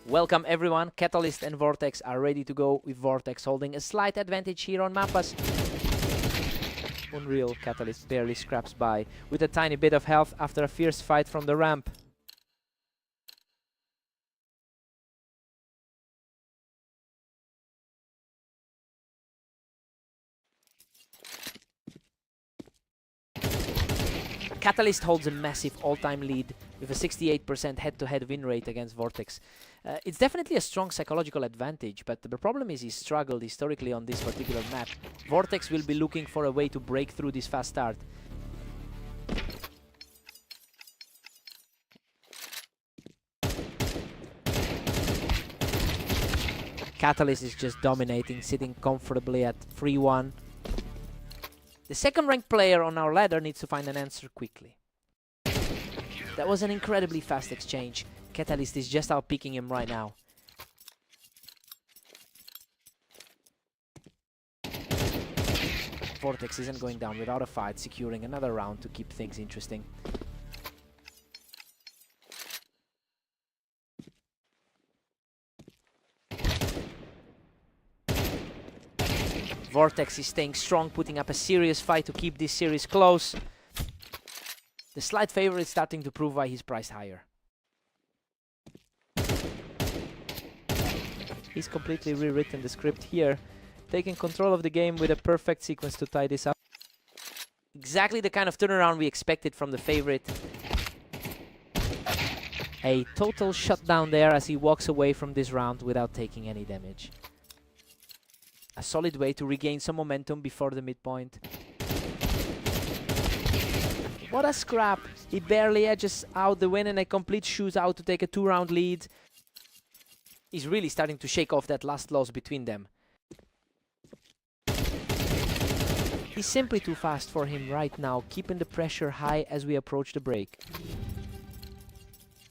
Welcome everyone, Catalyst and Vortex are ready to go, with Vortex holding a slight advantage here on Mappas. Unreal, Catalyst barely scraps by with a tiny bit of health after a fierce fight from the ramp. Catalyst holds a massive all-time lead with a 68% head-to-head win rate against Vortex. It's definitely a strong psychological advantage, but the problem is he's struggled historically on this particular map. Vortex will be looking for a way to break through this fast start. Catalyst is just dominating, sitting comfortably at 3-1. The second ranked player on our ladder needs to find an answer quickly. That was an incredibly fast exchange. Catalyst is just outpicking him right now. Vortex isn't going down without a fight, securing another round to keep things interesting. Vortex is staying strong, putting up a serious fight to keep this series close. The slight favor is starting to prove why he's priced higher. He's completely rewritten the script here, taking control of the game with a perfect sequence to tie this up. Exactly the kind of turnaround we expected from the favorite. A total shutdown there as he walks away from this round without taking any damage. A solid way to regain some momentum before the midpoint. What a scrap! He barely edges out the win and a complete shootout to take a 2-round lead. He's really starting to shake off that last loss between them. He's simply too fast for him right now, keeping the pressure high as we approach the break.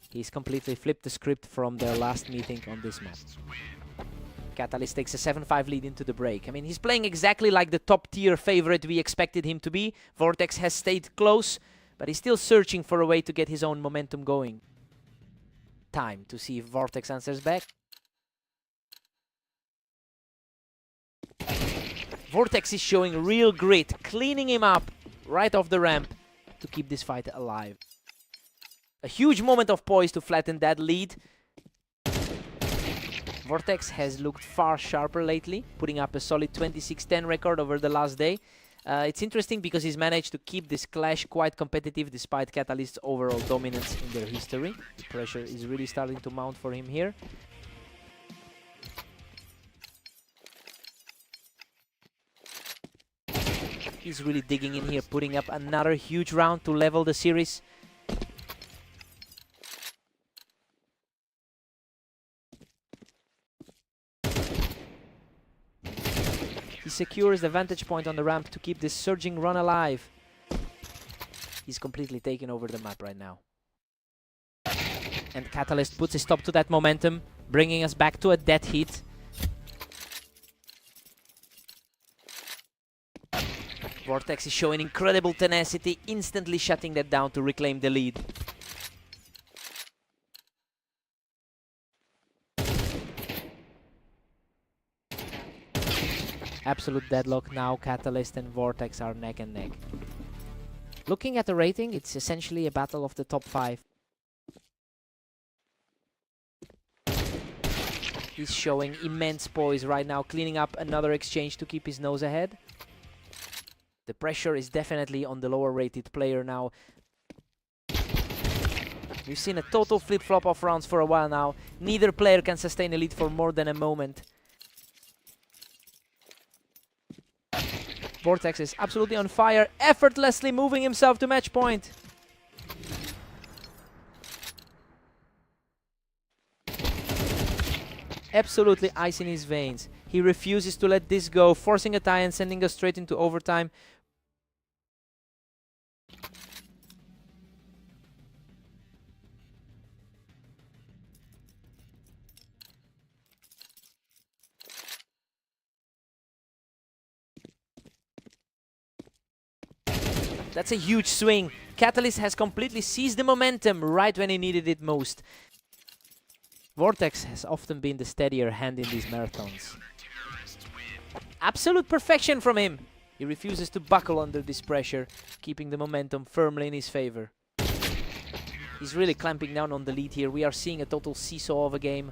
He's completely flipped the script from their last meeting on this map. Catalyst takes a 7-5 lead into the break. I mean, he's playing exactly like the top-tier favorite we expected him to be. Vortex has stayed close, but he's still searching for a way to get his own momentum going. Time to see if Vortex answers back. Vortex is showing real grit, cleaning him up right off the ramp to keep this fight alive. A huge moment of poise to flatten that lead. Vortex has looked far sharper lately, putting up a solid 26-10 record over the last day. It's interesting because he's managed to keep this clash quite competitive despite Catalyst's overall dominance in their history. The pressure is really starting to mount for him here. He's really digging in here, putting up another huge round to level the series. He secures the vantage point on the ramp to keep this surging run alive. He's completely taken over the map right now. And Catalyst puts a stop to that momentum, bringing us back to a dead heat. Vortex is showing incredible tenacity, instantly shutting that down to reclaim the lead. Absolute deadlock now. Catalyst and Vortex are neck and neck. Looking at the rating, it's essentially a battle of the top 5. He's showing immense poise right now, cleaning up another exchange to keep his nose ahead. The pressure is definitely on the lower rated player now. We've seen a total flip-flop of rounds for a while now. Neither player can sustain a lead for more than a moment. Vortex is absolutely on fire, effortlessly moving himself to match point. Absolutely ice in his veins. He refuses to let this go, forcing a tie and sending us straight into overtime. That's a huge swing. Catalyst has completely seized the momentum right when he needed it most. Vortex has often been the steadier hand in these marathons. Absolute perfection from him. He refuses to buckle under this pressure, keeping the momentum firmly in his favor. He's really clamping down on the lead here. We are seeing a total seesaw of a game.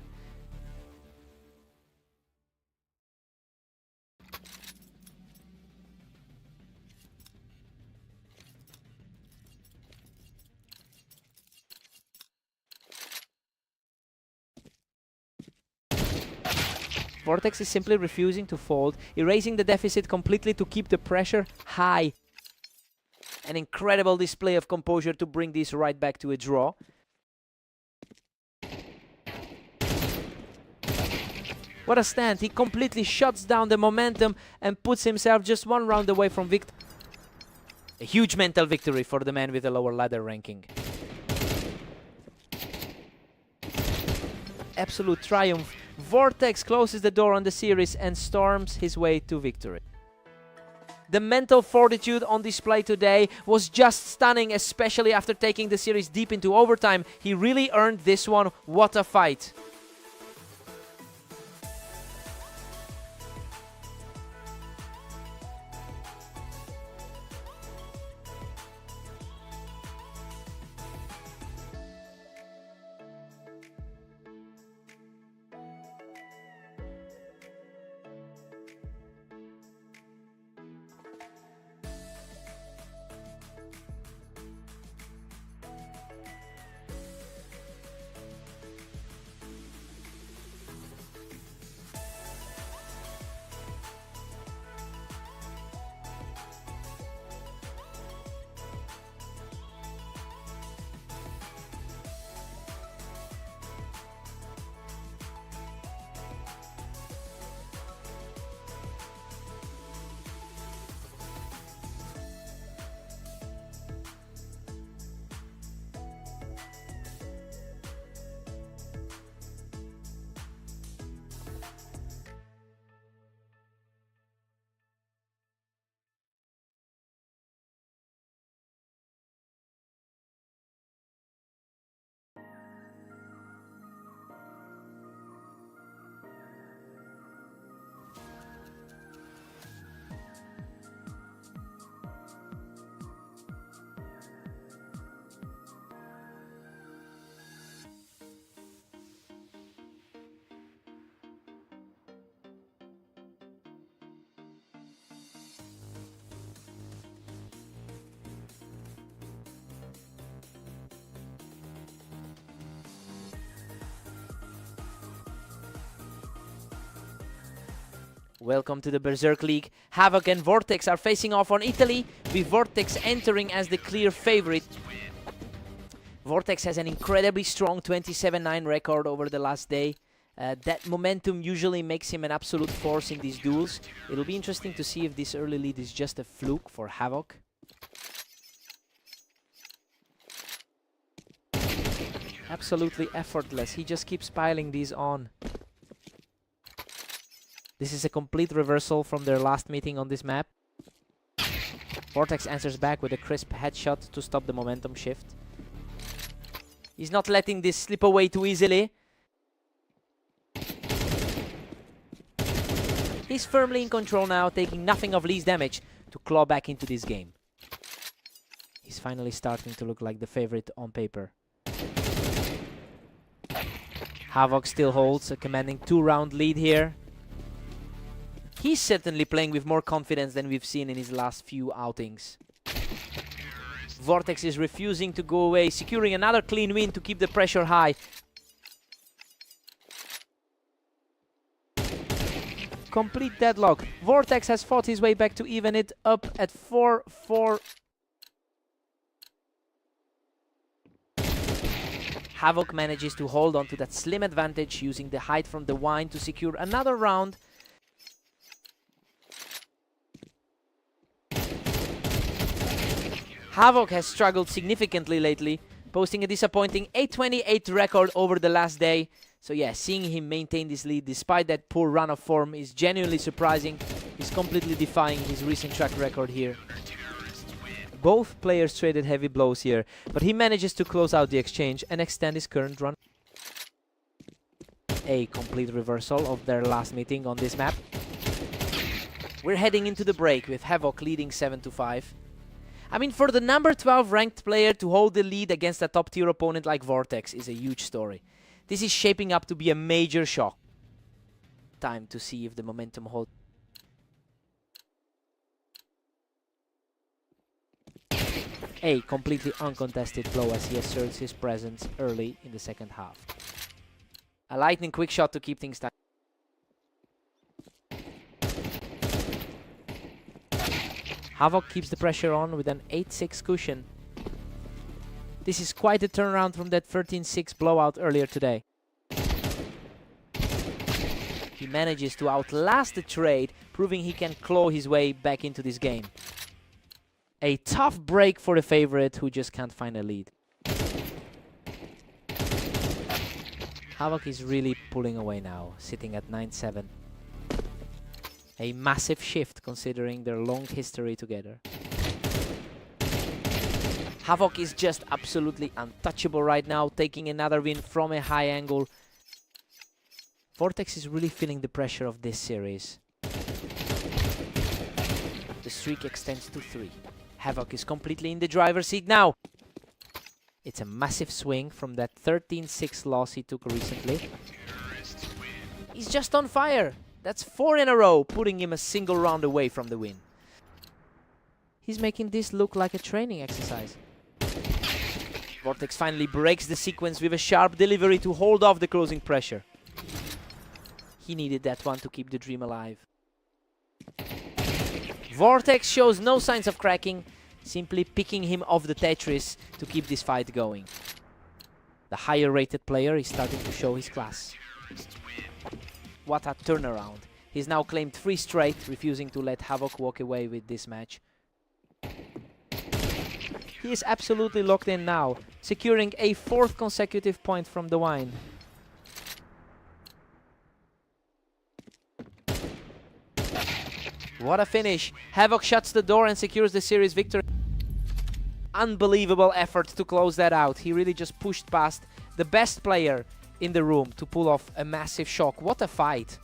Vortex is simply refusing to fold, erasing the deficit completely to keep the pressure high. An incredible display of composure to bring this right back to a draw. What a stand! He completely shuts down the momentum and puts himself just one round away from victory. A huge mental victory for the man with a lower ladder ranking. Absolute triumph. Vortex closes the door on the series and storms his way to victory. The mental fortitude on display today was just stunning, especially after taking the series deep into overtime. He really earned this one. What a fight! Welcome to the Berserk League. Havoc and Vortex are facing off on Italy, with Vortex entering as the clear favorite. Vortex has an incredibly strong 27-9 record over the last day. That momentum usually makes him an absolute force in these duels. It'll be interesting to see if this early lead is just a fluke for Havoc. Absolutely effortless. He just keeps piling these on. This is a complete reversal from their last meeting on this map. Vortex answers back with a crisp headshot to stop the momentum shift. He's not letting this slip away too easily. He's firmly in control now, taking nothing of Lee's damage to claw back into this game. He's finally starting to look like the favorite on paper. Havoc still holds a commanding 2-round lead here. He's certainly playing with more confidence than we've seen in his last few outings. Vortex is refusing to go away, securing another clean win to keep the pressure high. Complete deadlock. Vortex has fought his way back to even it up at 4-4. Havoc manages to hold on to that slim advantage, using the height from the wine to secure another round. Havoc has struggled significantly lately, posting a disappointing 8-28 record over the last day. So yeah, seeing him maintain this lead despite that poor run of form is genuinely surprising. He's completely defying his recent track record here. Both players traded heavy blows here, but he manages to close out the exchange and extend his current run. A complete reversal of their last meeting on this map. We're heading into the break with Havoc leading 7-5. I mean, for the number 12 ranked player to hold the lead against a top tier opponent like Vortex is a huge story. This is shaping up to be a major shock. Time to see if the momentum holds. A completely uncontested blow as he asserts his presence early in the second half. A lightning quick shot to keep things tight. Havoc keeps the pressure on with an 8-6 cushion. This is quite a turnaround from that 13-6 blowout earlier today. He manages to outlast the trade, proving he can claw his way back into this game. A tough break for the favorite who just can't find a lead. Havoc is really pulling away now, sitting at 9-7. A massive shift considering their long history together. Havoc is just absolutely untouchable right now, taking another win from a high angle. Vortex is really feeling the pressure of this series. The streak extends to 3. Havoc is completely in the driver's seat now. It's a massive swing from that 13-6 loss he took recently. He's just on fire. That's 4 in a row, putting him a single round away from the win. He's making this look like a training exercise. Vortex finally breaks the sequence with a sharp delivery to hold off the closing pressure. He needed that one to keep the dream alive. Vortex shows no signs of cracking, simply picking him off the Tetris to keep this fight going. The higher rated player is starting to show his class. What a turnaround. He's now claimed 3 straight, refusing to let Havoc walk away with this match. He is absolutely locked in now, securing a 4th consecutive point from the wine. What a finish. Havoc shuts the door and secures the series victory. Unbelievable effort to close that out. He really just pushed past the best player in the room to pull off a massive shock. What a fight.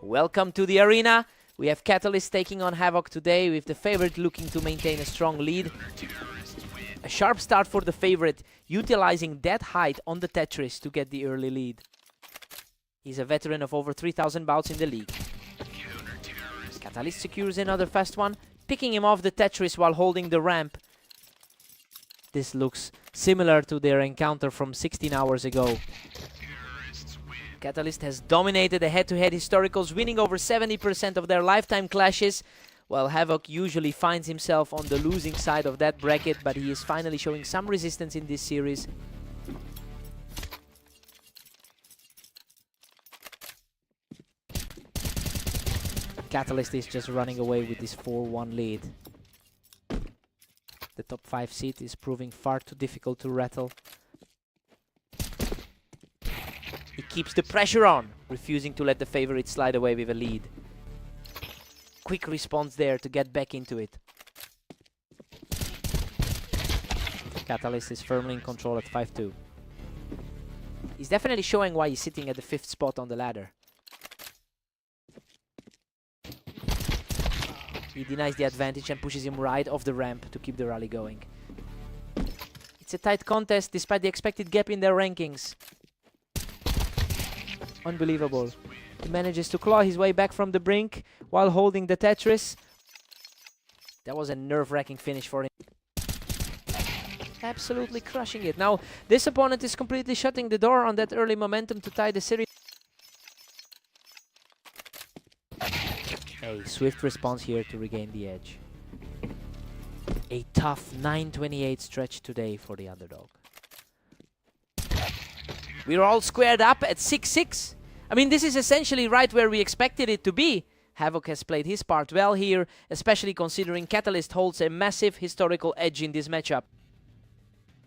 Welcome to the arena. We have Catalyst taking on Havoc today, with the favorite looking to maintain a strong lead. A sharp start for the favorite, utilizing that height on the Tetris to get the early lead. He's a veteran of over 3,000 bouts in the league. Catalyst secures another fast one, picking him off the Tetris while holding the ramp. This looks similar to their encounter from 16 hours ago. Catalyst has dominated the head-to-head historicals, winning over 70% of their lifetime clashes, while Havoc usually finds himself on the losing side of that bracket, but he is finally showing some resistance in this series. Catalyst is just running away with this 4-1 lead. The top 5 seed is proving far too difficult to rattle. He keeps the pressure on, refusing to let the favorite slide away with a lead. Quick response there to get back into it. Catalyst is firmly in control at 5-2. He's definitely showing why he's sitting at the 5th spot on the ladder. He denies the advantage and pushes him right off the ramp to keep the rally going. It's a tight contest despite the expected gap in their rankings. Unbelievable. He manages to claw his way back from the brink while holding the Tetris. That was a nerve-wracking finish for him. Absolutely crushing it. Now, this opponent is completely shutting the door on that early momentum to tie the series. A swift response here to regain the edge. A tough 9:28 stretch today for the underdog. We're all squared up at 6-6. I mean, this is essentially right where we expected it to be. Havoc has played his part well here, especially considering Catalyst holds a massive historical edge in this matchup.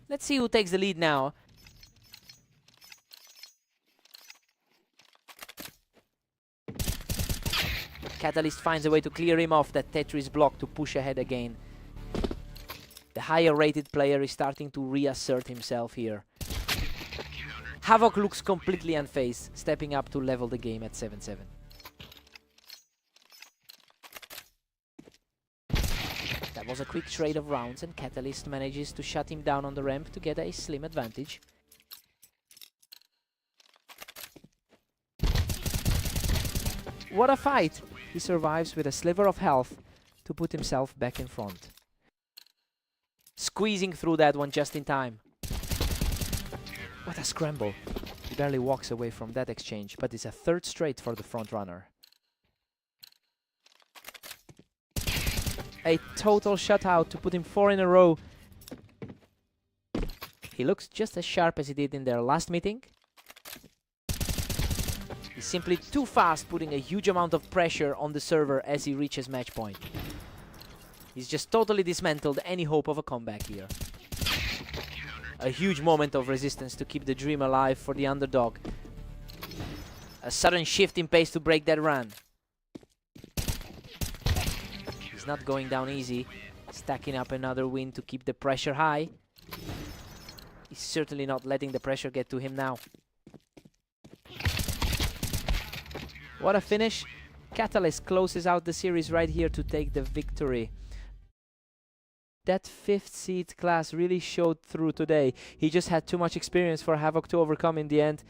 Let's see who takes the lead now. Catalyst finds a way to clear him off that Tetris block to push ahead again. The higher rated player is starting to reassert himself here. Havoc looks completely unfazed, stepping up to level the game at 7-7. That was a quick trade of rounds, and Catalyst manages to shut him down on the ramp to get a slim advantage. What a fight! He survives with a sliver of health to put himself back in front. Squeezing through that one just in time. What a scramble. He barely walks away from that exchange, but it's a third straight for the front runner. A total shutout to put him 4 in a row. He looks just as sharp as he did in their last meeting. He's simply too fast, putting a huge amount of pressure on the server as he reaches match point. He's just totally dismantled any hope of a comeback here. A huge moment of resistance to keep the dream alive for the underdog. A sudden shift in pace to break that run. He's not going down easy, stacking up another win to keep the pressure high. He's certainly not letting the pressure get to him now. What a finish. Catalyst closes out the series right here to take the victory. That 5th seed class really showed through today. He just had too much experience for Havoc to overcome in the end.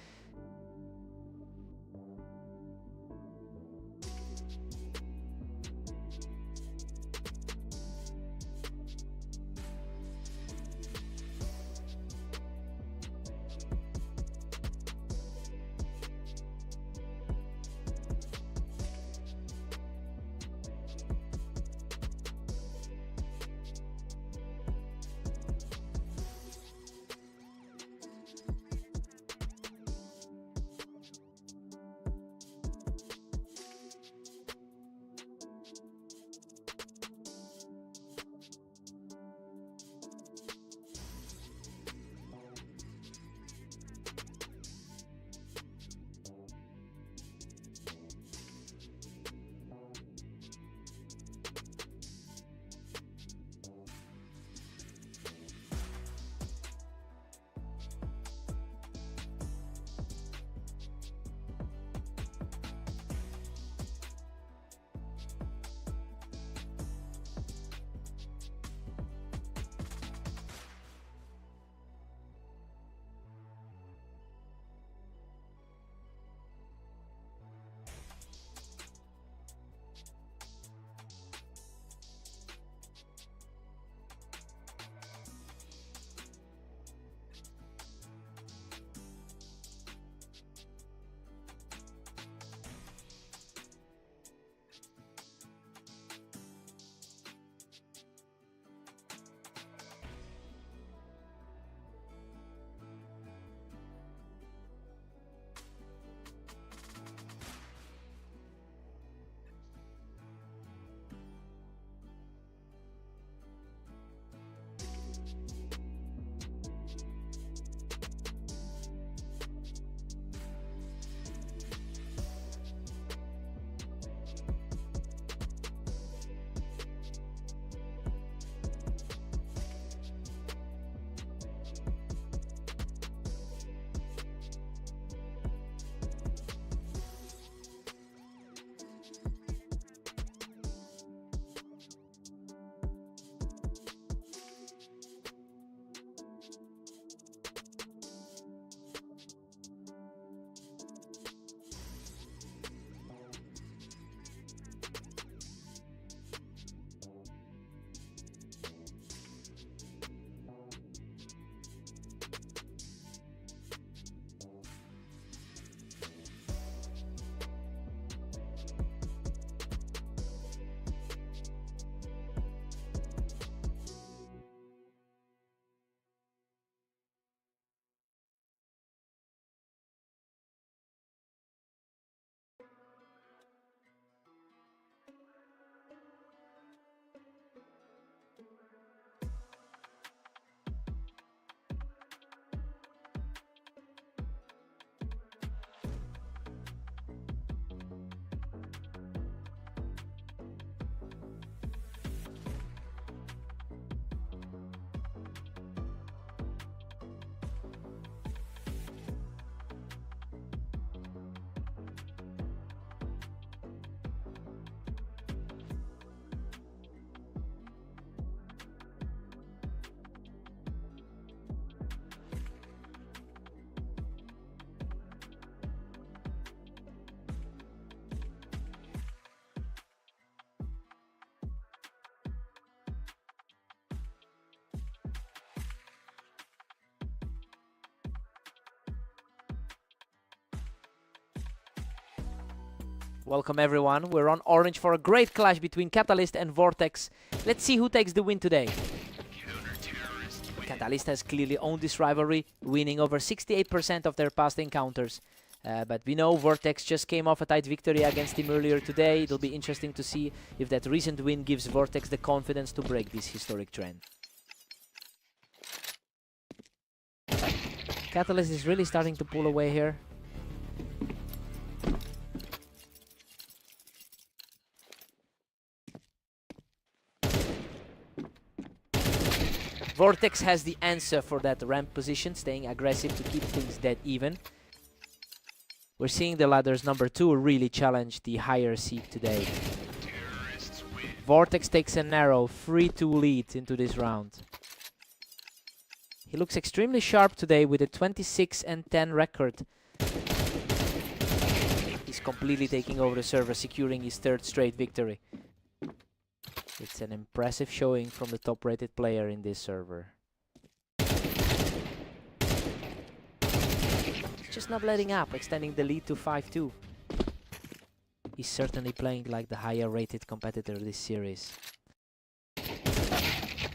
Welcome everyone. We're on Orange for a great clash between Catalyst and Vortex. Let's see who takes the win today. Catalyst has clearly owned this rivalry, winning over 68% of their past encounters. But we know Vortex just came off a tight victory against him earlier today. It'll be interesting to see if that recent win gives Vortex the confidence to break this historic trend. Catalyst is really starting to pull away here. Vortex has the answer for that ramp position, staying aggressive to keep things dead even. We're seeing the ladders number 2 really challenge the higher seed today. Vortex takes a narrow 3-2 lead into this round. He looks extremely sharp today with a 26-10 record. He's completely taking over the server, securing his 3rd straight victory. It's an impressive showing from the top-rated player in this server. Just not letting up, extending the lead to 5-2. He's certainly playing like the higher rated competitor this series.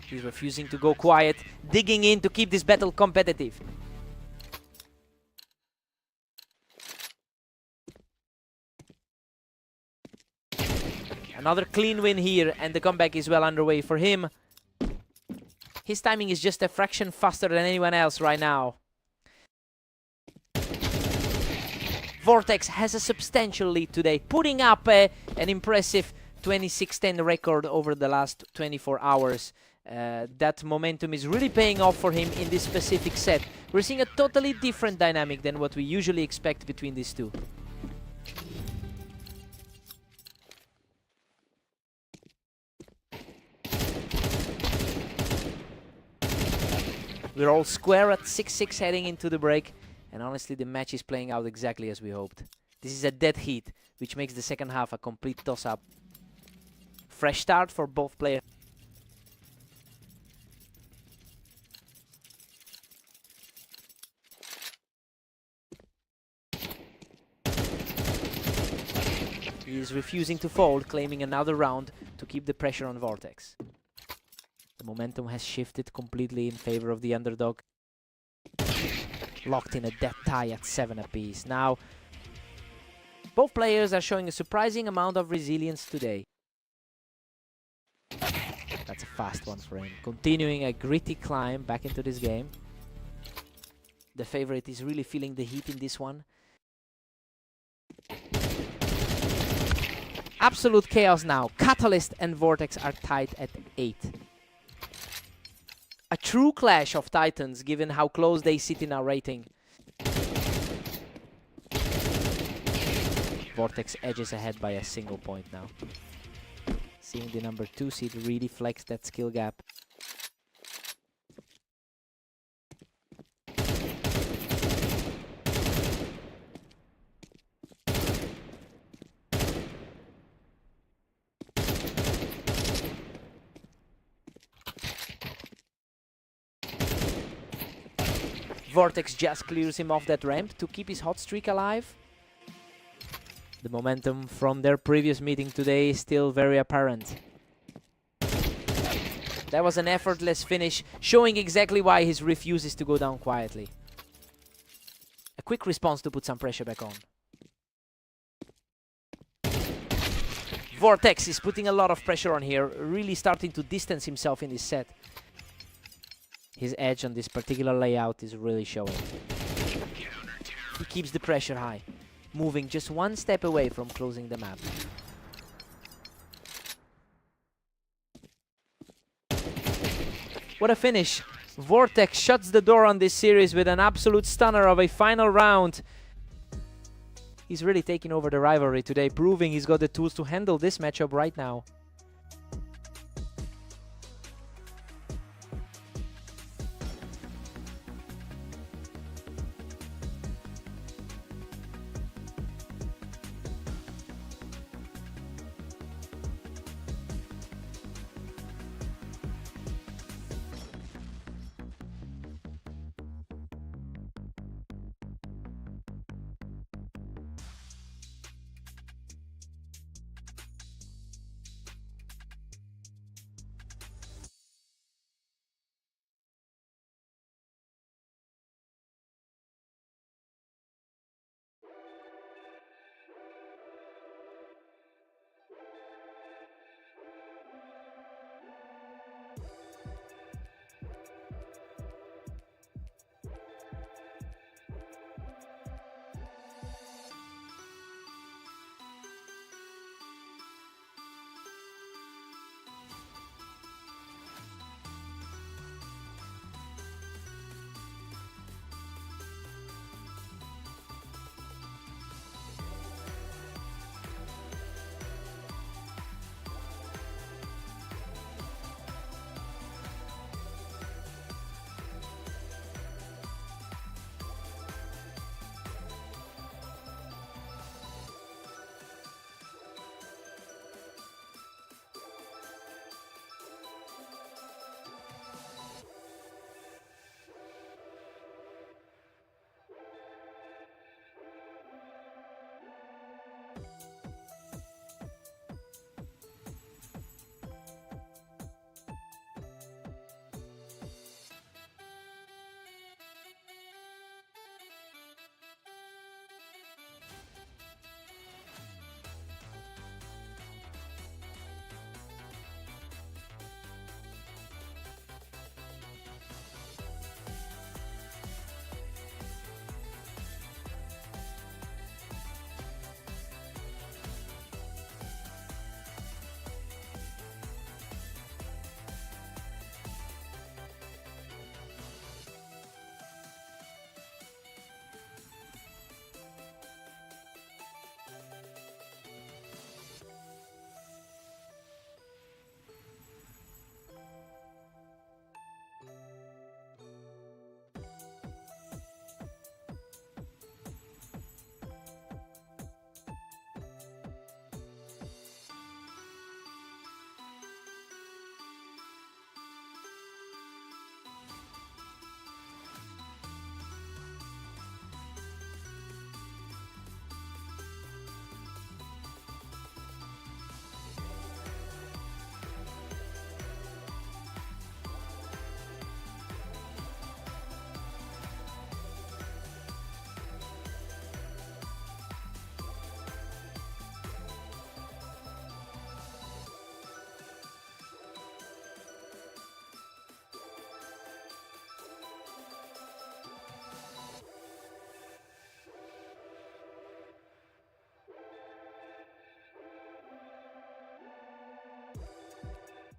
He's refusing to go quiet, digging in to keep this battle competitive. Another clean win here, and the comeback is well underway for him. His timing is just a fraction faster than anyone else right now. Vortex has a substantial lead today, putting up an impressive 26-10 record over the last 24 hours. That momentum is really paying off for him in this specific set. We're seeing a totally different dynamic than what we usually expect between these two. We're all square at 6-6 heading into the break. And honestly, the match is playing out exactly as we hoped. This is a dead heat, which makes the second half a complete toss-up. Fresh start for both players. He is refusing to fold, claiming another round to keep the pressure on Vortex. The momentum has shifted completely in favor of the underdog. Locked in a dead tie at 7 apiece. Now, both players are showing a surprising amount of resilience today. That's a fast one for him. Continuing a gritty climb back into this game. The favorite is really feeling the heat in this one. Absolute chaos now. Catalyst and Vortex are tied at 8. A true clash of titans, given how close they sit in our rating. Vortex edges ahead by a single point now. Seeing the number 2 seed really flex that skill gap. Vortex just clears him off that ramp to keep his hot streak alive. The momentum from their previous meeting today is still very apparent. That was an effortless finish, showing exactly why he refuses to go down quietly. A quick response to put some pressure back on. Vortex is putting a lot of pressure on here, really starting to distance himself in this set. His edge on this particular layout is really showing. He keeps the pressure high, moving just one step away from closing the map. What a finish! Vortex shuts the door on this series with an absolute stunner of a final round. He's really taking over the rivalry today, proving he's got the tools to handle this matchup right now.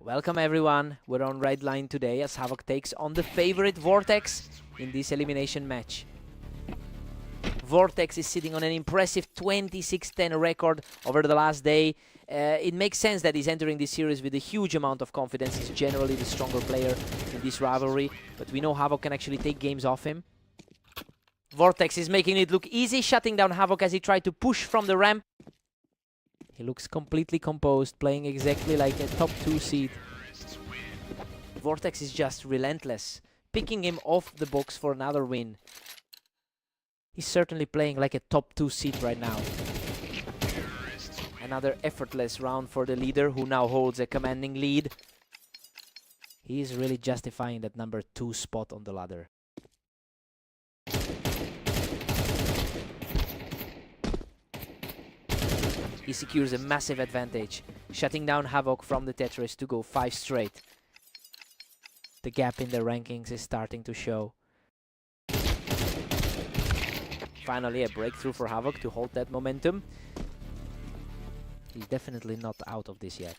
Welcome everyone, we're on Red Line today as Havoc takes on the favorite Vortex in this elimination match. Vortex is sitting on an impressive 26-10 record over the last day. It makes sense that he's entering this series with a huge amount of confidence. He's generally the stronger player in this rivalry, but we know Havoc can actually take games off him. Vortex is making it look easy, shutting down Havoc as he tried to push from the ramp. He looks completely composed, playing exactly like a top 2 seed. Vortex is just relentless, picking him off the box for another win. He's certainly playing like a top 2 seed right now. Another effortless round for the leader, who now holds a commanding lead. He is really justifying that number 2 spot on the ladder. He secures a massive advantage, shutting down Havoc from the Tetris to go 5 straight. The gap in the rankings is starting to show. Finally, a breakthrough for Havoc to hold that momentum. He's definitely not out of this yet.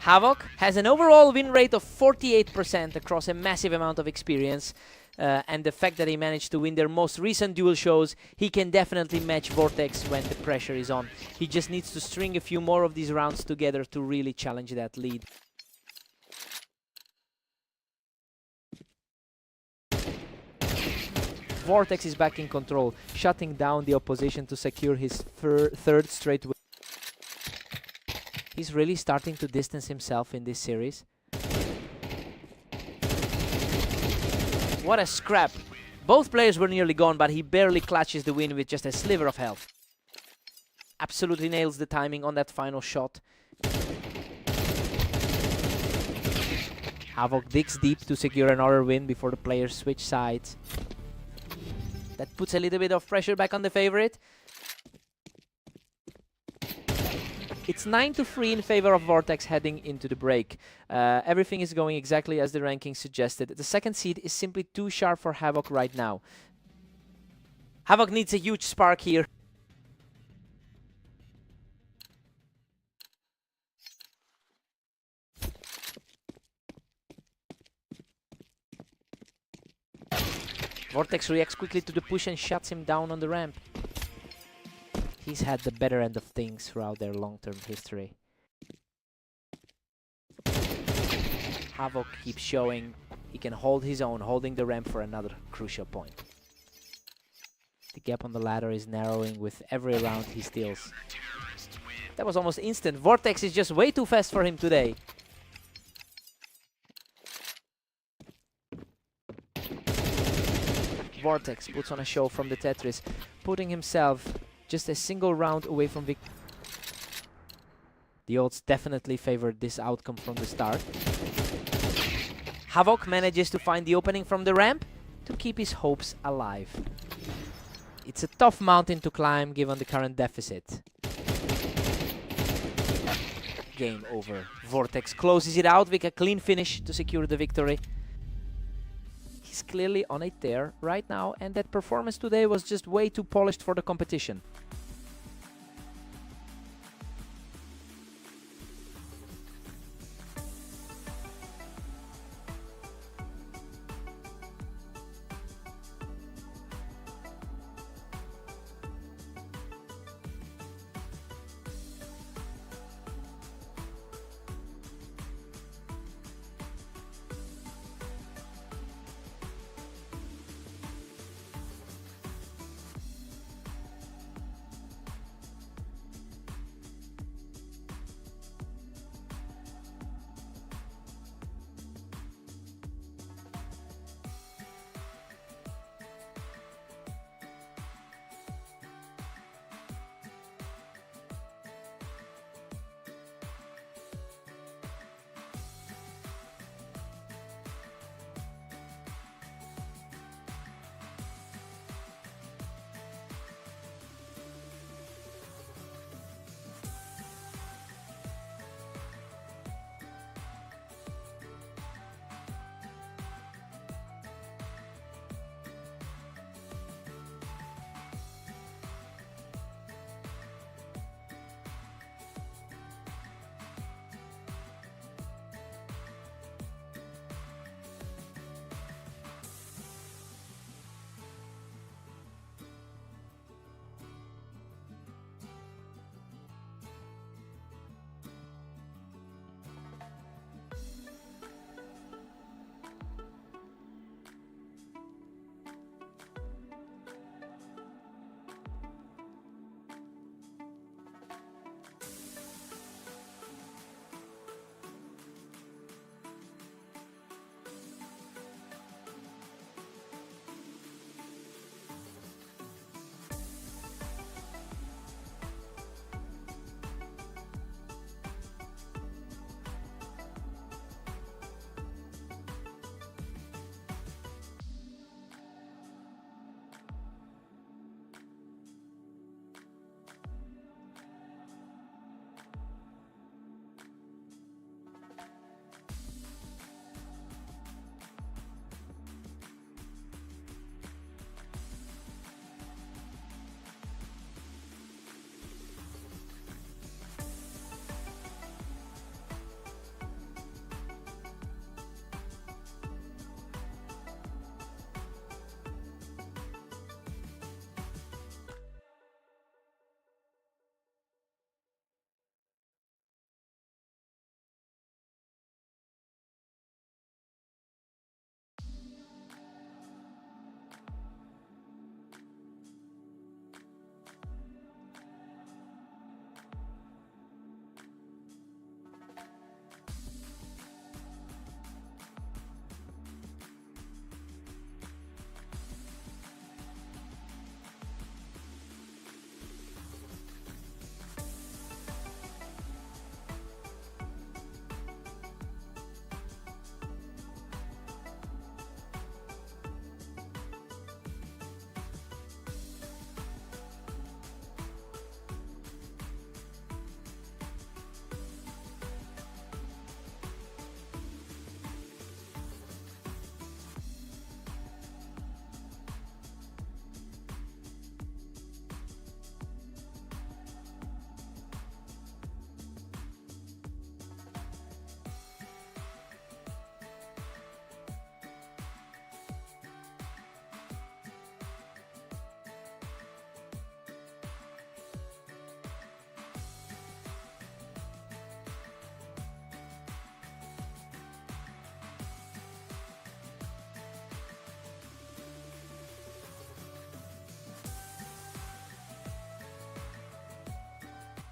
Havoc has an overall win rate of 48% across a massive amount of experience. And the fact that he managed to win their most recent duel shows he can definitely match Vortex when the pressure is on. He just needs to string a few more of these rounds together to really challenge that lead. Vortex is back in control, shutting down the opposition to secure his third straight win. He's really starting to distance himself in this series. What a scrap. Both players were nearly gone, but he barely clutches the win with just a sliver of health. Absolutely nails the timing on that final shot. Havoc digs deep to secure another win before the players switch sides. That puts a little bit of pressure back on the favorite. It's 9-3 in favor of Vortex heading into the break. Everything is going exactly as the ranking suggested. The second seed is simply too sharp for Havoc right now. Havoc needs a huge spark here. Vortex reacts quickly to the push and shuts him down on the ramp. He's had the better end of things throughout their long-term history. Havoc keeps showing he can hold his own, holding the ramp for another crucial point. The gap on the ladder is narrowing with every round he steals. That was almost instant. Vortex is just way too fast for him today. Vortex puts on a show from the Tetris, putting himself just a single round away from victory. The odds definitely favored this outcome from the start. Havoc manages to find the opening from the ramp to keep his hopes alive. It's a tough mountain to climb given the current deficit. Game over. Vortex closes it out with a clean finish to secure the victory. He's clearly on a tear right now, and that performance today was just way too polished for the competition.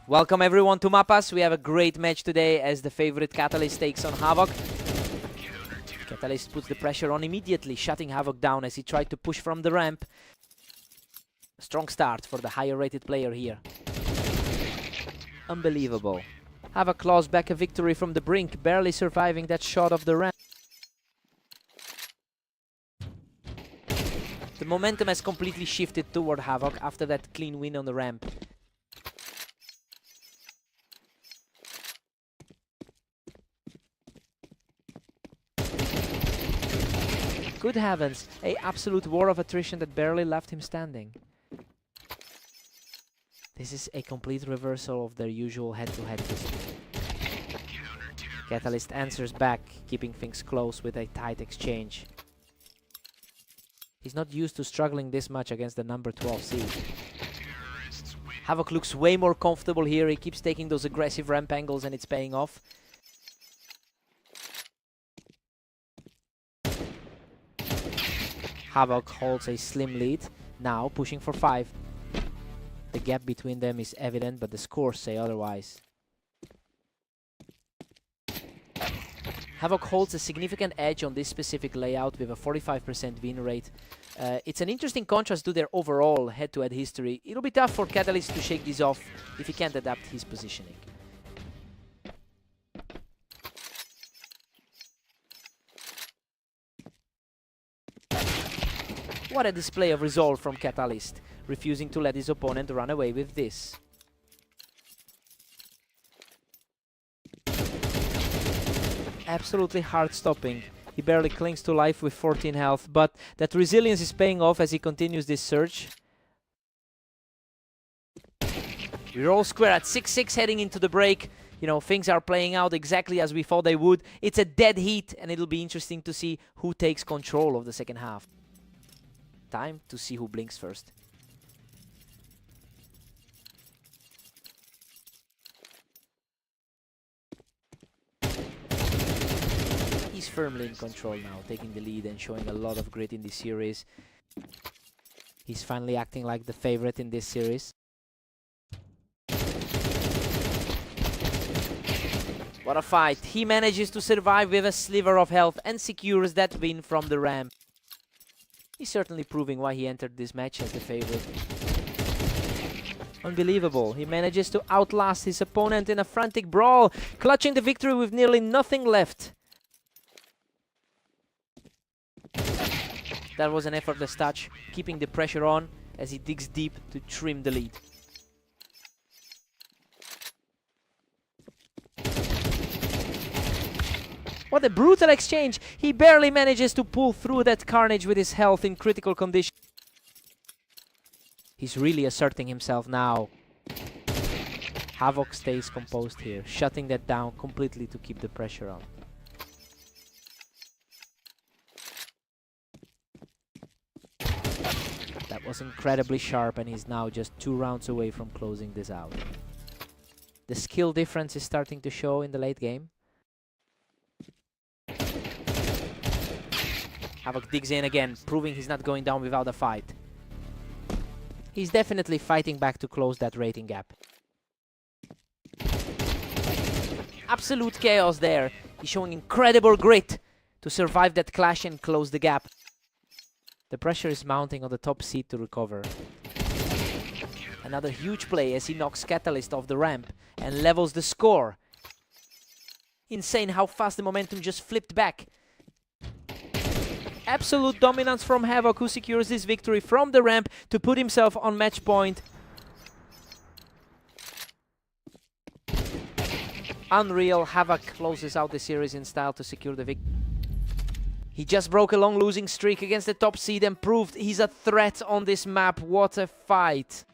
Welcome everyone to Mapas. We have a great match today as the favorite Catalyst takes on Havoc. Catalyst puts the pressure on immediately, shutting Havoc down as he tried to push from the ramp. A strong start for the higher rated player here. Unbelievable. Havoc claws back a victory from the brink, barely surviving that shot of the ramp. The momentum has completely shifted toward Havoc after that clean win on the ramp. Good heavens, an absolute war of attrition that barely left him standing. This is a complete reversal of their usual head-to-head history. Catalyst answers back, keeping things close with a tight exchange. He's not used to struggling this much against the number 12 seed. Havoc looks way more comfortable here. He keeps taking those aggressive ramp angles and it's paying off. Havoc holds a slim lead, now pushing for 5. The gap between them is evident, but the scores say otherwise. Havoc holds a significant edge on this specific layout with a 45% win rate. It's an interesting contrast to their overall head-to-head history. It'll be tough for Catalyst to shake this off if he can't adapt his positioning. What a display of resolve from Catalyst, refusing to let his opponent run away with this. Absolutely heart-stopping. He barely clings to life with 14 health, but that resilience is paying off as he continues this surge. We're all square at 6-6 heading into the break. You know, things are playing out exactly as we thought they would. It's a dead heat, and it'll be interesting to see who takes control of the second half. Time to see who blinks first. He's firmly in control now, taking the lead and showing a lot of grit in this series. He's finally acting like the favorite in this series. What a fight. He manages to survive with a sliver of health and secures that win from the ramp. He's certainly proving why he entered this match as the favorite. Unbelievable. He manages to outlast his opponent in a frantic brawl, clutching the victory with nearly nothing left. That was an effortless touch, keeping the pressure on as he digs deep to trim the lead. What a brutal exchange! He barely manages to pull through that carnage with his health in critical condition. He's really asserting himself now. Havoc stays composed here, shutting that down completely to keep the pressure on. That was incredibly sharp, and he's now just 2 rounds away from closing this out. The skill difference is starting to show in the late game. Havoc digs in again, proving he's not going down without a fight. He's definitely fighting back to close that rating gap. Absolute chaos there. He's showing incredible grit to survive that clash and close the gap. The pressure is mounting on the top seed to recover. Another huge play as he knocks Catalyst off the ramp and levels the score. Insane how fast the momentum just flipped back. Absolute dominance from Havoc, who secures this victory from the ramp to put himself on match point. Unreal. Havoc closes out the series in style to secure the victory. He just broke a long losing streak against the top seed and proved he's a threat on this map. What a fight.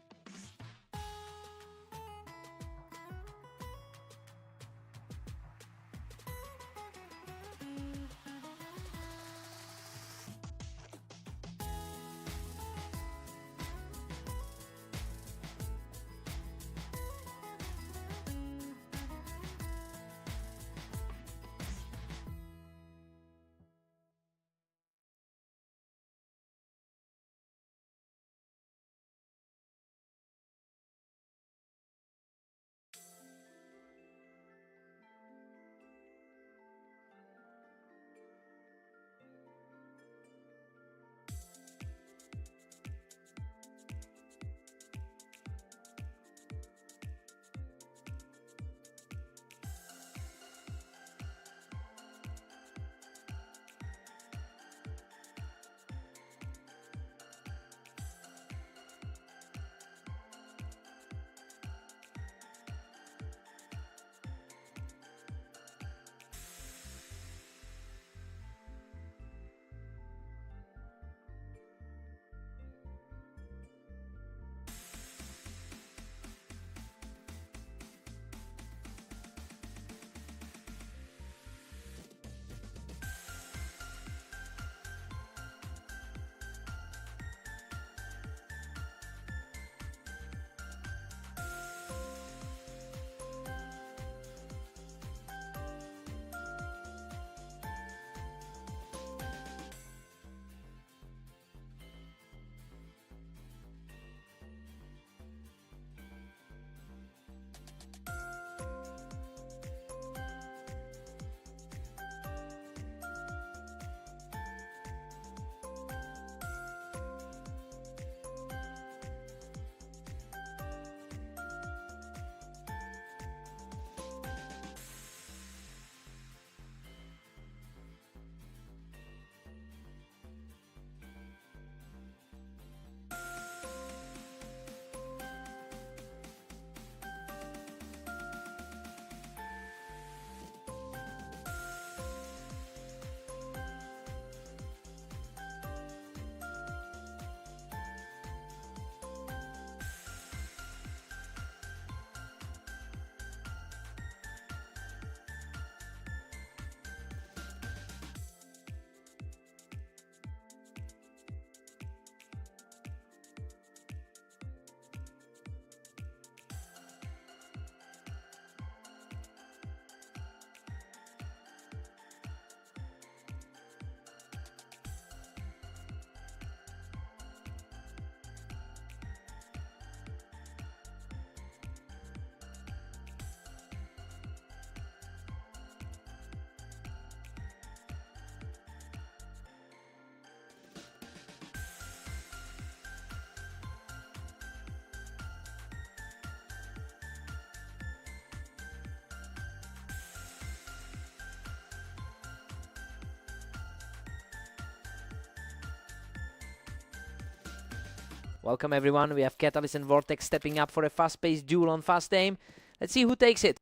Welcome everyone, we have Catalyst and Vortex stepping up for a fast-paced duel on fast aim. Let's see who takes it.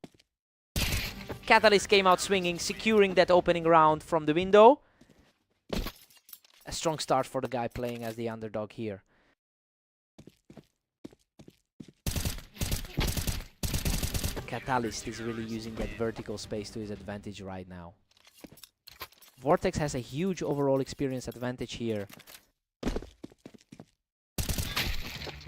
Catalyst came out swinging, securing that opening round from the window. A strong start for the guy playing as the underdog here. Catalyst is really using that vertical space to his advantage right now. Vortex has a huge overall experience advantage here.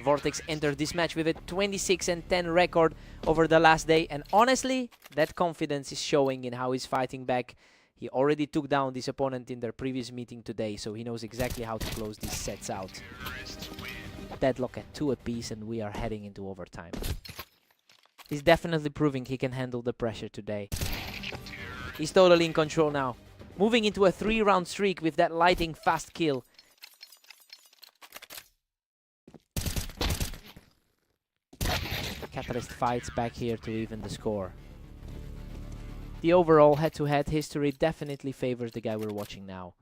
Vortex entered this match with a 26-10 record over the last day, and honestly, that confidence is showing in how he's fighting back. He already took down this opponent in their previous meeting today, so he knows exactly how to close these sets out. Deadlock at 2 apiece, and we are heading into overtime. He's definitely proving he can handle the pressure today. He's totally in control now. Moving into a 3-round streak with that lighting fast kill. Catalyst fights back here to even the score. The overall head-to-head history definitely favors the guy we're watching now.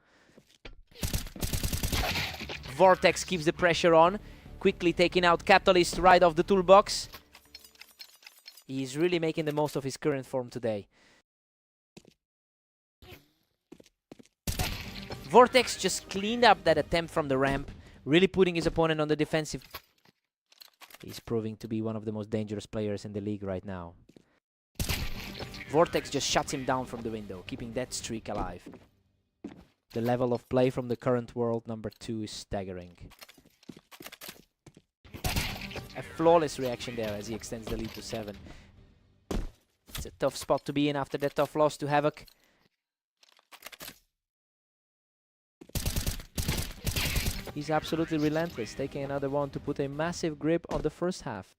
Vortex keeps the pressure on, quickly taking out Catalyst right off the toolbox. He's really making the most of his current form today. Vortex just cleaned up that attempt from the ramp, really putting his opponent on the defensive. He's proving to be one of the most dangerous players in the league right now. Vortex just shuts him down from the window, keeping that streak alive. The level of play from the current world number 2 is staggering. A flawless reaction there as he extends the lead to 7. It's a tough spot to be in after that tough loss to Havoc. He's absolutely relentless, taking another one to put a massive grip on the first half.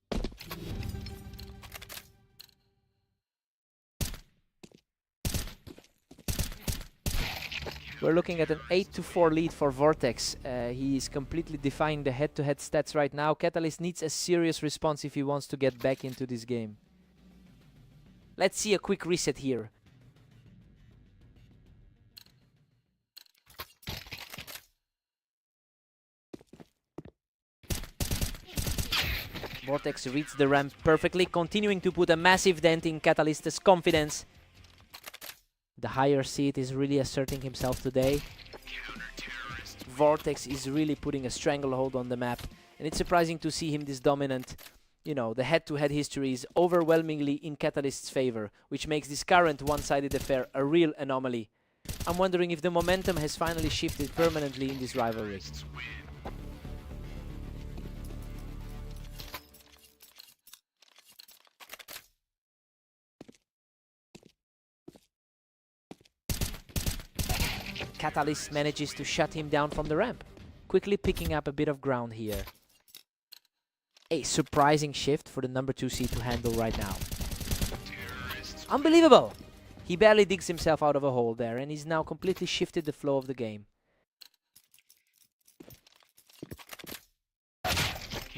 We're looking at an 8-4 lead for Vortex. He is completely defying the head-to-head stats right now. Catalyst needs a serious response if he wants to get back into this game. Let's see a quick reset here. Vortex reads the ramp perfectly, continuing to put a massive dent in Catalyst's confidence. The higher seed is really asserting himself today. Vortex is really putting a stranglehold on the map, and it's surprising to see him this dominant. You know, the head-to-head history is overwhelmingly in Catalyst's favor, which makes this current one-sided affair a real anomaly. I'm wondering if the momentum has finally shifted permanently in this rivalry. Catalyst manages to shut him down from the ramp, quickly picking up a bit of ground here. A surprising shift for the number 2 seed to handle right now. Unbelievable! He barely digs himself out of a hole there, and he's now completely shifted the flow of the game.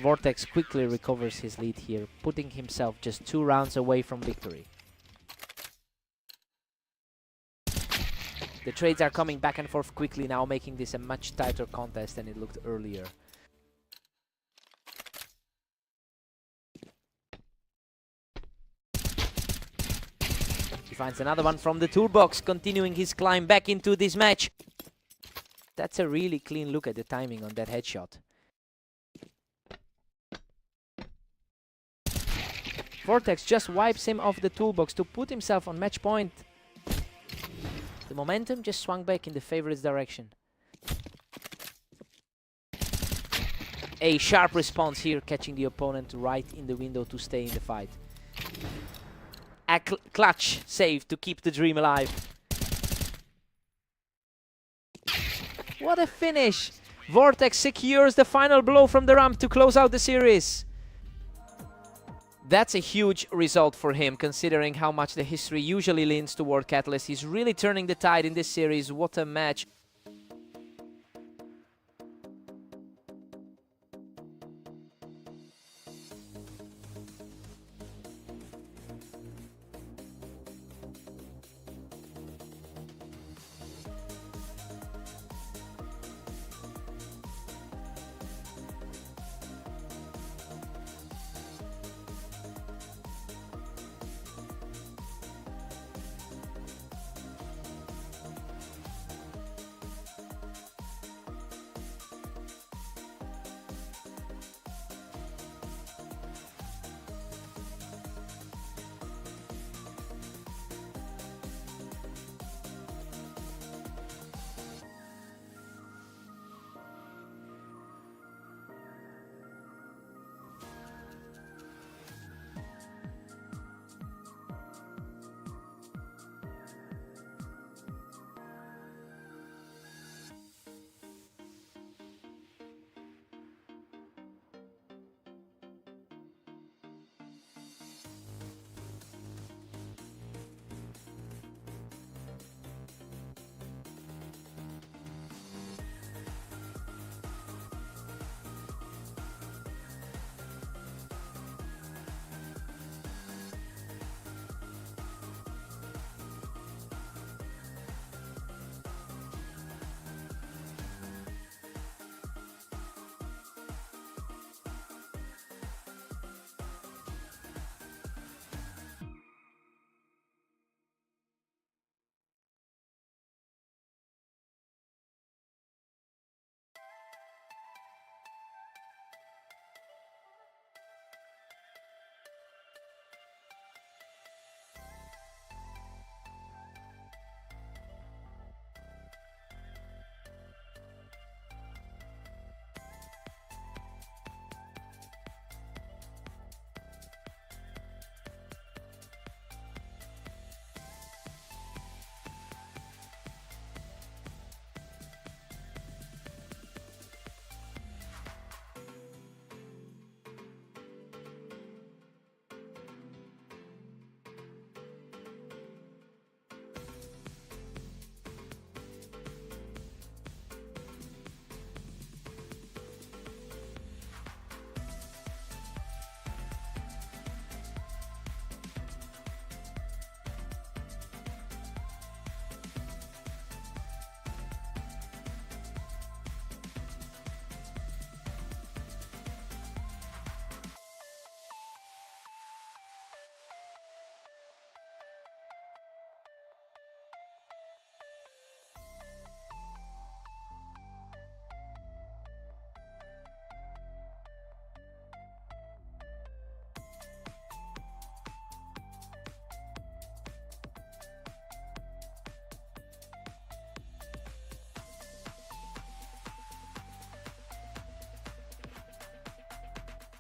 Vortex quickly recovers his lead here, putting himself just 2 rounds away from victory. The trades are coming back and forth quickly now, making this a much tighter contest than it looked earlier. He finds another one from the toolbox, continuing his climb back into this match. That's a really clean look at the timing on that headshot. Vortex just wipes him off the toolbox to put himself on match point. The momentum just swung back in the favorite's direction. A sharp response here, catching the opponent right in the window to stay in the fight. A clutch save to keep the dream alive. What a finish! Vortex secures the final blow from the ramp to close out the series. That's a huge result for him, considering how much the history usually leans toward Catalyst. He's really turning the tide in this series. What a match.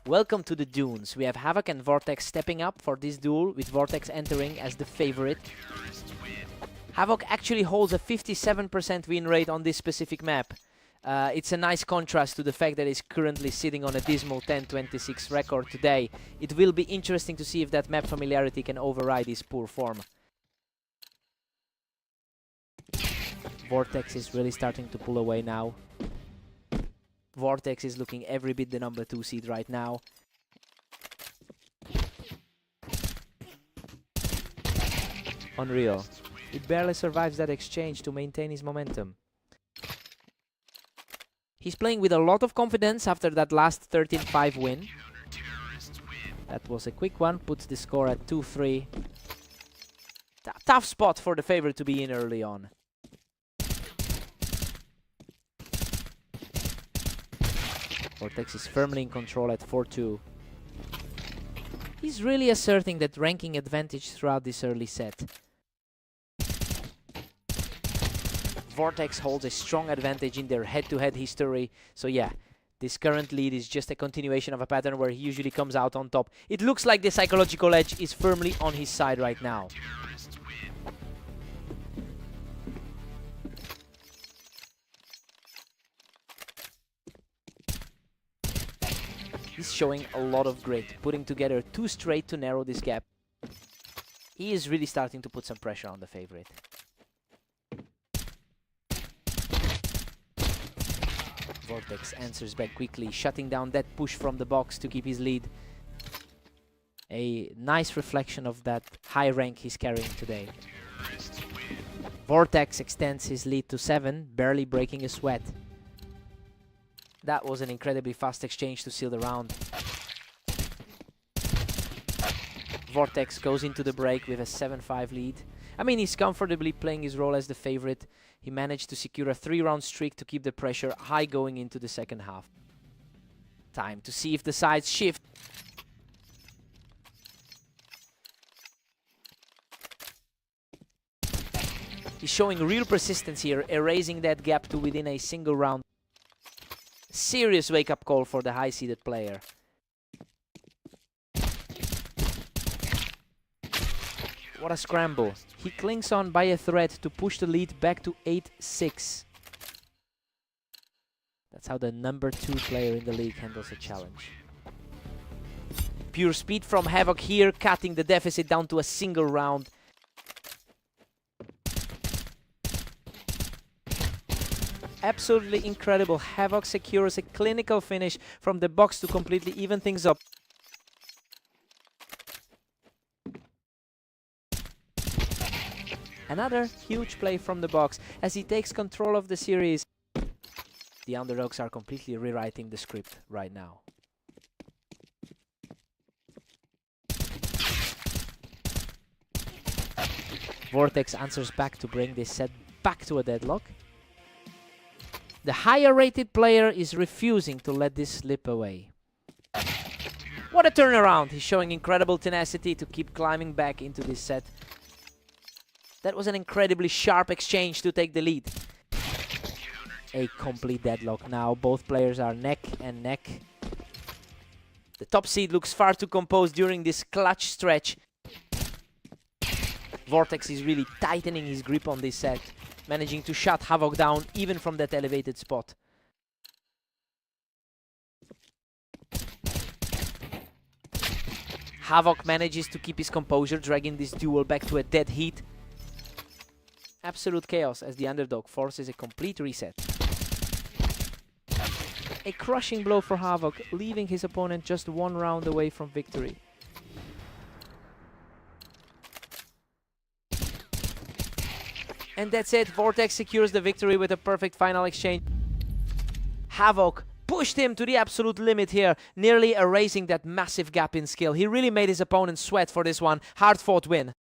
Welcome to the Dunes. We have Havoc and Vortex stepping up for this duel, with Vortex entering as the favorite. Havoc actually holds a 57% win rate on this specific map. It's a nice contrast to the fact that he's currently sitting on a dismal 10-26 record today. It will be interesting to see if that map familiarity can override his poor form. Vortex is really starting to pull away now. Vortex is looking every bit the number 2 seed right now. Unreal. He barely survives that exchange to maintain his momentum. He's playing with a lot of confidence after that last 13-5 win. That was a quick one, puts the score at 2-3. Tough spot for the favorite to be in early on. Vortex is firmly in control at 4-2. He's really asserting that ranking advantage throughout this early set. Vortex holds a strong advantage in their head-to-head history. So yeah, this current lead is just a continuation of a pattern where he usually comes out on top. It looks like the psychological edge is firmly on his side right now. He's showing a lot of grit, putting together 2 straight to narrow this gap. He is really starting to put some pressure on the favorite. Vortex answers back quickly, shutting down that push from the box to keep his lead. A nice reflection of that high rank he's carrying today. Vortex extends his lead to 7, barely breaking a sweat. That was an incredibly fast exchange to seal the round. Vortex goes into the break with a 7-5 lead. I mean, he's comfortably playing his role as the favorite. He managed to secure a 3-round streak to keep the pressure high going into the second half. Time to see if the sides shift. He's showing real persistence here, erasing that gap to within a single round. Serious wake-up call for the high-seeded player. What a scramble. He clings on by a thread to push the lead back to 8-6. That's how the number 2 player in the league handles a challenge. Pure speed from Havoc here, cutting the deficit down to a single round. Absolutely incredible. Havoc secures a clinical finish from the box to completely even things up. Another huge play from the box as he takes control of the series. The underdogs are completely rewriting the script right now. Vortex answers back to bring this set back to a deadlock. The higher rated player is refusing to let this slip away. What a turnaround! He's showing incredible tenacity to keep climbing back into this set. That was an incredibly sharp exchange to take the lead. A complete deadlock now. Both players are neck and neck. The top seed looks far too composed during this clutch stretch. Vortex is really tightening his grip on this set, managing to shut Havoc down even from that elevated spot. Havoc manages to keep his composure, dragging this duel back to a dead heat. Absolute chaos as the underdog forces a complete reset. A crushing blow for Havoc, leaving his opponent just 1 round away from victory. And that's it, Vortex secures the victory with a perfect final exchange. Havoc pushed him to the absolute limit here, nearly erasing that massive gap in skill. He really made his opponent sweat for this one. Hard-fought win.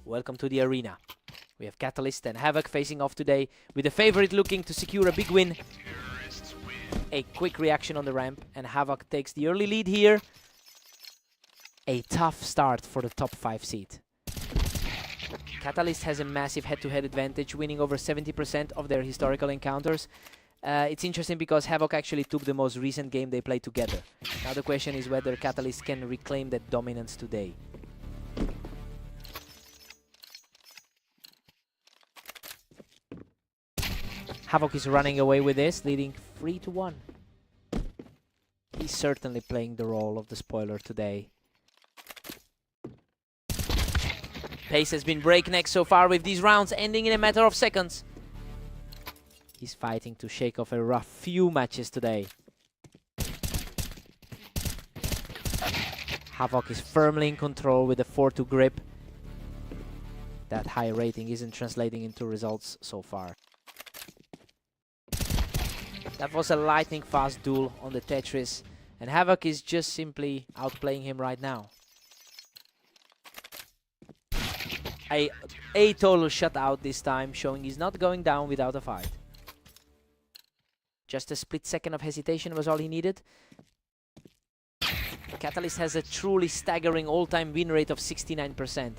Welcome to the arena. We have Catalyst and Havoc facing off today, with the favorite looking to secure a big win. A quick reaction on the ramp, and Havoc takes the early lead here. A tough start for the top 5 seed. Catalyst has a massive head-to-head advantage, winning over 70% of their historical encounters. It's interesting because Havoc actually took the most recent game they played together. Now the question is whether Catalyst can reclaim that dominance today. Havoc is running away with this, leading 3-1. He's certainly playing the role of the spoiler today. Pace has been breakneck so far, with these rounds ending in a matter of seconds. He's fighting to shake off a rough few matches today. Havoc is firmly in control with a 4-2 grip. That high rating isn't translating into results so far. That was a lightning fast duel on the Tetris, and Havoc is just simply outplaying him right now. A total shutout this time, showing he's not going down without a fight. Just a split second of hesitation was all he needed. Catalyst has a truly staggering all-time win rate of 69%,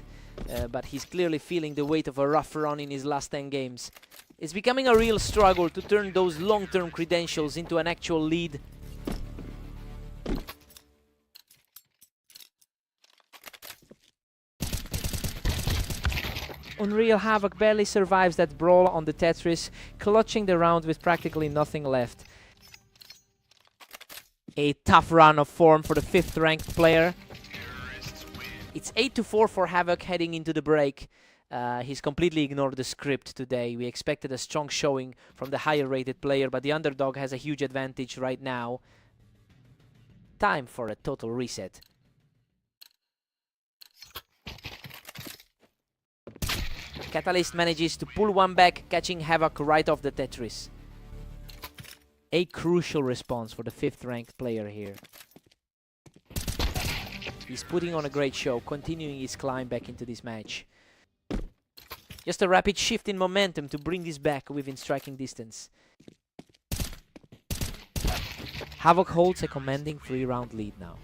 but he's clearly feeling the weight of a rough run in his last 10 games. It's becoming a real struggle to turn those long-term credentials into an actual lead. Unreal Havoc barely survives that brawl on the Tetris, clutching the round with practically nothing left. A tough run of form for the 5th ranked player. It's 8-4 for Havoc heading into the break. He's completely ignored the script today. We expected a strong showing from the higher rated player, but the underdog has a huge advantage right now. Time for a total reset. Catalyst manages to pull one back, catching Havoc right off the Tetris. A crucial response for the 5th ranked player here. He's putting on a great show, continuing his climb back into this match. Just a rapid shift in momentum to bring this back within striking distance. Havoc holds a commanding 3-round lead now.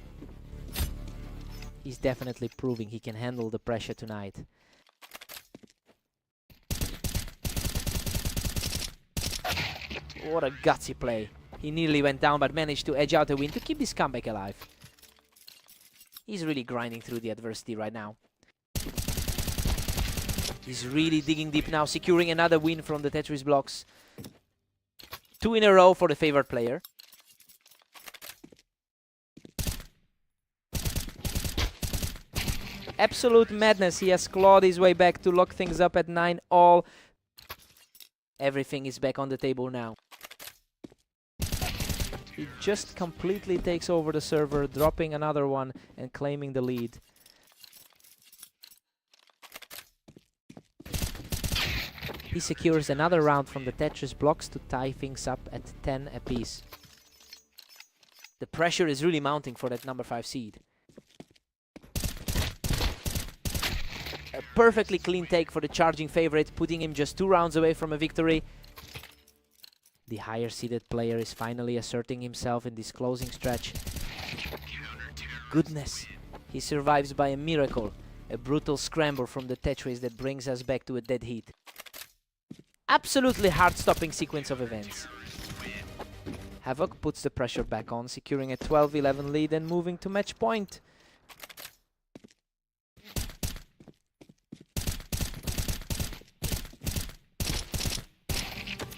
He's definitely proving he can handle the pressure tonight. What a gutsy play. He nearly went down but managed to edge out a win to keep this comeback alive. He's really grinding through the adversity right now. He's really digging deep now, securing another win from the Tetris blocks. 2 in a row for the favored player. Absolute madness. He has clawed his way back to lock things up at 9-all. Everything is back on the table now. He just completely takes over the server, dropping another one and claiming the lead. He secures another round from the Tetris blocks to tie things up at 10 apiece. The pressure is really mounting for that number 5 seed. A perfectly clean take for the charging favorite, putting him just 2 rounds away from a victory. The higher seeded player is finally asserting himself in this closing stretch. Goodness, he survives by a miracle. A brutal scramble from the Tetris that brings us back to a dead heat. Absolutely heart-stopping sequence of events. Havoc puts the pressure back on, securing a 12-11 lead and moving to match point.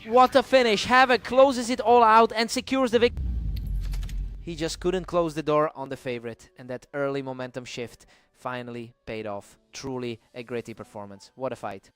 What a finish! Havoc closes it all out and secures the victory. He just couldn't close the door on the favorite, and that early momentum shift finally paid off. Truly a gritty performance. What a fight.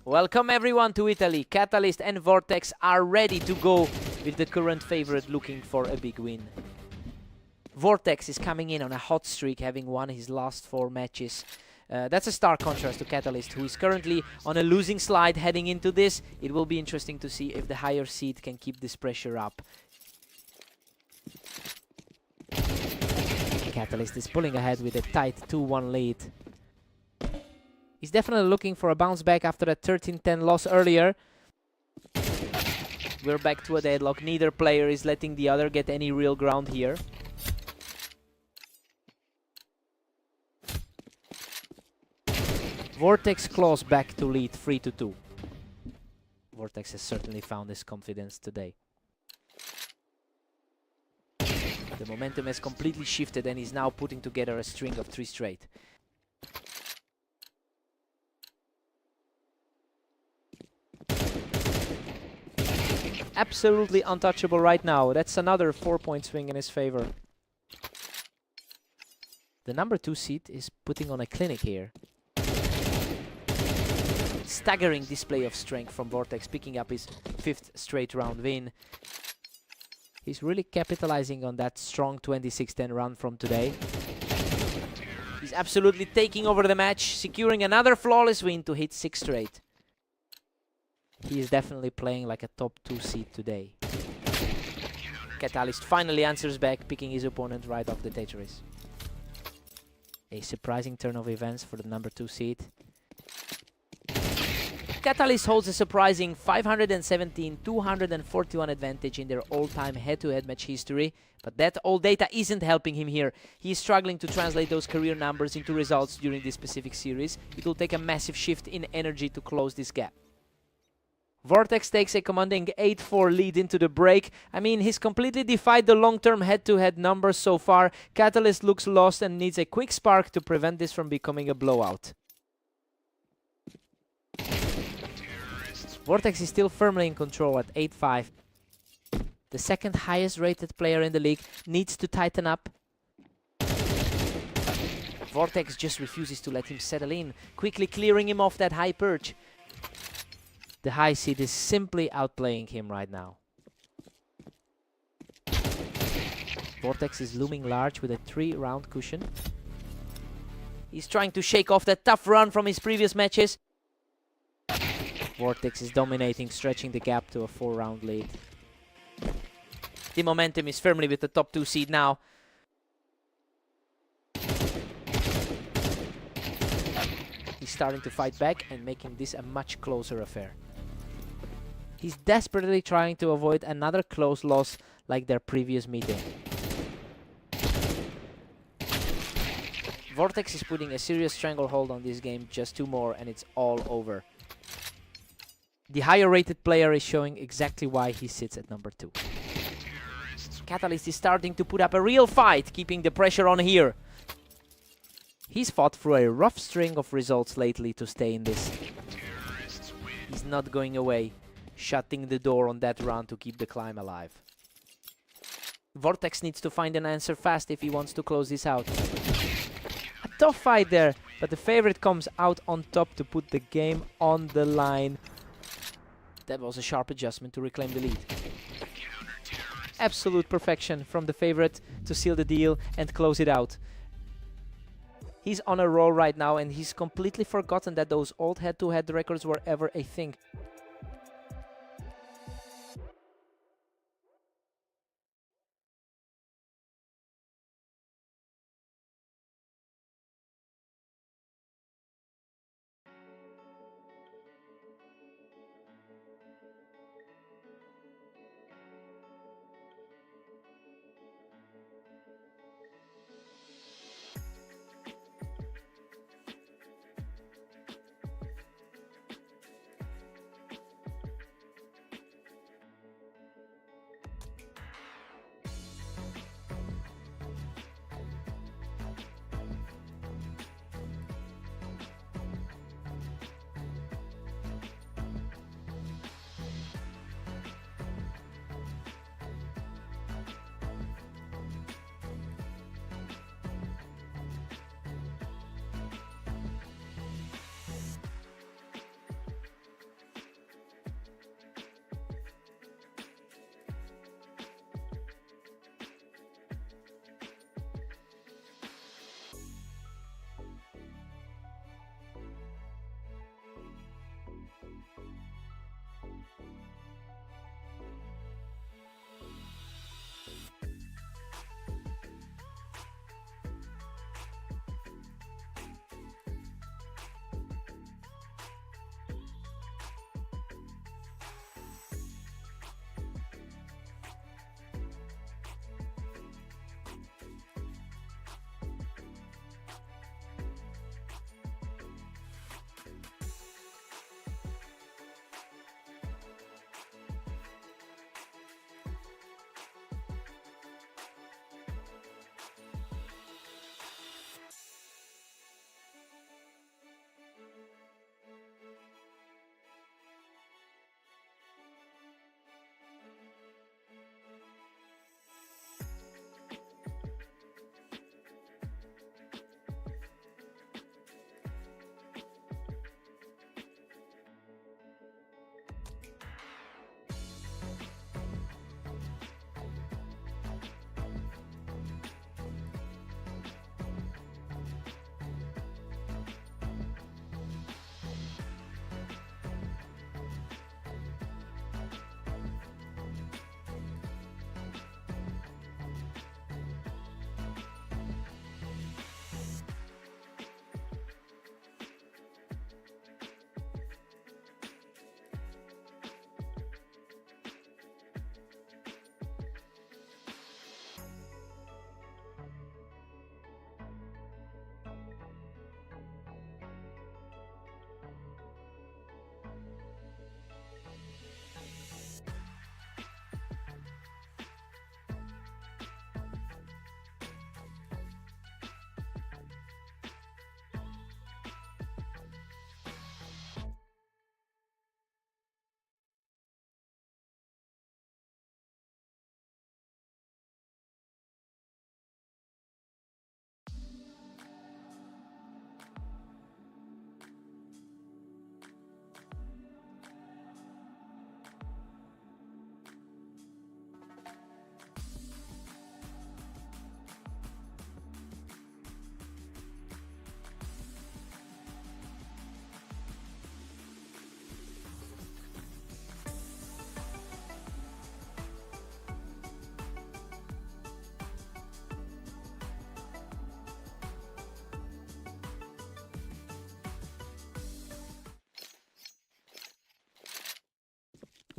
Welcome everyone to Italy. Catalyst and Vortex are ready to go with the current favorite looking for a big win. Vortex is coming in on a hot streak, having won his last 4 matches. That's a stark contrast to Catalyst, who is currently on a losing slide heading into this. It will be interesting to see if the higher seed can keep this pressure up. Catalyst is pulling ahead with a tight 2-1 lead. He's definitely looking for a bounce back after a 13-10 loss earlier. We're back to a deadlock. Neither player is letting the other get any real ground here. Vortex claws back to lead 3-2. Vortex has certainly found his confidence today. The momentum has completely shifted and he's now putting together a string of 3 straight. Absolutely untouchable right now. That's another 4-point swing in his favor. The number 2 seed is putting on a clinic here. Staggering display of strength from Vortex, picking up his 5th straight round win. He's really capitalizing on that strong 26-10 run from today. He's absolutely taking over the match, securing another flawless win to hit 6 straight. He is definitely playing like a top 2 seed today. Catalyst finally answers back, picking his opponent right off the Tetris. A surprising turn of events for the number 2 seed. Catalyst holds a surprising 517-241 advantage in their all-time head-to-head match history, but that old data isn't helping him here. He's struggling to translate those career numbers into results during this specific series. It will take a massive shift in energy to close this gap. Vortex takes a commanding 8-4 lead into the break. I mean, he's completely defied the long-term head-to-head numbers so far. Catalyst looks lost and needs a quick spark to prevent this from becoming a blowout. Vortex is still firmly in control at 8-5. The second highest rated player in the league needs to tighten up. Vortex just refuses to let him settle in, quickly clearing him off that high perch. The high seed is simply outplaying him right now. Vortex is looming large with a 3-round cushion. He's trying to shake off that tough run from his previous matches. Vortex is dominating, stretching the gap to a 4-round lead. The momentum is firmly with the top 2 seed now. He's starting to fight back and making this a much closer affair. He's desperately trying to avoid another close loss like their previous meeting. Vortex is putting a serious stranglehold on this game, just 2 more and it's all over. The higher rated player is showing exactly why he sits at number 2. Catalyst is starting to put up a real fight, keeping the pressure on here. He's fought through a rough string of results lately to stay in this. He's not going away, shutting the door on that round to keep the climb alive. Vortex needs to find an answer fast if he wants to close this out. A tough fight there, but the favorite comes out on top to put the game on the line. That was a sharp adjustment to reclaim the lead. Absolute perfection from the favorite to seal the deal and close it out. He's on a roll right now and he's completely forgotten that those old head-to-head records were ever a thing.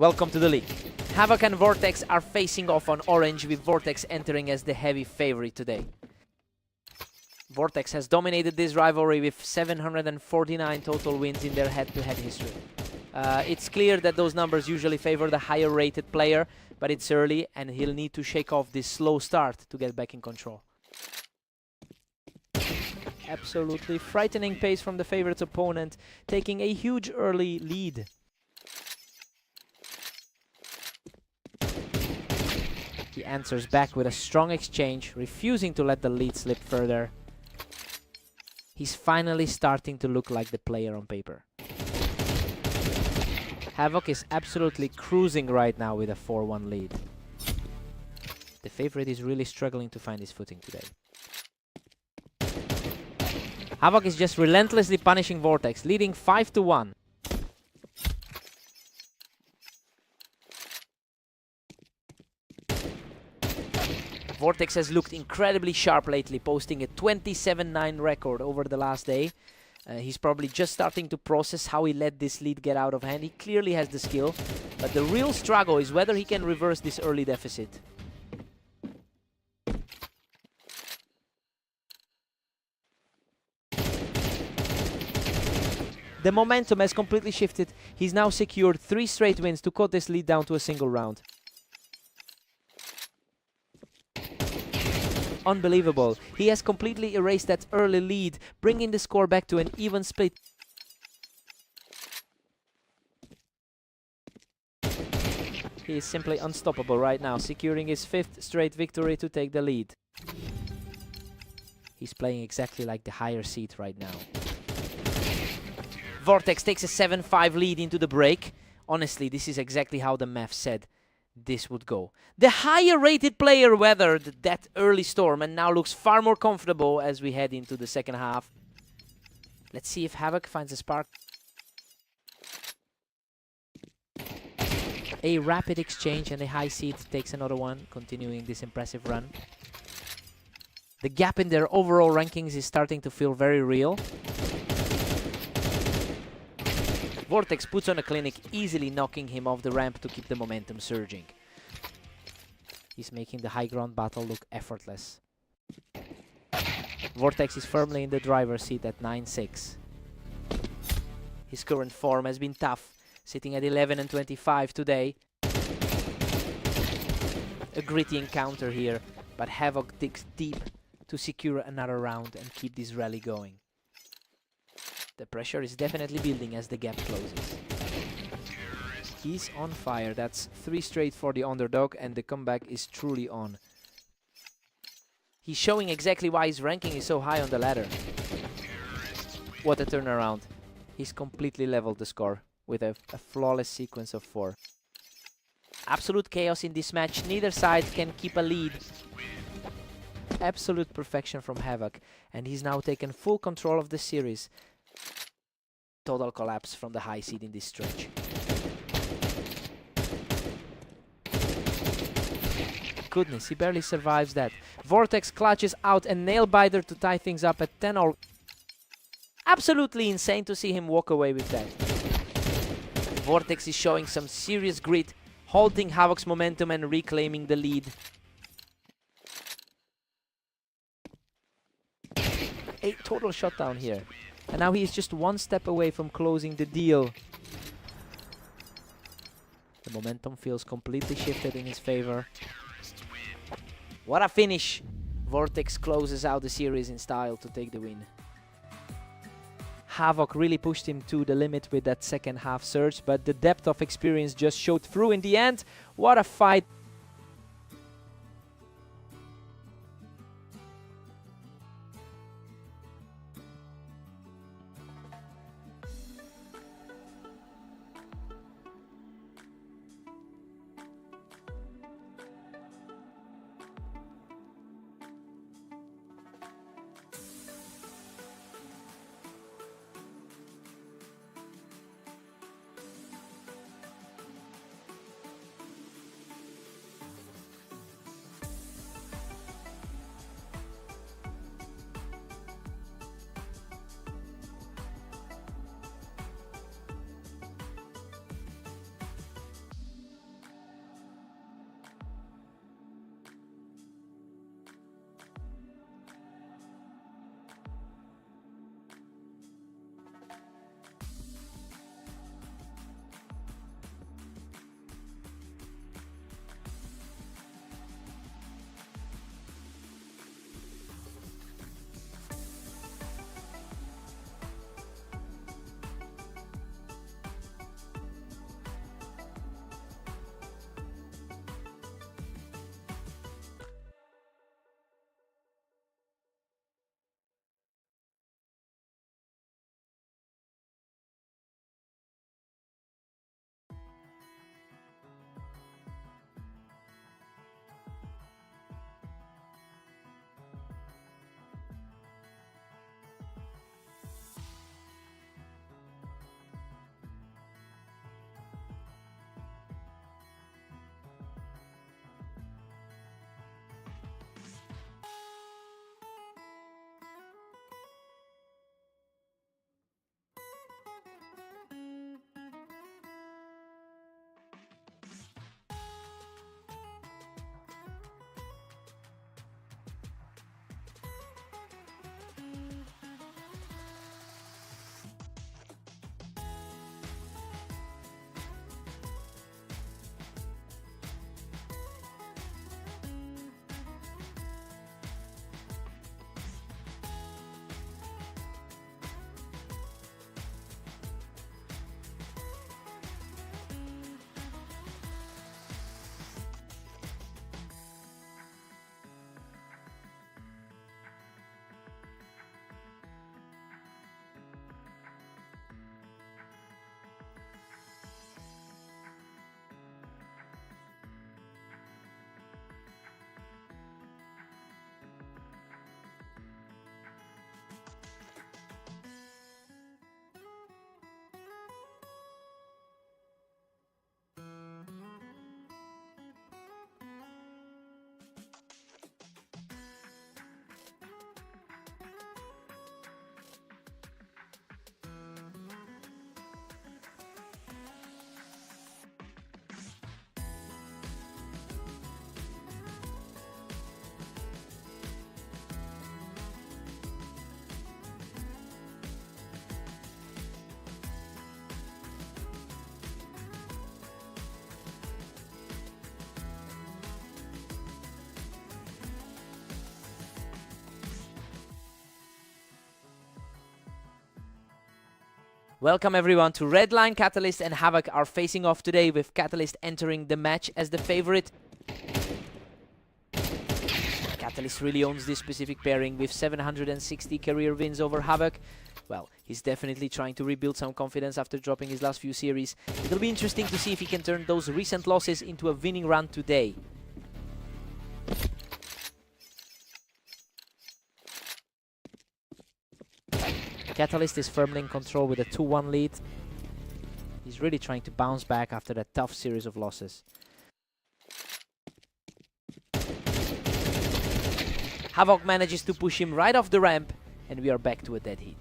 Welcome to the league. Havoc and Vortex are facing off on orange, with Vortex entering as the heavy favorite today. Vortex has dominated this rivalry with 749 total wins in their head-to-head history. It's clear that those numbers usually favor the higher rated player, but it's early and he'll need to shake off this slow start to get back in control. Absolutely frightening pace from the favorite's opponent, taking a huge early lead. He answers back with a strong exchange, refusing to let the lead slip further. He's finally starting to look like the player on paper. Havoc is absolutely cruising right now with a 4-1 lead. The favorite is really struggling to find his footing today. Havoc is just relentlessly punishing Vortex, leading 5-1. Vortex has looked incredibly sharp lately, posting a 27-9 record over the last day. He's probably just starting to process how he let this lead get out of hand. He clearly has the skill, but the real struggle is whether he can reverse this early deficit. The momentum has completely shifted. He's now secured 3 straight wins to cut this lead down to a single round. Unbelievable. He has completely erased that early lead, bringing the score back to an even split. He is simply unstoppable right now, securing his 5th straight victory to take the lead. He's playing exactly like the higher seed right now. Vortex takes a 7-5 lead into the break. Honestly, this is exactly how the math said this would go. The higher rated player weathered that early storm and now looks far more comfortable as we head into the second half. Let's see if Havoc finds a spark. A rapid exchange and a high seed takes another one, continuing this impressive run. The gap in their overall rankings is starting to feel very real. Vortex puts on a clinic, easily knocking him off the ramp to keep the momentum surging. He's making the high ground battle look effortless. Vortex is firmly in the driver's seat at 9-6. His current form has been tough, sitting at 11-25 today. A gritty encounter here, but Havoc digs deep to secure another round and keep this rally going. The pressure is definitely building as the gap closes. He's on fire. That's 3 straight for the underdog, and the comeback is truly on. He's showing exactly why his ranking is so high on the ladder. What a turnaround. He's completely leveled the score with a flawless sequence of 4. Absolute chaos in this match. Neither side can keep a lead. Absolute perfection from Havoc, and he's now taken full control of the series. Total collapse from the high seed in this stretch. Goodness, he barely survives that. Vortex clutches out a nail-biter to tie things up at 10-all. Absolutely insane to see him walk away with that. Vortex is showing some serious grit, halting Havoc's momentum and reclaiming the lead. A total shutdown here. And now he is just 1 step away from closing the deal. The momentum feels completely shifted in his favor. What a finish! Vortex closes out the series in style to take the win. Havoc really pushed him to the limit with that second half surge, but the depth of experience just showed through in the end. What a fight! Welcome everyone to Redline. Catalyst and Havoc are facing off today, with Catalyst entering the match as the favorite. Catalyst really owns this specific pairing with 760 career wins over Havoc. Well, he's definitely trying to rebuild some confidence after dropping his last few series. It'll be interesting to see if he can turn those recent losses into a winning run today. Catalyst is firmly in control with a 2-1 lead. He's really trying to bounce back after that tough series of losses. Havoc manages to push him right off the ramp, and we are back to a dead heat.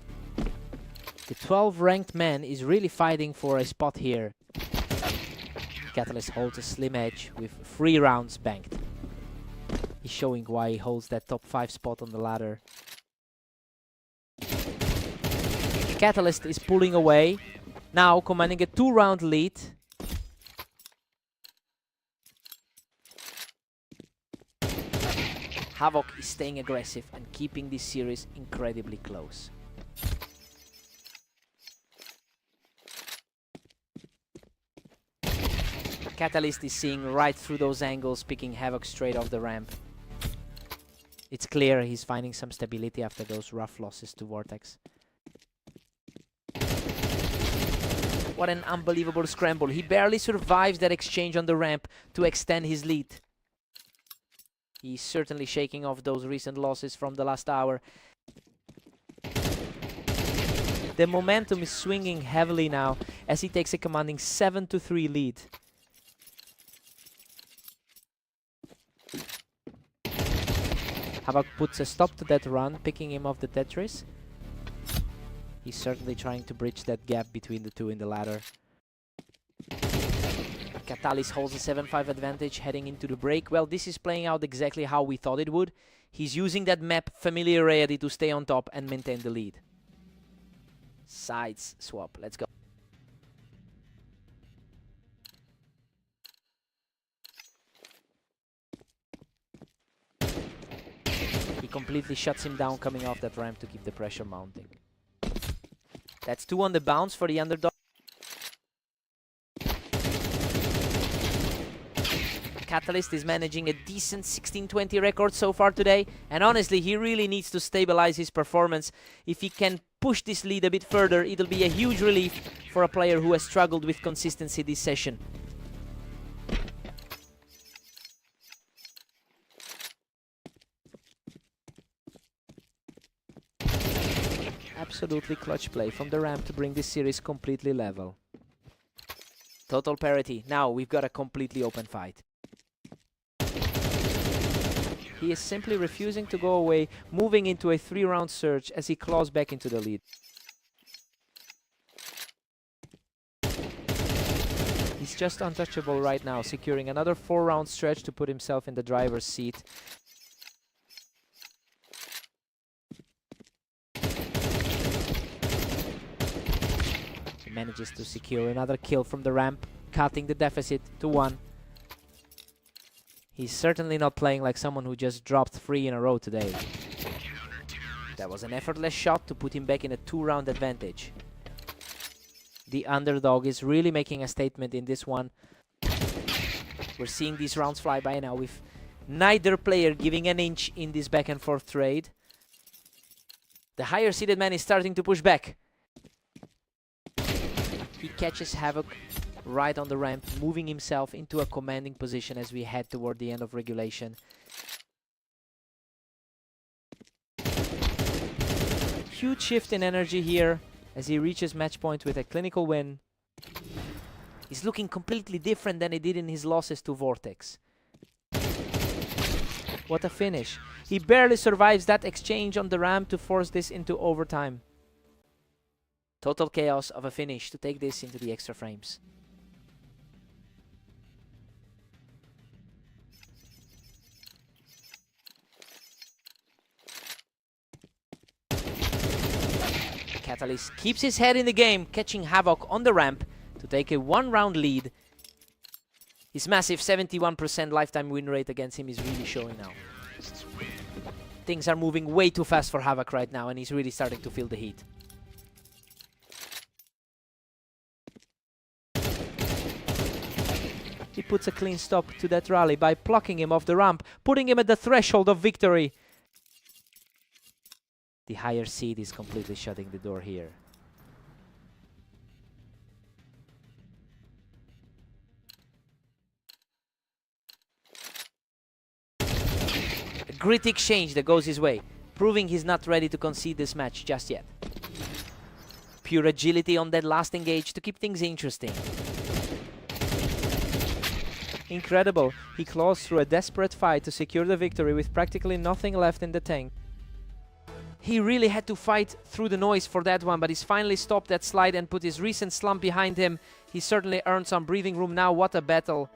The 12th ranked man is really fighting for a spot here. Catalyst holds a slim edge with 3 rounds banked. He's showing why he holds that top 5 spot on the ladder. Catalyst is pulling away, now commanding a 2-round lead. Havoc is staying aggressive and keeping this series incredibly close. Catalyst is seeing right through those angles, picking Havoc straight off the ramp. It's clear he's finding some stability after those rough losses to Vortex. What an unbelievable scramble. He barely survives that exchange on the ramp to extend his lead. He's certainly shaking off those recent losses from the last hour. The momentum is swinging heavily now as he takes a commanding 7-3 lead. Havoc puts a stop to that run, picking him off the Tetris. He's certainly trying to bridge that gap between the two in the ladder. Catalyst holds a 7-5 advantage heading into the break. Well, this is playing out exactly how we thought it would. He's using that map familiarity to stay on top and maintain the lead. Sides swap. Let's go. He completely shuts him down coming off that ramp to keep the pressure mounting. That's 2 on the bounce for the underdog. Catalyst is managing a decent 16-20 record so far today, and honestly, he really needs to stabilize his performance. If he can push this lead a bit further, it'll be a huge relief for a player who has struggled with consistency this session. Absolutely clutch play from the ramp to bring this series completely level. Total parity. Now we've got a completely open fight. He is simply refusing to go away, moving into a 3-round surge as he claws back into the lead. He's just untouchable right now, securing another 4-round stretch to put himself in the driver's seat. He manages to secure another kill from the ramp, cutting the deficit to 1. He's certainly not playing like someone who just dropped 3 in a row today. That was an effortless shot to put him back in a 2-round advantage. The underdog is really making a statement in this one. We're seeing these rounds fly by now with neither player giving an inch in this back and forth trade. The higher seeded man is starting to push back. He catches Havoc right on the ramp, moving himself into a commanding position as we head toward the end of regulation. Huge shift in energy here as he reaches match point with a clinical win. He's looking completely different than he did in his losses to Vortex. What a finish. He barely survives that exchange on the ramp to force this into overtime. Total chaos of a finish to take this into the extra frames. Catalyst keeps his head in the game, catching Havoc on the ramp to take a 1-round lead. His massive 71% lifetime win rate against him is really showing now. Things are moving way too fast for Havoc right now, and he's really starting to feel the heat. He puts a clean stop to that rally by plucking him off the ramp, putting him at the threshold of victory. The higher seed is completely shutting the door here. A gritty exchange that goes his way, proving he's not ready to concede this match just yet. Pure agility on that last engage to keep things interesting. Incredible, he claws through a desperate fight to secure the victory with practically nothing left in the tank. He really had to fight through the noise for that one, but he's finally stopped that slide and put his recent slump behind him. He certainly earned some breathing room now. What a battle.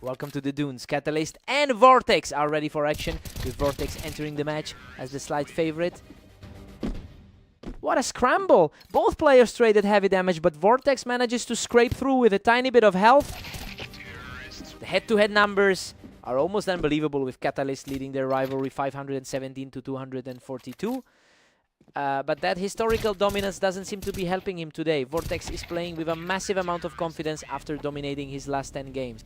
Welcome to the Dunes. Catalyst and Vortex are ready for action, with Vortex entering the match as the slight favorite. What a scramble! Both players traded heavy damage, but Vortex manages to scrape through with a tiny bit of health. The head-to-head numbers are almost unbelievable, with Catalyst leading their rivalry 517 to 242. But that historical dominance doesn't seem to be helping him today. Vortex is playing with a massive amount of confidence after dominating his last 10 games.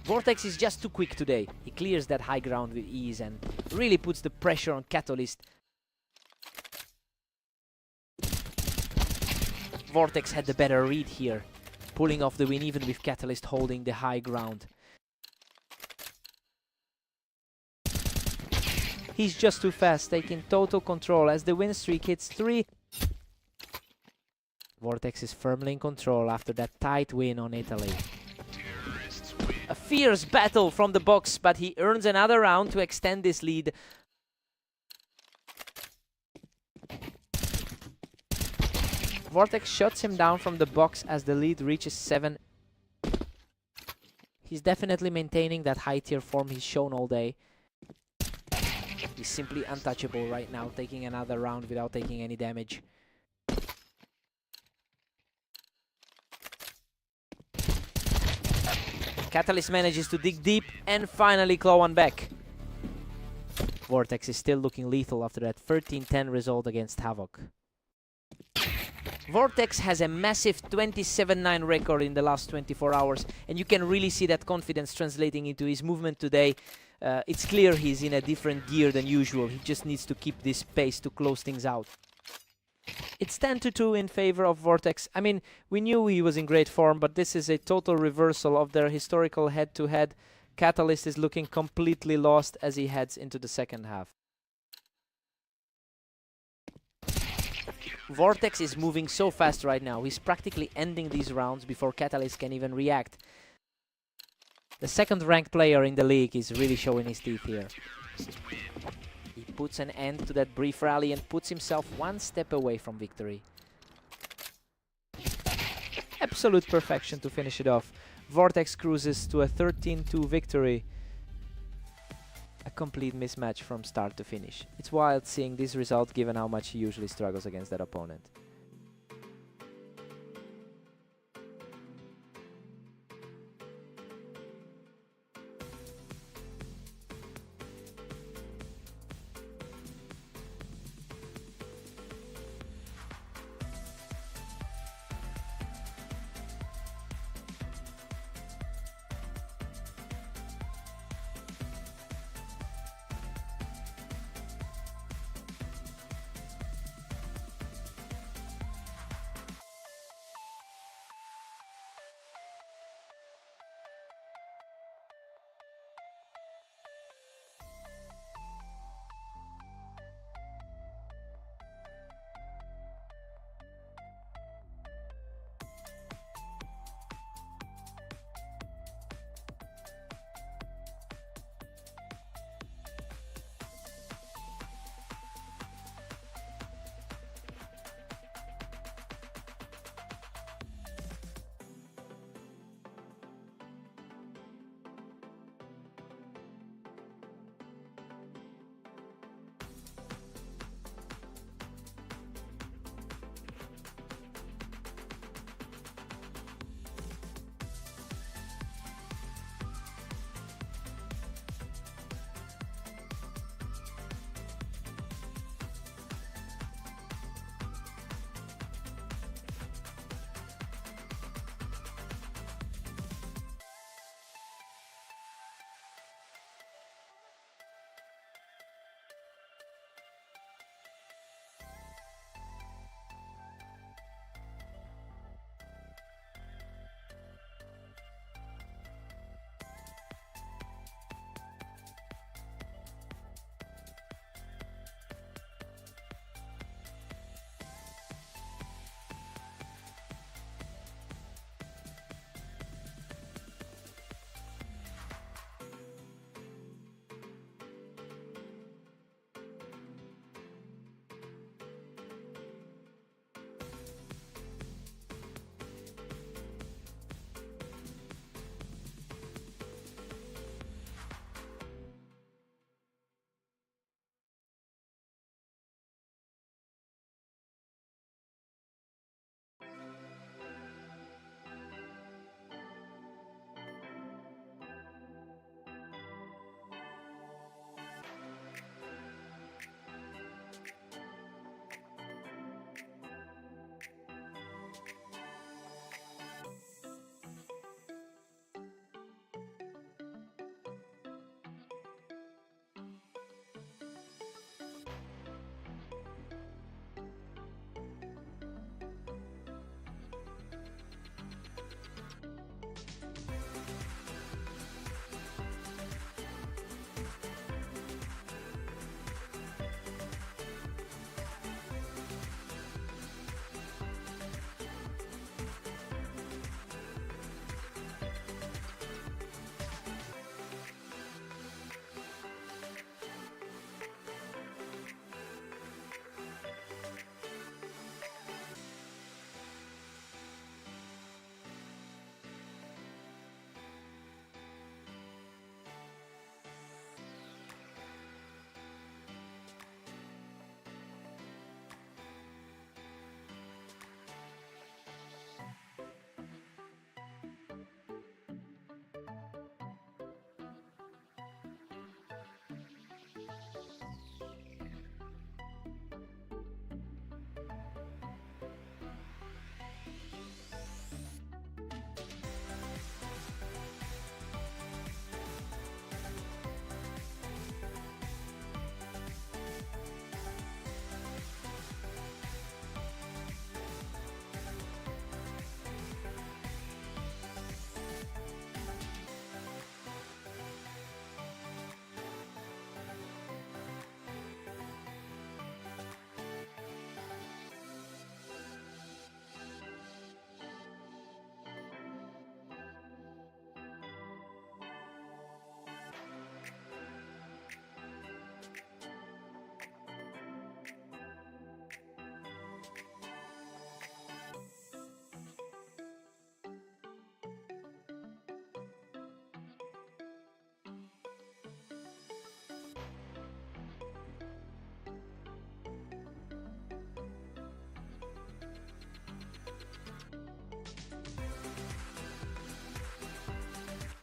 Vortex is just too quick today. He clears that high ground with ease and really puts the pressure on Catalyst. Vortex had the better read here, pulling off the win even with Catalyst holding the high ground. He's just too fast, taking total control as the win streak hits 3. Vortex is firmly in control after that tight win on Italy. A fierce battle from the box, but he earns another round to extend this lead. Vortex shuts him down from the box as the lead reaches 7. He's definitely maintaining that high tier form he's shown all day. He's simply untouchable right now, taking another round without taking any damage. Catalyst manages to dig deep and finally claw one back. Vortex is still looking lethal after that 13-10 result against Havoc. Vortex has a massive 27-9 record in the last 24 hours, and you can really see that confidence translating into his movement today. It's clear he's in a different gear than usual. He just needs to keep this pace to close things out. It's 10-2 in favor of Vortex. I mean, we knew he was in great form, but this is a total reversal of their historical head-to-head. Catalyst is looking completely lost as he heads into the second half. Vortex is moving so fast right now. He's practically ending these rounds before Catalyst can even react. The second-ranked player in the league is really showing his teeth here. He puts an end to that brief rally and puts himself one step away from victory. Absolute perfection to finish it off. Vortex cruises to a 13-2 victory. A complete mismatch from start to finish. It's wild seeing this result given how much he usually struggles against that opponent.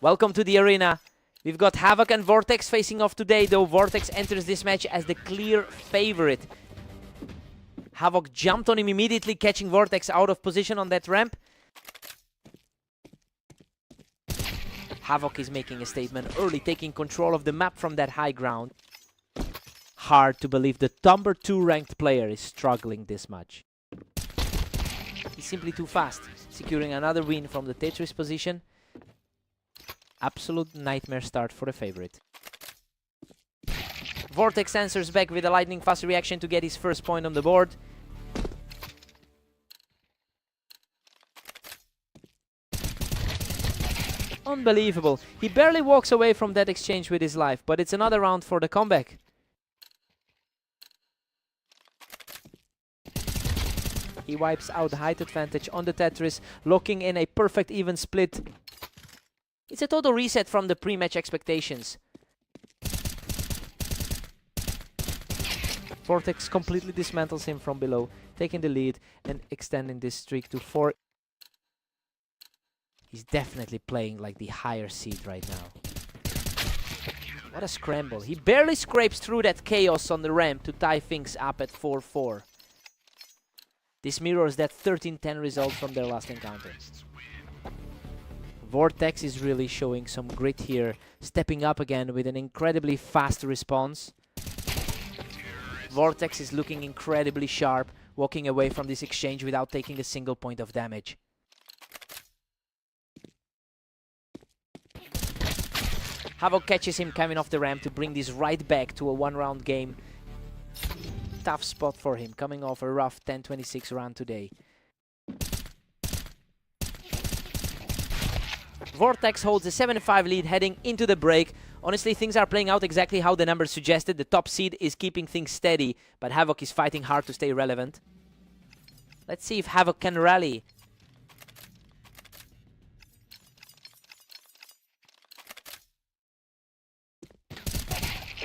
Welcome to the arena. We've got Havoc and Vortex facing off today, though Vortex enters this match as the clear favorite. Havoc jumped on him immediately, catching Vortex out of position on that ramp. Havoc is making a statement early, taking control of the map from that high ground. Hard to believe the number 2 ranked player is struggling this much. He's simply too fast, securing another win from the Tetris position. Absolute nightmare start for the favorite. Vortex answers back with a lightning fast reaction to get his first point on the board. Unbelievable. He barely walks away from that exchange with his life, but it's another round for the comeback. He wipes out the height advantage on the Tetris, locking in a perfect even split. It's a total reset from the pre-match expectations. Vortex completely dismantles him from below, taking the lead and extending this streak to 4. He's definitely playing like the higher seed right now. What a scramble. He barely scrapes through that chaos on the ramp to tie things up at 4-4. This mirrors that 13-10 result from their last encounter. Vortex is really showing some grit here, stepping up again with an incredibly fast response. Vortex is looking incredibly sharp, walking away from this exchange without taking a single point of damage. Havoc catches him coming off the ramp to bring this right back to a one-round game. Tough spot for him, coming off a rough 10-26 round today. Vortex holds a 7-5 lead heading into the break. Honestly, things are playing out exactly how the numbers suggested. The top seed is keeping things steady, but Havoc is fighting hard to stay relevant. Let's see if Havoc can rally.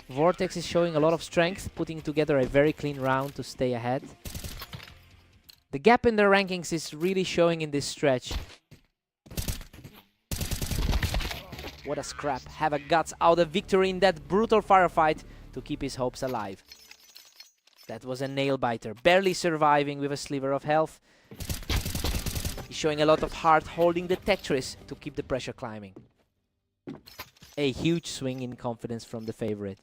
Vortex is showing a lot of strength, putting together a very clean round to stay ahead. The gap in their rankings is really showing in this stretch. What a scrap. Havoc guts out a victory in that brutal firefight to keep his hopes alive. That was a nail-biter, barely surviving with a sliver of health. He's showing a lot of heart, holding the Tetris to keep the pressure climbing. A huge swing in confidence from the favorite.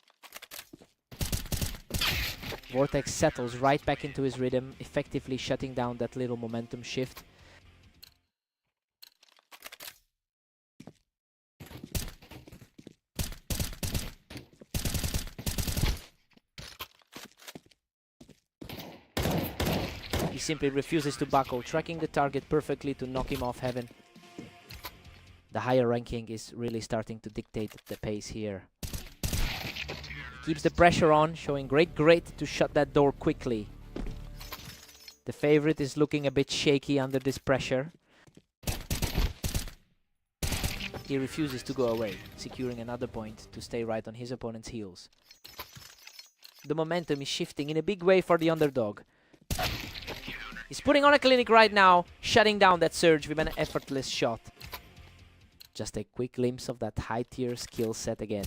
Vortex settles right back into his rhythm, effectively shutting down that little momentum shift. He simply refuses to buckle, tracking the target perfectly to knock him off heaven. The higher ranking is really starting to dictate the pace here. He keeps the pressure on, showing great grit to shut that door quickly. The favorite is looking a bit shaky under this pressure. He refuses to go away, securing another point to stay right on his opponent's heels. The momentum is shifting in a big way for the underdog. He's putting on a clinic right now, shutting down that surge with an effortless shot. Just a quick glimpse of that high-tier skill set again.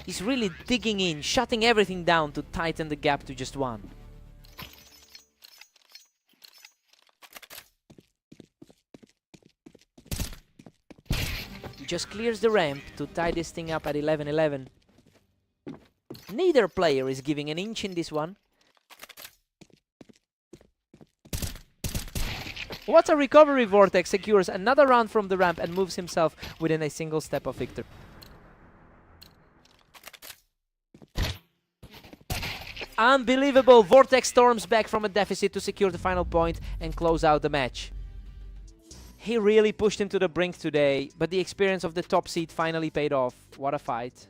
He's really digging in, shutting everything down to tighten the gap to just 1. He just clears the ramp to tie this thing up at 11-11. Neither player is giving an inch in this one. What a recovery! Vortex secures another round from the ramp and moves himself within a single step of victory. Unbelievable! Vortex storms back from a deficit to secure the final point and close out the match. He really pushed him to the brink today, but the experience of the top seed finally paid off. What a fight.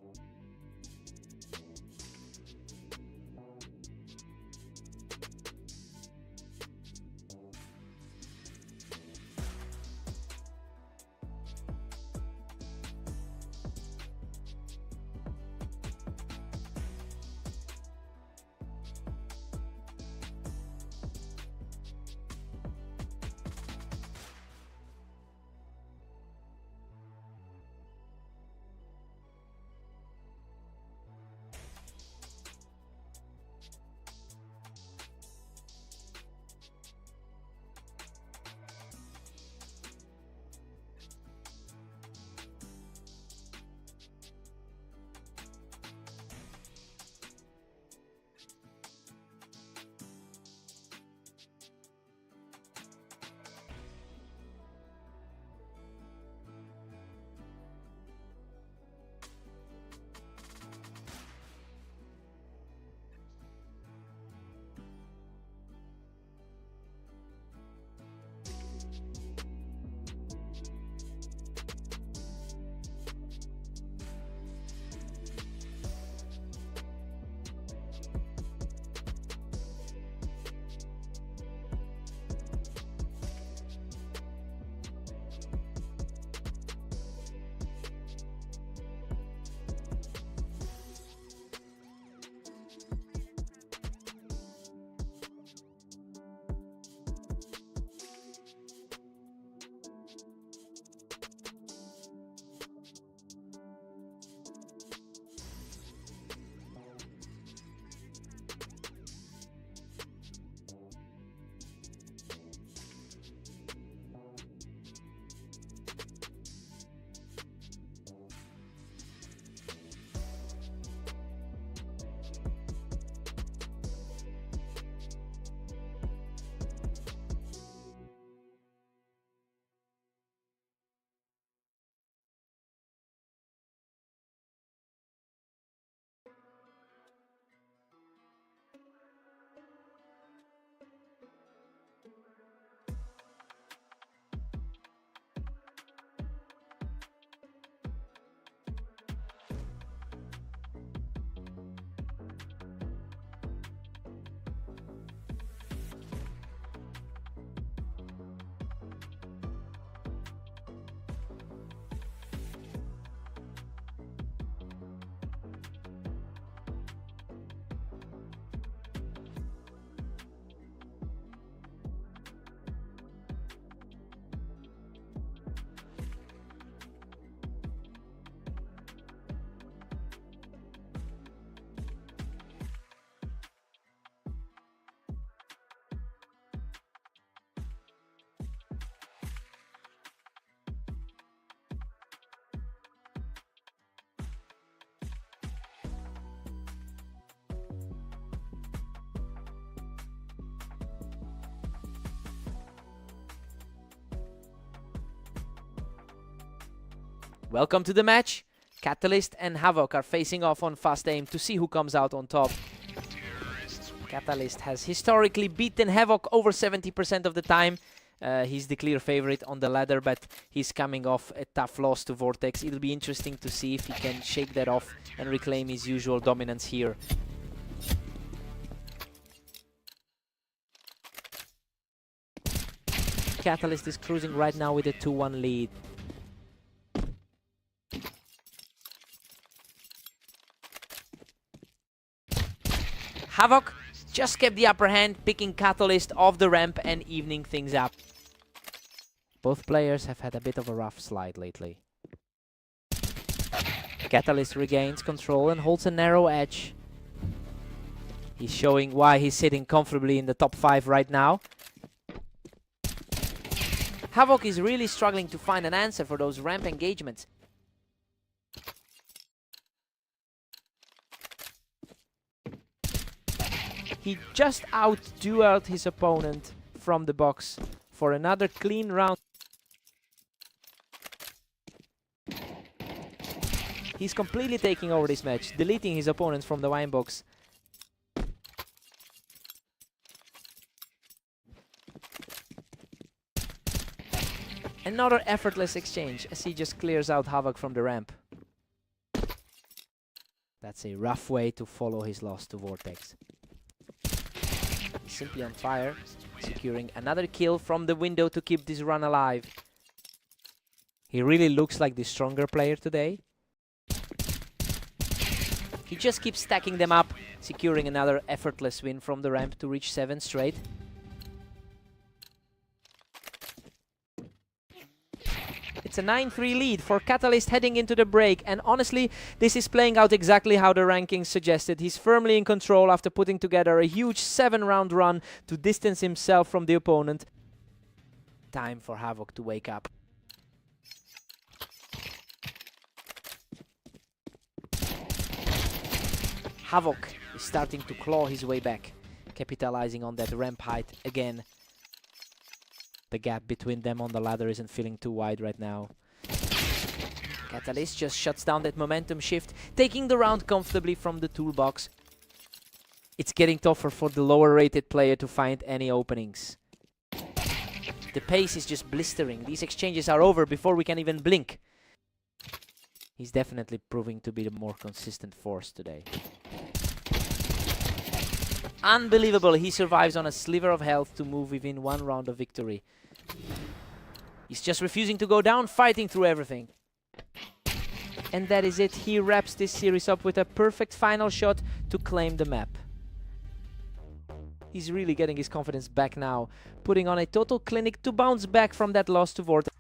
Welcome to the match. Catalyst and Havoc are facing off on fast aim to see who comes out on top. Catalyst has historically beaten Havoc over 70% of the time. He's the clear favorite on the ladder, but he's coming off a tough loss to Vortex. It'll be interesting to see if he can shake that off and reclaim his usual dominance here. Catalyst is cruising right now with a 2-1 lead. Havoc just kept the upper hand, picking Catalyst off the ramp and evening things up. Both players have had a bit of a rough slide lately. Catalyst regains control and holds a narrow edge. He's showing why he's sitting comfortably in the top 5 right now. Havoc is really struggling to find an answer for those ramp engagements. He just out-dueled his opponent from the box for another clean round. He's completely taking over this match, deleting his opponents from the wine box. Another effortless exchange as he just clears out Havoc from the ramp. That's a rough way to follow his loss to Vortex. He's simply on fire, securing another kill from the window to keep this run alive. He really looks like the stronger player today. He just keeps stacking them up, securing another effortless win from the ramp to reach 7 straight. It's a 9-3 lead for Catalyst heading into the break, and honestly, this is playing out exactly how the rankings suggested. He's firmly in control after putting together a huge 7-round run to distance himself from the opponent. Time for Havoc to wake up. Havoc is starting to claw his way back, capitalizing on that ramp height again. The gap between them on the ladder isn't feeling too wide right now. Catalyst just shuts down that momentum shift, taking the round comfortably from the toolbox. It's getting tougher for the lower rated player to find any openings. The pace is just blistering. These exchanges are over before we can even blink. He's definitely proving to be the more consistent force today. Unbelievable, he survives on a sliver of health to move within 1 round of victory. He's just refusing to go down, fighting through everything. And that is it. He wraps this series up with a perfect final shot to claim the map. He's really getting his confidence back now, putting on a total clinic to bounce back from that loss to Vortex.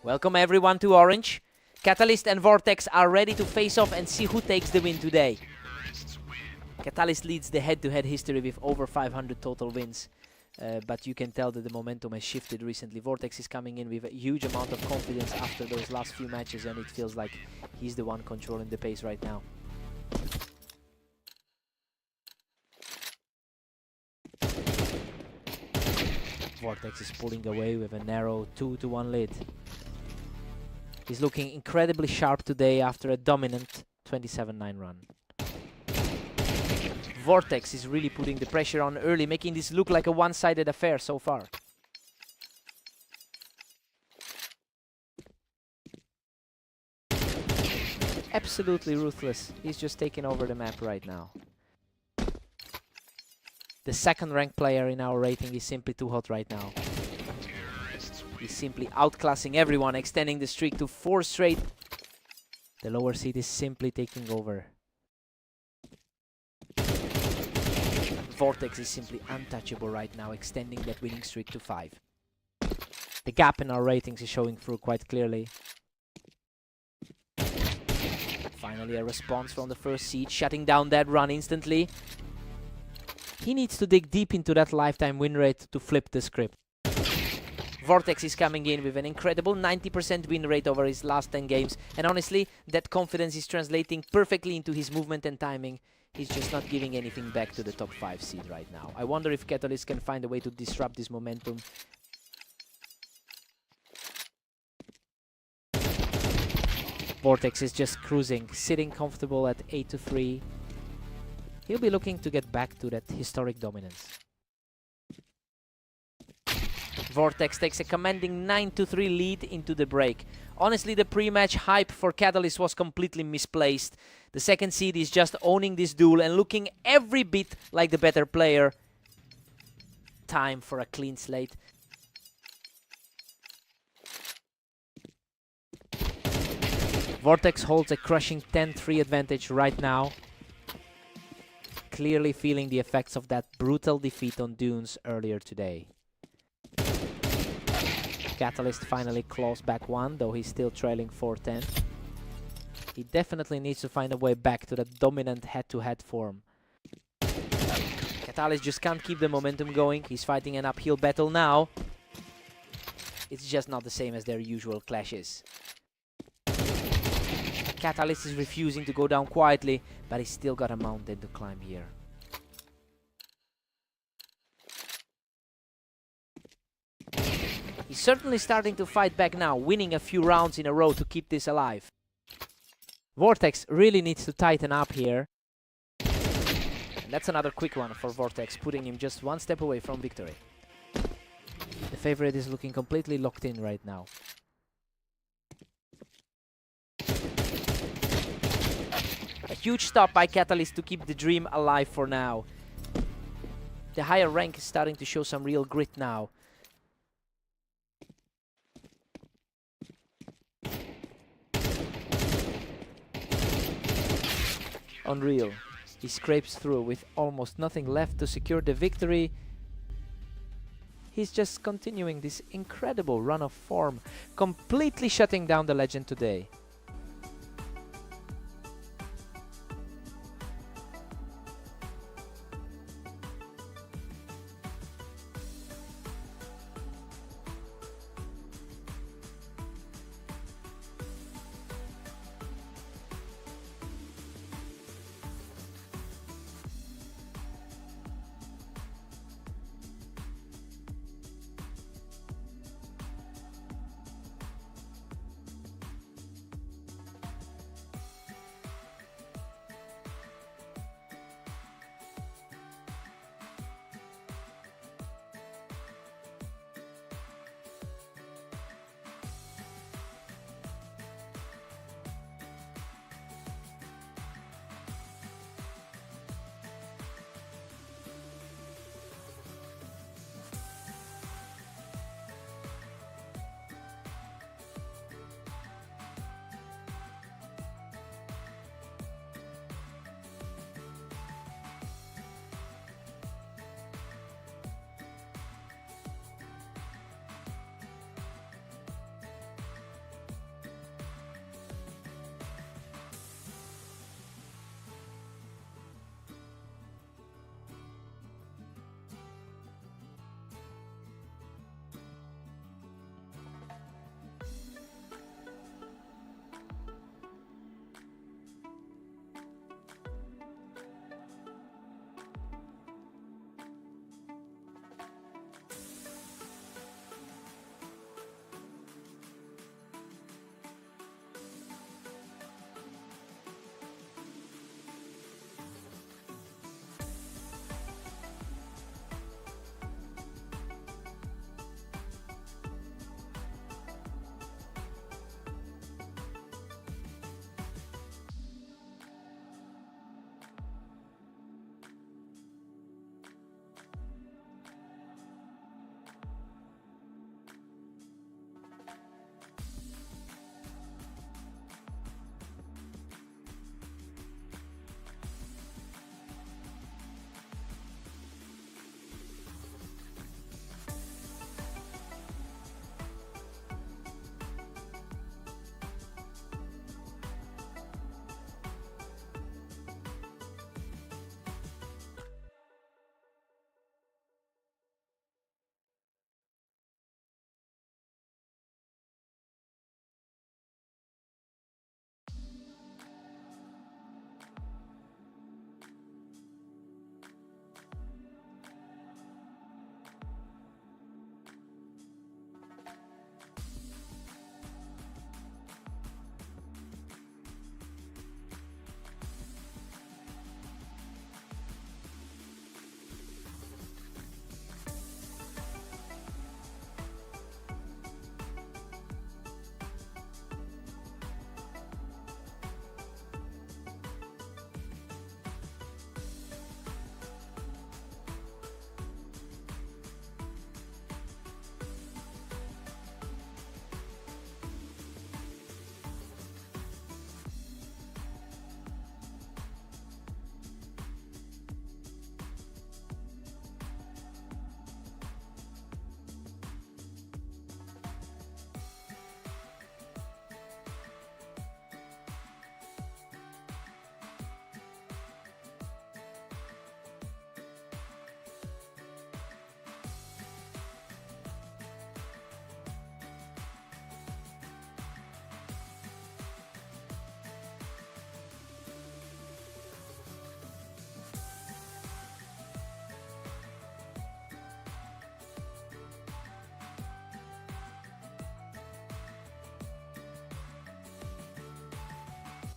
Welcome everyone to Orange. Catalyst and Vortex are ready to face off and see who takes the win today. Catalyst leads the head-to-head history with over 500 total wins. But you can tell that the momentum has shifted recently. Vortex is coming in with a huge amount of confidence after those last few matches, and it feels like he's the one controlling the pace right now. Vortex is pulling away with a narrow 2-1 lead. He's looking incredibly sharp today after a dominant 27-9 run. Vortex is really putting the pressure on early, making this look like a one-sided affair so far. Absolutely ruthless. He's just taking over the map right now. The second ranked player in our rating is simply too hot right now. He's simply outclassing everyone, extending the streak to 4 straight. The lower seed is simply taking over. Vortex is simply untouchable right now, extending that winning streak to 5. The gap in our ratings is showing through quite clearly. Finally a response from the first seed, shutting down that run instantly. He needs to dig deep into that lifetime win rate to flip the script. Vortex is coming in with an incredible 90% win rate over his last 10 games, and honestly, that confidence is translating perfectly into his movement and timing. He's just not giving anything back to the top 5 seed right now. I wonder if Catalyst can find a way to disrupt this momentum. Vortex is just cruising, sitting comfortable at 8-3. He'll be looking to get back to that historic dominance. Vortex takes a commanding 9-3 lead into the break. Honestly, the pre-match hype for Catalyst was completely misplaced. The second seed is just owning this duel and looking every bit like the better player. Time for a clean slate. Vortex holds a crushing 10-3 advantage right now. Clearly feeling the effects of that brutal defeat on Dunes earlier today. Catalyst finally claws back one, though he's still trailing 4-10. He definitely needs to find a way back to that dominant head-to-head form. Catalyst just can't keep the momentum going. He's fighting an uphill battle now. It's just not the same as their usual clashes. Catalyst is refusing to go down quietly, but he's still got a mountain to climb here. He's certainly starting to fight back now, winning a few rounds in a row to keep this alive. Vortex really needs to tighten up here. And that's another quick one for Vortex, putting him just one step away from victory. The favorite is looking completely locked in right now. A huge stop by Catalyst to keep the dream alive for now. The higher rank is starting to show some real grit now. Unreal. He scrapes through with almost nothing left to secure the victory. He's just continuing this incredible run of form, completely shutting down the legend today.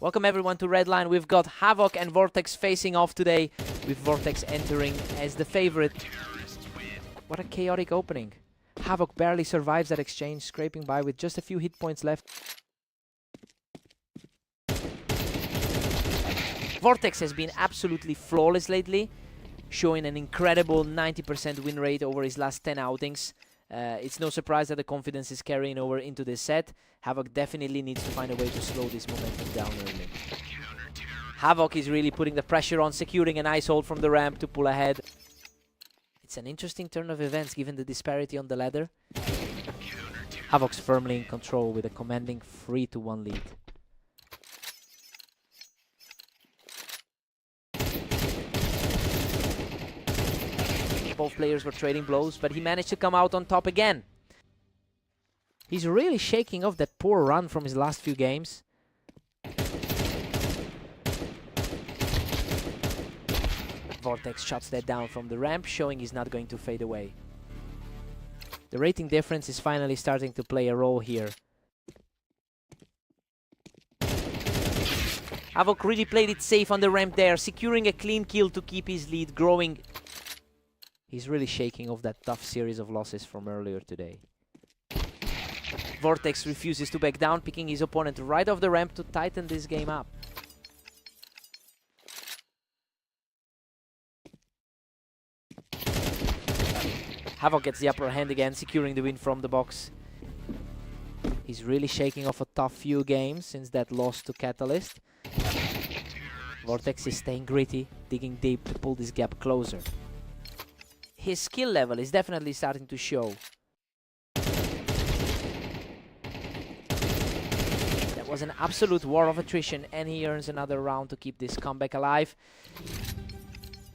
Welcome everyone to Redline. We've got Havoc and Vortex facing off today, with Vortex entering as the favorite. What a chaotic opening. Havoc barely survives that exchange, scraping by with just a few hit points left. Vortex has been absolutely flawless lately, showing an incredible 90% win rate over his last 10 outings. It's no surprise that the confidence is carrying over into this set. Havoc definitely needs to find a way to slow this momentum down early. Havoc is really putting the pressure on, securing a nice hold from the ramp to pull ahead. It's an interesting turn of events given the disparity on the ladder. Havoc's firmly in control with a commanding 3-1 lead. Both players were trading blows, but he managed to come out on top again. He's really shaking off that poor run from his last few games. Vortex shuts that down from the ramp, showing he's not going to fade away. The rating difference is finally starting to play a role here. Havoc really played it safe on the ramp there, securing a clean kill to keep his lead growing. He's really shaking off that tough series of losses from earlier today. Vortex refuses to back down, picking his opponent right off the ramp to tighten this game up. Havoc gets the upper hand again, securing the win from the box. He's really shaking off a tough few games since that loss to Catalyst. Vortex is staying gritty, digging deep to pull this gap closer. His skill level is definitely starting to show. That was an absolute war of attrition, and he earns another round to keep this comeback alive.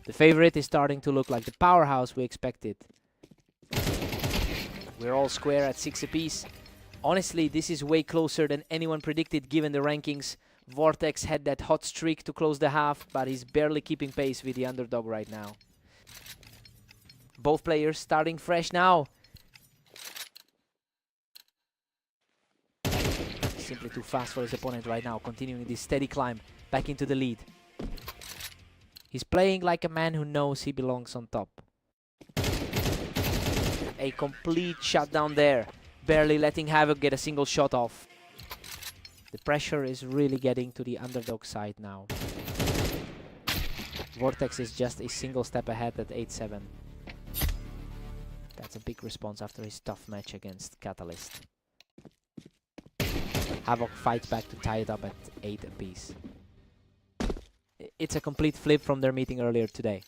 The favorite is starting to look like the powerhouse we expected. We're all square at 6 apiece. Honestly, this is way closer than anyone predicted given the rankings. Vortex had that hot streak to close the half, but he's barely keeping pace with the underdog right now. Both players starting fresh now. Simply too fast for his opponent right now, continuing this steady climb back into the lead. He's playing like a man who knows he belongs on top. A complete shutdown there, barely letting Havoc get a single shot off. The pressure is really getting to the underdog side now. Vortex is just a single step ahead at 8-7. That's a big response after his tough match against Catalyst. Havoc fights back to tie it up at 8 apiece. It's a complete flip from their meeting earlier today.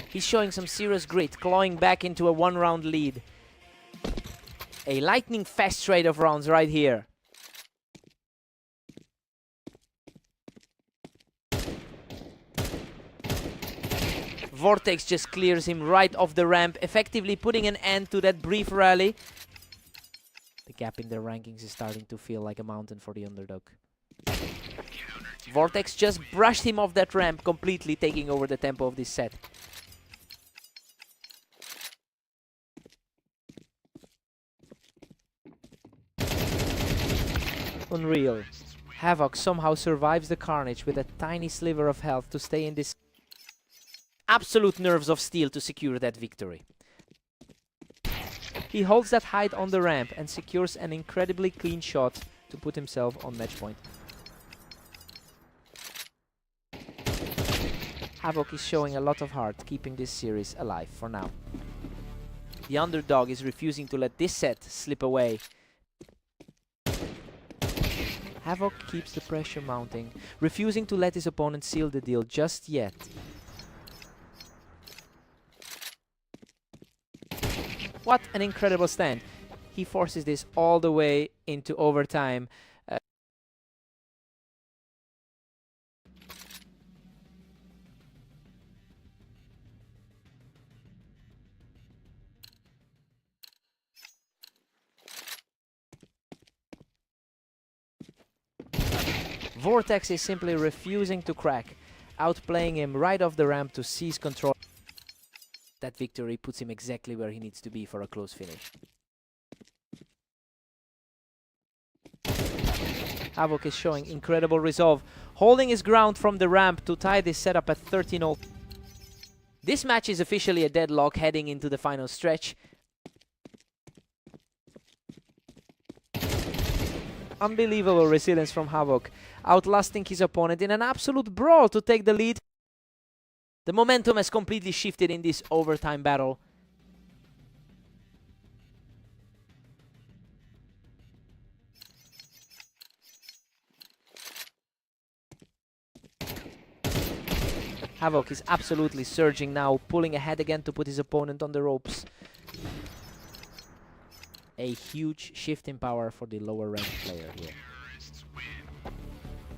He's showing some serious grit, clawing back into a one-round lead. A lightning fast trade of rounds right here. Vortex just clears him right off the ramp, effectively putting an end to that brief rally. The gap in their rankings is starting to feel like a mountain for the underdog. Vortex just brushed him off that ramp, completely taking over the tempo of this set. Unreal. Havoc somehow survives the carnage with a tiny sliver of health to stay in this absolute nerves of steel to secure that victory. He holds that height on the ramp and secures an incredibly clean shot to put himself on match point. Havoc is showing a lot of heart, keeping this series alive for now. The underdog is refusing to let this set slip away. Havoc keeps the pressure mounting, refusing to let his opponent seal the deal just yet. What an incredible stand. He forces this all the way into overtime. Vortex is simply refusing to crack, outplaying him right off the ramp to seize control. That victory puts him exactly where he needs to be for a close finish. Havoc is showing incredible resolve, holding his ground from the ramp to tie this setup at 13-0. This match is officially a deadlock heading into the final stretch. Unbelievable resilience from Havoc, outlasting his opponent in an absolute brawl to take the lead. The momentum has completely shifted in this overtime battle. Havoc is absolutely surging now, pulling ahead again to put his opponent on the ropes. A huge shift in power for the lower ranked player here.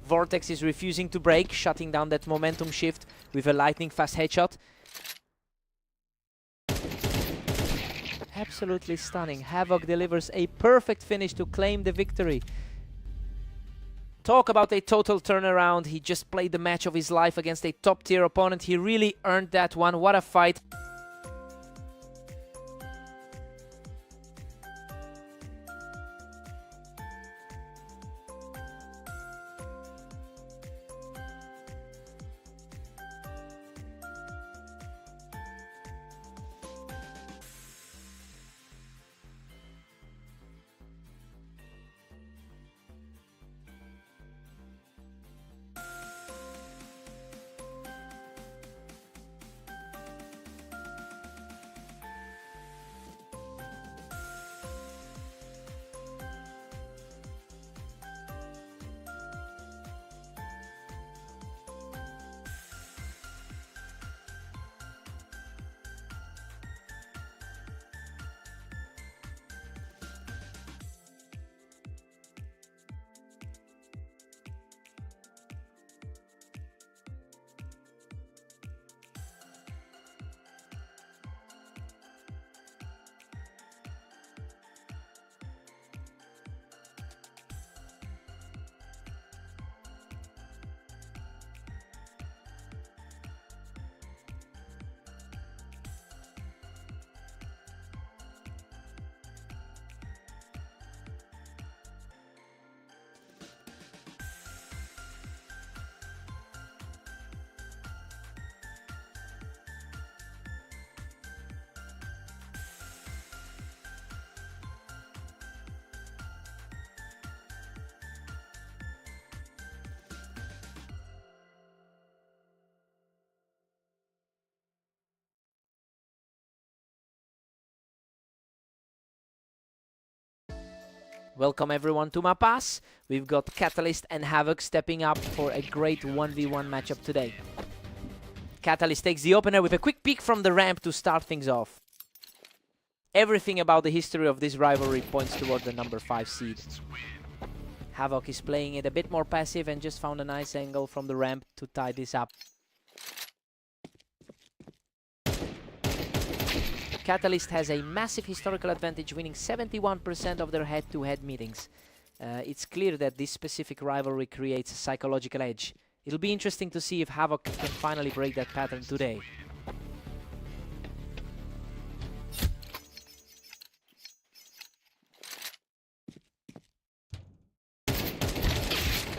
Vortex is refusing to break, shutting down that momentum shift with a lightning fast headshot. Absolutely stunning. Havoc delivers a perfect finish to claim the victory. Talk about a total turnaround. He just played the match of his life against a top tier opponent. He really earned that one. What a fight. Welcome everyone to Mapas. We've got Catalyst and Havoc stepping up for a great 1v1 matchup today. Catalyst takes the opener with a quick peek from the ramp to start things off. Everything about the history of this rivalry points toward the number 5 seed. Havoc is playing it a bit more passive and just found a nice angle from the ramp to tie this up. Catalyst has a massive historical advantage, winning 71% of their head-to-head meetings. It's clear that this specific rivalry creates a psychological edge. It'll be interesting to see if Havoc can finally break that pattern today.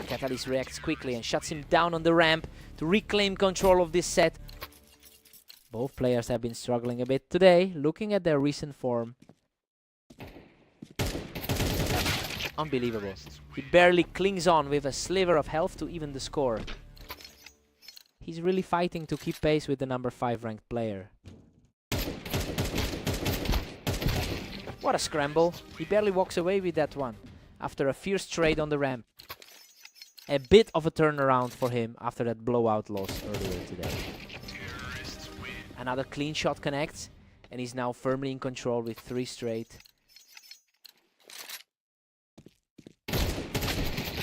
Catalyst reacts quickly and shuts him down on the ramp to reclaim control of this set. Both players have been struggling a bit today, looking at their recent form. Unbelievable. He barely clings on with a sliver of health to even the score. He's really fighting to keep pace with the number 5 ranked player. What a scramble. He barely walks away with that one after a fierce trade on the ramp. A bit of a turnaround for him after that blowout loss earlier today. Another clean shot connects, and he's now firmly in control with 3 straight.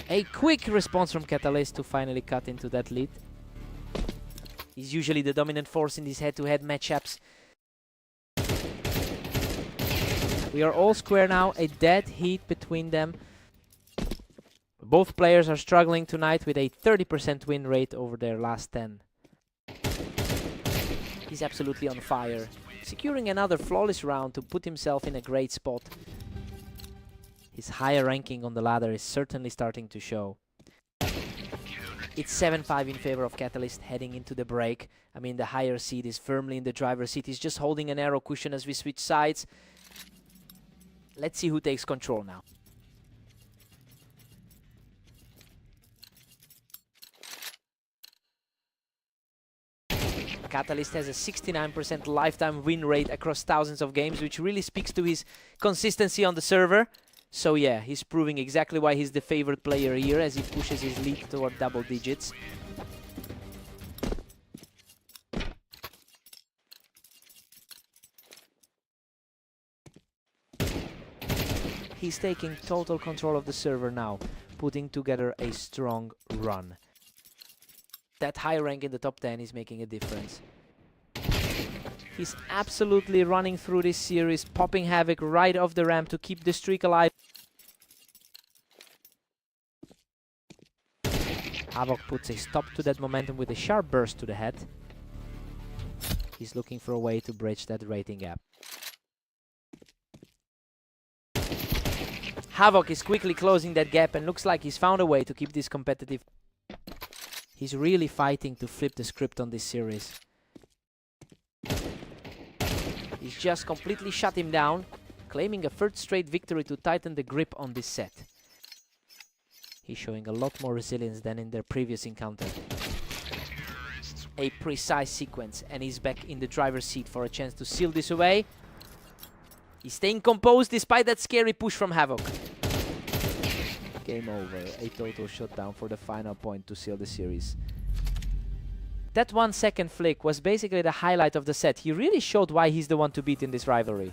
A quick response from Catalyst to finally cut into that lead. He's usually the dominant force in these head-to-head matchups. We are all square now, a dead heat between them. Both players are struggling tonight with a 30% win rate over their last 10. He's absolutely on fire, securing another flawless round to put himself in a great spot. His higher ranking on the ladder is certainly starting to show. It's 7-5 in favor of Catalyst heading into the break. I mean, the higher seed is firmly in the driver's seat. He's just holding an arrow cushion as we switch sides. Let's see who takes control now. Catalyst has a 69% lifetime win rate across thousands of games, which really speaks to his consistency on the server. So yeah, he's proving exactly why he's the favorite player here as he pushes his lead toward double digits. He's taking total control of the server now, putting together a strong run. That high rank in the top 10 is making a difference. He's absolutely running through this series, popping Havoc right off the ramp to keep the streak alive. Havoc puts a stop to that momentum with a sharp burst to the head. He's looking for a way to bridge that rating gap. Havoc is quickly closing that gap and looks like he's found a way to keep this competitive. He's really fighting to flip the script on this series. He's just completely shut him down, claiming a third straight victory to tighten the grip on this set. He's showing a lot more resilience than in their previous encounter. A precise sequence, and he's back in the driver's seat for a chance to seal this away. He's staying composed despite that scary push from Havoc. Game over. A total shutdown for the final point to seal the series. That 1 second flick was basically the highlight of the set. He really showed why he's the one to beat in this rivalry.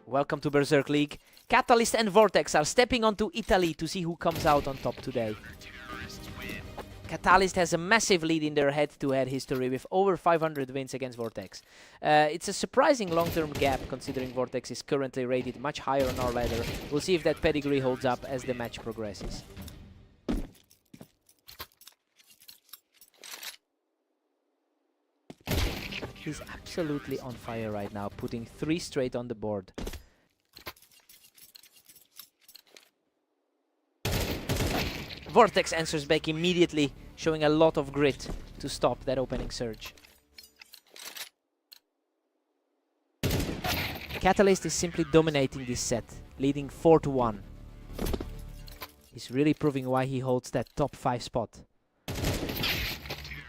Welcome to Berserk League. Catalyst and Vortex are stepping onto Italy to see who comes out on top today. Catalyst has a massive lead in their head-to-head history with over 500 wins against Vortex. It's a surprising long-term gap considering Vortex is currently rated much higher on our ladder. We'll see if that pedigree holds up as the match progresses. He's absolutely on fire right now, putting 3 straight on the board. Vortex answers back immediately, showing a lot of grit to stop that opening surge. Catalyst is simply dominating this set, leading 4-1. He's really proving why he holds that top 5 spot.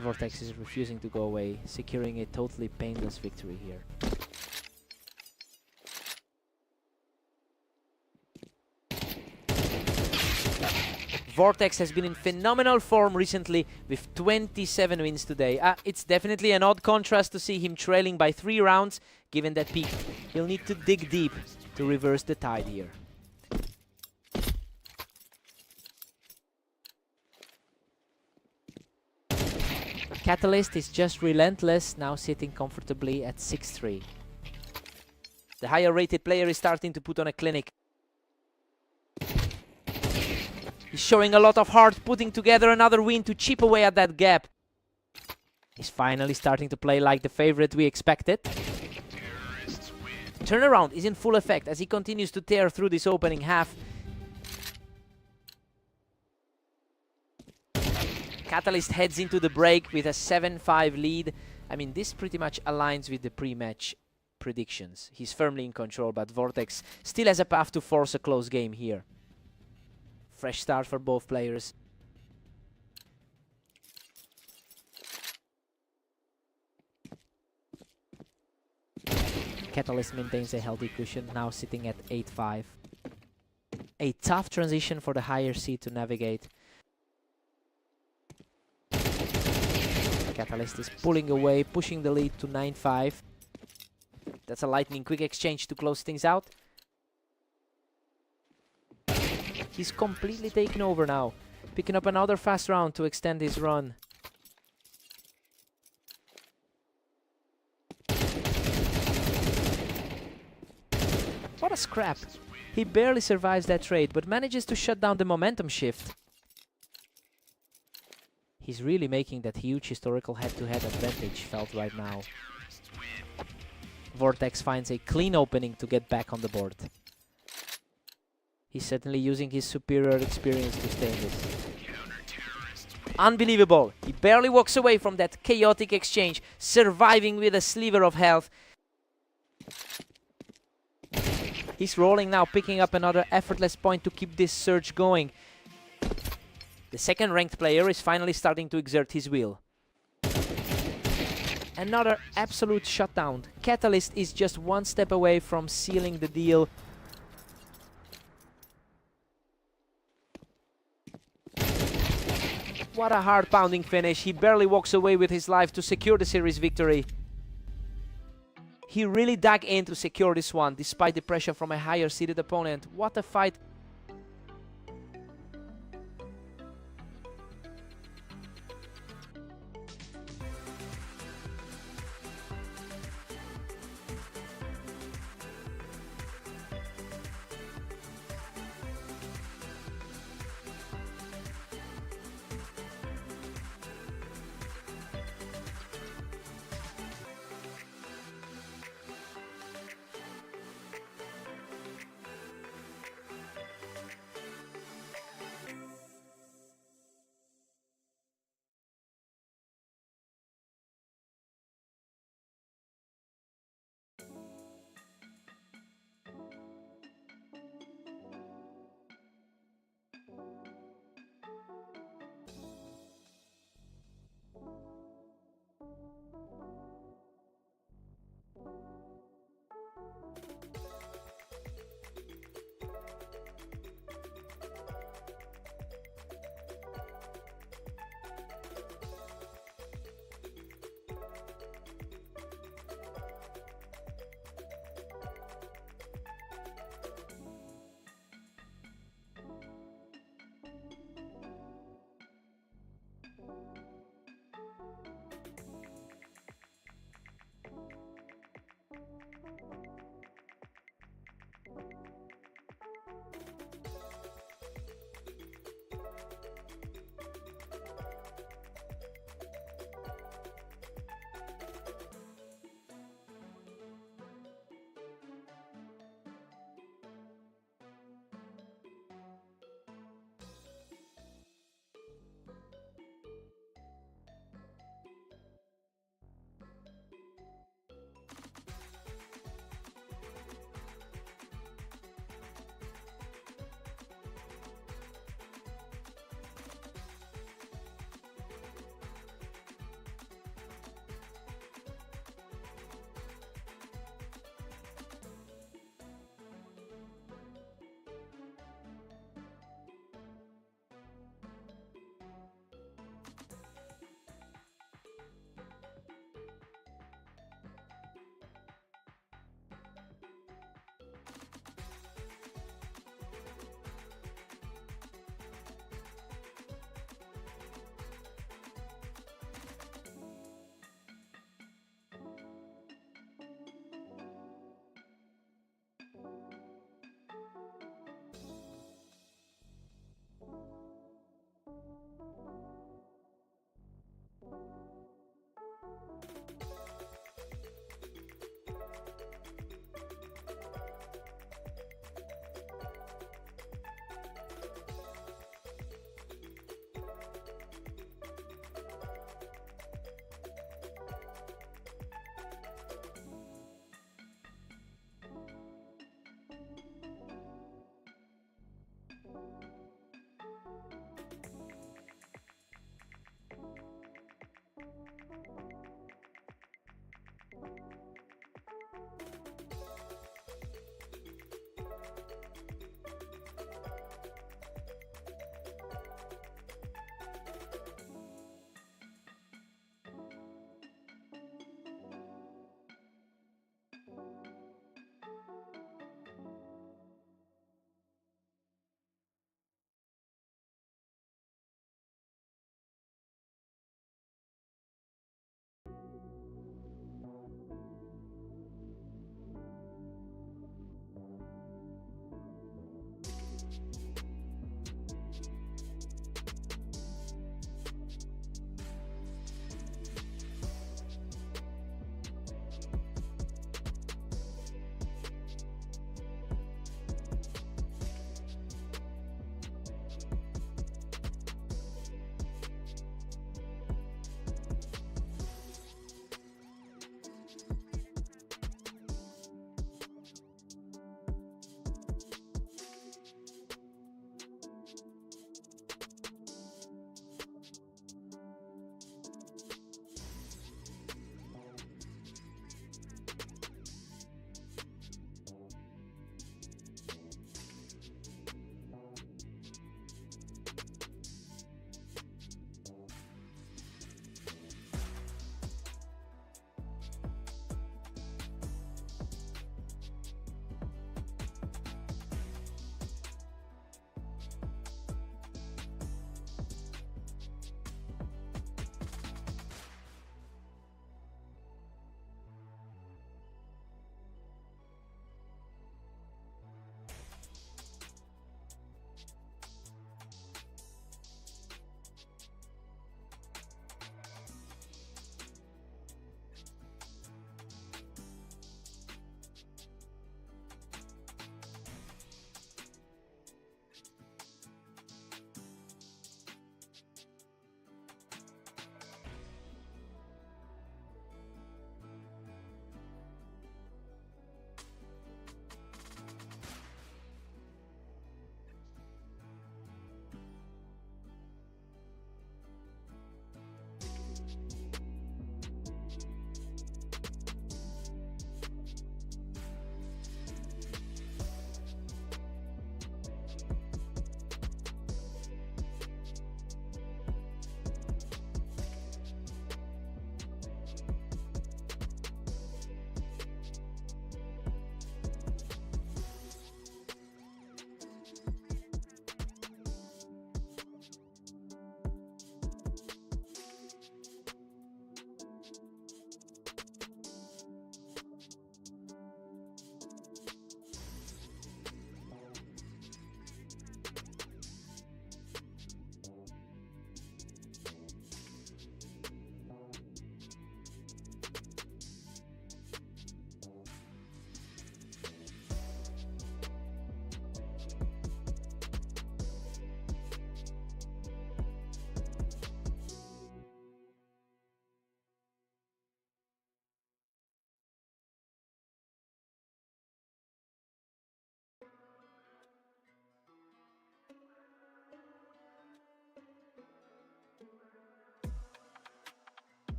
Vortex is refusing to go away, securing a totally painless victory here. Vortex has been in phenomenal form recently with 27 wins today. It's definitely an odd contrast to see him trailing by 3 rounds. Given that peak, he'll need to dig deep to reverse the tide here. Catalyst is just relentless, now sitting comfortably at 6-3. The higher rated player is starting to put on a clinic. He's showing a lot of heart, putting together another win to chip away at that gap. He's finally starting to play like the favorite we expected. Turnaround is in full effect as he continues to tear through this opening half. Catalyst heads into the break with a 7-5 lead. I mean, this pretty much aligns with the pre-match predictions. He's firmly in control, but Vortex still has a path to force a close game here. Fresh start for both players. Catalyst maintains a healthy cushion, now sitting at 8-5. A tough transition for the higher seed to navigate. Catalyst is pulling away, pushing the lead to 9-5. That's a lightning quick exchange to close things out. He's completely taken over now, picking up another fast round to extend his run. What a scrap! He barely survives that trade, but manages to shut down the momentum shift. He's really making that huge historical head-to-head advantage felt right now. Vortex finds a clean opening to get back on the board. He's certainly using his superior experience to stay in this. Unbelievable! He barely walks away from that chaotic exchange, surviving with a sliver of health. He's rolling now, picking up another effortless point to keep this surge going. The second ranked player is finally starting to exert his will. Another absolute shutdown. Catalyst is just one step away from sealing the deal. What a hard-pounding finish. He barely walks away with his life to secure the series victory. He really dug in to secure this one, despite the pressure from a higher-seeded opponent. What a fight.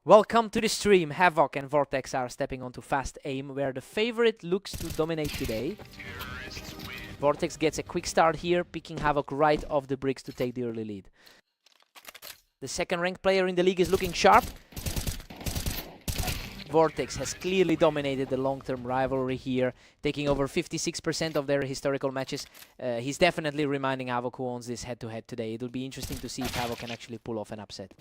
Welcome to the stream. Havoc and Vortex are stepping onto fast aim, where the favorite looks to dominate today. Vortex gets a quick start here, picking Havoc right off the bricks to take the early lead. The second ranked player in the league is looking sharp. Vortex has clearly dominated the long-term rivalry here, taking over 56% of their historical matches. He's definitely reminding Havoc who owns this head-to-head today. It'll be interesting to see if Havoc can actually pull off an upset.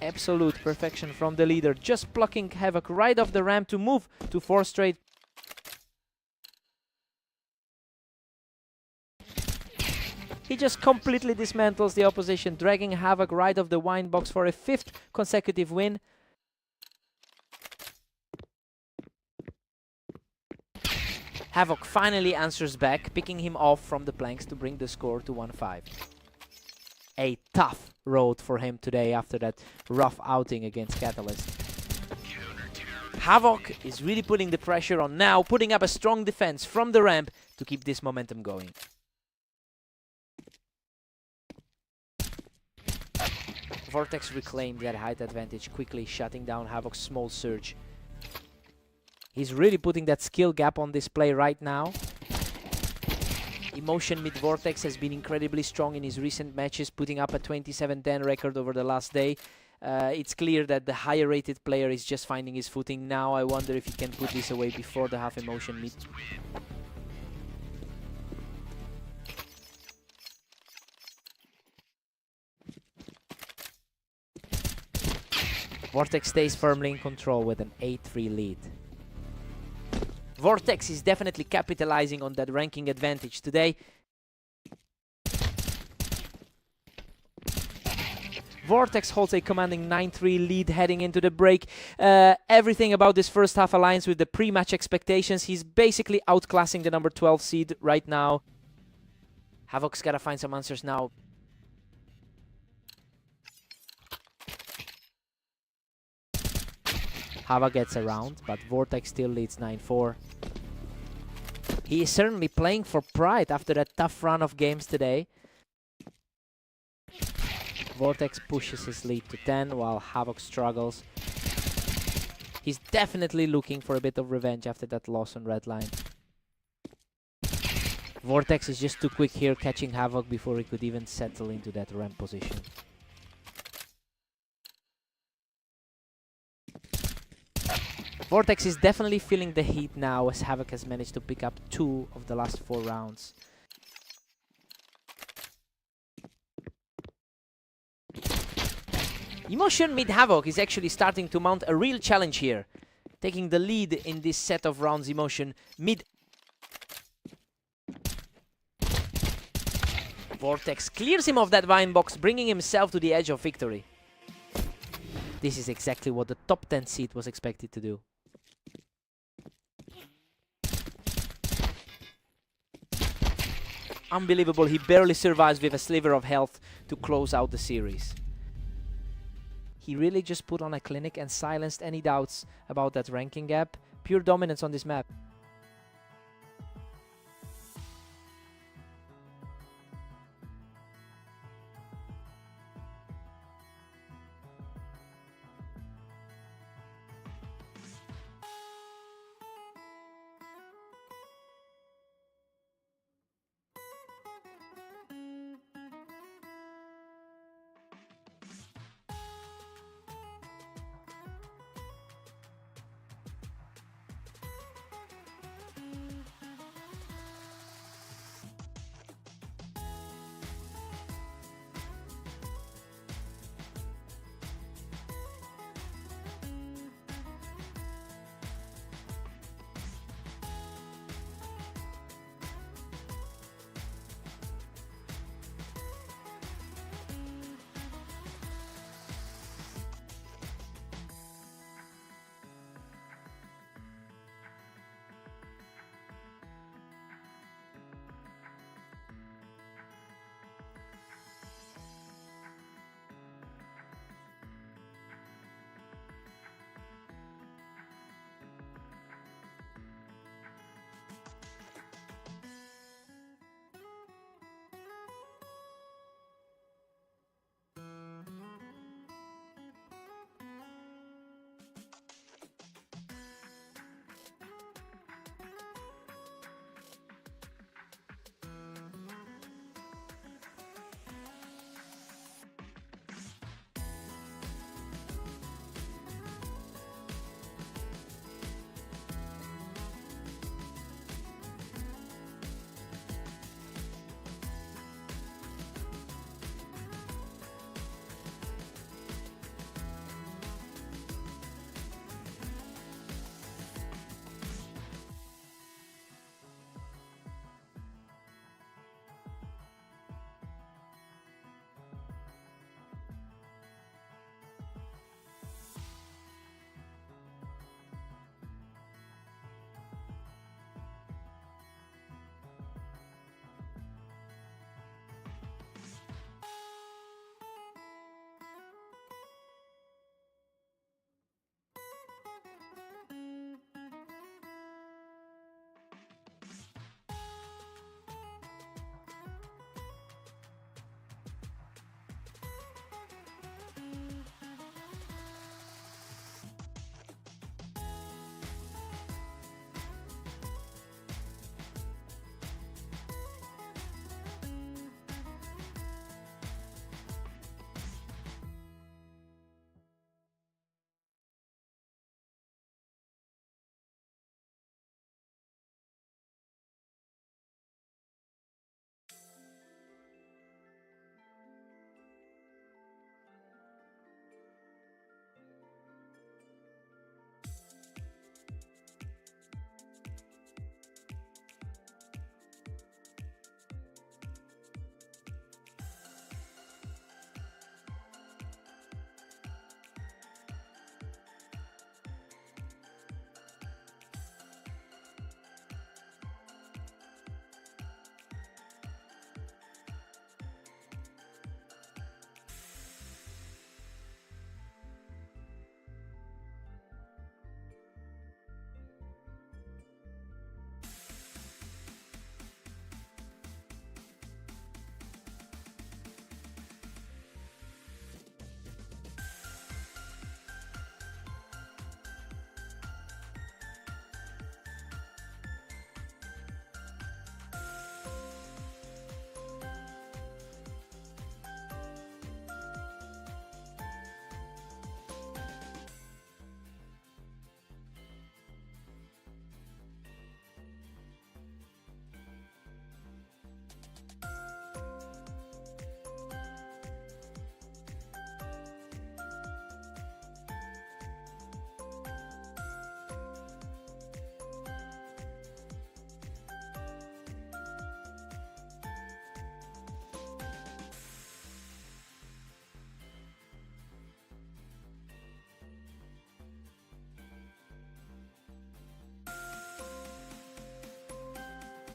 Absolute perfection from the leader, just plucking Havoc right off the ramp to move to 4 straight. He just completely dismantles the opposition, dragging Havoc right off the wine box for a 5th consecutive win. Havoc finally answers back, picking him off from the planks to bring the score to 1-5. A tough road for him today after that rough outing against Catalyst. Havoc is really putting the pressure on now, putting up a strong defense from the ramp to keep this momentum going. Vortex reclaimed that height advantage quickly, shutting down Havoc's small surge. He's really putting that skill gap on display right now. Emotion mid Vortex has been incredibly strong in his recent matches, putting up a 27-10 record over the last day. It's clear that the higher rated player is just finding his footing now. I wonder if he can put this away before the half emotion mid. Vortex stays firmly in control with an 8-3 lead. Vortex is definitely capitalizing on that ranking advantage today. Vortex holds a commanding 9-3 lead heading into the break. Everything about this first half aligns with the pre-match expectations. He's basically outclassing the number 12 seed right now. Havoc's gotta find some answers now. Hava gets around, but Vortex still leads 9-4. He is certainly playing for pride after that tough run of games today. Vortex pushes his lead to 10 while Havoc struggles. He's definitely looking for a bit of revenge after that loss on red line. Vortex is just too quick here, catching Havoc before he could even settle into that ramp position. Vortex is definitely feeling the heat now, as Havoc has managed to pick up 2 of the last 4 rounds. Emotion mid Havoc is actually starting to mount a real challenge here, taking the lead in this set of rounds. Emotion mid. Vortex clears him of that vine box, bringing himself to the edge of victory. This is exactly what the top 10 seed was expected to do. Unbelievable, he barely survives with a sliver of health to close out the series. He really just put on a clinic and silenced any doubts about that ranking gap. Pure dominance on this map.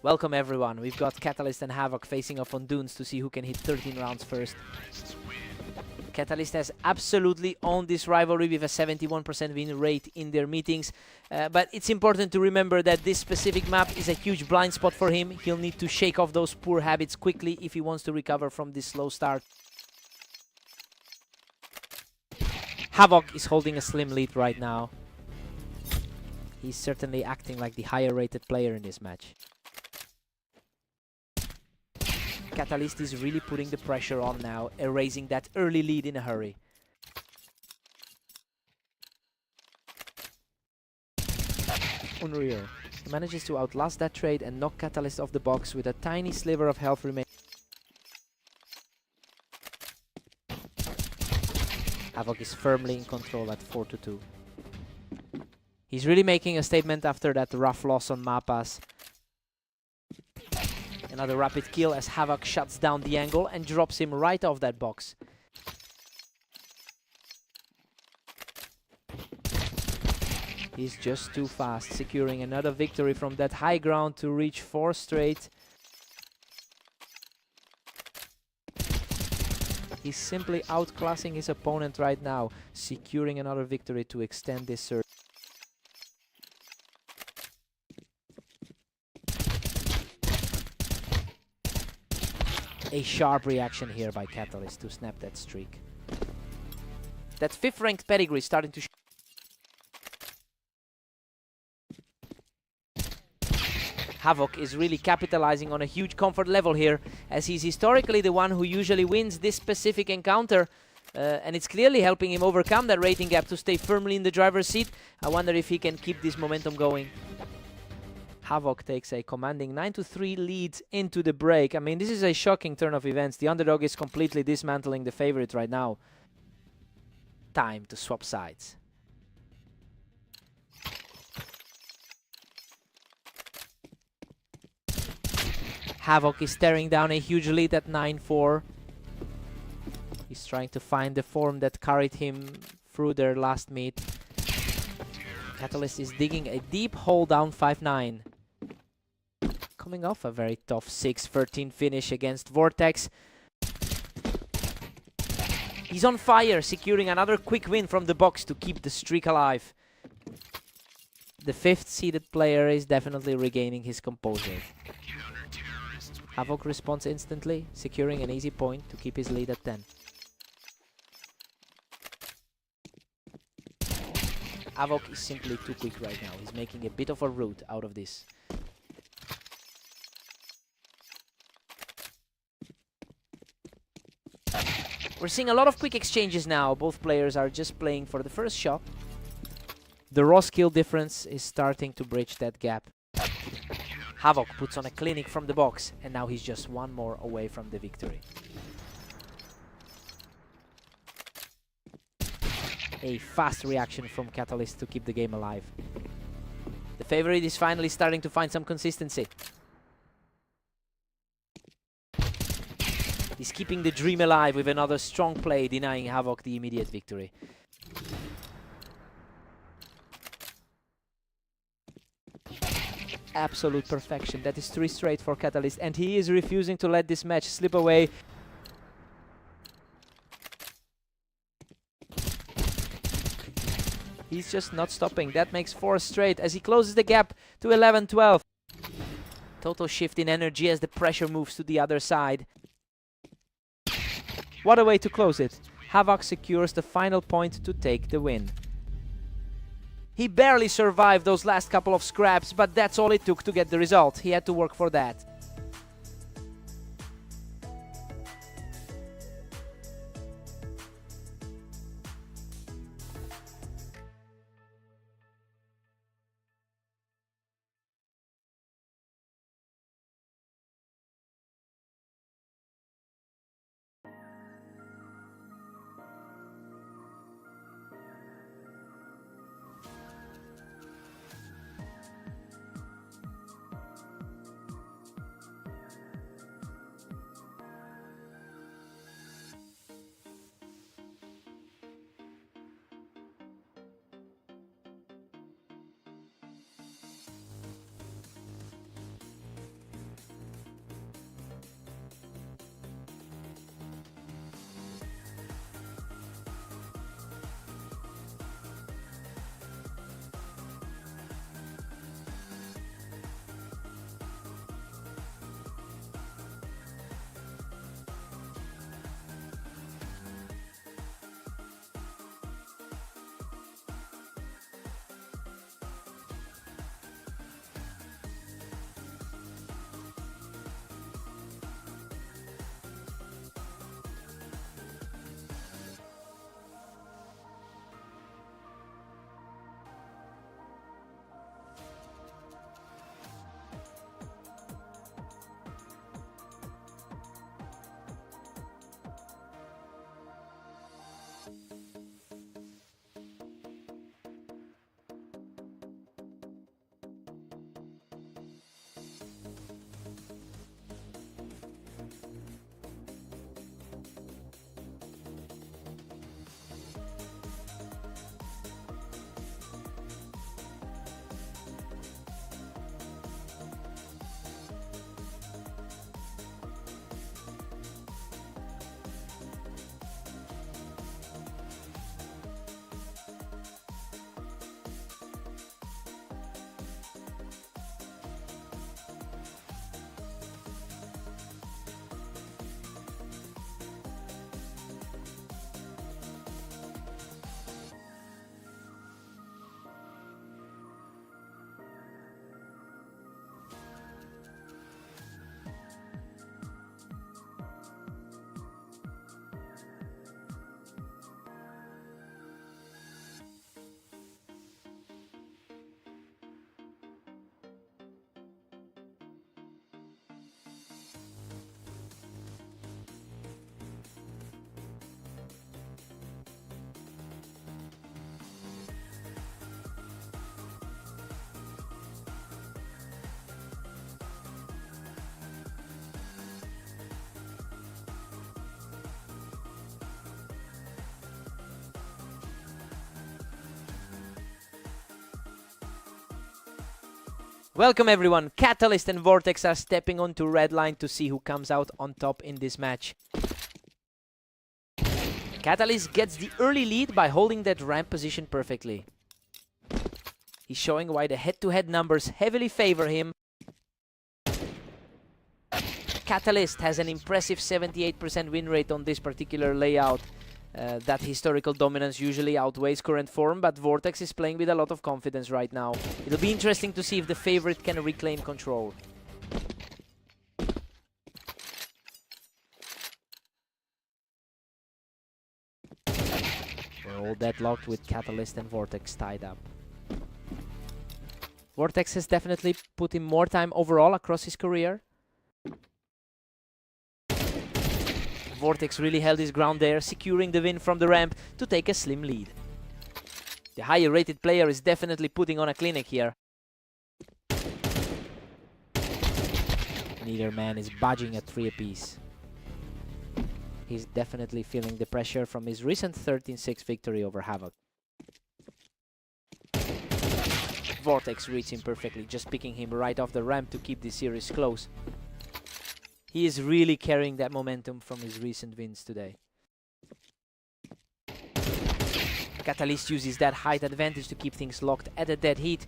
Welcome everyone, we've got Catalyst and Havoc facing off on Dunes to see who can hit 13 rounds first. Catalyst has absolutely owned this rivalry with a 71% win rate in their meetings, but it's important to remember that this specific map is a huge blind spot for him. He'll need to shake off those poor habits quickly if he wants to recover from this slow start. Havoc is holding a slim lead right now. He's certainly acting like the higher rated player in this match. Catalyst is really putting the pressure on now, erasing that early lead in a hurry. Unreal. He manages to outlast that trade and knock Catalyst off the box with a tiny sliver of health remaining. Havoc is firmly in control at 4-2. He's really making a statement after that rough loss on Mapas. Another rapid kill as Havoc shuts down the angle and drops him right off that box. He's just too fast, securing another victory from that high ground to reach 4 straight. He's simply outclassing his opponent right now, securing another victory to extend this surge. A sharp reaction here by Catalyst to snap that streak. That 5th ranked pedigree starting to Havoc is really capitalizing on a huge comfort level here, as he's historically the one who usually wins this specific encounter. And it's clearly helping him overcome that rating gap to stay firmly in the driver's seat. I wonder if he can keep this momentum going. Havoc takes a commanding 9-3 lead into the break. I mean, this is a shocking turn of events. The underdog is completely dismantling the favorite right now. Time to swap sides. Havoc is staring down a huge lead at 9-4. He's trying to find the form that carried him through their last meet. Catalyst is digging a deep hole down 5-9. Coming off a very tough 6-13 finish against Vortex. He's on fire, securing another quick win from the box to keep the streak alive. The 5th seeded player is definitely regaining his composure. Havoc responds instantly, securing an easy point to keep his lead at 10. Havoc is simply too quick right now. He's making a bit of a route out of this. We're seeing a lot of quick exchanges now. Both players are just playing for the first shot. The raw skill difference is starting to bridge that gap. Havoc puts on a clinic from the box, and now he's just one more away from the victory. A fast reaction from Catalyst to keep the game alive. The favorite is finally starting to find some consistency. He's keeping the dream alive with another strong play, denying Havoc the immediate victory. Absolute perfection. That is 3 straight for Catalyst, and he is refusing to let this match slip away. He's just not stopping. That makes 4 straight as he closes the gap to 11-12. Total shift in energy as the pressure moves to the other side. What a way to close it. Havoc secures the final point to take the win. He barely survived those last couple of scraps, but that's all it took to get the result. He had to work for that. Welcome everyone, Catalyst and Vortex are stepping onto red line to see who comes out on top in this match. Catalyst gets the early lead by holding that ramp position perfectly. He's showing why the head-to-head numbers heavily favor him. Catalyst has an impressive 78% win rate on this particular layout. That historical dominance usually outweighs current form, but Vortex is playing with a lot of confidence right now. It'll be interesting to see if the favorite can reclaim control. We're all deadlocked with Catalyst and Vortex tied up. Vortex has definitely put in more time overall across his career. Vortex really held his ground there, securing the win from the ramp to take a slim lead. The higher rated player is definitely putting on a clinic here. Neither man is budging at 3 apiece. He's definitely feeling the pressure from his recent 13-6 victory over Havoc. Vortex reads him perfectly, just picking him right off the ramp to keep the series close. He is really carrying that momentum from his recent wins today. Catalyst uses that height advantage to keep things locked at a dead heat.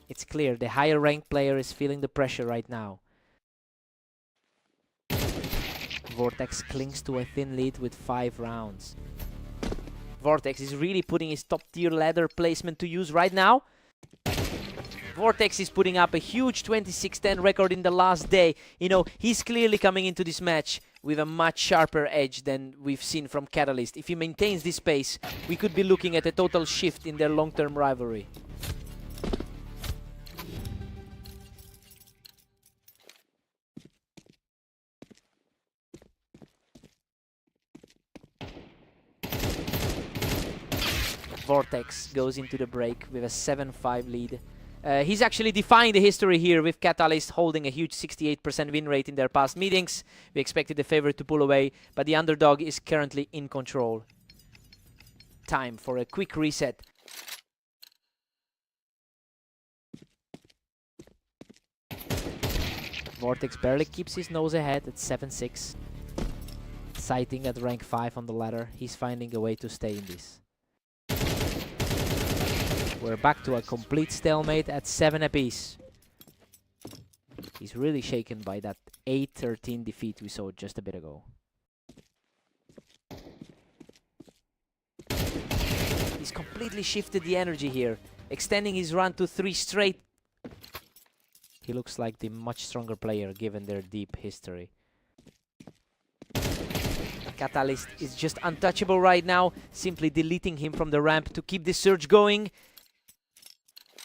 It's clear the higher ranked player is feeling the pressure right now. Vortex clings to a thin lead with 5 rounds. Vortex is really putting his top tier ladder placement to use right now. Vortex is putting up a huge 26-10 record in the last day. You know, he's clearly coming into this match with a much sharper edge than we've seen from Catalyst. If he maintains this pace, we could be looking at a total shift in their long-term rivalry. Vortex goes into the break with a 7-5 lead. He's actually defying the history here with Catalyst holding a huge 68% win rate in their past meetings. We expected the favorite to pull away, but the underdog is currently in control. Time for a quick reset. Vortex barely keeps his nose ahead at 7-6. Sighting at rank 5 on the ladder, he's finding a way to stay in this. We're back to a complete stalemate at 7 apiece. He's really shaken by that 8-13 defeat we saw just a bit ago. He's completely shifted the energy here, extending his run to 3 straight. He looks like the much stronger player given their deep history. Catalyst is just untouchable right now, simply deleting him from the ramp to keep the surge going.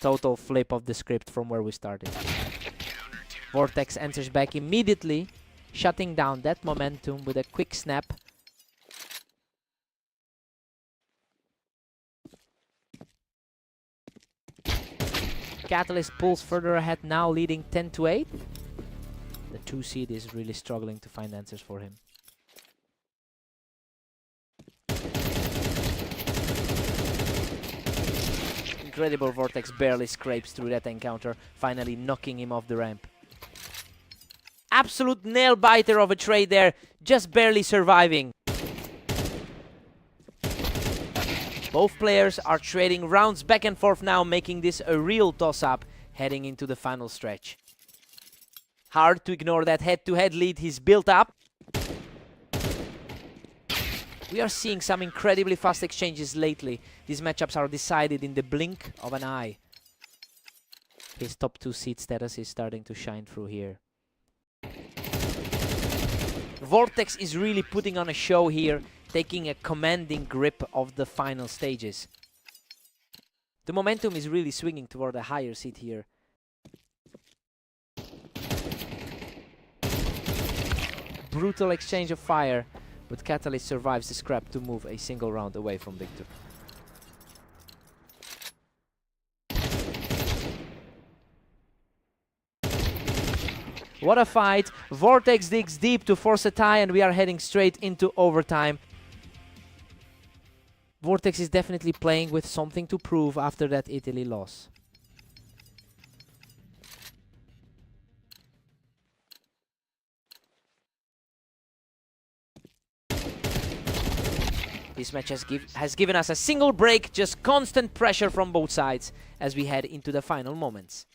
Total flip of the script from where we started. Vortex enters back immediately, shutting down that momentum with a quick snap. Catalyst pulls further ahead now, leading 10-8. The 2 seed is really struggling to find answers for him. Incredible Vortex barely scrapes through that encounter, finally knocking him off the ramp. Absolute nail-biter of a trade there, just barely surviving. Both players are trading rounds back and forth now, making this a real toss-up heading into the final stretch. Hard to ignore that head-to-head lead he's built up. We are seeing some incredibly fast exchanges lately. These matchups are decided in the blink of an eye. His top 2 seed status is starting to shine through here. Vortex is really putting on a show here, taking a commanding grip of the final stages. The momentum is really swinging toward a higher seed here. Brutal exchange of fire, but Catalyst survives the scrap to move a single round away from victory. What a fight! Vortex digs deep to force a tie, and we are heading straight into overtime. Vortex is definitely playing with something to prove after that Italy loss. This match has given us a single break, just constant pressure from both sides as we head into the final moments.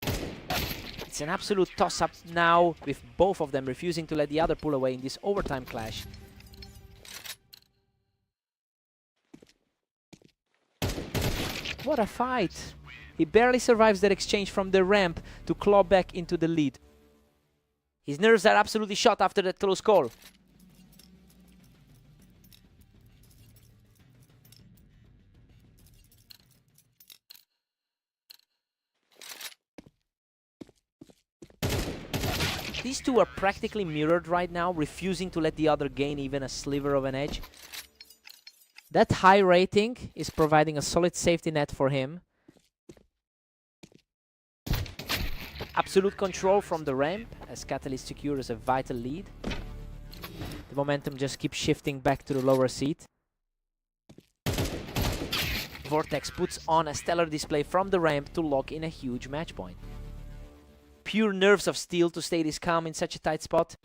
It's an absolute toss-up now, with both of them refusing to let the other pull away in this overtime clash. What a fight! He barely survives that exchange from the ramp to claw back into the lead. His nerves are absolutely shot after that close call. These two are practically mirrored right now, refusing to let the other gain even a sliver of an edge. That high rating is providing a solid safety net for him. Absolute control from the ramp as Catalyst secures a vital lead. The momentum just keeps shifting back to the lower seat. Vortex puts on a stellar display from the ramp to lock in a huge match point. Pure nerves of steel to stay this calm in such a tight spot.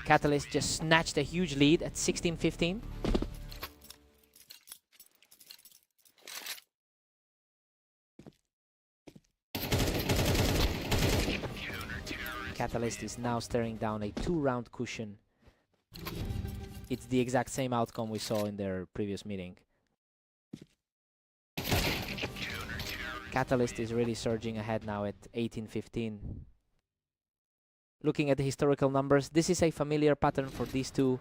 Catalyst just snatched a huge lead at 16-15. Catalyst is now staring down a 2-round cushion. It's the exact same outcome we saw in their previous meeting. Catalyst is really surging ahead now at 18-15. Looking at the historical numbers, this is a familiar pattern for these two.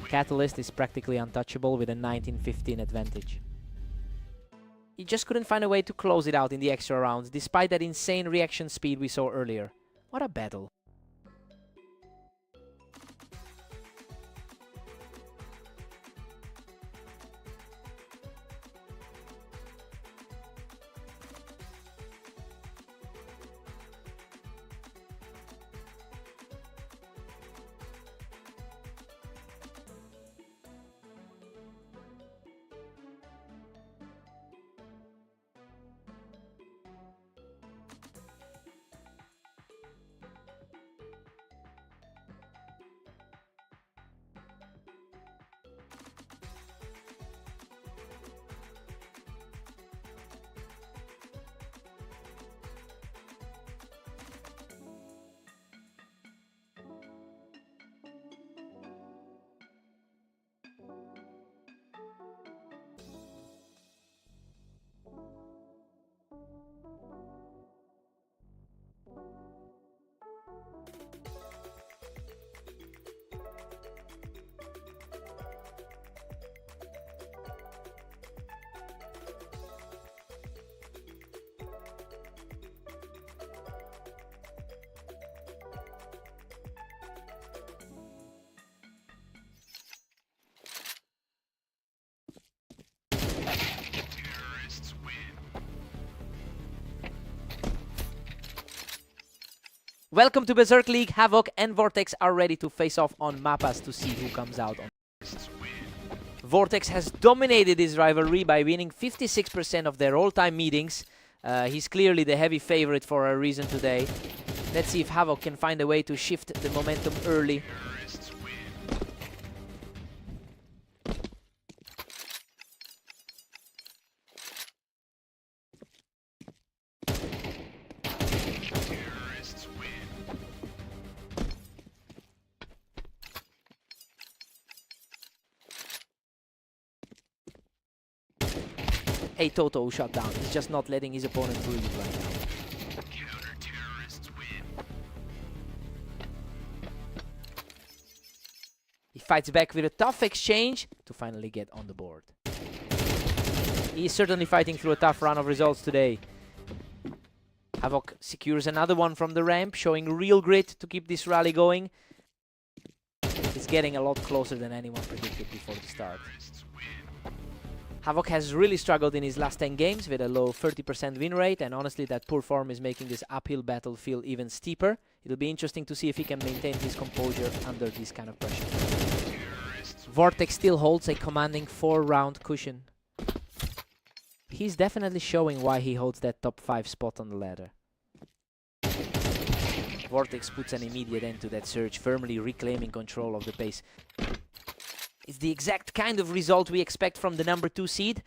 Catalyst is practically untouchable with a 19-15 advantage. He just couldn't find a way to close it out in the extra rounds, despite that insane reaction speed we saw earlier. What a battle. Welcome to Berserk League. Havoc and Vortex are ready to face off on Mappas to see who comes out on. Vortex has dominated this rivalry by winning 56% of their all-time meetings. He's clearly the heavy favorite for a reason today. Let's see if Havoc can find a way to shift the momentum early. A total shutdown. He's just not letting his opponent breathe right now. He fights back with a tough exchange to finally get on the board. He's certainly fighting through a tough run of results today. Havoc secures another one from the ramp, showing real grit to keep this rally going. It's getting a lot closer than anyone predicted before the start. start. Havoc has really struggled in his last 10 games with a low 30% win rate, and honestly that poor form is making this uphill battle feel even steeper. It'll be interesting to see if he can maintain his composure under this kind of pressure. Vortex still holds a commanding 4-round cushion. He's definitely showing why he holds that top 5 spot on the ladder. Vortex puts an immediate end to that surge, firmly reclaiming control of the pace. It's the exact kind of result we expect from the number 2 seed.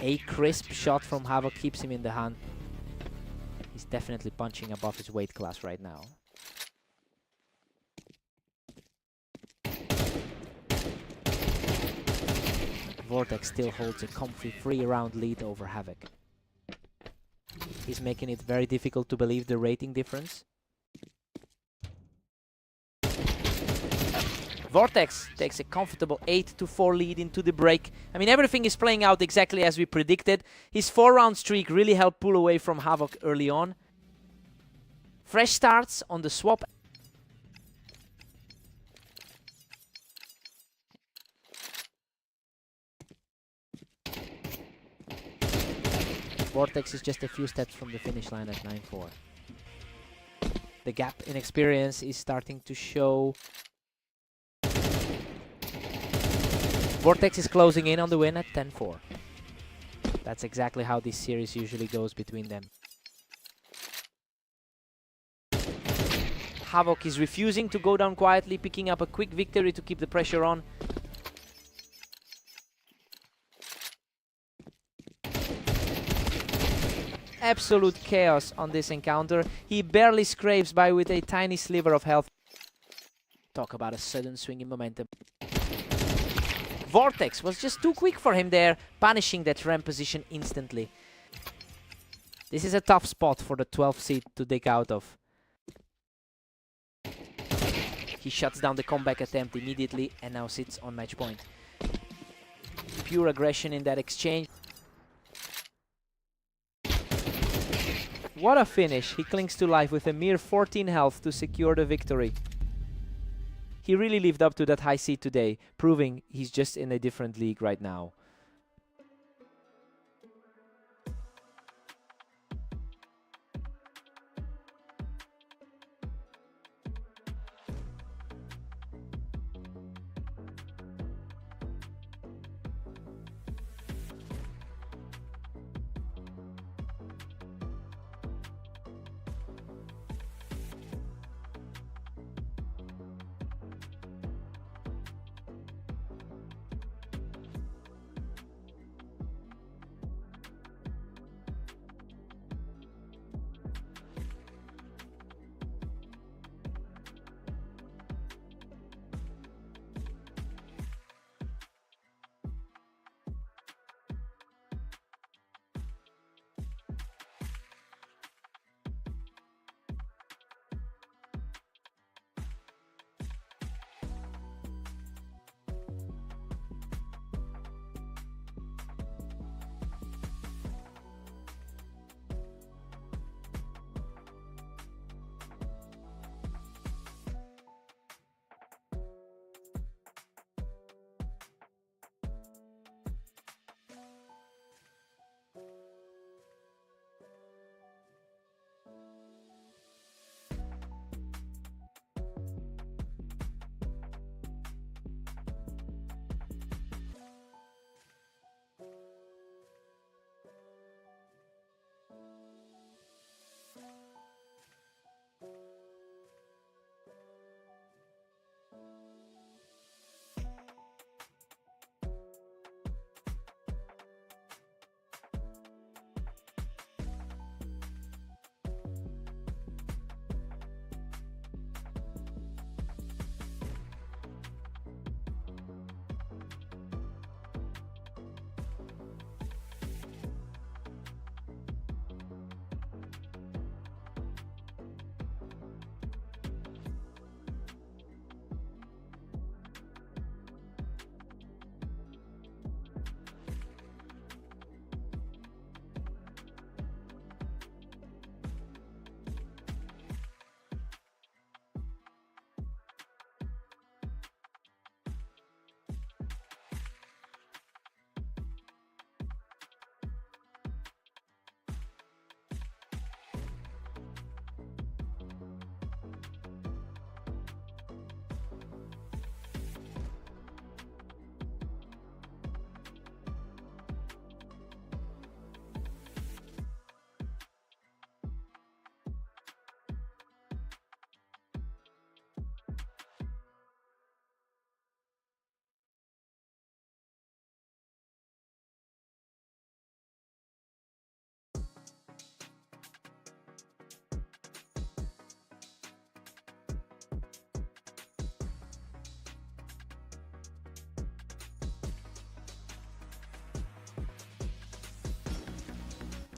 A crisp shot from Havoc keeps him in the hunt. He's definitely punching above his weight class right now. Vortex still holds a comfy 3-round lead over Havoc. He's making it very difficult to believe the rating difference. Vortex takes a comfortable 8-4 lead into the break. I mean, everything is playing out exactly as we predicted. His 4-round streak really helped pull away from Havoc early on. Fresh starts on the swap. Vortex is just a few steps from the finish line at 9-4. The gap in experience is starting to show. Vortex is closing in on the win at 10-4. That's exactly how this series usually goes between them. Havoc is refusing to go down quietly, picking up a quick victory to keep the pressure on. Absolute chaos on this encounter. He barely scrapes by with a tiny sliver of health. Talk about a sudden swing in momentum. Vortex was just too quick for him there, punishing that ramp position instantly. This is a tough spot for the 12th seed to dig out of. He shuts down the comeback attempt immediately and now sits on match point. Pure aggression in that exchange. What a finish. He clings to life with a mere 14 health to secure the victory. He really lived up to that high seed today, proving he's just in a different league right now.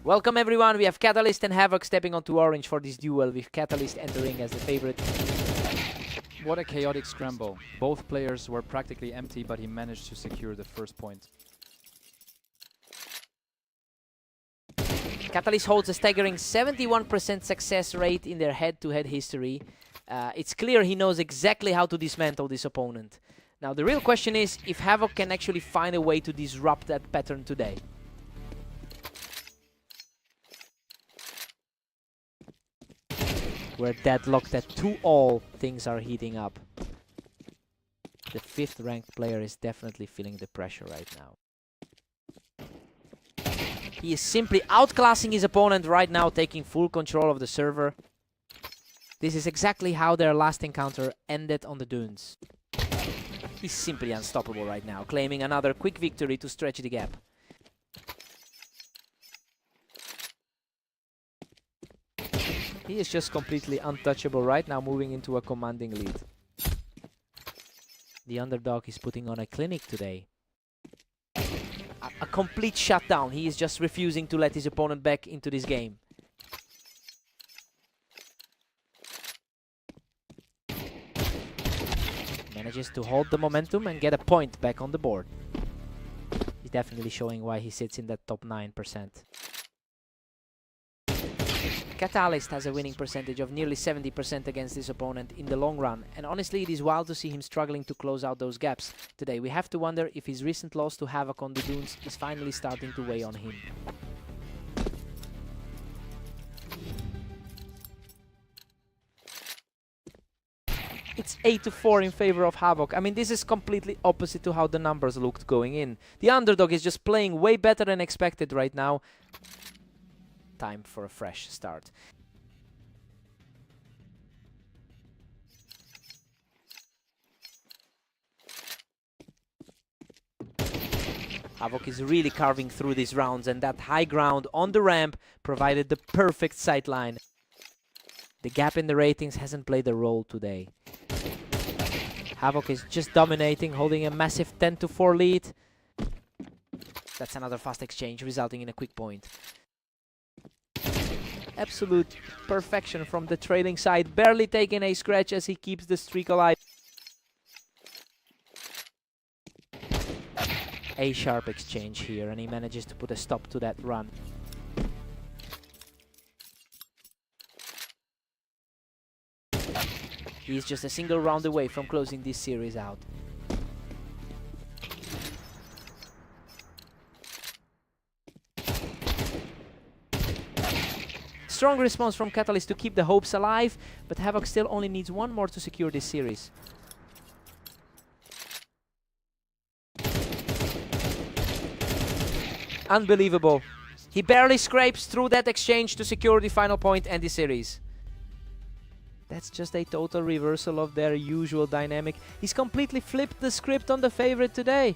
Welcome everyone, we have Catalyst and Havoc stepping onto orange for this duel, with Catalyst entering as the favorite. What a chaotic scramble. Both players were practically empty, but he managed to secure the first point. Catalyst holds a staggering 71% success rate in their head-to-head history. It's clear he knows exactly how to dismantle this opponent. Now the real question is if Havoc can actually find a way to disrupt that pattern today. We're deadlocked at 2-all, things are heating up. The 5th ranked player is definitely feeling the pressure right now. He is simply outclassing his opponent right now, taking full control of the server. This is exactly how their last encounter ended on the dunes. He's simply unstoppable right now, claiming another quick victory to stretch the gap. He is just completely untouchable right now, moving into a commanding lead. The underdog is putting on a clinic today. A complete shutdown. He is just refusing to let his opponent back into this game. Manages to hold the momentum and get a point back on the board. He's definitely showing why he sits in that top 9%. Catalyst has a winning percentage of nearly 70% against this opponent in the long run, and honestly it is wild to see him struggling to close out those gaps. Today we have to wonder if his recent loss to Havoc on the dunes is finally starting to weigh on him. It's 8-4 in favor of Havoc. I mean, this is completely opposite to how the numbers looked going in. The underdog is just playing way better than expected right now. Time for a fresh start. Havoc is really carving through these rounds, and that high ground on the ramp provided the perfect sightline. The gap in the ratings hasn't played a role today. Havoc is just dominating, holding a massive 10-4 lead. That's another fast exchange, resulting in a quick point. Absolute perfection from the trailing side, barely taking a scratch as he keeps the streak alive. A sharp exchange here, and he manages to put a stop to that run. He's just a single round away from closing this series out. Strong response from Catalyst to keep the hopes alive, but Havoc still only needs one more to secure this series. Unbelievable. He barely scrapes through that exchange to secure the final point and the series. That's just a total reversal of their usual dynamic. He's completely flipped the script on the favorite today.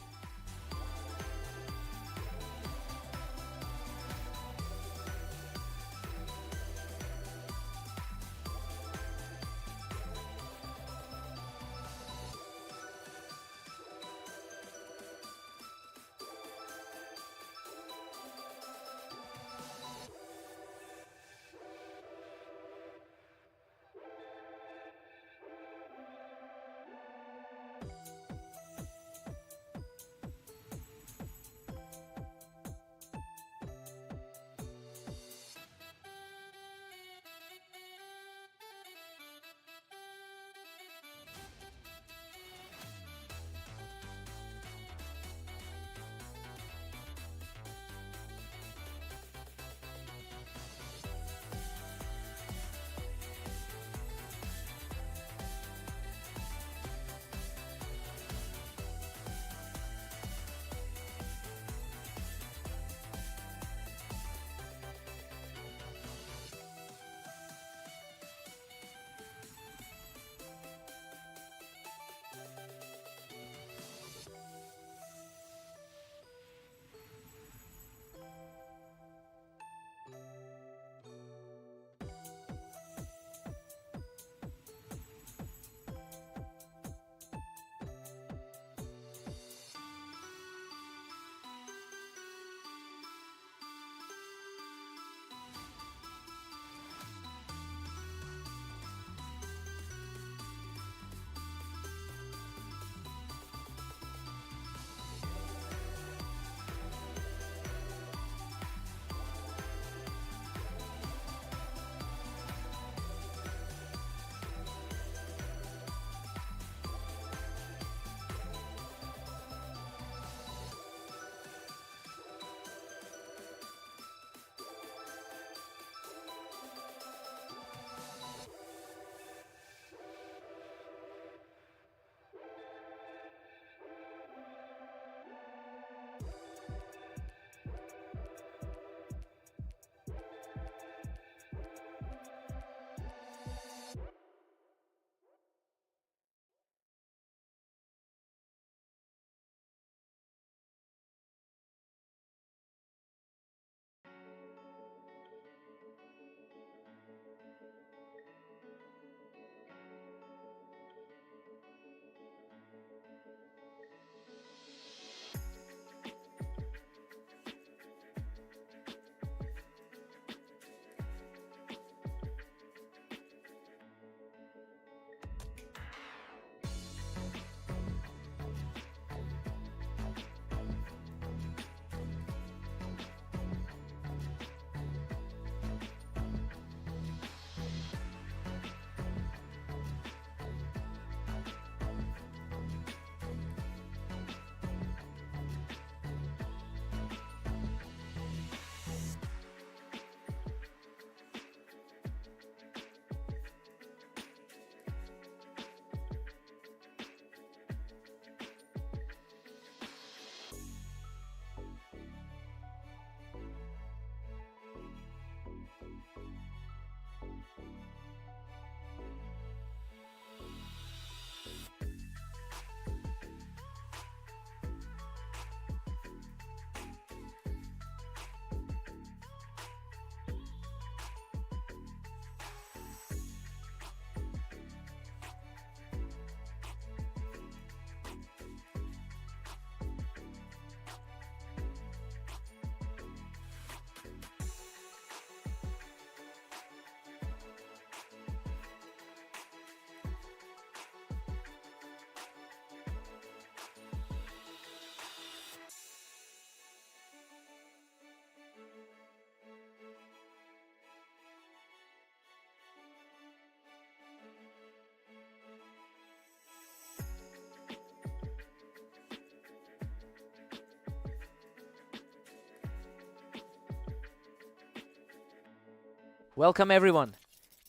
Welcome everyone.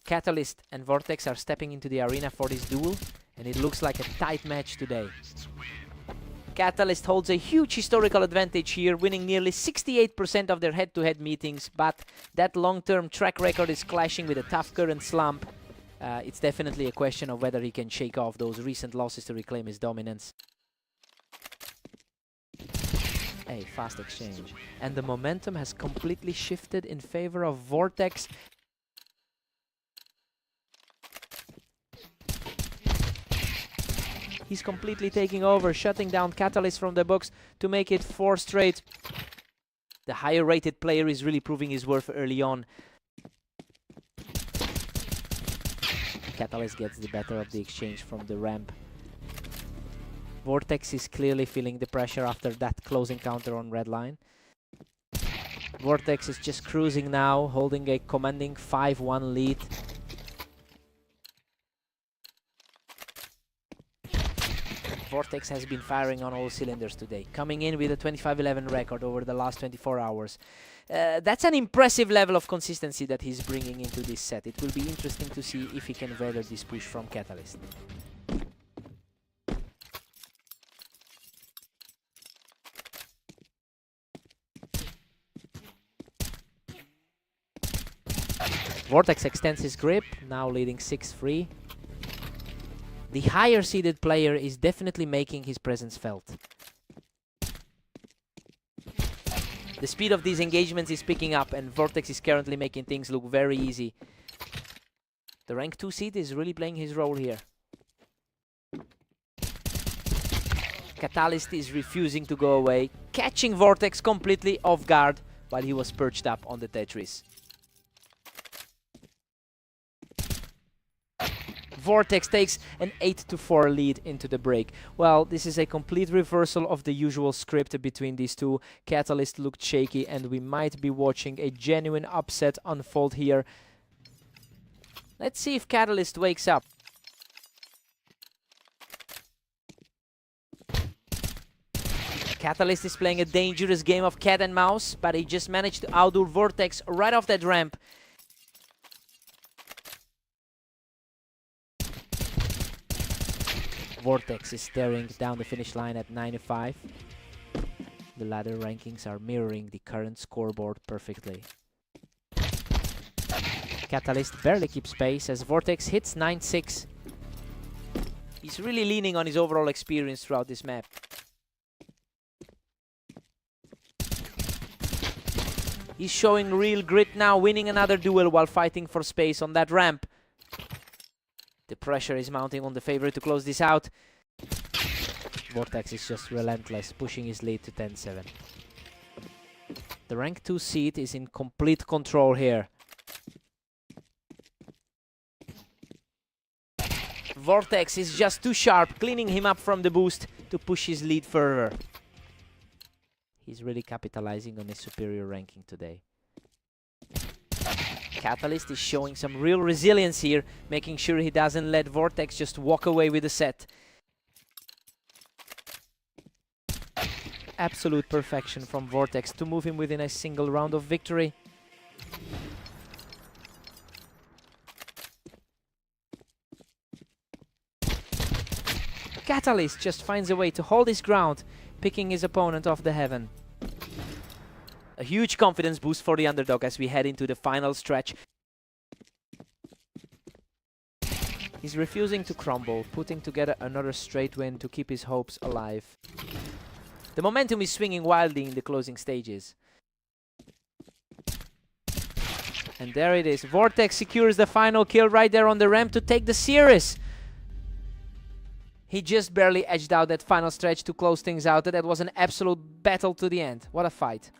Catalyst and Vortex are stepping into the arena for this duel, and it looks like a tight match today. Catalyst holds a huge historical advantage here, winning nearly 68% of their head-to-head meetings, but that long-term track record is clashing with a tough current slump. It's definitely a question of whether he can shake off those recent losses to reclaim his dominance. A fast exchange. And the momentum has completely shifted in favor of Vortex. He's completely taking over, shutting down Catalyst from the box to make it 4 straight. The higher rated player is really proving his worth early on. Catalyst gets the better of the exchange from the ramp. Vortex is clearly feeling the pressure after that close encounter on red line. Vortex is just cruising now, holding a commanding 5-1 lead. Vortex has been firing on all cylinders today, coming in with a 25-11 record over the last 24 hours. That's an impressive level of consistency that he's bringing into this set. It will be interesting to see if he can weather this push from Catalyst. Vortex extends his grip, now leading 6-3. The higher seeded player is definitely making his presence felt. The speed of these engagements is picking up, and Vortex is currently making things look very easy. The rank 2 seed is really playing his role here. Catalyst is refusing to go away, catching Vortex completely off guard while he was perched up on the Tetris. Vortex takes an 8-4 lead into the break. Well, this is a complete reversal of the usual script between these two. Catalyst looked shaky, and we might be watching a genuine upset unfold here. Let's see if Catalyst wakes up. Catalyst is playing a dangerous game of cat and mouse, but he just managed to outdo Vortex right off that ramp. Vortex is staring down the finish line at 95. The ladder rankings are mirroring the current scoreboard perfectly. Catalyst barely keeps pace as Vortex hits 9-6. He's really leaning on his overall experience throughout this map. He's showing real grit now, winning another duel while fighting for space on that ramp. The pressure is mounting on the favorite to close this out. Vortex is just relentless, pushing his lead to 10-7. The rank 2 seed is in complete control here. Vortex is just too sharp, cleaning him up from the boost to push his lead further. He's really capitalizing on his superior ranking today. Catalyst is showing some real resilience here, making sure he doesn't let Vortex just walk away with the set. Absolute perfection from Vortex to move him within a single round of victory. Catalyst just finds a way to hold his ground, picking his opponent off the heaven. A huge confidence boost for the underdog as we head into the final stretch. He's refusing to crumble, putting together another straight win to keep his hopes alive. The momentum is swinging wildly in the closing stages. And there it is. Vortex secures the final kill right there on the ramp to take the series. He just barely edged out that final stretch to close things out. That was an absolute battle to the end. What a fight.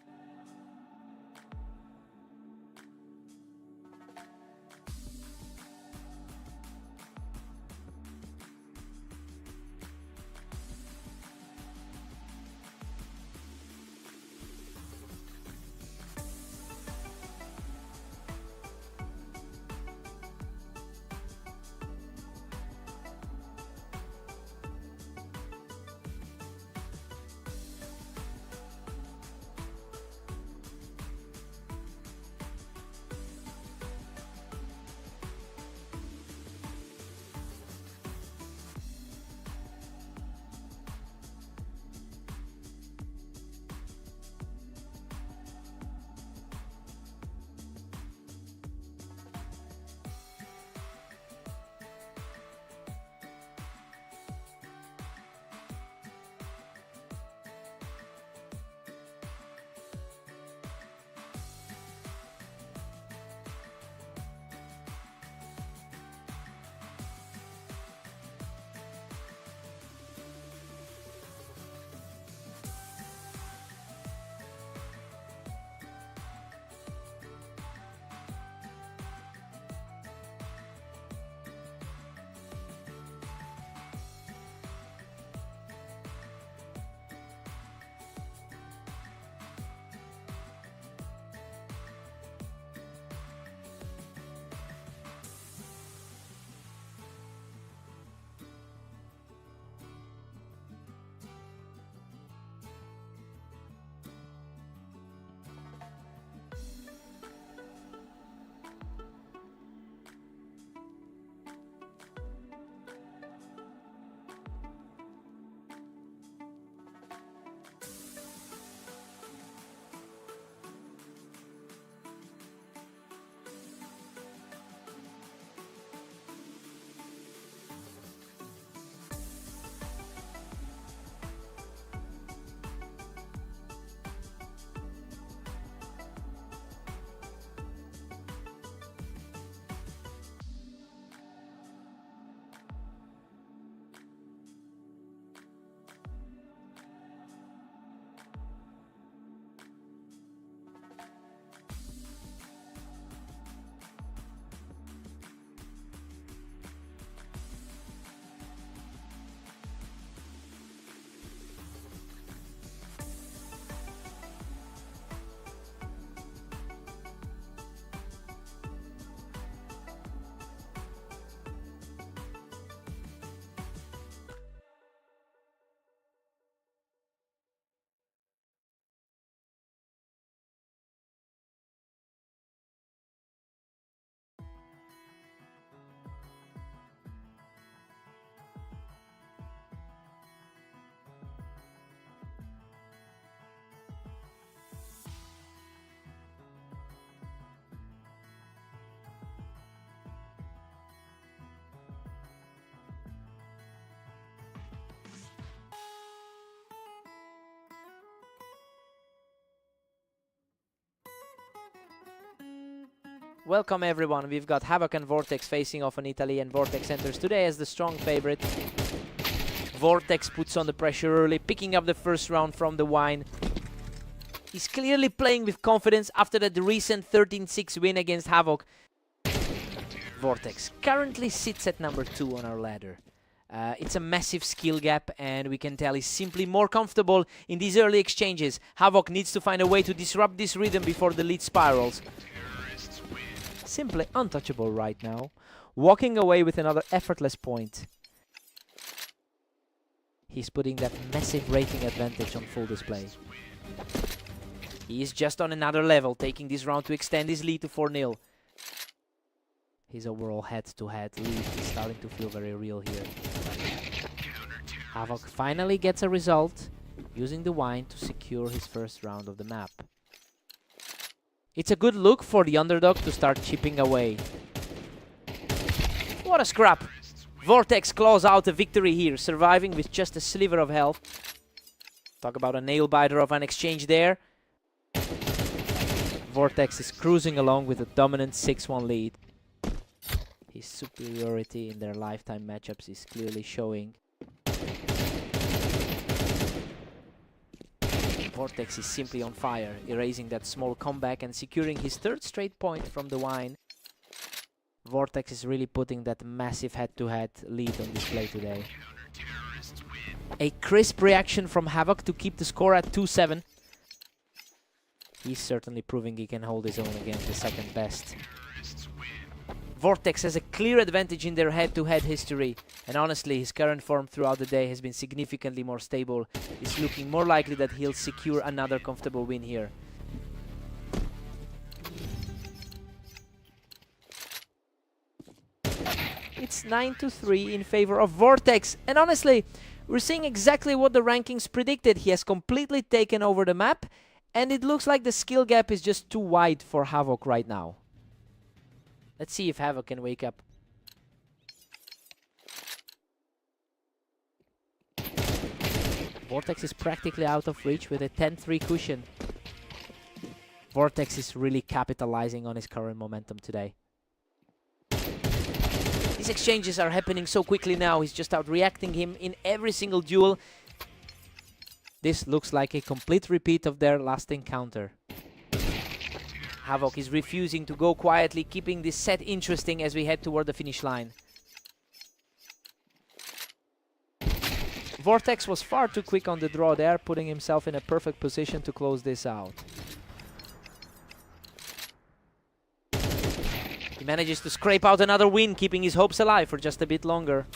Welcome everyone, we've got Havoc and Vortex facing off in Italy, and Vortex enters today as the strong favorite. Vortex puts on the pressure early, picking up the first round from the Wine. He's clearly playing with confidence after that recent 13-6 win against Havoc. Vortex currently sits at number 2 on our ladder. It's a massive skill gap, and we can tell he's simply more comfortable in these early exchanges. Havoc needs to find a way to disrupt this rhythm before the lead spirals. Simply untouchable right now, walking away with another effortless point. He's putting that massive rating advantage on full display. He is just on another level, taking this round to extend his lead to 4-0. His overall head-to-head lead is starting to feel very real here. Havoc finally gets a result, using the Wine to secure his first round of the map. It's a good look for the underdog to start chipping away. What a scrap! Vortex claws out a victory here, surviving with just a sliver of health. Talk about a nail-biter of an exchange there. Vortex is cruising along with a dominant 6-1 lead. His superiority in their lifetime matchups is clearly showing. Vortex is simply on fire, erasing that small comeback and securing his 3rd straight point from the Wine. Vortex is really putting that massive head-to-head lead on display today. A crisp reaction from Havoc to keep the score at 2-7. He's certainly proving he can hold his own against the second best. Vortex has a clear advantage in their head-to-head history, and honestly his current form throughout the day has been significantly more stable. It's looking more likely that he'll secure another comfortable win here. It's 9-3 in favor of Vortex, and honestly we're seeing exactly what the rankings predicted. He has completely taken over the map, and it looks like the skill gap is just too wide for Havoc right now. Let's see if Havoc can wake up. Vortex is practically out of reach with a 10-3 cushion. Vortex is really capitalizing on his current momentum today. These exchanges are happening so quickly now, he's just out-reacting him in every single duel. This looks like a complete repeat of their last encounter. Havoc is refusing to go quietly, keeping this set interesting as we head toward the finish line. Vortex was far too quick on the draw there, putting himself in a perfect position to close this out. He manages to scrape out another win, keeping his hopes alive for just a bit longer.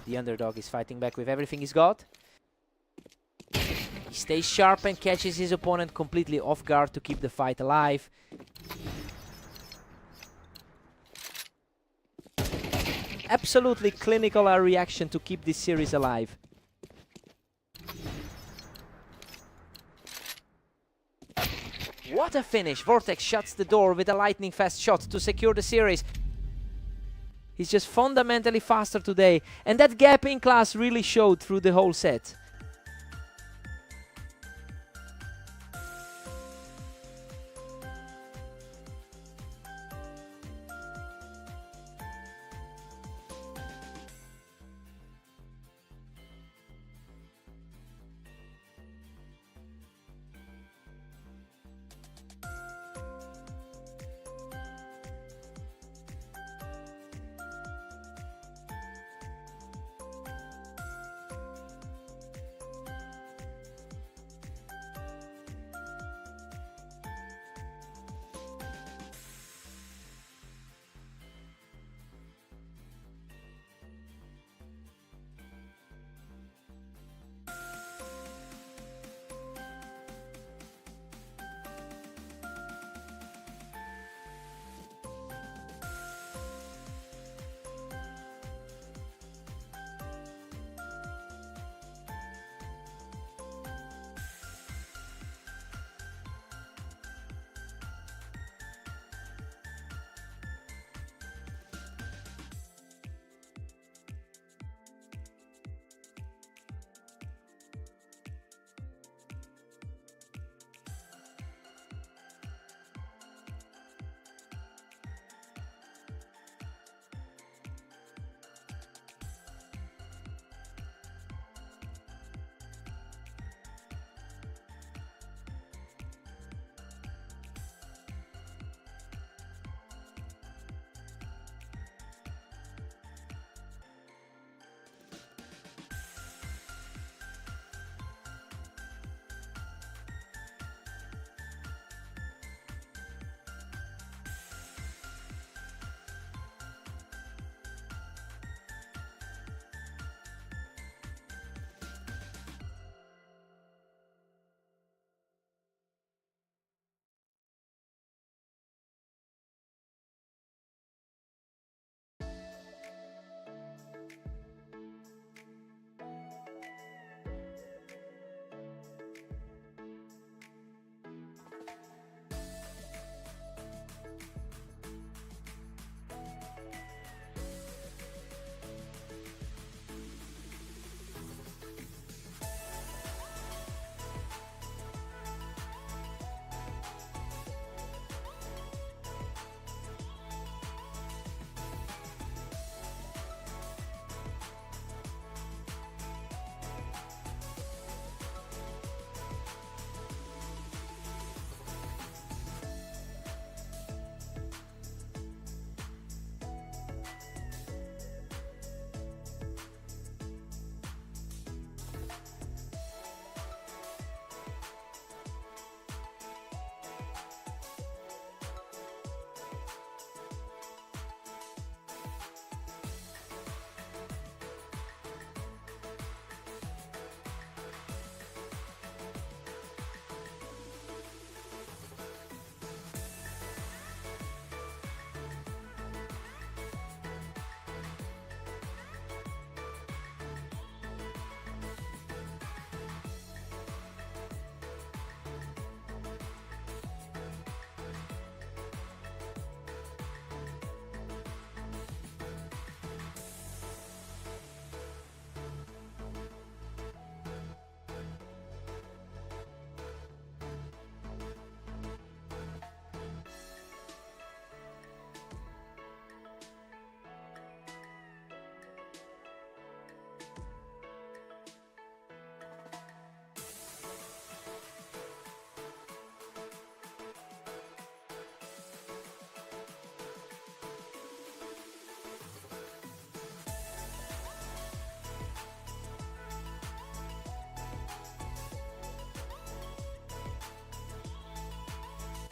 The underdog is fighting back with everything he's got. He stays sharp and catches his opponent completely off guard to keep the fight alive. Absolutely clinical reaction to keep this series alive. What a finish! Vortex shuts the door with a lightning fast shot to secure the series. He's just fundamentally faster today, and that gap in class really showed through the whole set.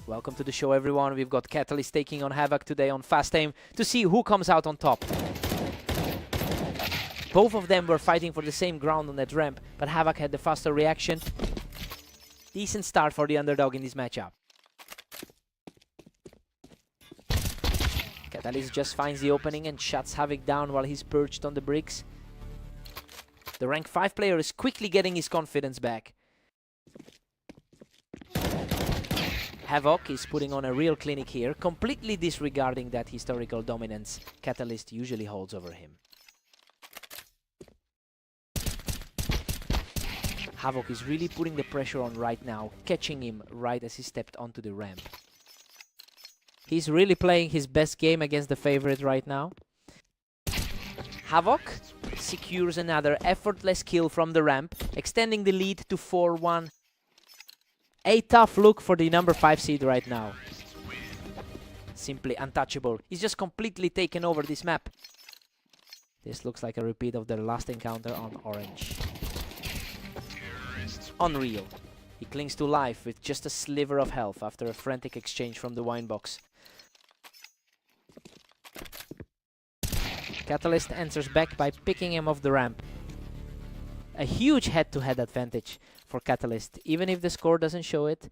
Welcome to the show, everyone. We've got Catalyst taking on Havoc today on Fast Aim to see who comes out on top. Both of them were fighting for the same ground on that ramp, but Havoc had the faster reaction. Decent start for the underdog in this matchup. Catalyst just finds the opening and shuts Havoc down while he's perched on the bricks. The rank 5 player is quickly getting his confidence back. Havoc is putting on a real clinic here, completely disregarding that historical dominance Catalyst usually holds over him. Havoc is really putting the pressure on right now, catching him right as he stepped onto the ramp. He's really playing his best game against the favorite right now. Havoc secures another effortless kill from the ramp, extending the lead to 4-1. A tough look for the number 5 seed right now. Simply untouchable. He's just completely taken over this map. This looks like a repeat of their last encounter on Orange. Unreal. He clings to life with just a sliver of health after a frantic exchange from the wine box. Catalyst answers back by picking him off the ramp. A huge head-to-head advantage for Catalyst, even if the score doesn't show it.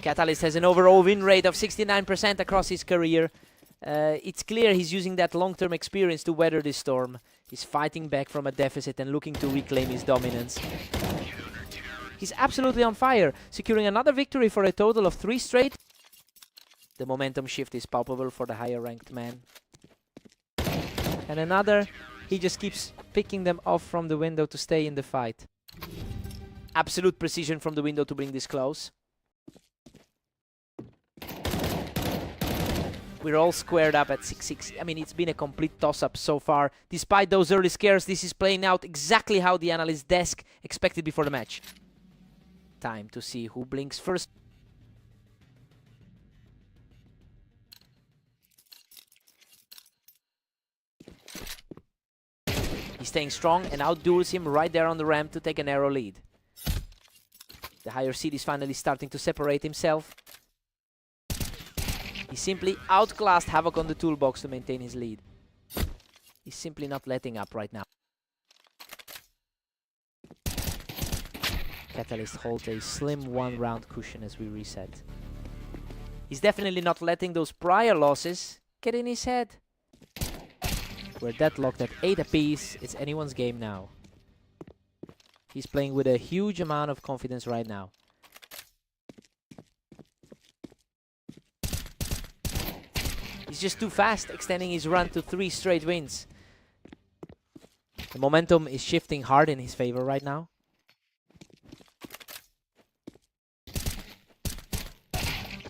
Catalyst has an overall win rate of 69% across his career. It's clear he's using that long-term experience to weather this storm. He's fighting back from a deficit and looking to reclaim his dominance. He's absolutely on fire, securing another victory for a total of 3 straight. The momentum shift is palpable for the higher-ranked man. And another, he just keeps picking them off from the window to stay in the fight. Absolute precision from the window to bring this close. We're all squared up at 6-6. I mean, it's been a complete toss-up so far. Despite those early scares, this is playing out exactly how the analyst desk expected before the match. Time to see who blinks first. He's staying strong and outduels him right there on the ramp to take a narrow lead. The higher seed is finally starting to separate himself. He simply outclassed Havoc on the toolbox to maintain his lead. He's simply not letting up right now. Catalyst holds a slim 1-round cushion as we reset. He's definitely not letting those prior losses get in his head. We're deadlocked at 8 apiece. It's anyone's game now. He's playing with a huge amount of confidence right now. He's just too fast, extending his run to 3 straight wins. The momentum is shifting hard in his favor right now.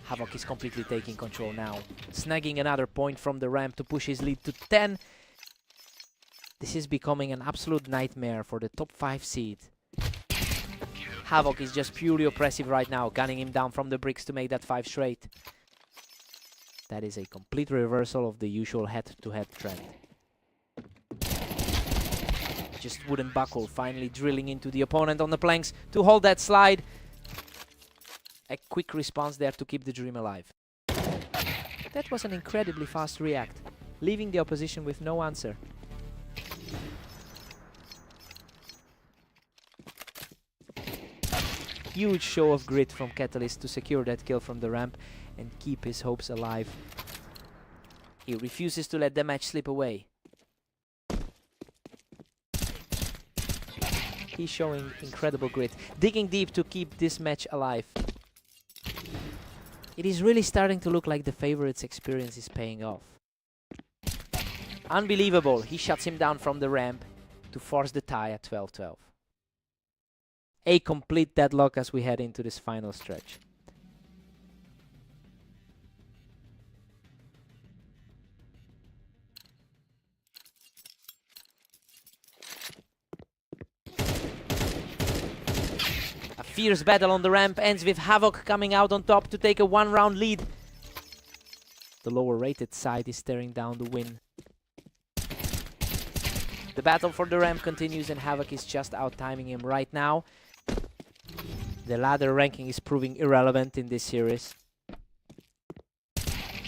Havoc is completely taking control now, snagging another point from the ramp to push his lead to 10. This is becoming an absolute nightmare for the top 5 seed. Havoc is just purely oppressive right now, gunning him down from the bricks to make that 5 straight. That is a complete reversal of the usual head-to-head trend. Just wouldn't buckle, finally drilling into the opponent on the planks to hold that slide. A quick response there to keep the dream alive. That was an incredibly fast react, leaving the opposition with no answer. Huge show of grit from Catalyst to secure that kill from the ramp and keep his hopes alive. He refuses to let the match slip away. He's showing incredible grit, digging deep to keep this match alive. It is really starting to look like the favorite's experience is paying off. Unbelievable, he shuts him down from the ramp to force the tie at 12-12. A complete deadlock as we head into this final stretch. A fierce battle on the ramp ends with Havoc coming out on top to take a 1-round lead. The lower rated side is staring down the win. The battle for the ramp continues and Havoc is just out-timing him right now. The ladder ranking is proving irrelevant in this series.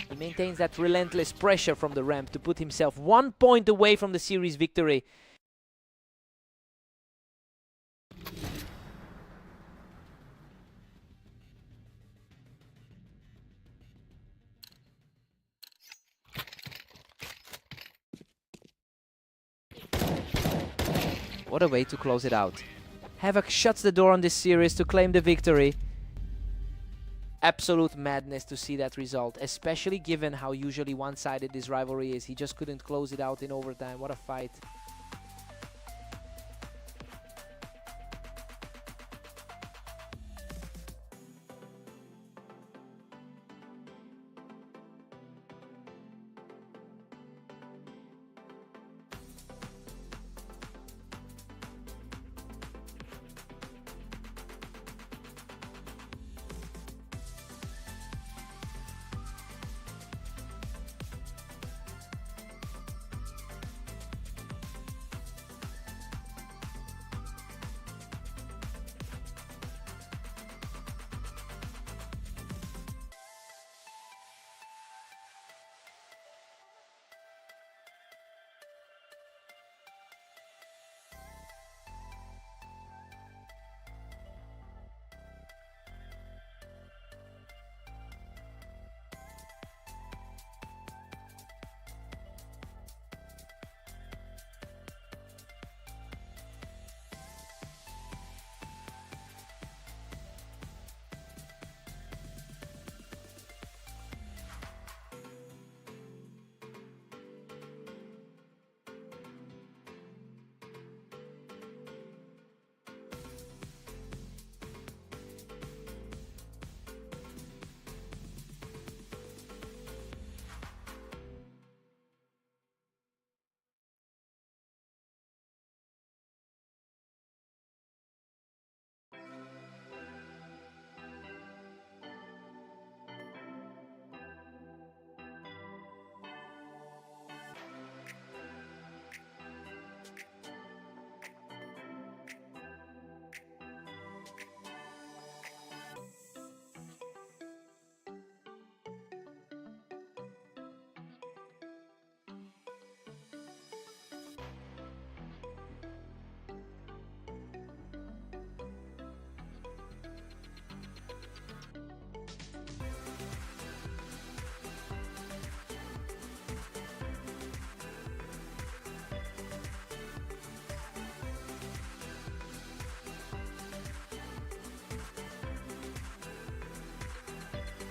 He maintains that relentless pressure from the ramp to put himself 1 point away from the series victory. What a way to close it out. Havoc shuts the door on this series to claim the victory. Absolute madness to see that result, especially given how usually one-sided this rivalry is. He just couldn't close it out in overtime. What a fight.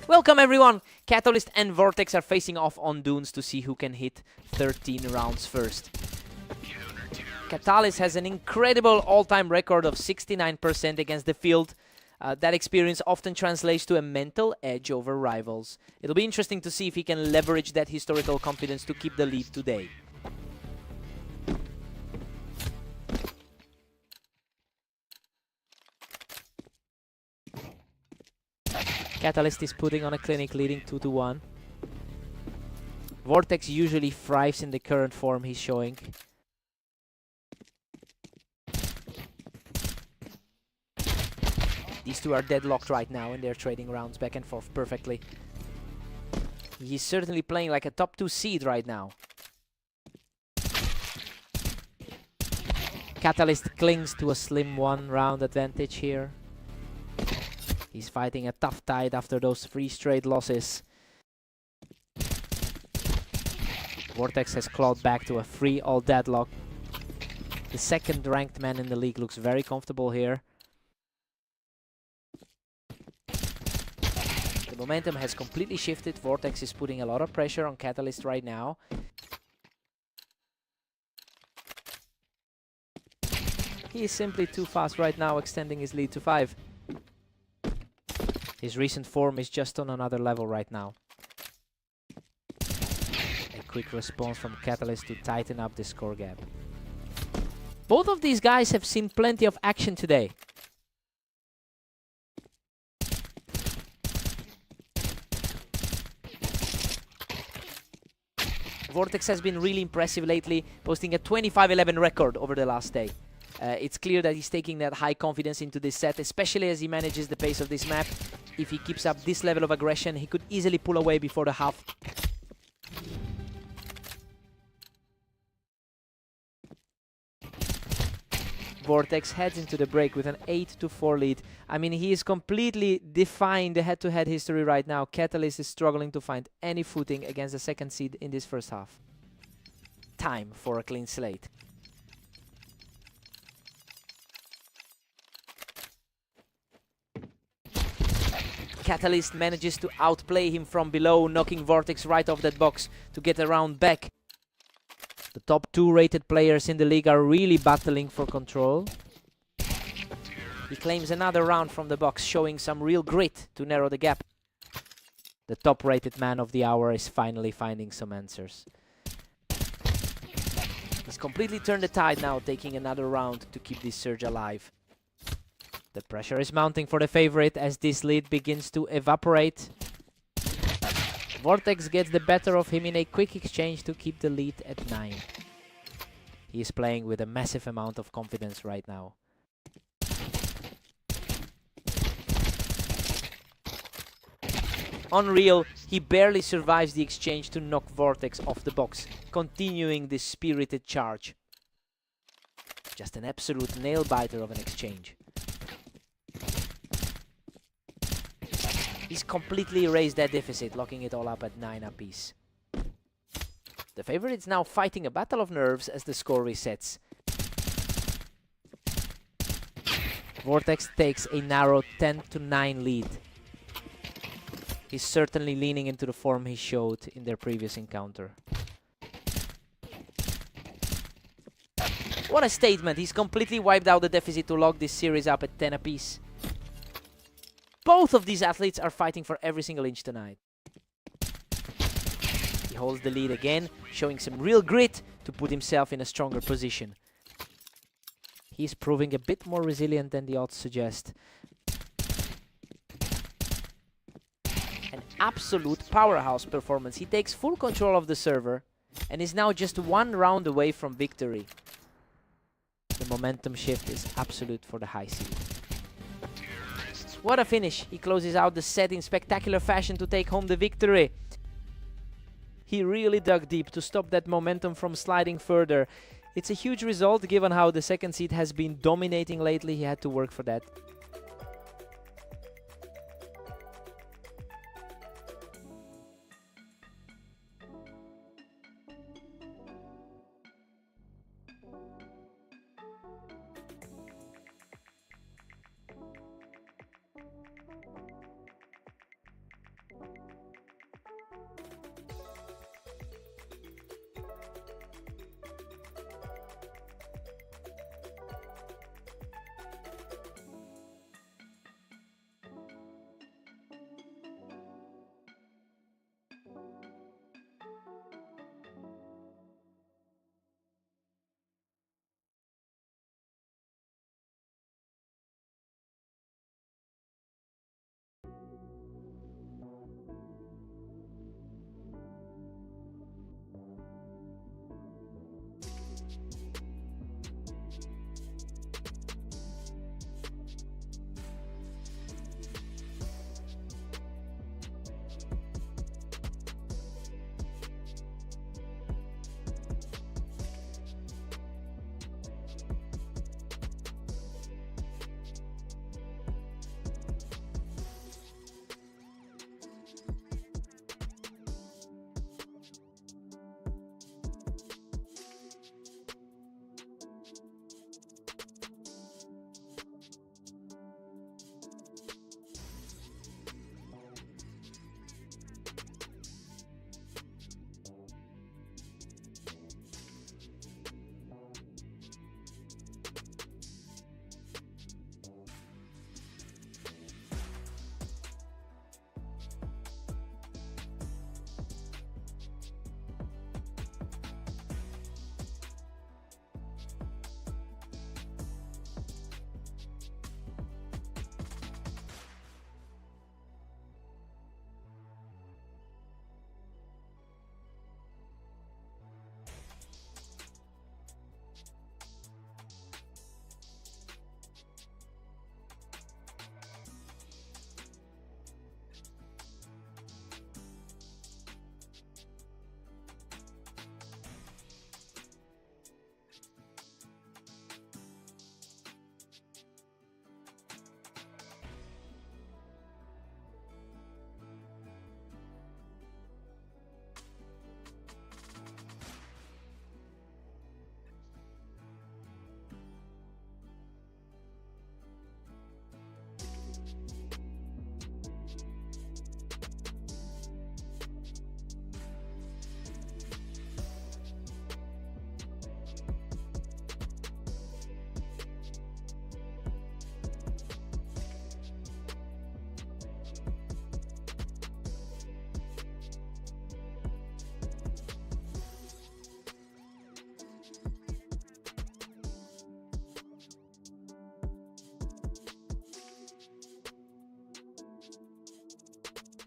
Welcome everyone! Catalyst and Vortex are facing off on Dunes to see who can hit 13 rounds first. Catalyst has an incredible all-time record of 69% against the field. That experience often translates to a mental edge over rivals. It'll be interesting to see if he can leverage that historical confidence to keep the lead today. Catalyst is putting on a clinic, leading 2-1. Vortex usually thrives in the current form he's showing. These two are deadlocked right now and they're trading rounds back and forth perfectly. He's certainly playing like a top 2 seed right now. Catalyst clings to a slim 1 round advantage here. He's fighting a tough tide after those 3 straight losses. Vortex has clawed back to a 3-all deadlock. The second ranked man in the league looks very comfortable here. The momentum has completely shifted. Vortex is putting a lot of pressure on Catalyst right now. He is simply too fast right now, extending his lead to 5. His recent form is just on another level right now. A quick response from Catalyst to tighten up the score gap. Both of these guys have seen plenty of action today. Vortex has been really impressive lately, posting a 25-11 record over the last day. It's clear that he's taking that high confidence into this set, especially as he manages the pace of this map. If he keeps up this level of aggression, he could easily pull away before the half. Vortex heads into the break with an 8-4 lead. I mean, he is completely defying the head-to-head history right now. Catalyst is struggling to find any footing against the second seed in this first half. Time for a clean slate. Catalyst manages to outplay him from below, knocking Vortex right off that box to get around back. The top 2 rated players in the league are really battling for control. He claims another round from the box, showing some real grit to narrow the gap. The top rated man of the hour is finally finding some answers. He's completely turned the tide now, taking another round to keep this surge alive. The pressure is mounting for the favorite as this lead begins to evaporate. Vortex gets the better of him in a quick exchange to keep the lead at 9. He is playing with a massive amount of confidence right now. Unreal, he barely survives the exchange to knock Vortex off the box, continuing this spirited charge. Just an absolute nail-biter of an exchange. He's completely erased that deficit, locking it all up at 9 apiece. The favorite is now fighting a battle of nerves as the score resets. Vortex takes a narrow 10-9 lead. He's certainly leaning into the form he showed in their previous encounter. What a statement! He's completely wiped out the deficit to lock this series up at 10 apiece. Both of these athletes are fighting for every single inch tonight. He holds the lead again, showing some real grit to put himself in a stronger position. He's proving a bit more resilient than the odds suggest. An absolute powerhouse performance. He takes full control of the server and is now just 1 round away from victory. The momentum shift is absolute for the high seed. What a finish! He closes out the set in spectacular fashion to take home the victory. He really dug deep to stop that momentum from sliding further. It's a huge result given how the second seed has been dominating lately. He had to work for that.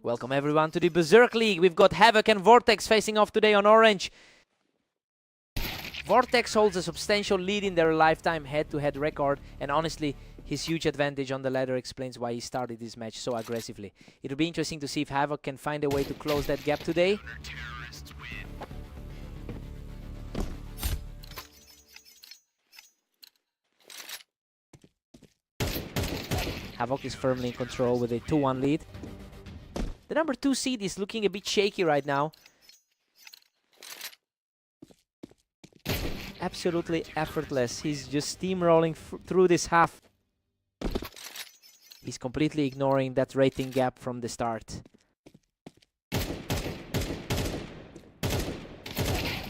Welcome everyone to the Berserk League. We've got Havoc and Vortex facing off today on Orange. Vortex holds a substantial lead in their lifetime head-to-head record, and honestly, his huge advantage on the ladder explains why he started this match so aggressively. It'll be interesting to see if Havoc can find a way to close that gap today. Havoc is firmly in control with a 2-1 lead. The number 2 seed is looking a bit shaky right now. Absolutely effortless. He's just steamrolling through this half. He's completely ignoring that rating gap from the start.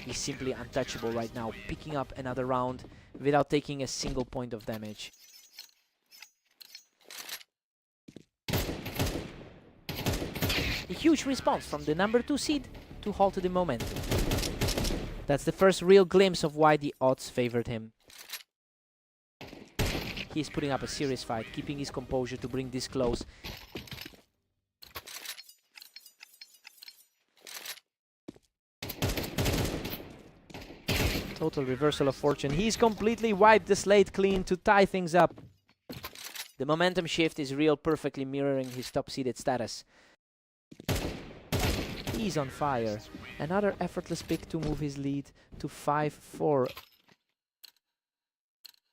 He's simply untouchable right now, picking up another round without taking a single point of damage. A huge response from the number 2 seed to halt the momentum. That's the first real glimpse of why the odds favored him. He's putting up a serious fight, keeping his composure to bring this close. Total reversal of fortune. He's completely wiped the slate clean to tie things up. The momentum shift is real, perfectly mirroring his top-seeded status. He's on fire. Another effortless pick to move his lead to 5-4.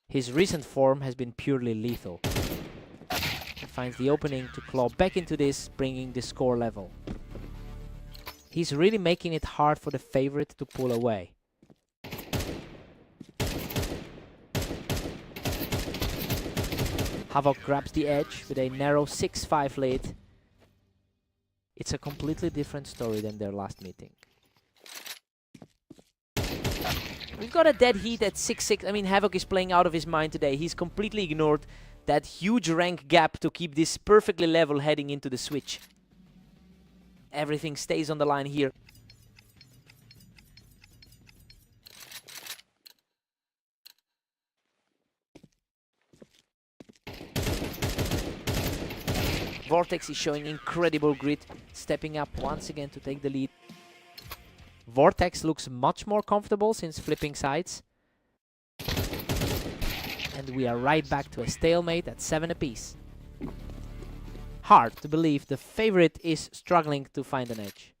His recent form has been purely lethal. He finds the opening to claw back into this, bringing the score level. He's really making it hard for the favorite to pull away. Havoc grabs the edge with a narrow 6-5 lead. It's a completely different story than their last meeting. We've got a dead heat at 6-6. I mean, Havoc is playing out of his mind today. He's completely ignored that huge rank gap to keep this perfectly level heading into the switch. Everything stays on the line here. Vortex is showing incredible grit, stepping up once again to take the lead. Vortex looks much more comfortable since flipping sides. And we are right back to a stalemate at 7 apiece. Hard to believe the favorite is struggling to find an edge.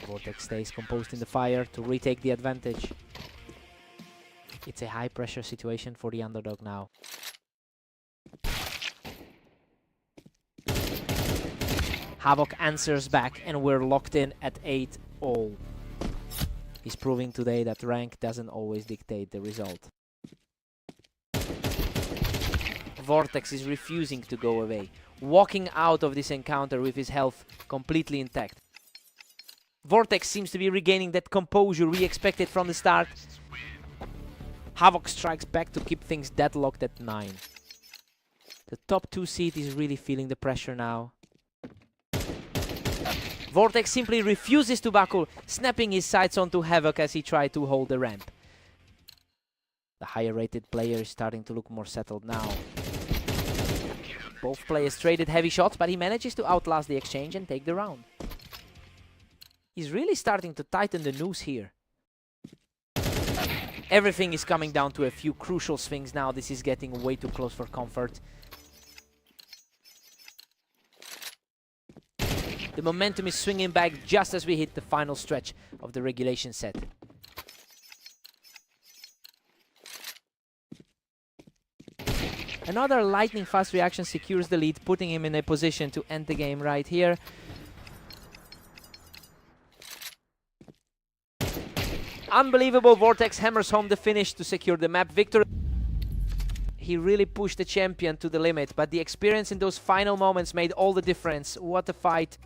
Vortex stays composed in the fire to retake the advantage. It's a high pressure situation for the underdog now. Havoc answers back and we're locked in at 8-all. He's proving today that rank doesn't always dictate the result. Vortex is refusing to go away, walking out of this encounter with his health completely intact. Vortex seems to be regaining that composure we expected from the start. Havoc strikes back to keep things deadlocked at 9. The top 2 seed is really feeling the pressure now. Vortex simply refuses to buckle, snapping his sights onto Havoc as he tried to hold the ramp. The higher rated player is starting to look more settled now. Both players traded heavy shots, but he manages to outlast the exchange and take the round. He's really starting to tighten the noose here. Everything is coming down to a few crucial swings now. This is getting way too close for comfort. The momentum is swinging back just as we hit the final stretch of the regulation set. Another lightning fast reaction secures the lead, putting him in a position to end the game right here. Unbelievable. Vortex hammers home the finish to secure the map victory. He really pushed the champion to the limit, but the experience in those final moments made all the difference. What a fight.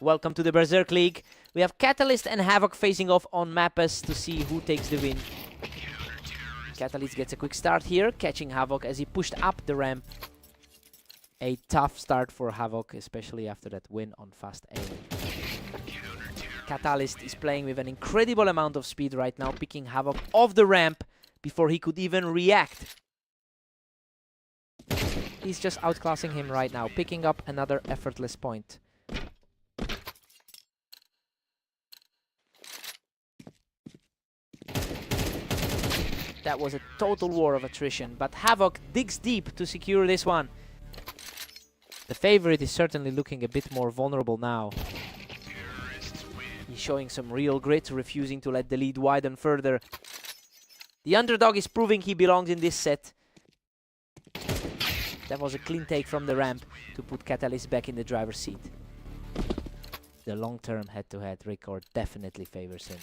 Welcome to the Berserk League. We have Catalyst and Havoc facing off on Mappus to see who takes the win. Catalyst gets a quick start here, catching Havoc as he pushed up the ramp. A tough start for Havoc, especially after that win on Fast Aim. Catalyst is playing with an incredible amount of speed right now, picking Havoc off the ramp before he could even react. He's just outclassing him right now, picking up another effortless point. That was a total war of attrition, but Havoc digs deep to secure this one. The favorite is certainly looking a bit more vulnerable now. He's showing some real grit, refusing to let the lead widen further. The underdog is proving he belongs in this set. That was a clean take from the ramp to put Catalyst back in the driver's seat. The long-term head-to-head record definitely favors him.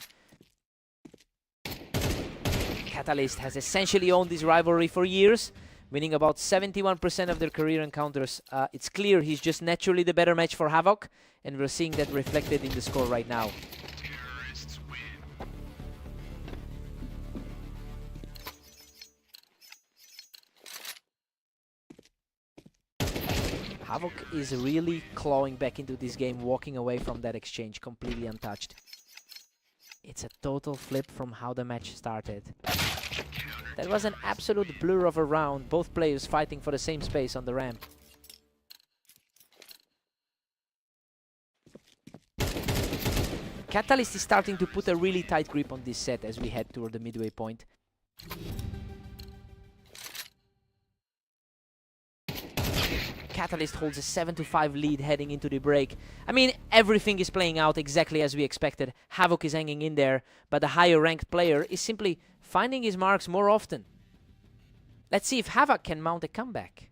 Catalyst has essentially owned this rivalry for years, winning about 71% of their career encounters. It's clear he's just naturally the better match for Havoc, and we're seeing that reflected in the score right now. Havoc is really clawing back into this game, walking away from that exchange completely untouched. It's a total flip from how the match started. That was an absolute blur of a round, both players fighting for the same space on the ramp. Catalyst is starting to put a really tight grip on this set as we head toward the midway point. Catalyst holds a 7-5 lead heading into the break. I mean, everything is playing out exactly as we expected. Havoc is hanging in there, but the higher ranked player is simply finding his marks more often. Let's see if Havoc can mount a comeback.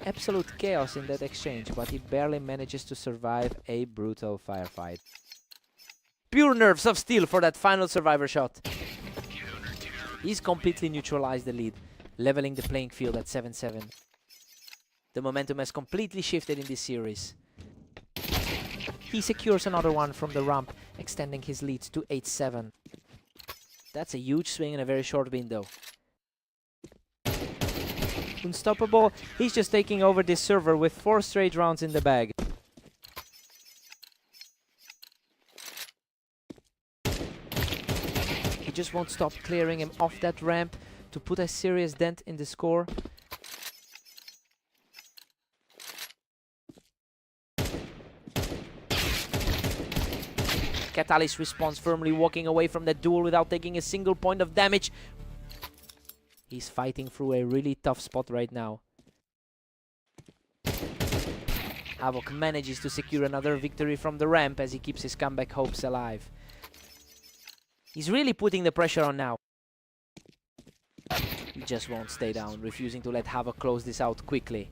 Absolute chaos in that exchange, but he barely manages to survive a brutal firefight. Pure nerves of steel for that final survivor shot. He's completely neutralized the lead, leveling the playing field at 7-7. The momentum has completely shifted in this series. He secures another one from the ramp, extending his lead to 8-7. That's a huge swing in a very short window. Unstoppable, he's just taking over this server with 4 straight rounds in the bag. He just won't stop clearing him off that ramp to put a serious dent in the score. Catalyst responds firmly, walking away from that duel without taking a single point of damage. He's fighting through a really tough spot right now. Havoc manages to secure another victory from the ramp as he keeps his comeback hopes alive. He's really putting the pressure on now. He just won't stay down, refusing to let Havoc close this out quickly.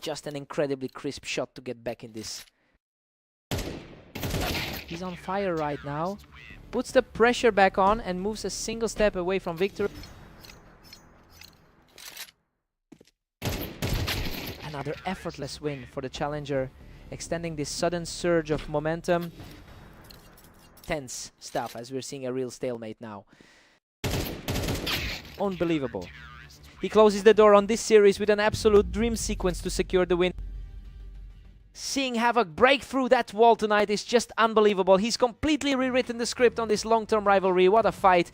Just an incredibly crisp shot to get back in this. He's on fire right now. Puts the pressure back on and moves a single step away from victory. Another effortless win for the challenger, extending this sudden surge of momentum. Tense stuff as we're seeing a real stalemate now. Unbelievable. He closes the door on this series with an absolute dream sequence to secure the win. Seeing Havoc break through that wall tonight is just unbelievable. He's completely rewritten the script on this long-term rivalry. What a fight.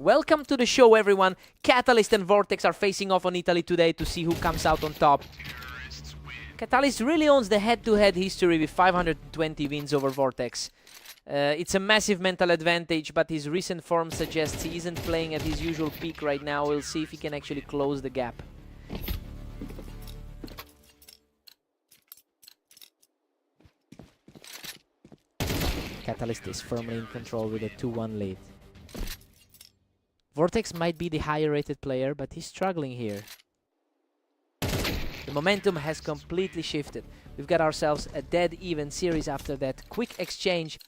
Welcome to the show, everyone. Catalyst and Vortex are facing off on Italy today to see who comes out on top. Catalyst really owns the head-to-head history with 520 wins over Vortex. It's a massive mental advantage, but his recent form suggests he isn't playing at his usual peak right now. We'll see if he can actually close the gap. Catalyst is firmly in control with a 2-1 lead. Vortex might be the higher rated player, but he's struggling here. The momentum has completely shifted. We've got ourselves a dead even series after that quick exchange.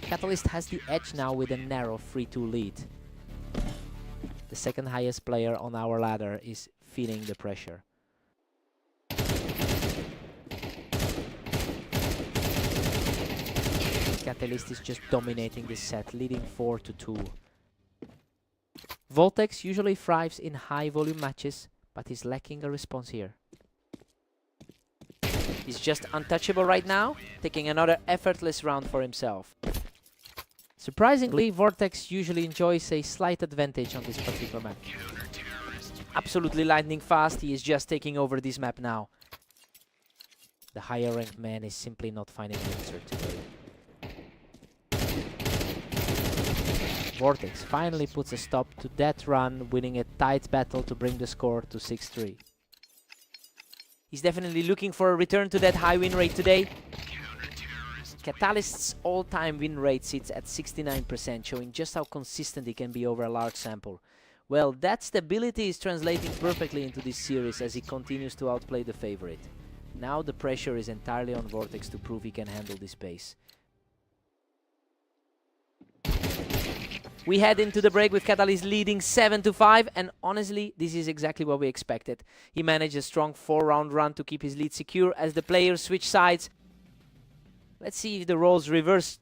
Catalyst has the edge now with a narrow 3-2 lead. The second highest player on our ladder is feeling the pressure. Catalyst is just dominating this set, leading 4-2. Vortex usually thrives in high volume matches, but he's lacking a response here. He's just untouchable right now, taking another effortless round for himself. Surprisingly, Vortex usually enjoys a slight advantage on this particular map. Absolutely lightning fast, he is just taking over this map now. The higher ranked man is simply not finding an answer today. Vortex finally puts a stop to that run, winning a tight battle to bring the score to 6-3. He's definitely looking for a return to that high win rate today. Catalyst's all-time win rate sits at 69%, showing just how consistent he can be over a large sample. Well, that stability is translating perfectly into this series as he continues to outplay the favorite. Now the pressure is entirely on Vortex to prove he can handle this pace. We head into the break with Catalyst leading 7-5, and honestly, this is exactly what we expected. He managed a strong 4-round run to keep his lead secure as the players switch sides. Let's see if the roles reverse.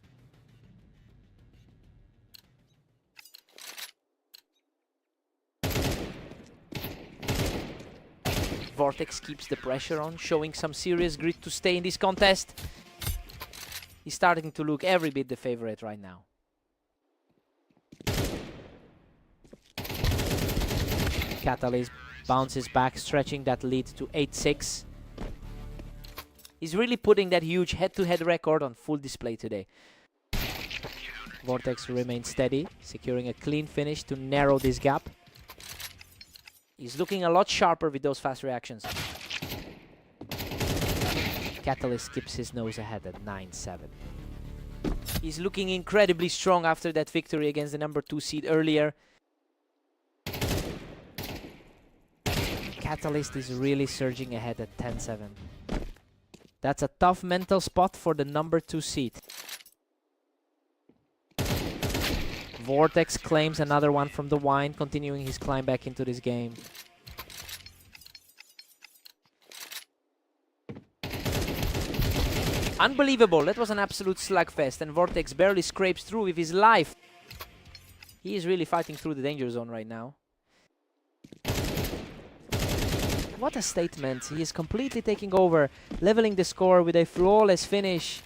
Vortex keeps the pressure on, showing some serious grit to stay in this contest. He's starting to look every bit the favorite right now. Catalyst bounces back, stretching that lead to 8-6. He's really putting that huge head-to-head record on full display today. Vortex remains steady, securing a clean finish to narrow this gap. He's looking a lot sharper with those fast reactions. Catalyst keeps his nose ahead at 9-7. He's looking incredibly strong after that victory against the number 2 seed earlier. Catalyst is really surging ahead at 10-7. That's a tough mental spot for the number 2 seed. Vortex claims another one from the wine, continuing his climb back into this game. Unbelievable, that was an absolute slugfest, and Vortex barely scrapes through with his life. He is really fighting through the danger zone right now. What a statement. He is completely taking over, leveling the score with a flawless finish.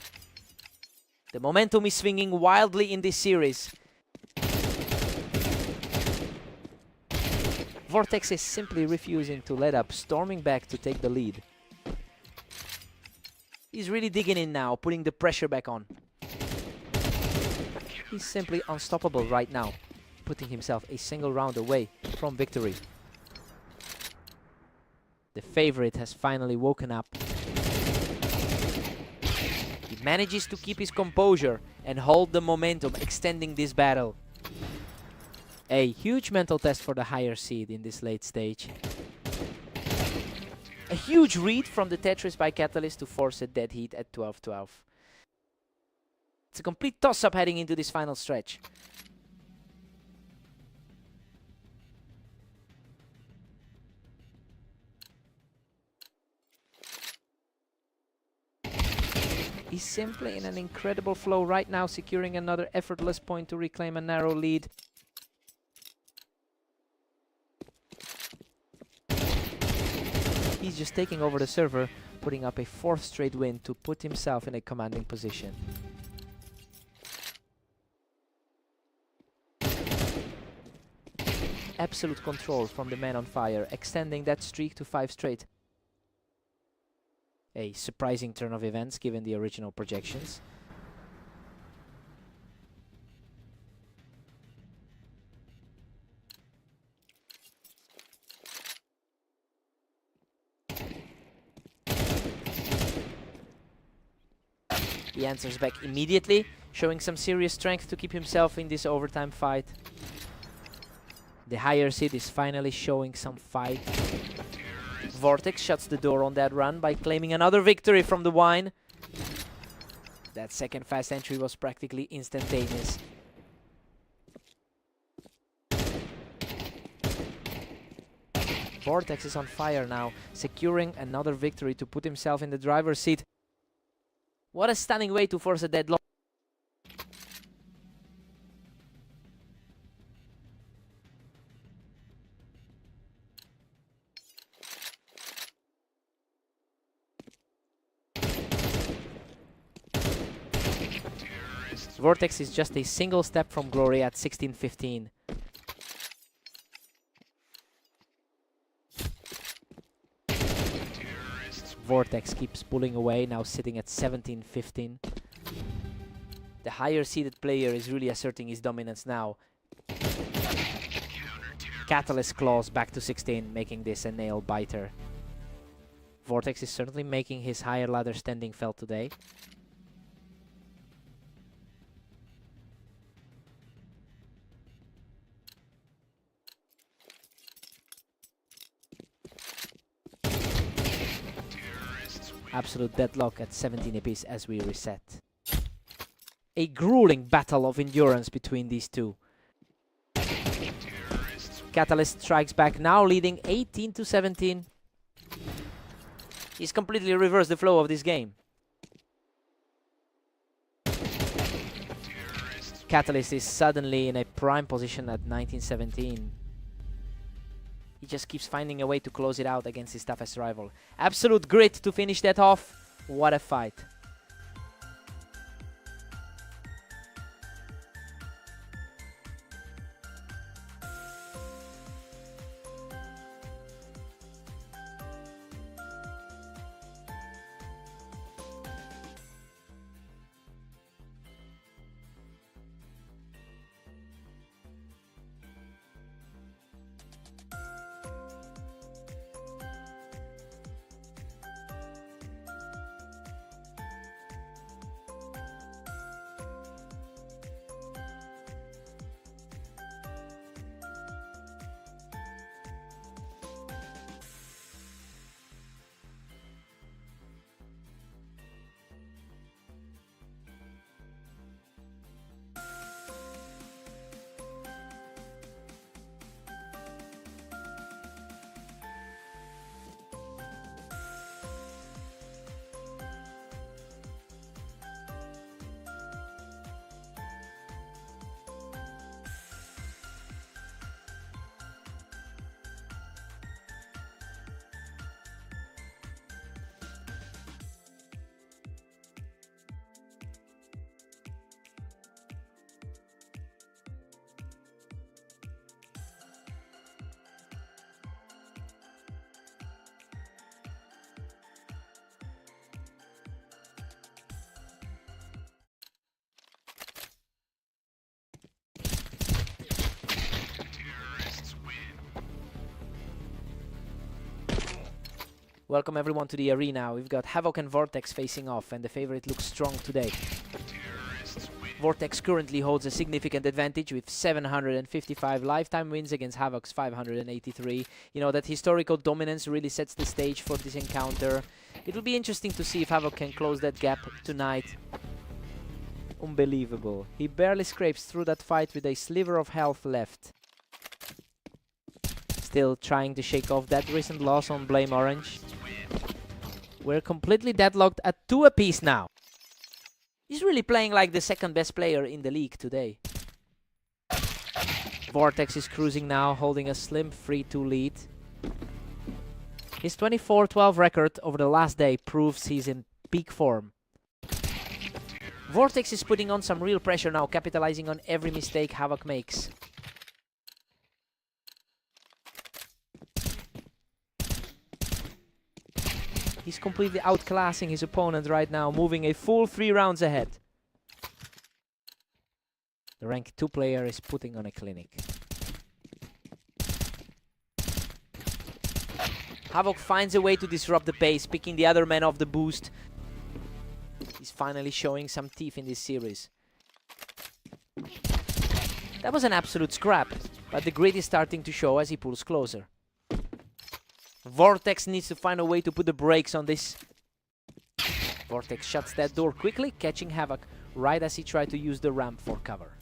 The momentum is swinging wildly in this series. Vortex is simply refusing to let up, storming back to take the lead. He's really digging in now, putting the pressure back on. He's simply unstoppable right now, putting himself a single round away from victory. The favorite has finally woken up. He manages to keep his composure and hold the momentum, extending this battle. A huge mental test for the higher seed in this late stage. A huge read from the Tetris by Catalyst to force a dead heat at 12-12. It's a complete toss-up heading into this final stretch. He's simply in an incredible flow right now, securing another effortless point to reclaim a narrow lead. He's is just taking over the server, putting up a 4th straight win to put himself in a commanding position. Absolute control from the man on fire, extending that streak to 5 straight. A surprising turn of events given the original projections. He answers back immediately, showing some serious strength to keep himself in this overtime fight. The higher seed is finally showing some fight. Vortex shuts the door on that run by claiming another victory from the wine. That second fast entry was practically instantaneous. Vortex is on fire now, securing another victory to put himself in the driver's seat. What a stunning way to force a deadlock. Vortex is just a single step from glory at 16-15. Vortex keeps pulling away, now sitting at 17-15. The higher seeded player is really asserting his dominance now. Catalyst claws back to 16, making this a nail biter. Vortex is certainly making his higher ladder standing felt today. Absolute deadlock at 17 apiece as we reset. A grueling battle of endurance between these two. Catalyst strikes back now, leading 18-17. He's completely reversed the flow of this game. Catalyst is suddenly in a prime position at 19-17. He just keeps finding a way to close it out against his toughest rival. Absolute grit to finish that off. What a fight. Welcome everyone to the arena. We've got Havoc and Vortex facing off, and the favorite looks strong today. Vortex currently holds a significant advantage with 755 lifetime wins against Havoc's 583. You know, that historical dominance really sets the stage for this encounter. It'll be interesting to see if Havoc can close that gap tonight. Unbelievable. He barely scrapes through that fight with a sliver of health left. Still trying to shake off that recent loss on Blame Orange. We're completely deadlocked at 2 apiece now. He's really playing like the second best player in the league today. Vortex is cruising now, holding a slim 3-2 lead. His 24-12 record over the last day proves he's in peak form. Vortex is putting on some real pressure now, capitalizing on every mistake Havoc makes. He's completely outclassing his opponent right now, moving a full 3 rounds ahead. The rank 2 player is putting on a clinic. Havoc finds a way to disrupt the pace, picking the other man off the boost. He's finally showing some teeth in this series. That was an absolute scrap, but the grit is starting to show as he pulls closer. Vortex needs to find a way to put the brakes on this. Vortex shuts that door quickly, catching Havoc right as he tried to use the ramp for cover.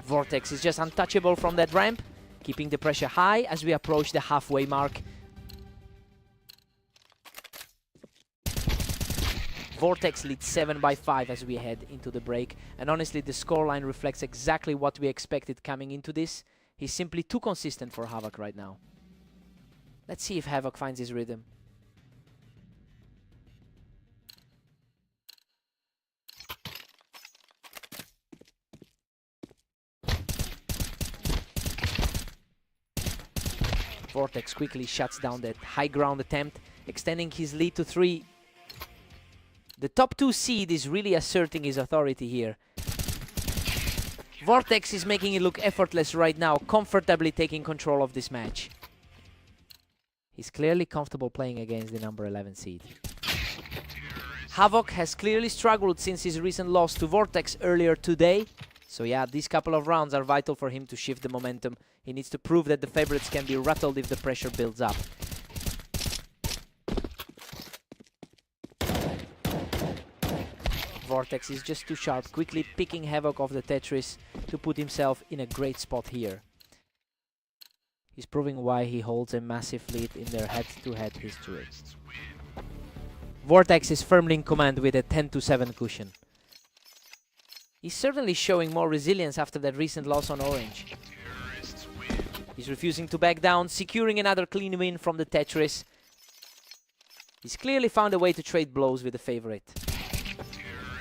Vortex is just untouchable from that ramp, keeping the pressure high as we approach the halfway mark. Vortex leads 7 by 5 as we head into the break, and honestly the scoreline reflects exactly what we expected coming into this. He's simply too consistent for Havoc right now. Let's see if Havoc finds his rhythm. Vortex quickly shuts down that high ground attempt, extending his lead to 3. The top 2 seed is really asserting his authority here. Vortex is making it look effortless right now, comfortably taking control of this match. He's clearly comfortable playing against the number 11 seed. Havoc has clearly struggled since his recent loss to Vortex earlier today. So yeah, these couple of rounds are vital for him to shift the momentum. He needs to prove that the favorites can be rattled if the pressure builds up. Vortex is just too sharp, quickly picking Havoc off the Tetris to put himself in a great spot here. He's proving why he holds a massive lead in their head-to-head history. Vortex is firmly in command with a 10-7 cushion. He's certainly showing more resilience after that recent loss on Orange. He's refusing to back down, securing another clean win from the Tetris. He's clearly found a way to trade blows with the favorite.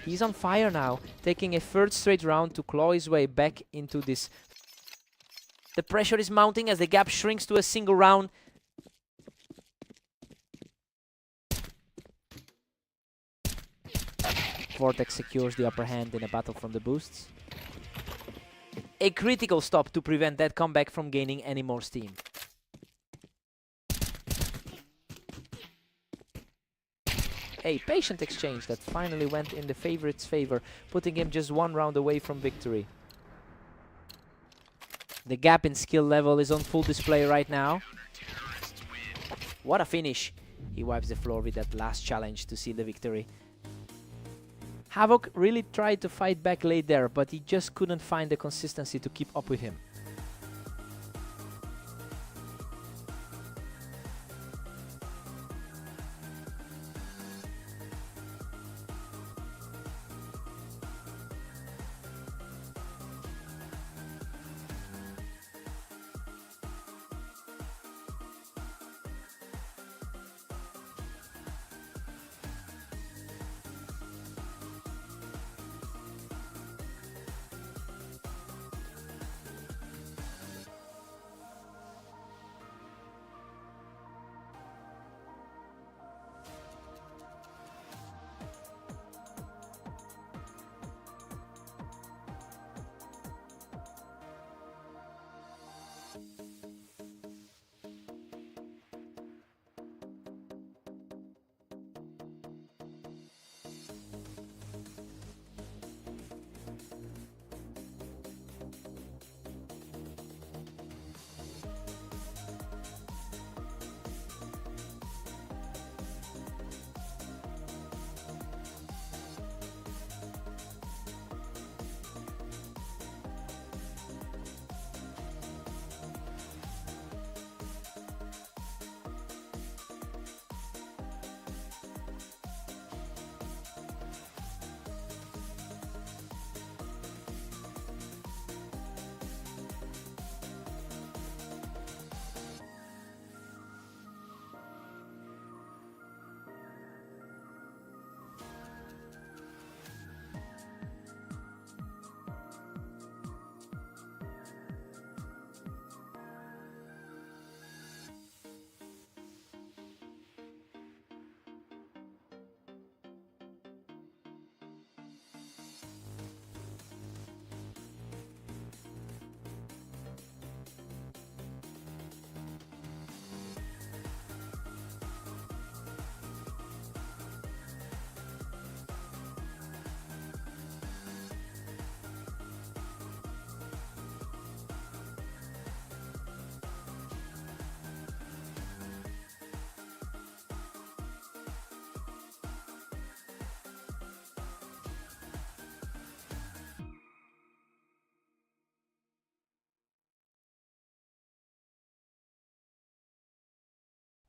He's on fire now, taking a 3rd straight round to claw his way back into this. The pressure is mounting as the gap shrinks to a single round. Vortex secures the upper hand in a battle from the boosts. A critical stop to prevent that comeback from gaining any more steam. A patient exchange that finally went in the favorite's favor, putting him just 1 round away from victory. The gap in skill level is on full display right now. What a finish! He wipes the floor with that last challenge to seal the victory. Havoc really tried to fight back late there, but he just couldn't find the consistency to keep up with him.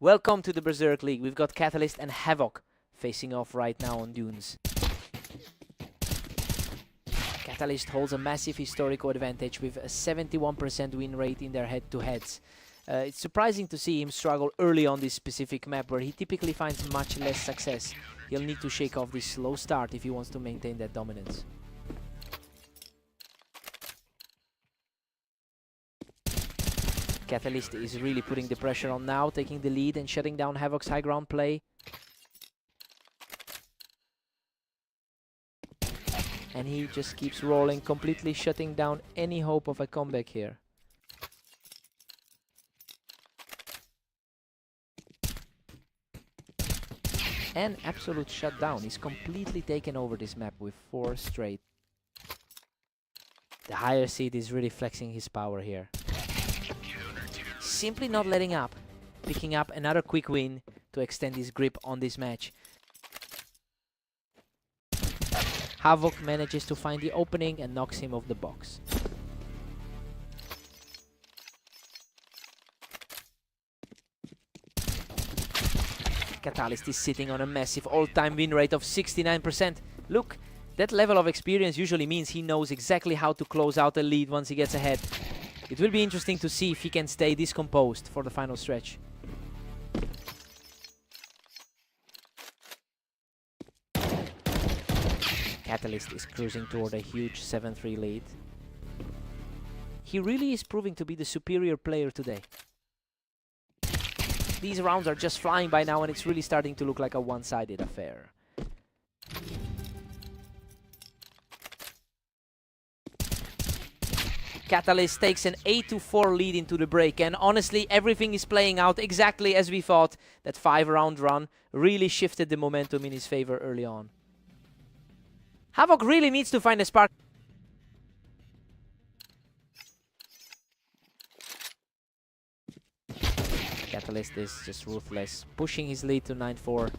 Welcome to the Berserk League. We've got Catalyst and Havoc facing off right now on Dunes. Catalyst holds a massive historical advantage with a 71% win rate in their head-to-heads. It's surprising to see him struggle early on this specific map where he typically finds much less success. He'll need to shake off this slow start if he wants to maintain that dominance. Catalyst is really putting the pressure on now, taking the lead and shutting down Havoc's high ground play. And he just keeps rolling, completely shutting down any hope of a comeback here. An absolute shutdown. He's completely taken over this map with 4 straight. The higher seed is really flexing his power here. Simply not letting up, picking up another quick win to extend his grip on this match. Havoc manages to find the opening and knocks him off the box. Catalyst is sitting on a massive all-time win rate of 69%. Look, that level of experience usually means he knows exactly how to close out a lead once he gets ahead. It will be interesting to see if he can stay this composed for the final stretch. Catalyst is cruising toward a huge 7-3 lead. He really is proving to be the superior player today. These rounds are just flying by now and it's really starting to look like a one-sided affair. Catalyst takes an 8-4 lead into the break, and honestly everything is playing out exactly as we thought. That 5-round run really shifted the momentum in his favor early on. Havoc really needs to find a spark. Catalyst is just ruthless, pushing his lead to 9-4.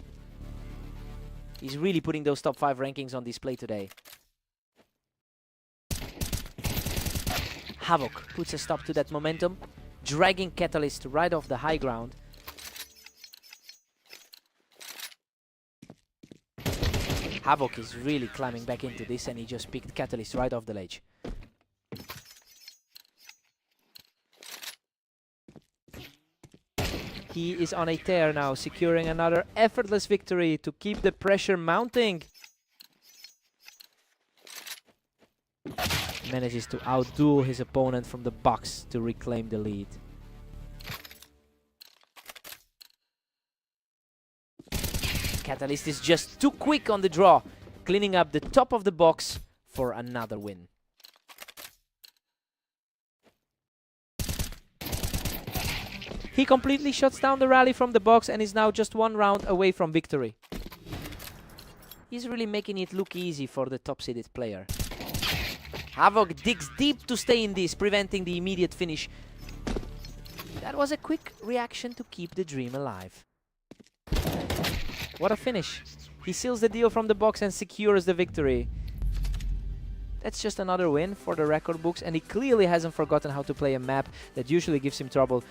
He's really putting those top 5 rankings on display today. Havoc puts a stop to that momentum, dragging Catalyst right off the high ground. Havoc is really climbing back into this and he just picked Catalyst right off the ledge. He is on a tear now, securing another effortless victory to keep the pressure mounting. Manages to outduel his opponent from the box to reclaim the lead. Catalyst is just too quick on the draw, cleaning up the top of the box for another win. He completely shuts down the rally from the box and is now just 1 round away from victory. He's really making it look easy for the top-seeded player. Havoc digs deep to stay in this, preventing the immediate finish. That was a quick reaction to keep the dream alive. What a finish. He seals the deal from the box and secures the victory. That's just another win for the record books, and he clearly hasn't forgotten how to play a map that usually gives him trouble.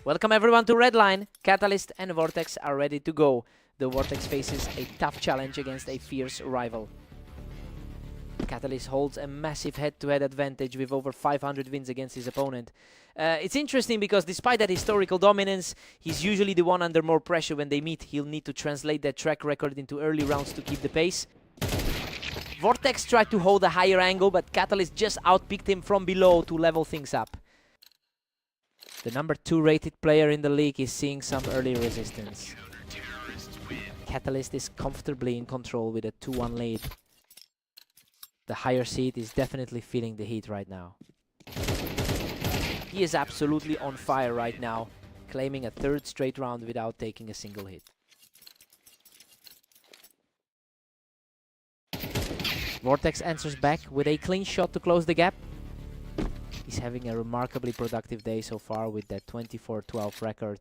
Welcome everyone to Redline. Catalyst and Vortex are ready to go. The Vortex faces a tough challenge against a fierce rival. Catalyst holds a massive head-to-head advantage with over 500 wins against his opponent. It's interesting because despite that historical dominance, he's usually the one under more pressure when they meet. He'll need to translate that track record into early rounds to keep the pace. Vortex tried to hold a higher angle, but Catalyst just outpicked him from below to level things up. The number 2 rated player in the league is seeing some early resistance. Catalyst is comfortably in control with a 2-1 lead. The higher seed is definitely feeling the heat right now. He is absolutely on fire right now, claiming a 3rd straight round without taking a single hit. Vortex answers back with a clean shot to close the gap. He's having a remarkably productive day so far with that 24-12 record.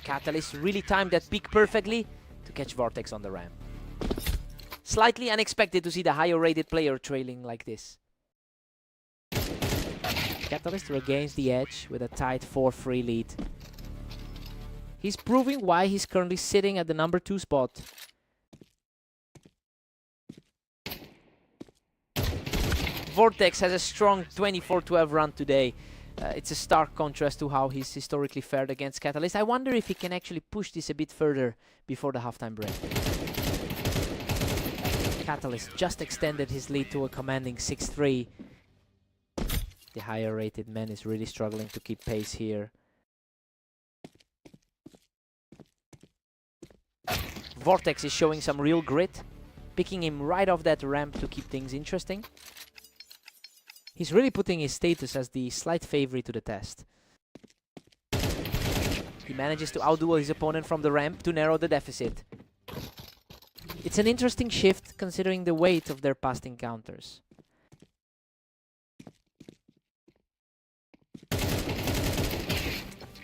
Catalyst really timed that peak perfectly to catch Vortex on the ramp. Slightly unexpected to see the higher rated player trailing like this. Catalyst regains the edge with a tight 4-3 lead. He's proving why he's currently sitting at the number 2 spot. Vortex has a strong 24-12 run today. It's a stark contrast to how he's historically fared against Catalyst. I wonder if he can actually push this a bit further before the halftime break. Catalyst just extended his lead to a commanding 6-3. The higher rated man is really struggling to keep pace here. Vortex is showing some real grit, picking him right off that ramp to keep things interesting. He's really putting his status as the slight favorite to the test. He manages to outduel his opponent from the ramp to narrow the deficit. It's an interesting shift considering the weight of their past encounters.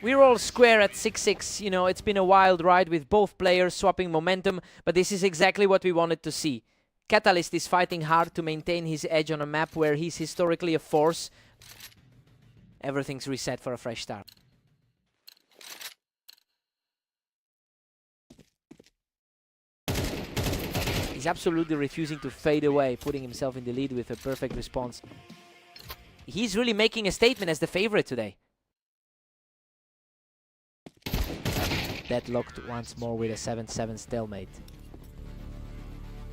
We're all square at 6-6. You know, it's been a wild ride with both players swapping momentum, but this is exactly what we wanted to see. Catalyst is fighting hard to maintain his edge on a map where he's historically a force. Everything's reset for a fresh start. He's absolutely refusing to fade away, putting himself in the lead with a perfect response. He's really making a statement as the favorite today. Deadlocked once more with a 7-7 stalemate.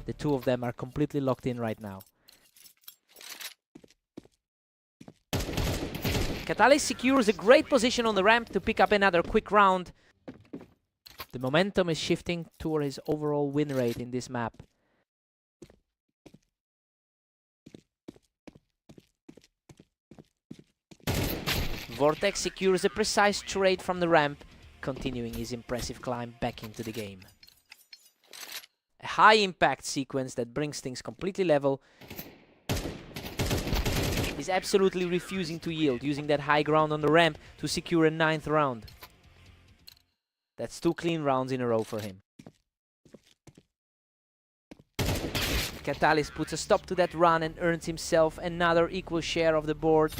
The two of them are completely locked in right now. Catalyst secures a great position on the ramp to pick up another quick round. The momentum is shifting toward his overall win rate in this map. Vortex secures a precise trade from the ramp, continuing his impressive climb back into the game. A high-impact sequence that brings things completely level. He's absolutely refusing to yield, using that high ground on the ramp to secure a 9th round. That's 2 clean rounds in a row for him. Catalyst puts a stop to that run and earns himself another equal share of the board.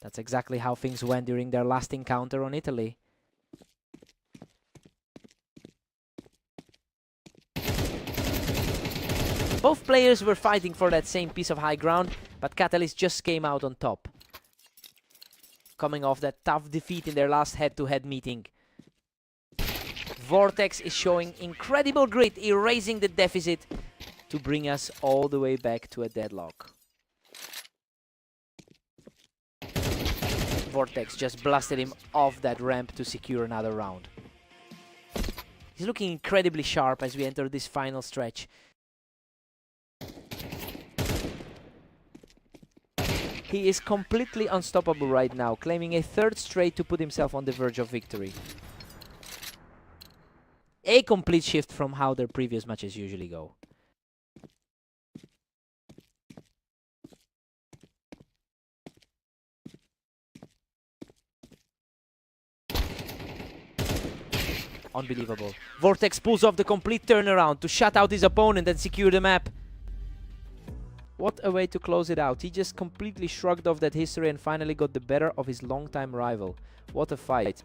That's exactly how things went during their last encounter on Italy. Both players were fighting for that same piece of high ground, but Catalyst just came out on top, coming off that tough defeat in their last head-to-head meeting. Vortex is showing incredible grit, erasing the deficit to bring us all the way back to a deadlock. Vortex just blasted him off that ramp to secure another round. He's looking incredibly sharp as we enter this final stretch. He is completely unstoppable right now, claiming a 3rd straight to put himself on the verge of victory. A complete shift from how their previous matches usually go. Unbelievable. Vortex pulls off the complete turnaround to shut out his opponent and secure the map. What a way to close it out. He just completely shrugged off that history and finally got the better of his longtime rival. What a fight.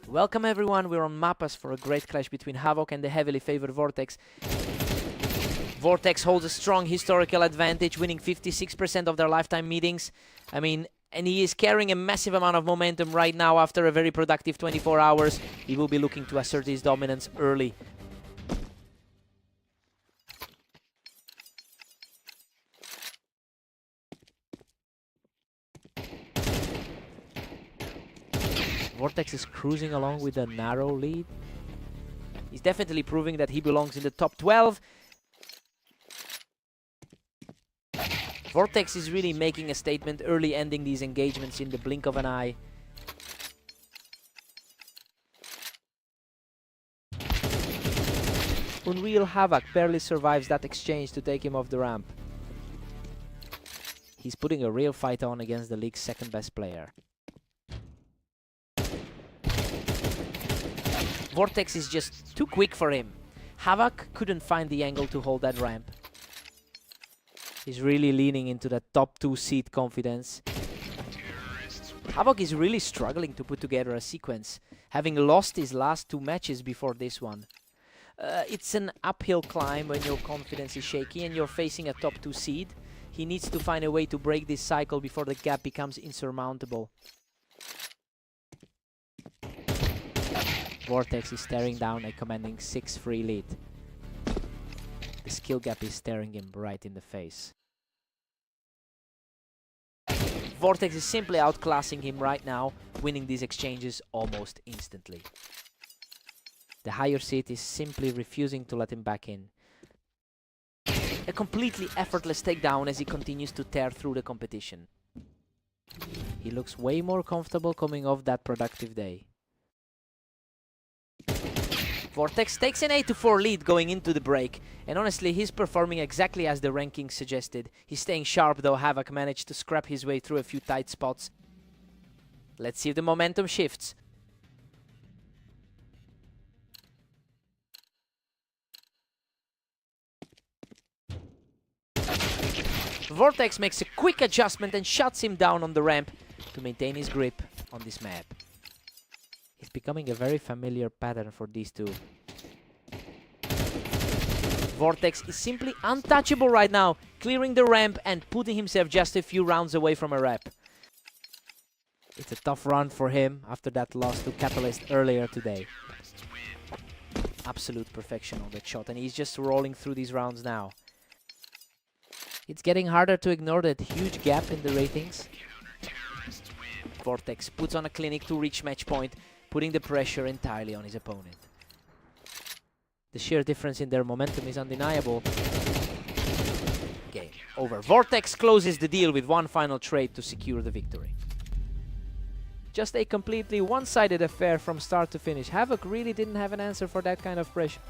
Welcome everyone, we're on Mapas for a great clash between Havoc and the heavily favored Vortex. Vortex holds a strong historical advantage, winning 56% of their lifetime meetings. I mean, and he is carrying a massive amount of momentum right now after a very productive 24 hours. He will be looking to assert his dominance early. Vortex is cruising along with a narrow lead. He's definitely proving that he belongs in the top 12. Vortex is really making a statement, early ending these engagements in the blink of an eye. Unreal Havoc barely survives that exchange to take him off the ramp. He's putting a real fight on against the league's second best player. Vortex is just too quick for him. Havoc couldn't find the angle to hold that ramp. He's really leaning into that top 2 seed confidence. Havoc is really struggling to put together a sequence, having lost his last 2 matches before this one. It's an uphill climb when your confidence is shaky and you're facing a top 2 seed. He needs to find a way to break this cycle before the gap becomes insurmountable. Vortex is staring down a commanding 6-3 lead. The skill gap is staring him right in the face. Vortex is simply outclassing him right now, winning these exchanges almost instantly. The higher seed is simply refusing to let him back in. A completely effortless takedown as he continues to tear through the competition. He looks way more comfortable coming off that productive day. Vortex takes an 8-4 lead going into the break, and honestly he's performing exactly as the rankings suggested. He's staying sharp though. Havoc managed to scrap his way through a few tight spots. Let's see if the momentum shifts. Vortex makes a quick adjustment and shuts him down on the ramp to maintain his grip on this map. It's becoming a very familiar pattern for these two. Vortex is simply untouchable right now, clearing the ramp and putting himself just a few rounds away from a rep. It's a tough run for him after that loss to Catalyst earlier today. Absolute perfection on that shot, and he's just rolling through these rounds now. It's getting harder to ignore that huge gap in the ratings. Vortex puts on a clinic to reach match point, putting the pressure entirely on his opponent. The sheer difference in their momentum is undeniable. Game over. Vortex closes the deal with one final trade to secure the victory. Just a completely one-sided affair from start to finish. Havoc really didn't have an answer for that kind of pressure.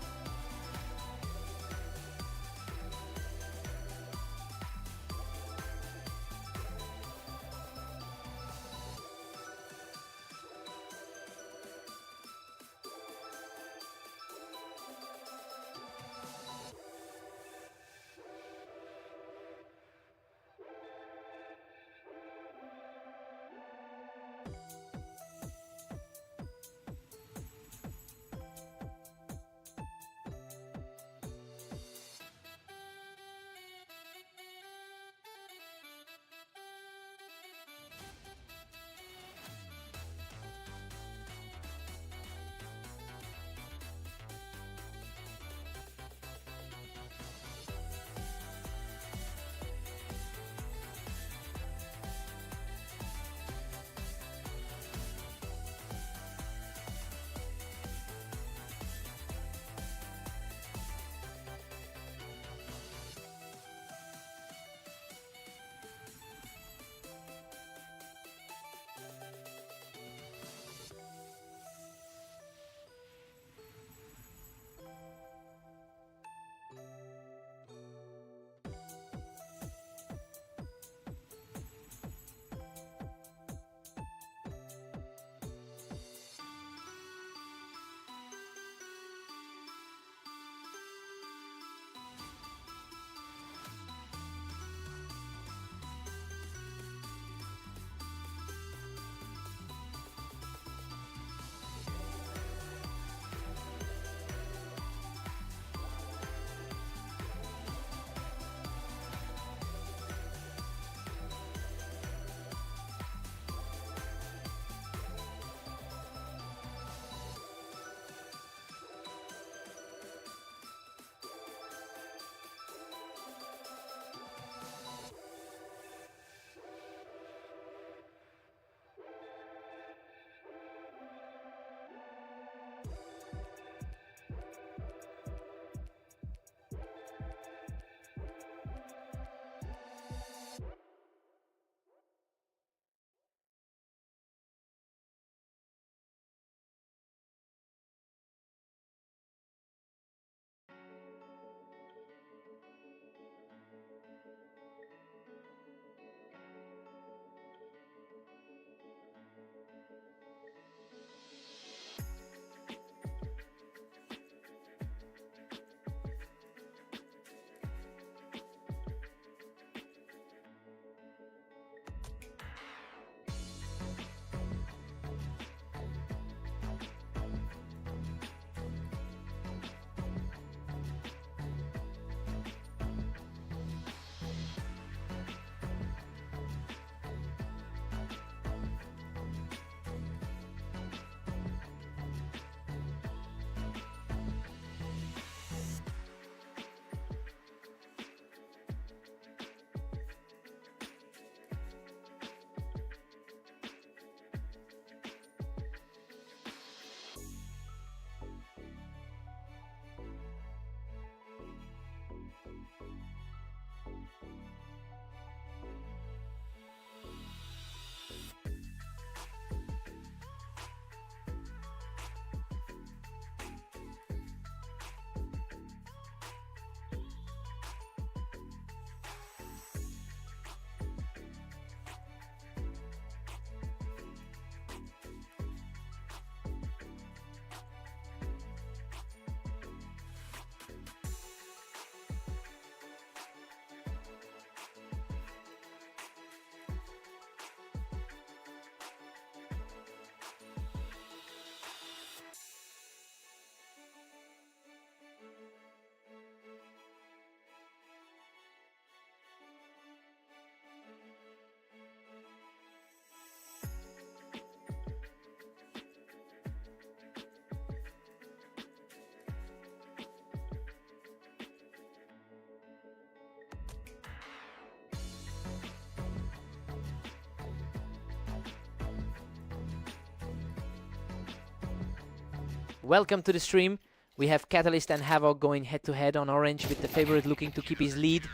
Welcome to the stream. We have Catalyst and Havoc going head-to-head on orange, with the favorite looking to keep his lead.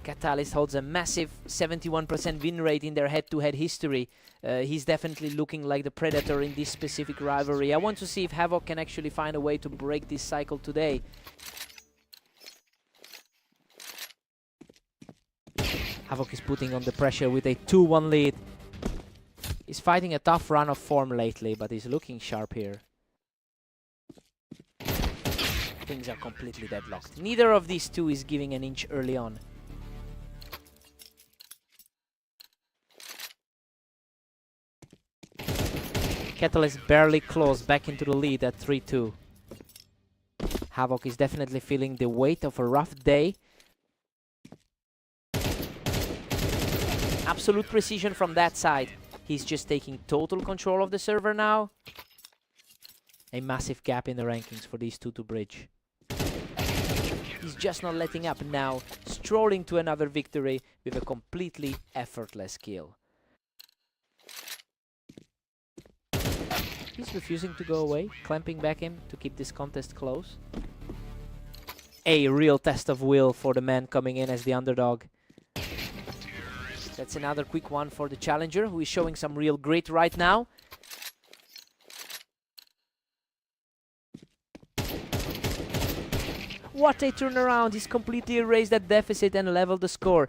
Catalyst holds a massive 71% win rate in their head-to-head history. He's definitely looking like the predator in this specific rivalry. I want to see if Havoc can actually find a way to break this cycle today. Havoc is putting on the pressure with a 2-1 lead. He's fighting a tough run of form lately, but he's looking sharp here. Things are completely deadlocked. Neither of these two is giving an inch early on. Catalyst barely closed back into the lead at 3-2. Havoc is definitely feeling the weight of a rough day. Absolute precision from that side. He's just taking total control of the server now. A massive gap in the rankings for these two to bridge. He's just not letting up now, strolling to another victory with a completely effortless kill. He's refusing to go away, clamping back him to keep this contest close. A real test of will for the man coming in as the underdog. That's another quick one for the challenger, who is showing some real grit right now. What a turnaround! He's completely erased that deficit and leveled the score.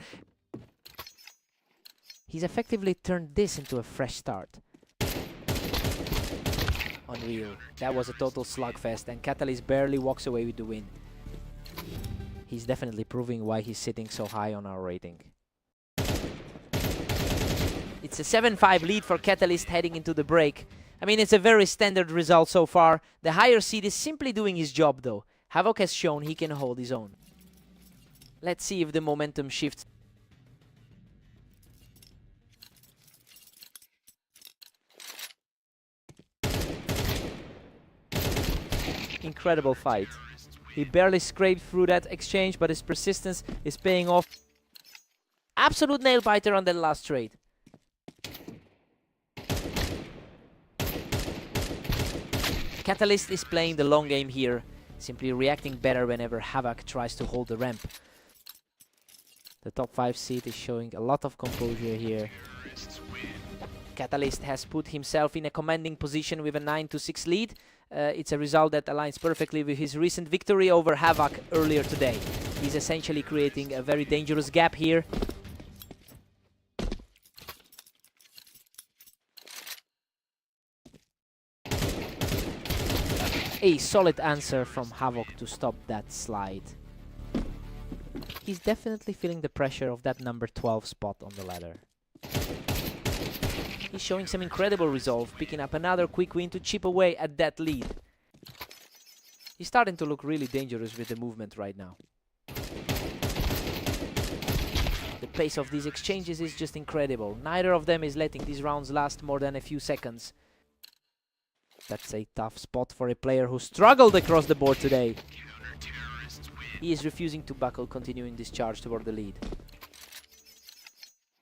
He's effectively turned this into a fresh start. Unreal. That was a total slugfest, and Catalyst barely walks away with the win. He's definitely proving why he's sitting so high on our rating. It's a 7-5 lead for Catalyst heading into the break. I mean, it's a very standard result so far. The higher seed is simply doing his job though. Havoc has shown he can hold his own. Let's see if the momentum shifts. Incredible fight. He barely scraped through that exchange, but his persistence is paying off. Absolute nail-biter on that last trade. Catalyst is playing the long game here, simply reacting better whenever Havoc tries to hold the ramp. The top 5 seed is showing a lot of composure here. Catalyst has put himself in a commanding position with a 9-6 lead. It's a result that aligns perfectly with his recent victory over Havoc earlier today. He's essentially creating a very dangerous gap here. A solid answer from Havoc to stop that slide. He's definitely feeling the pressure of that number 12 spot on the ladder. He's showing some incredible resolve, picking up another quick win to chip away at that lead. He's starting to look really dangerous with the movement right now. The pace of these exchanges is just incredible. Neither of them is letting these rounds last more than a few seconds. That's a tough spot for a player who struggled across the board today. He is refusing to buckle, continuing this charge toward the lead.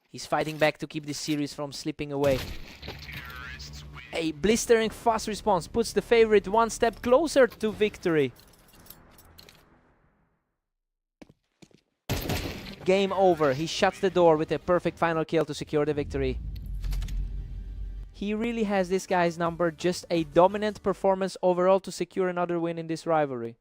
He's fighting back to keep this series from slipping away. A blistering fast response puts the favorite one step closer to victory. Game over. He shuts the door with a perfect final kill to secure the victory. He really has this guy's number, just a dominant performance overall to secure another win in this rivalry.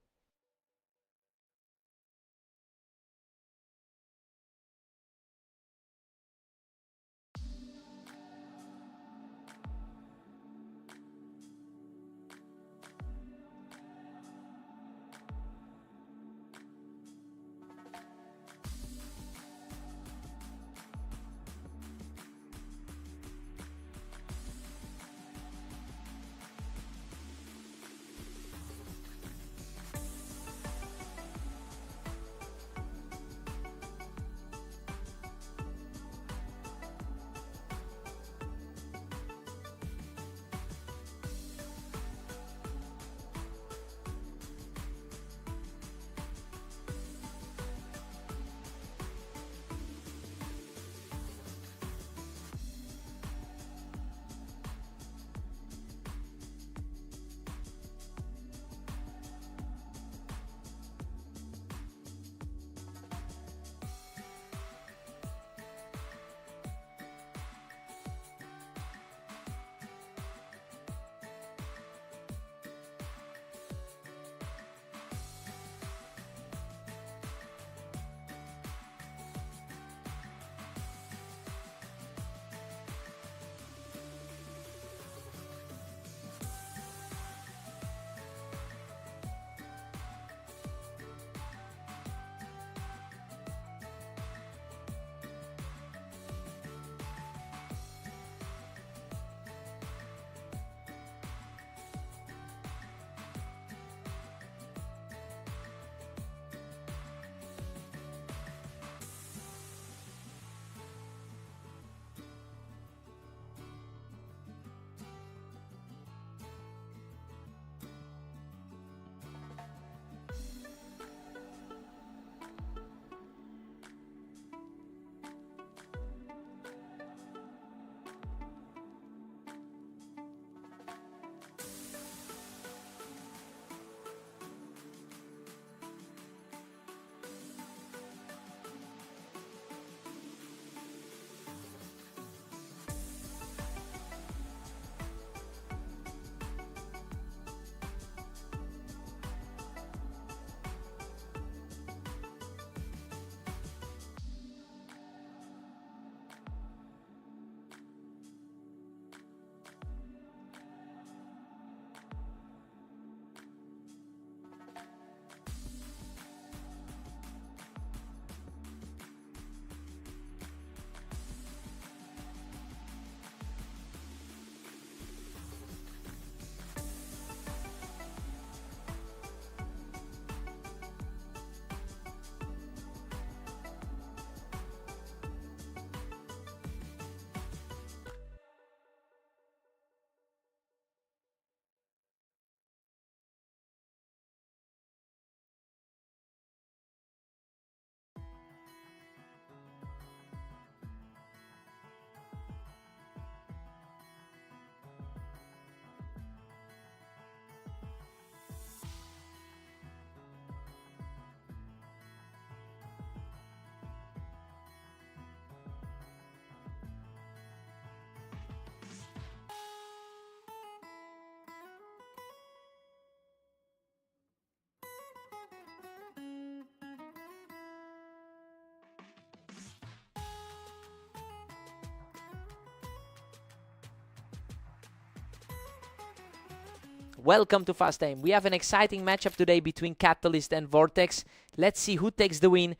Welcome to Fast Aim. We have an exciting matchup today between Catalyst and Vortex. Let's see who takes the win.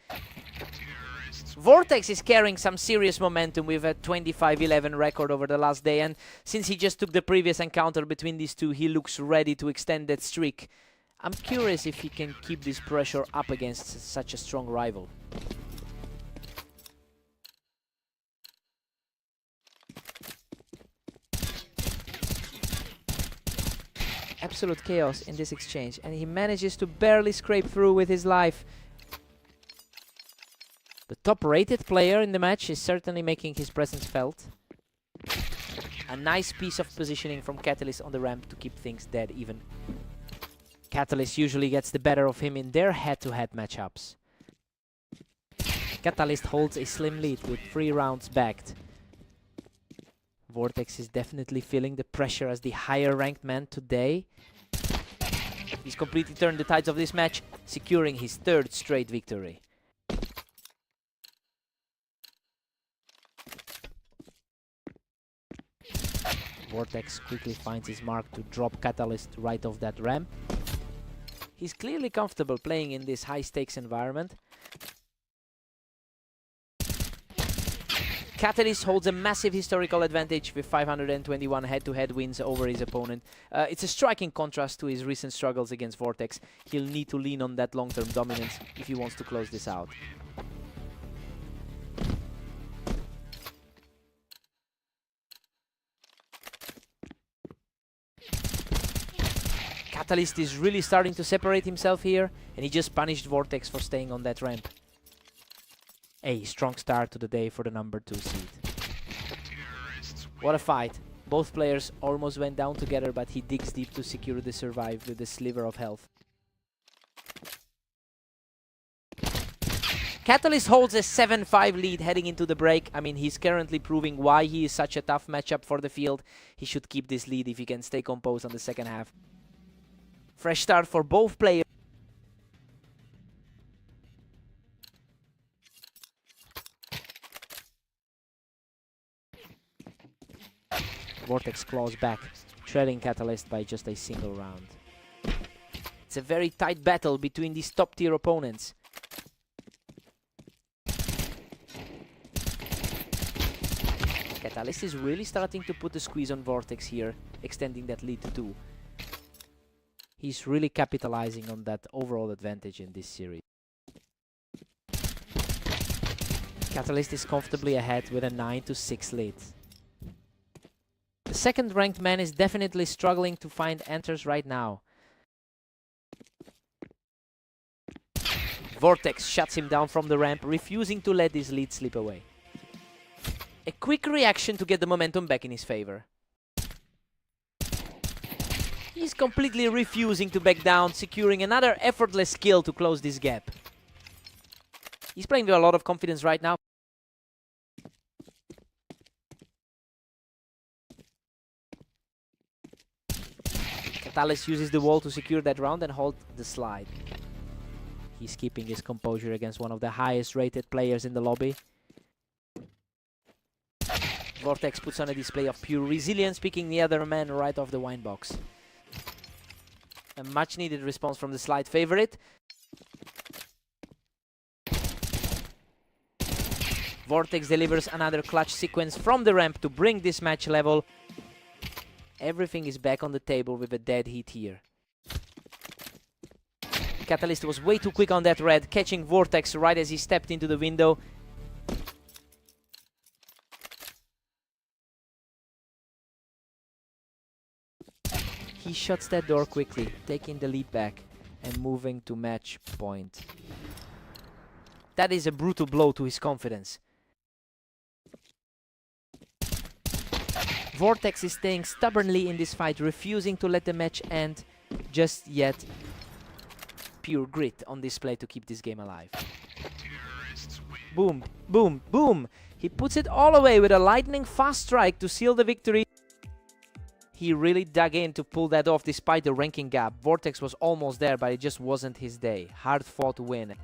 Vortex is carrying some serious momentum with a 25-11 record over the last day, and since he just took the previous encounter between these two, he looks ready to extend that streak. I'm curious if he can keep this pressure up against such a strong rival. Absolute chaos in this exchange, and he manages to barely scrape through with his life. The top-rated player in the match is certainly making his presence felt. A nice piece of positioning from Catalyst on the ramp to keep things dead even. Catalyst usually gets the better of him in their head-to-head matchups. Catalyst holds a slim lead with 3 rounds backed. Vortex is definitely feeling the pressure as the higher-ranked man today. He's completely turned the tides of this match, securing his 3rd straight victory. Vortex quickly finds his mark to drop Catalyst right off that ramp. He's clearly comfortable playing in this high-stakes environment. Catalyst holds a massive historical advantage with 521 head-to-head wins over his opponent. It's a striking contrast to his recent struggles against Vortex. He'll need to lean on that long-term dominance if he wants to close this out. Catalyst is really starting to separate himself here, and he just punished Vortex for staying on that ramp. A strong start to the day for the number 2 seed. What a fight. Both players almost went down together, but he digs deep to secure the survive with a sliver of health. Catalyst holds a 7-5 lead heading into the break. I mean, he's currently proving why he is such a tough matchup for the field. He should keep this lead if he can stay composed on the second half. Fresh start for both players. Vortex claws back, trailing Catalyst by just a single round. It's a very tight battle between these top-tier opponents. Catalyst is really starting to put the squeeze on Vortex here, extending that lead to 2. He's really capitalizing on that overall advantage in this series. Catalyst is comfortably ahead with a 9-6 lead. The second-ranked man is definitely struggling to find answers right now. Vortex shuts him down from the ramp, refusing to let this lead slip away. A quick reaction to get the momentum back in his favor. He's completely refusing to back down, securing another effortless kill to close this gap. He's playing with a lot of confidence right now. Catalyst uses the wall to secure that round and hold the slide. He's keeping his composure against one of the highest rated players in the lobby. Vortex puts on a display of pure resilience, picking the other man right off the wine box. A much needed response from the slide favorite. Vortex delivers another clutch sequence from the ramp to bring this match level. Everything is back on the table with a dead heat here. Catalyst was way too quick on that red, catching Vortex right as he stepped into the window. He shuts that door quickly, taking the lead back and moving to match point. That is a brutal blow to his confidence. Vortex is staying stubbornly in this fight, refusing to let the match end just yet. Pure grit on display to keep this game alive. Boom, boom, boom! He puts it all away with a lightning fast strike to seal the victory. He really dug in to pull that off despite the ranking gap. Vortex was almost there, but it just wasn't his day. Hard-fought win.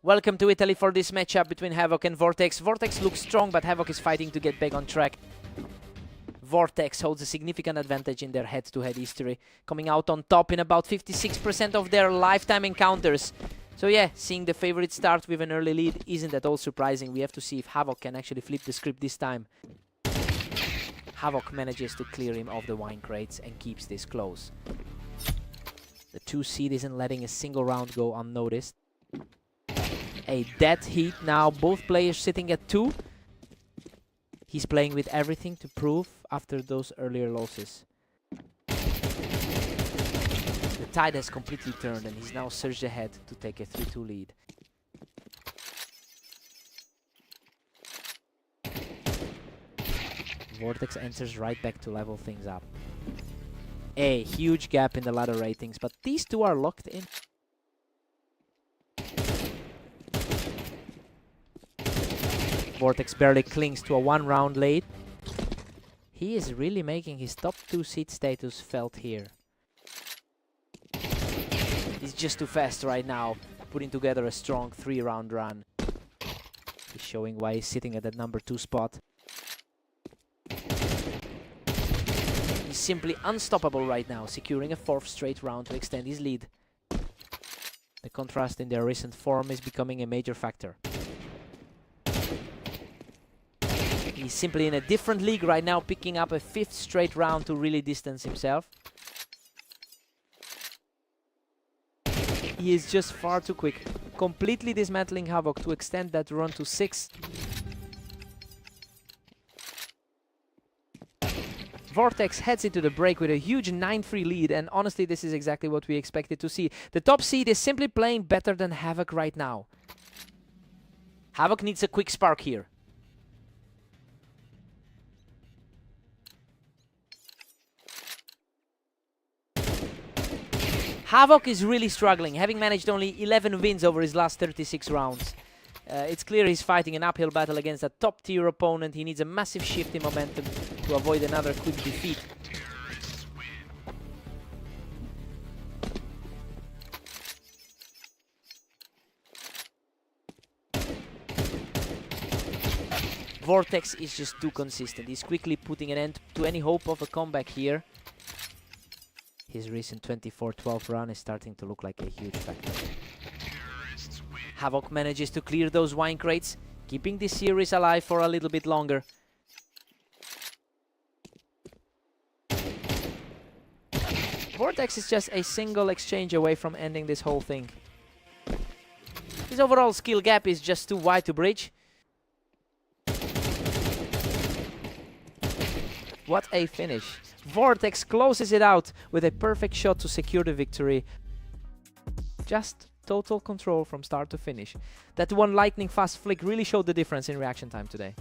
Welcome to Italy for this matchup between Havoc and Vortex. Vortex looks strong, but Havoc is fighting to get back on track. Vortex holds a significant advantage in their head-to-head history, coming out on top in about 56% of their lifetime encounters. So yeah, seeing the favorite start with an early lead isn't at all surprising. We have to see if Havoc can actually flip the script this time. Havoc manages to clear him of the wine crates and keeps this close. The 2 seed isn't letting a single round go unnoticed. A dead heat now, both players sitting at 2. He's playing with everything to prove after those earlier losses. The tide has completely turned and he's now surged ahead to take a 3-2 lead. Vortex enters right back to level things up. A huge gap in the ladder ratings, but these two are locked in. Vortex barely clings to a 1-round lead. He is really making his top 2 seed status felt here. He's just too fast right now, putting together a strong 3-round run. He's showing why he's sitting at that number 2 spot. He's simply unstoppable right now, securing a 4th straight round to extend his lead. The contrast in their recent form is becoming a major factor. He's simply in a different league right now, picking up a 5th straight round to really distance himself. He is just far too quick, completely dismantling Havoc to extend that run to 6. Vortex heads into the break with a huge 9-3 lead, and honestly this is exactly what we expected to see. The top seed is simply playing better than Havoc right now. Havoc needs a quick spark here. Havoc is really struggling, having managed only 11 wins over his last 36 rounds. It's clear he's fighting an uphill battle against a top-tier opponent. He needs a massive shift in momentum to avoid another quick defeat. Vortex is just too consistent. He's quickly putting an end to any hope of a comeback here. His recent 24-12 run is starting to look like a huge factor. Havoc manages to clear those wine crates, keeping this series alive for a little bit longer. Vortex is just a single exchange away from ending this whole thing. His overall skill gap is just too wide to bridge. What a finish. Vortex closes it out with a perfect shot to secure the victory. Just total control from start to finish. That one lightning fast flick really showed the difference in reaction time today.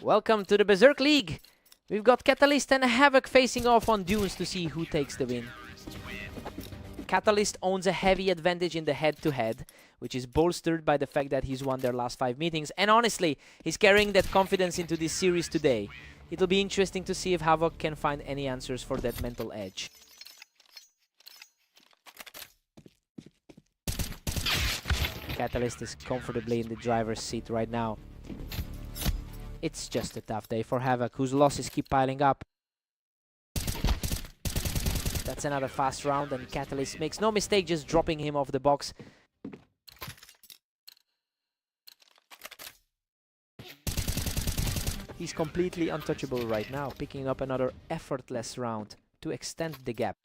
Welcome to the Berserk League. We've got Catalyst and Havoc facing off on Dunes to see who takes the win. Catalyst owns a heavy advantage in the head-to-head, which is bolstered by the fact that he's won their last 5 meetings. And honestly, he's carrying that confidence into this series today. It'll be interesting to see if Havoc can find any answers for that mental edge. Catalyst is comfortably in the driver's seat right now. It's just a tough day for Havoc, whose losses keep piling up. That's another fast round, and Catalyst makes no mistake just dropping him off the box. He's completely untouchable right now, picking up another effortless round to extend the gap.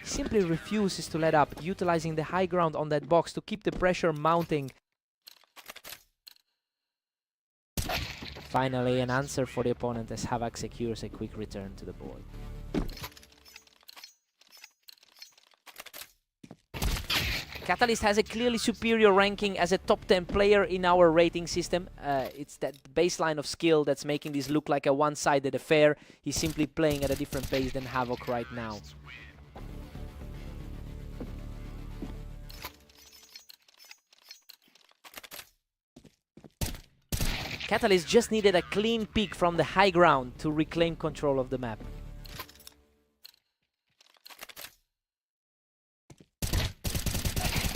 Simply refuses to let up, utilizing the high ground on that box to keep the pressure mounting. Finally, an answer for the opponent as Havoc secures a quick return to the board. Catalyst has a clearly superior ranking as a top 10 player in our rating system. It's that baseline of skill that's making this look like a one-sided affair. He's simply playing at a different pace than Havoc right now. Catalyst just needed a clean peek from the high ground to reclaim control of the map.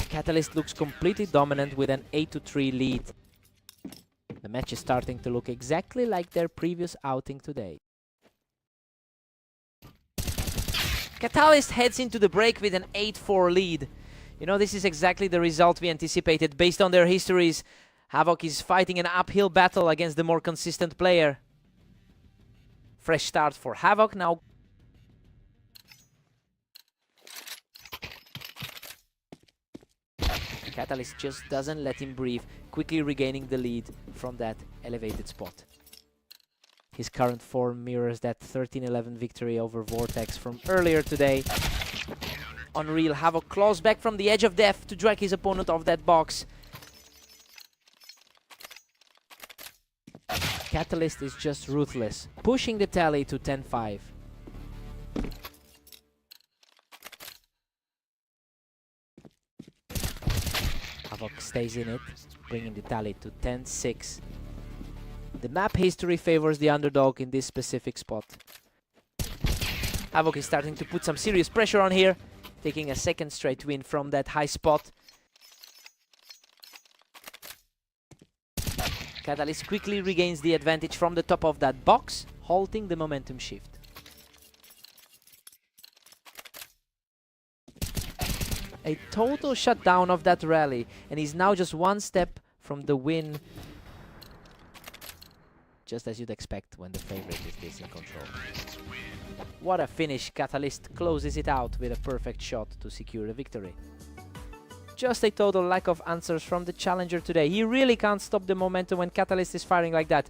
Catalyst looks completely dominant with an 8-3 lead. The match is starting to look exactly like their previous outing today. Catalyst heads into the break with an 8-4 lead. You know, this is exactly the result we anticipated based on their histories. Havoc is fighting an uphill battle against the more consistent player. Fresh start for Havoc now. Catalyst just doesn't let him breathe, quickly regaining the lead from that elevated spot. His current form mirrors that 13-11 victory over Vortex from earlier today. Unreal, Havoc claws back from the edge of death to drag his opponent off that box. Catalyst is just ruthless, pushing the tally to 10-5. Havoc stays in it, bringing the tally to 10-6. The map history favors the underdog in this specific spot. Havoc is starting to put some serious pressure on here, taking a second straight win from that high spot. Catalyst quickly regains the advantage from the top of that box, halting the momentum shift. A total shutdown of that rally, and he's now just one step from the win. Just as you'd expect when the favorite is this in control. What a finish. Catalyst closes it out with a perfect shot to secure a victory. Just a total lack of answers from the challenger today. He really can't stop the momentum when Catalyst is firing like that.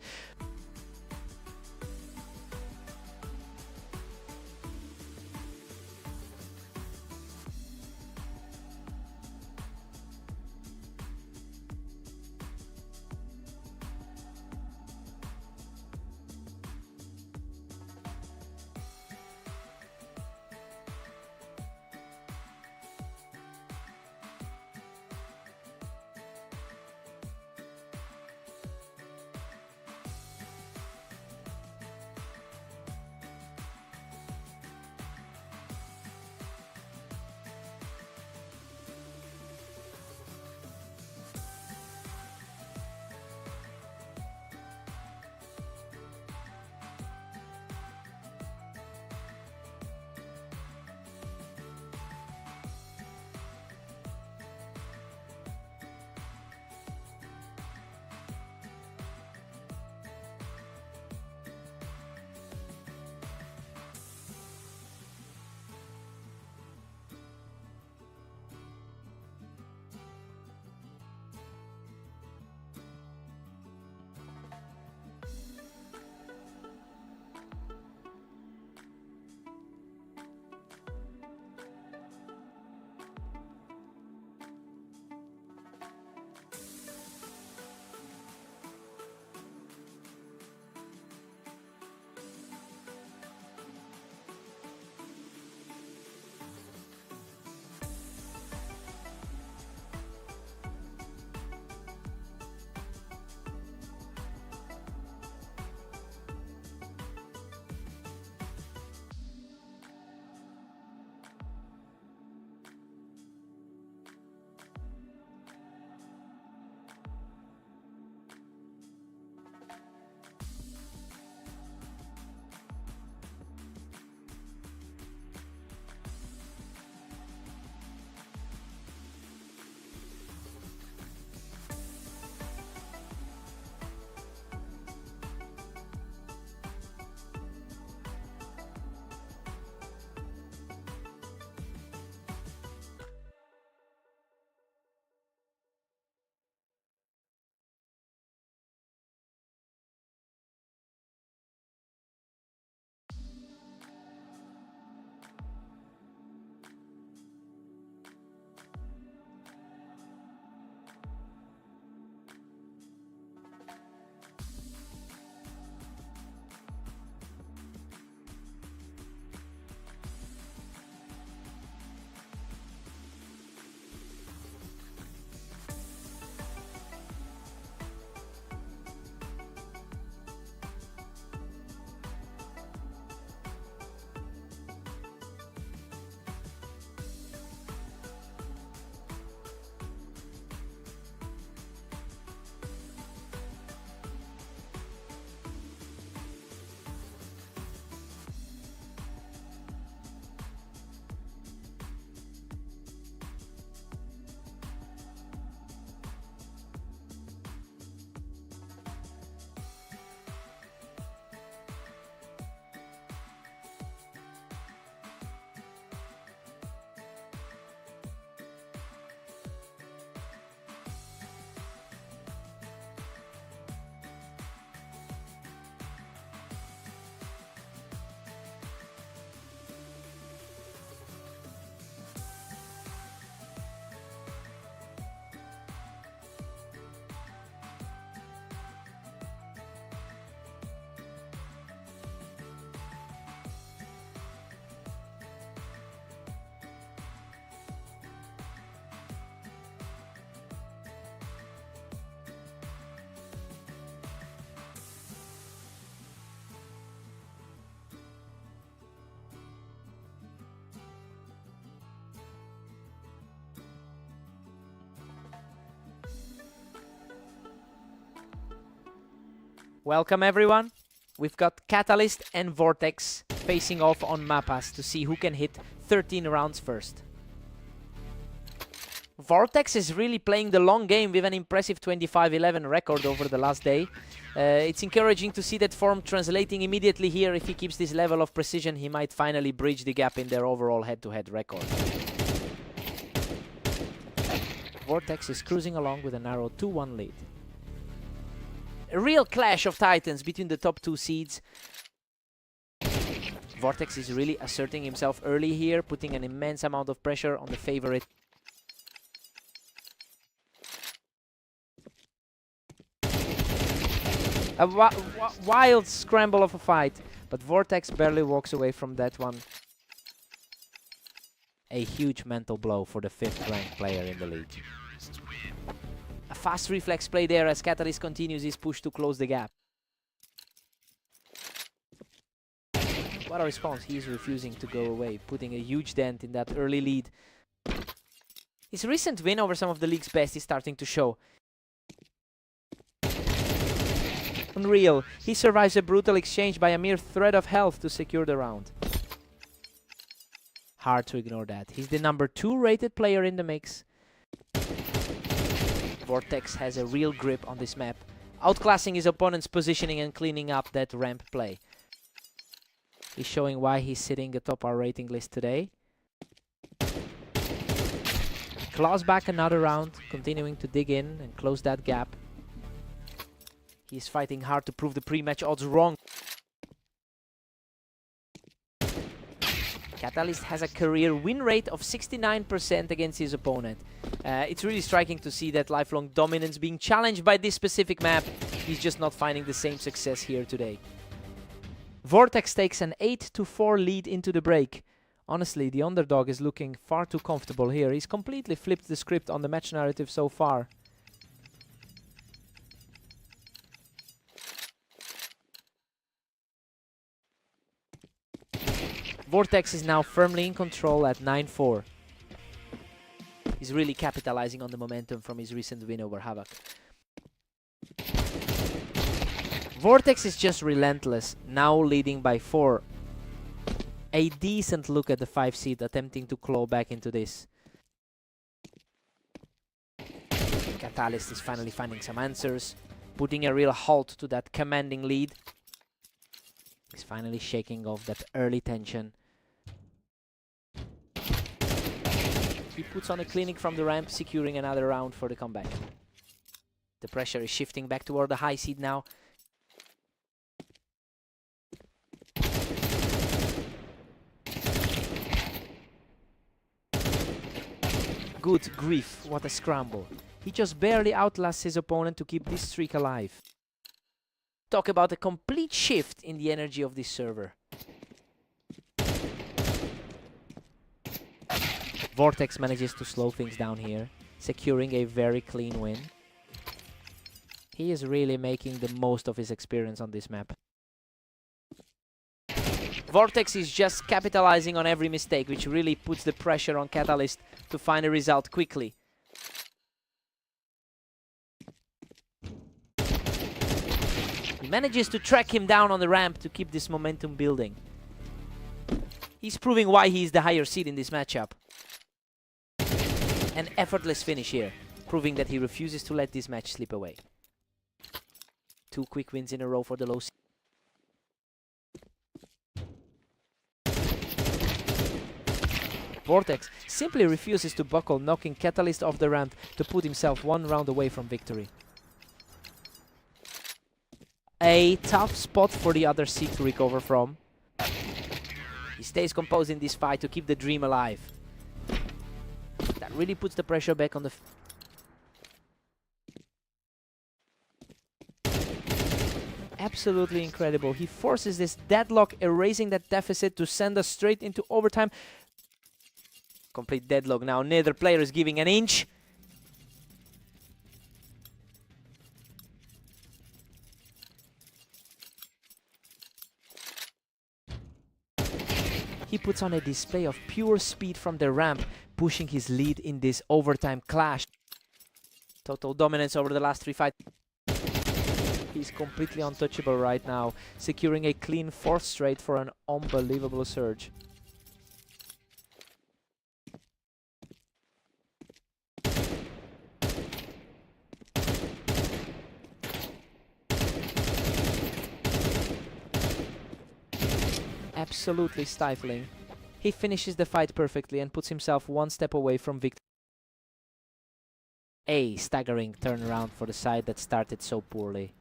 Welcome everyone. We've got Catalyst and Vortex facing off on Mapas to see who can hit 13 rounds first. Vortex is really playing the long game with an impressive 25-11 record over the last day. It's encouraging to see that form translating immediately here. If he keeps this level of precision, he might finally bridge the gap in their overall head-to-head record. Vortex is cruising along with a narrow 2-1 lead. A real clash of titans between the top two seeds. Vortex is really asserting himself early here, putting an immense amount of pressure on the favorite. A wild scramble of a fight, but Vortex barely walks away from that one. A huge mental blow for the 5th ranked player in the league. A fast reflex play there as Catalyst continues his push to close the gap. What a response. He is refusing to go away, putting a huge dent in that early lead. His recent win over some of the league's best is starting to show. Unreal. He survives a brutal exchange by a mere thread of health to secure the round. Hard to ignore that. He's the number 2 rated player in the mix. Vortex has a real grip on this map, outclassing his opponent's positioning and cleaning up that ramp play. He's showing why he's sitting atop our rating list today. Claws back another round, continuing to dig in and close that gap. He's fighting hard to prove the pre-match odds wrong. Catalyst has a career win rate of 69% against his opponent. It's really striking to see that lifelong dominance being challenged by this specific map. He's just not finding the same success here today. Vortex takes an 8-4 lead into the break. Honestly, the underdog is looking far too comfortable here. He's completely flipped the script on the match narrative so far. Vortex is now firmly in control at 9-4. He's really capitalizing on the momentum from his recent win over Havoc. Vortex is just relentless, now leading by 4. A decent look at the 5 seed, attempting to claw back into this. Catalyst is finally finding some answers, putting a real halt to that commanding lead. He's finally shaking off that early tension. He puts on a clinic from the ramp, securing another round for the comeback. The pressure is shifting back toward the high seed now. Good grief, what a scramble. He just barely outlasts his opponent to keep this streak alive. Talk about a complete shift in the energy of this server. Vortex manages to slow things down here, securing a very clean win. He is really making the most of his experience on this map. Vortex is just capitalizing on every mistake, which really puts the pressure on Catalyst to find a result quickly. He manages to track him down on the ramp to keep this momentum building. He's proving why he is the higher seed in this matchup. An effortless finish here, proving that he refuses to let this match slip away. 2 quick wins in a row for the low seed. Vortex simply refuses to buckle, knocking Catalyst off the ramp to put himself 1 round away from victory. A tough spot for the other seed to recover from. He stays composed in this fight to keep the dream alive. That really puts the pressure back on the... Absolutely incredible. He forces this deadlock, erasing that deficit to send us straight into overtime. Complete deadlock now. Neither player is giving an inch. He puts on a display of pure speed from the ramp, pushing his lead in this overtime clash. Total dominance over the last 3 fights. He's completely untouchable right now, securing a clean 4th straight for an unbelievable surge. Absolutely stifling. He finishes the fight perfectly and puts himself one step away from victory. A staggering turnaround for the side that started so poorly.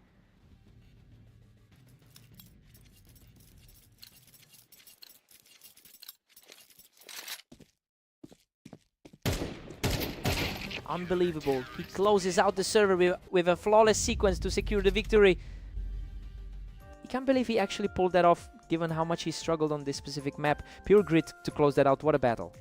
Unbelievable. He closes out the server with a flawless sequence to secure the victory. You can't believe he actually pulled that off, given how much he struggled on this specific map. Pure grit to close that out. What a battle.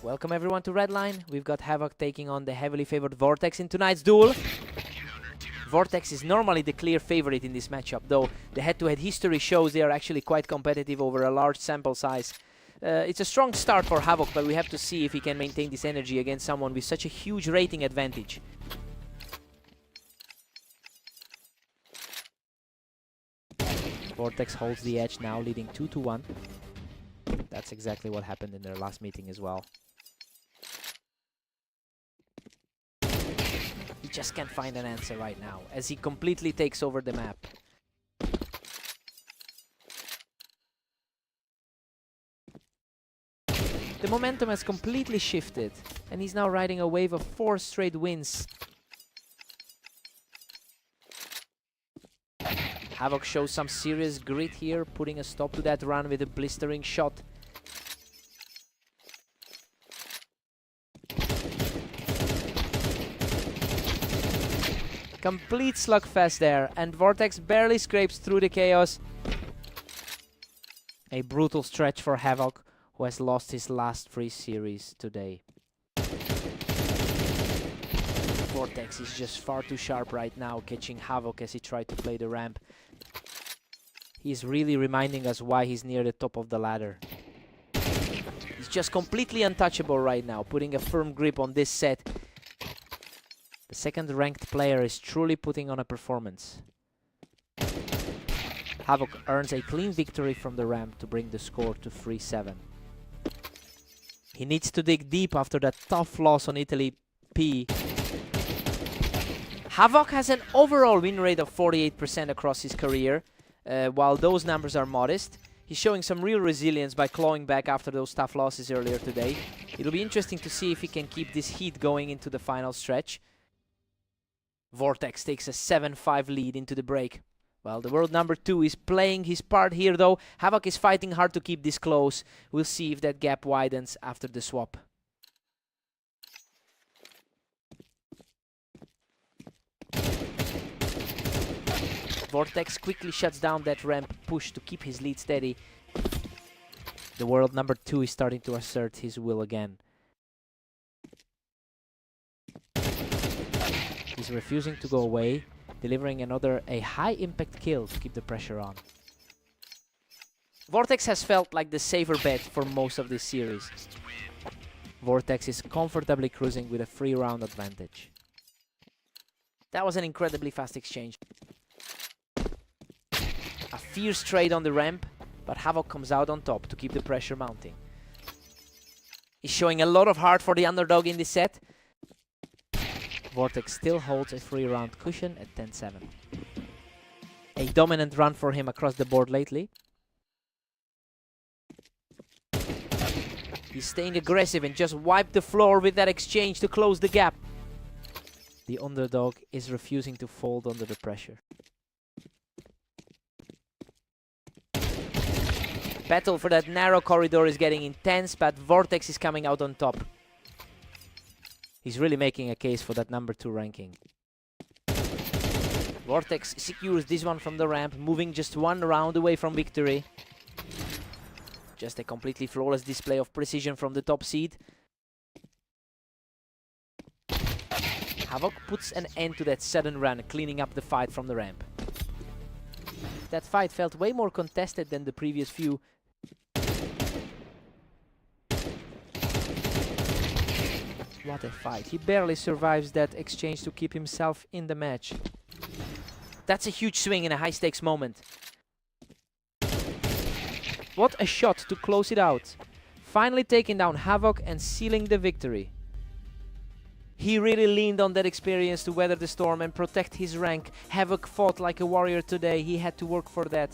Welcome everyone to Redline. We've got Havoc taking on the heavily favored Vortex in tonight's duel. Vortex is normally the clear favorite in this matchup, though the head-to-head history shows they are actually quite competitive over a large sample size. It's a strong start for Havoc, but we have to see if he can maintain this energy against someone with such a huge rating advantage. Vortex holds the edge now, leading 2-1. That's exactly what happened in their last meeting as well. He just can't find an answer right now, as he completely takes over the map. The momentum has completely shifted, and he's now riding a wave of 4 straight wins. Havoc shows some serious grit here, putting a stop to that run with a blistering shot. Complete slugfest there, and Vortex barely scrapes through the chaos. A brutal stretch for Havoc, who has lost his last 3 series today. Vortex is just far too sharp right now, catching Havoc as he tried to play the ramp. He's really reminding us why he's near the top of the ladder. He's just completely untouchable right now, putting a firm grip on this set. The second ranked player is truly putting on a performance. Havoc earns a clean victory from the ramp to bring the score to 3-7. He needs to dig deep after that tough loss on Italy P. Havoc has an overall win rate of 48% across his career. While those numbers are modest, he's showing some real resilience by clawing back after those tough losses earlier today. It'll be interesting to see if he can keep this heat going into the final stretch. Vortex takes a 7-5 lead into the break. Well, the world number 2 is playing his part here, though. Havoc is fighting hard to keep this close. We'll see if that gap widens after the swap. Vortex quickly shuts down that ramp push to keep his lead steady. The world number 2 is starting to assert his will again. He's refusing to go away, delivering a high-impact kill to keep the pressure on. Vortex has felt like the safer bet for most of this series. Vortex is comfortably cruising with a 3-round advantage. That was an incredibly fast exchange. A fierce trade on the ramp, but Havoc comes out on top to keep the pressure mounting. He's showing a lot of heart for the underdog in this set. Vortex still holds a 3-round cushion at 10-7. A dominant run for him across the board lately. He's staying aggressive and just wiped the floor with that exchange to close the gap. The underdog is refusing to fold under the pressure. Battle for that narrow corridor is getting intense, but Vortex is coming out on top. He's really making a case for that number 2 ranking. Vortex secures this one from the ramp, moving just 1 round away from victory. Just a completely flawless display of precision from the top seed. Havoc puts an end to that sudden run, cleaning up the fight from the ramp. That fight felt way more contested than the previous few. What a fight. He barely survives that exchange to keep himself in the match. That's a huge swing in a high-stakes moment. What a shot to close it out. Finally taking down Havoc and sealing the victory. He really leaned on that experience to weather the storm and protect his rank. Havoc fought like a warrior today. He had to work for that.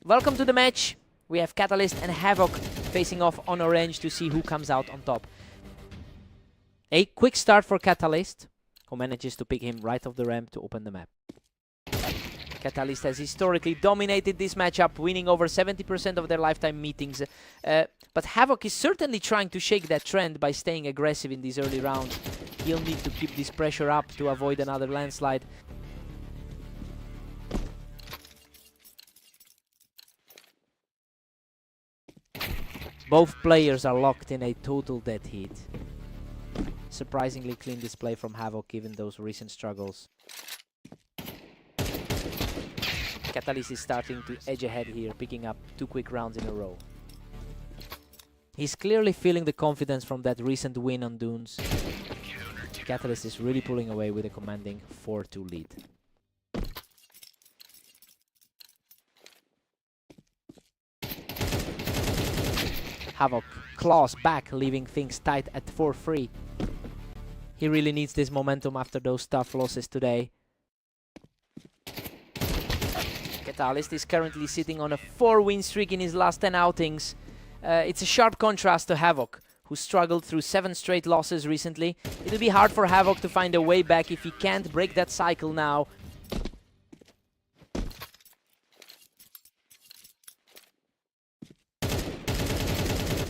Welcome to the match. We have Catalyst and Havoc facing off on orange to see who comes out on top. A quick start for Catalyst, who manages to pick him right off the ramp to open the map. Catalyst has historically dominated this matchup, winning over 70% of their lifetime meetings. But Havoc is certainly trying to shake that trend by staying aggressive in these early rounds. He'll need to keep this pressure up to avoid another landslide. Both players are locked in a total dead heat. Surprisingly clean display from Havoc given those recent struggles. Catalyst is starting to edge ahead here, picking up 2 quick rounds in a row. He's clearly feeling the confidence from that recent win on Dunes. Catalyst is really pulling away with a commanding 4-2 lead. Havoc claws back, leaving things tight at 4-3. He really needs this momentum after those tough losses today. Catalyst is currently sitting on a 4-win streak in his last 10 outings. It's a sharp contrast to Havoc, who struggled through 7 straight losses recently. It'll be hard for Havoc to find a way back if he can't break that cycle now.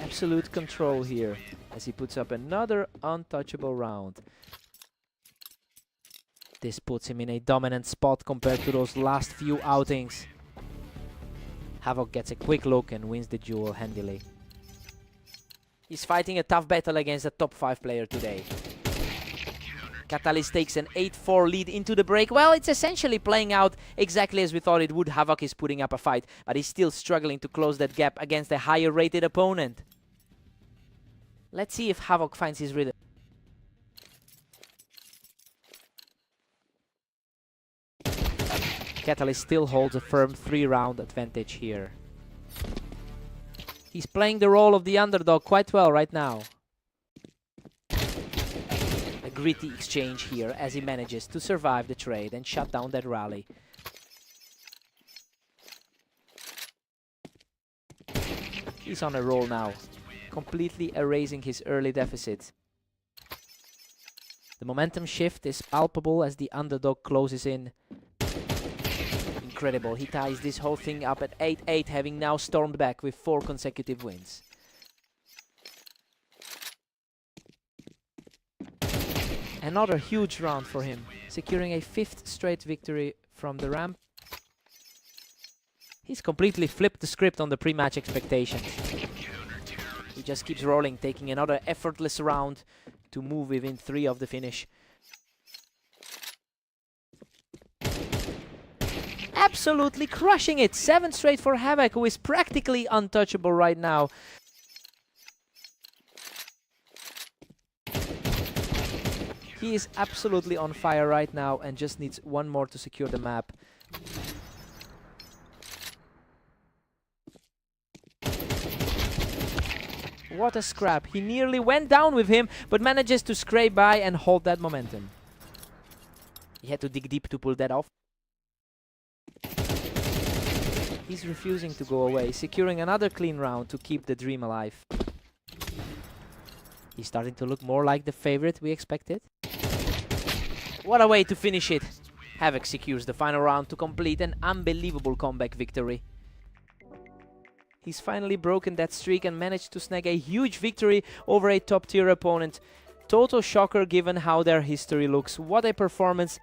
Absolute control here as he puts up another untouchable round. This puts him in a dominant spot compared to those last few outings. Havoc gets a quick look and wins the duel handily. He's fighting a tough battle against a top 5 player today. Catalyst takes an 8-4 lead into the break. Well, it's essentially playing out exactly as we thought it would. Havoc is putting up a fight, but he's still struggling to close that gap against a higher rated opponent. Let's see if Havoc finds his rhythm. Catalyst still holds a firm 3-round advantage here. He's playing the role of the underdog quite well right now. A gritty exchange here as he manages to survive the trade and shut down that rally. He's on a roll now, completely erasing his early deficit. The momentum shift is palpable as the underdog closes in. Incredible, he ties this whole thing up at 8-8, having now stormed back with 4 consecutive wins. Another huge round for him, securing a 5th straight victory from the ramp. He's completely flipped the script on the pre-match expectations. He just keeps rolling, taking another effortless round to move within 3 of the finish. Absolutely crushing it! 7 straight for Havoc, who is practically untouchable right now. He is absolutely on fire right now and just needs 1 more to secure the map. What a scrap. He nearly went down with him, but manages to scrape by and hold that momentum. He had to dig deep to pull that off. He's refusing to go away, securing another clean round to keep the dream alive. He's starting to look more like the favorite we expected. What a way to finish it! Havoc secures the final round to complete an unbelievable comeback victory. He's finally broken that streak and managed to snag a huge victory over a top-tier opponent. Total shocker given how their history looks. What a performance!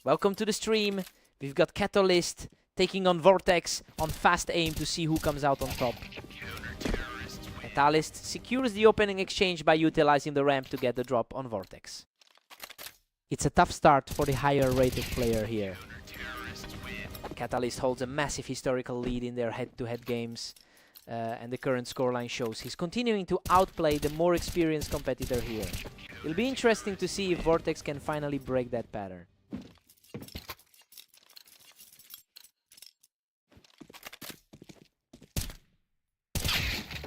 Welcome to the stream. We've got Catalyst taking on Vortex on fast aim to see who comes out on top. Catalyst secures the opening exchange by utilizing the ramp to get the drop on Vortex. It's a tough start for the higher rated player here. Catalyst holds a massive historical lead in their head-to-head games, and the current scoreline shows he's continuing to outplay the more experienced competitor here. It'll be interesting to see if Vortex can finally break that pattern.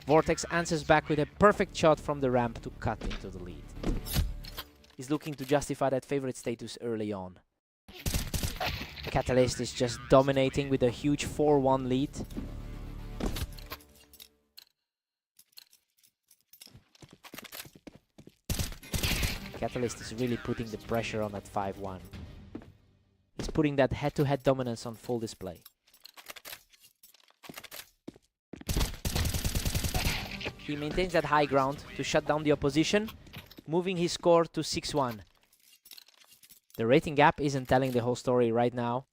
Vortex answers back with a perfect shot from the ramp to cut into the lead. He's looking to justify that favorite status early on. Catalyst is just dominating with a huge 4-1 lead. Catalyst is really putting the pressure on at 5-1. He's putting that head-to-head dominance on full display. He maintains that high ground to shut down the opposition, moving his score to 6-1. The rating gap isn't telling the whole story right now.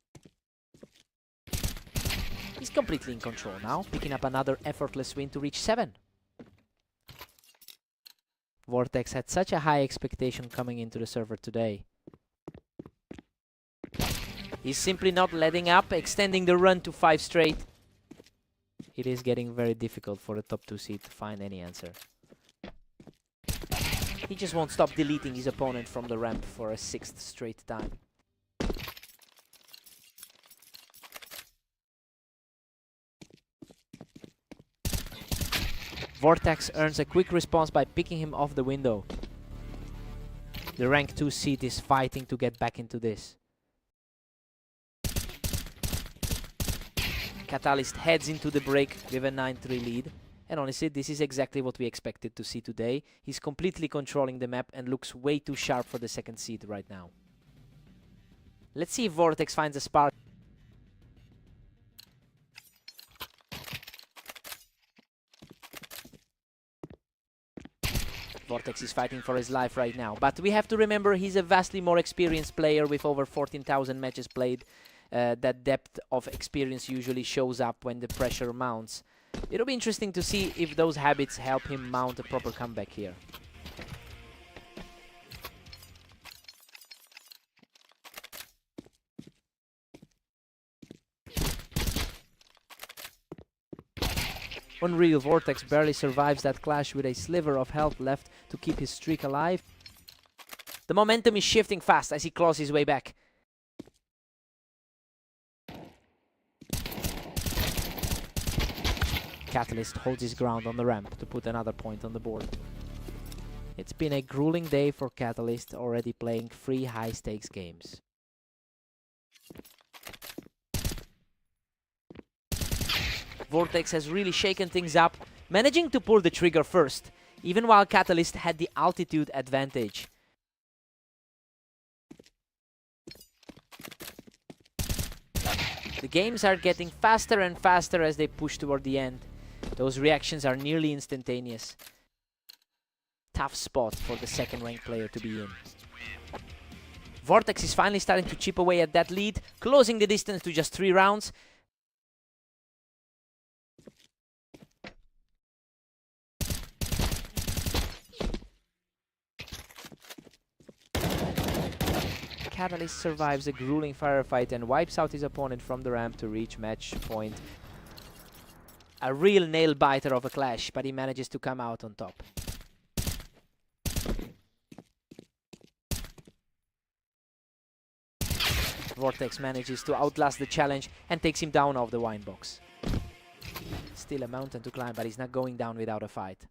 He's completely in control now, picking up another effortless win to reach 7. Vortex had such a high expectation coming into the server today. He's simply not letting up, extending the run to 5 straight. It is getting very difficult for the top 2 seed to find any answer. He just won't stop deleting his opponent from the ramp for a 6th straight time. Vortex earns a quick response by picking him off the window. The rank 2 seed is fighting to get back into this. Catalyst heads into the break with a 9-3 lead. And honestly, this is exactly what we expected to see today. He's completely controlling the map and looks way too sharp for the 2nd seed right now. Let's see if Vortex finds a spark. Vortex is fighting for his life right now, but we have to remember he's a vastly more experienced player with over 14,000 matches played. That depth of experience usually shows up when the pressure mounts. It'll be interesting to see if those habits help him mount a proper comeback here. Unreal, Vortex barely survives that clash with a sliver of health left to keep his streak alive. The momentum is shifting fast as he claws his way back. Catalyst holds his ground on the ramp to put another point on the board. It's been a grueling day for Catalyst, already playing 3 high-stakes games. Vortex has really shaken things up, managing to pull the trigger first, even while Catalyst had the altitude advantage. The games are getting faster and faster as they push toward the end. Those reactions are nearly instantaneous. Tough spot for the 2nd ranked player to be in. Vortex is finally starting to chip away at that lead, closing the distance to just 3 rounds. Catalyst survives a grueling firefight and wipes out his opponent from the ramp to reach match point. A real nail-biter of a clash, but he manages to come out on top. Vortex manages to outlast the challenge and takes him down off the wine box. Still a mountain to climb, but he's not going down without a fight.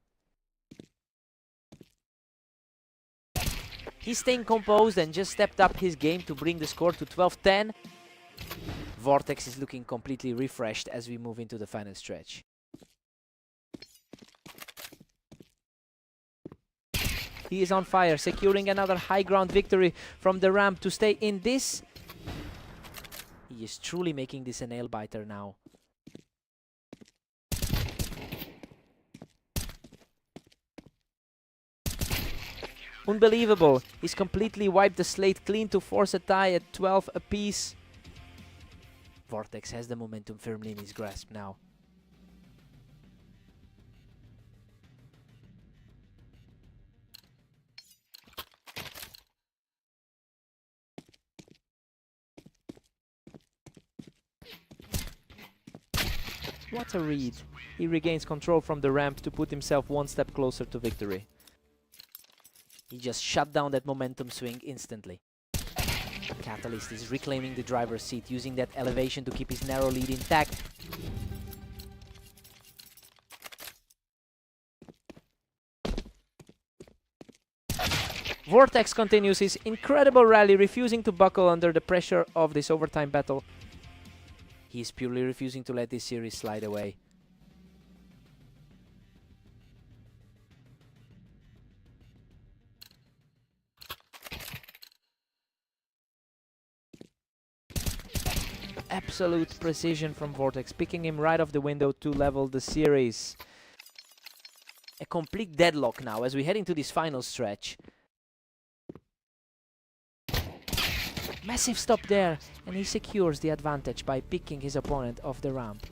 He's staying composed and just stepped up his game to bring the score to 12-10. Vortex is looking completely refreshed as we move into the final stretch. He is on fire, securing another high ground victory from the ramp to stay in this. He is truly making this a nail-biter now. Unbelievable. He's completely wiped the slate clean to force a tie at 12 apiece. Vortex has the momentum firmly in his grasp now. What a read. He regains control from the ramp to put himself one step closer to victory. He just shut down that momentum swing instantly. Catalyst is reclaiming the driver's seat, using that elevation to keep his narrow lead intact. Vortex continues his incredible rally, refusing to buckle under the pressure of this overtime battle. He is purely refusing to let this series slide away. Absolute precision from Vortex, picking him right off the window to level the series. A complete deadlock now as we head into this final stretch. Massive stop there, and he secures the advantage by picking his opponent off the ramp.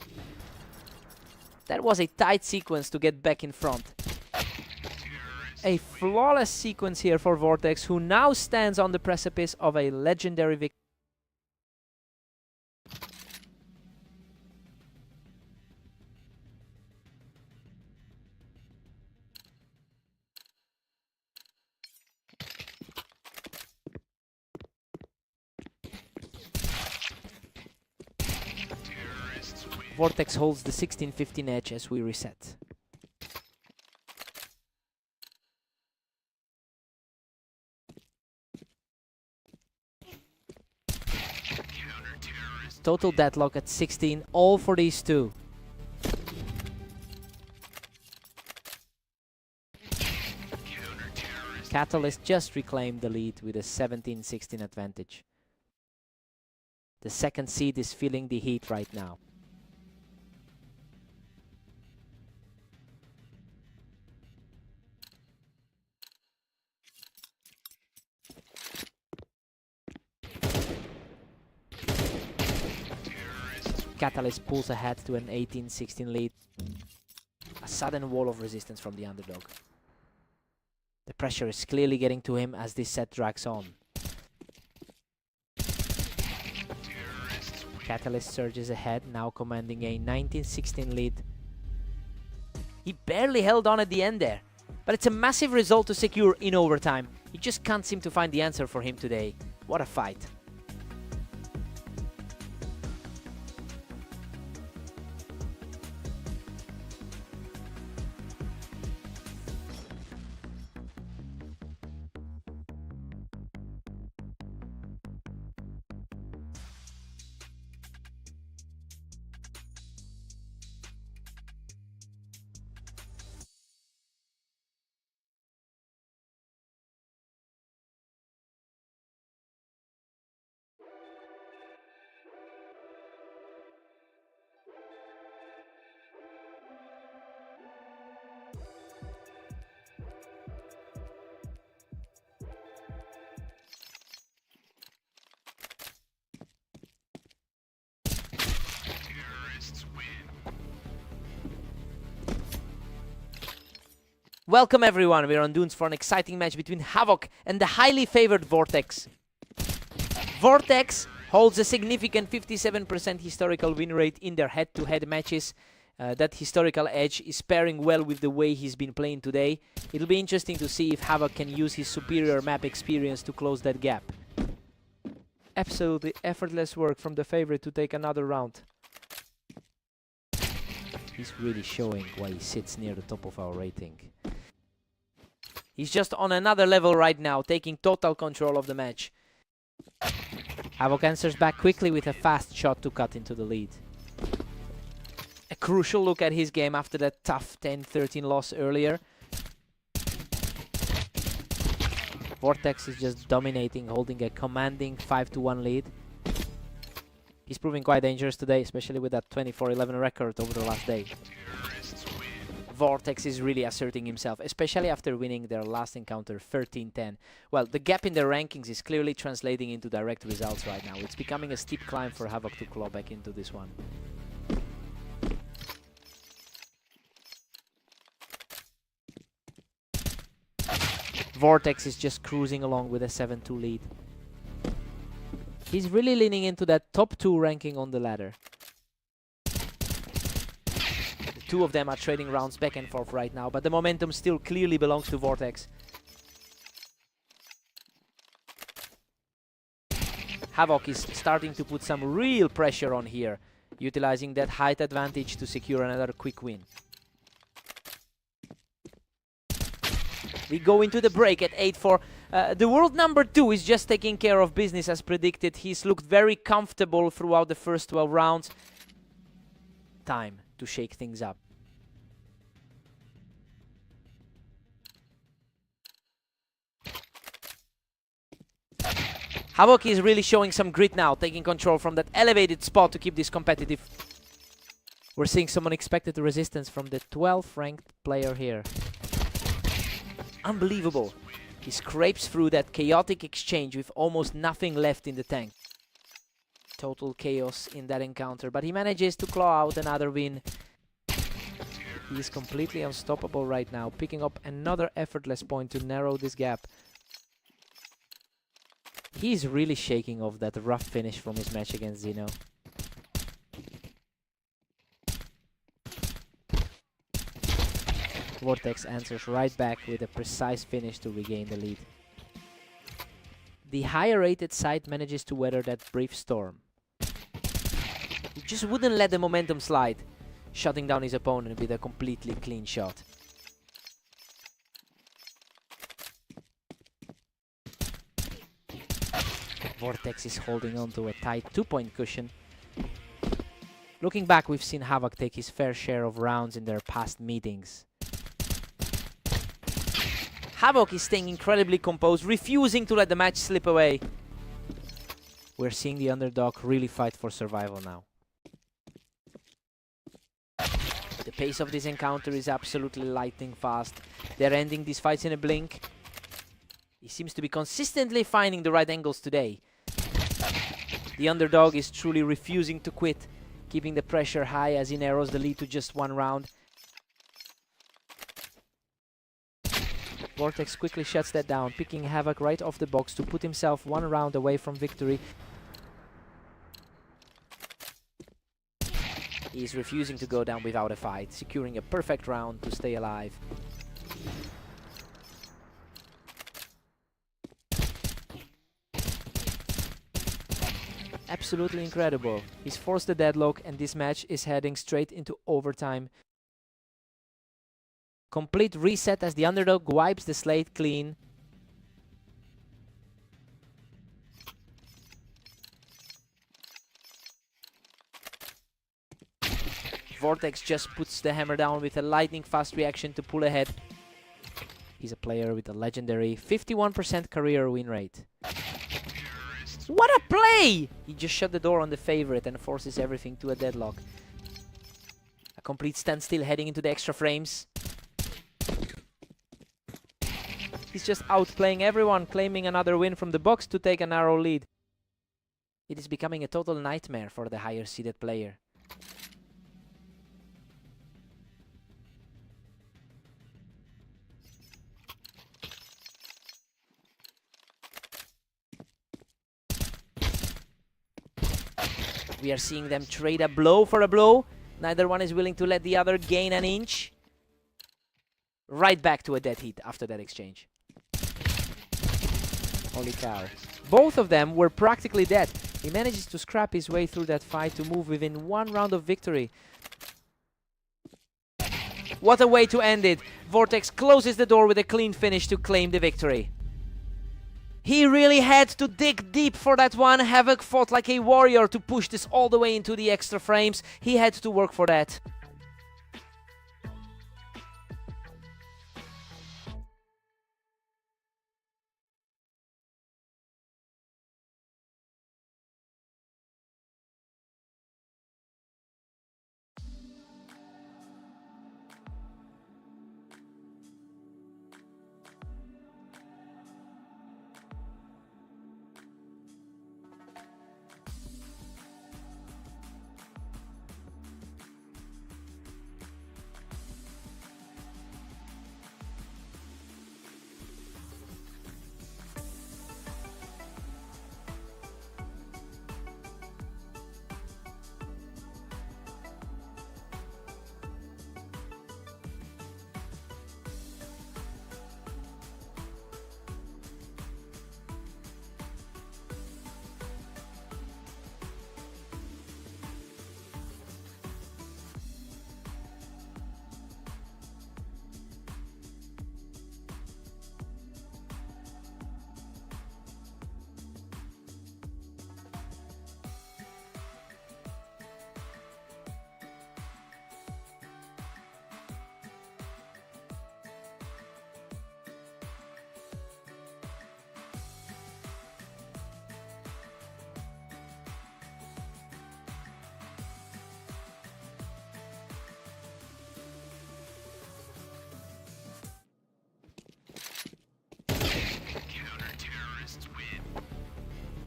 That was a tight sequence to get back in front. A flawless sequence here for Vortex, who now stands on the precipice of a legendary victory. Vortex holds the 16-15 edge as we reset. Total deadlock at 16, all for these two. Catalyst just reclaimed the lead with a 17-16 advantage. The second seed is feeling the heat right now. Catalyst pulls ahead to an 18-16 lead. A sudden wall of resistance from the underdog. The pressure is clearly getting to him as this set drags on. Catalyst surges ahead, now commanding a 19-16 lead. He barely held on at the end there, but it's a massive result to secure in overtime. You just can't seem to find the answer for him today. What a fight. Welcome everyone, we're on Dunes for an exciting match between Havoc and the highly favored Vortex. Vortex holds a significant 57% historical win rate in their head-to-head matches. That historical edge is pairing well with the way he's been playing today. It'll be interesting to see if Havoc can use his superior map experience to close that gap. Absolutely effortless work from the favorite to take another round. He's really showing why he sits near the top of our rating. He's just on another level right now, taking total control of the match. Havoc answers back quickly with a fast shot to cut into the lead. A crucial look at his game after that tough 10-13 loss earlier. Vortex is just dominating, holding a commanding 5-1 lead. He's proving quite dangerous today, especially with that 24-11 record over the last day. Vortex is really asserting himself, especially after winning their last encounter 13-10. Well, the gap in their rankings is clearly translating into direct results right now. It's becoming a steep climb for Havoc to claw back into this one. Vortex is just cruising along with a 7-2 lead. He's really leaning into that top 2 ranking on the ladder. Two of them are trading rounds back and forth right now, but the momentum still clearly belongs to Vortex. Havoc is starting to put some real pressure on here, utilizing that height advantage to secure another quick win. We go into the break at 8-4. The world number 2 is just taking care of business as predicted. He's looked very comfortable throughout the first 12 rounds. Time to shake things up. Havoc is really showing some grit now, taking control from that elevated spot to keep this competitive. We're seeing some unexpected resistance from the 12th ranked player here. Unbelievable. He scrapes through that chaotic exchange with almost nothing left in the tank. Total chaos in that encounter, but he manages to claw out another win. He is completely unstoppable right now, picking up another effortless point to narrow this gap. He's really shaking off that rough finish from his match against Zeno. Vortex answers right back with a precise finish to regain the lead. The higher rated side manages to weather that brief storm. He just wouldn't let the momentum slide, shutting down his opponent with a completely clean shot. Vortex is holding on to a tight 2-point cushion. Looking back, we've seen Havoc take his fair share of rounds in their past meetings. Havoc is staying incredibly composed, refusing to let the match slip away. We're seeing the underdog really fight for survival now. The pace of this encounter is absolutely lightning fast. They're ending these fights in a blink. He seems to be consistently finding the right angles today. The underdog is truly refusing to quit, keeping the pressure high as he narrows the lead to just 1 round. Vortex quickly shuts that down, picking Havoc right off the box to put himself 1 round away from victory. He's refusing to go down without a fight, securing a perfect round to stay alive. Absolutely incredible. He's forced the deadlock and this match is heading straight into overtime. Complete reset as the underdog wipes the slate clean. Vortex just puts the hammer down with a lightning fast reaction to pull ahead. He's a player with a legendary 51% career win rate. What a play! He just shut the door on the favorite and forces everything to a deadlock. A complete standstill heading into the extra frames. He's just outplaying everyone, claiming another win from the box to take a narrow lead. It is becoming a total nightmare for the higher seeded player. We are seeing them trade a blow for a blow. Neither one is willing to let the other gain an inch. Right back to a dead heat after that exchange. Holy cow. Both of them were practically dead. He manages to scrap his way through that fight to move within 1 round of victory. What a way to end it. Vortex closes the door with a clean finish to claim the victory. He really had to dig deep for that one. Havoc fought like a warrior to push this all the way into the extra frames. He had to work for that.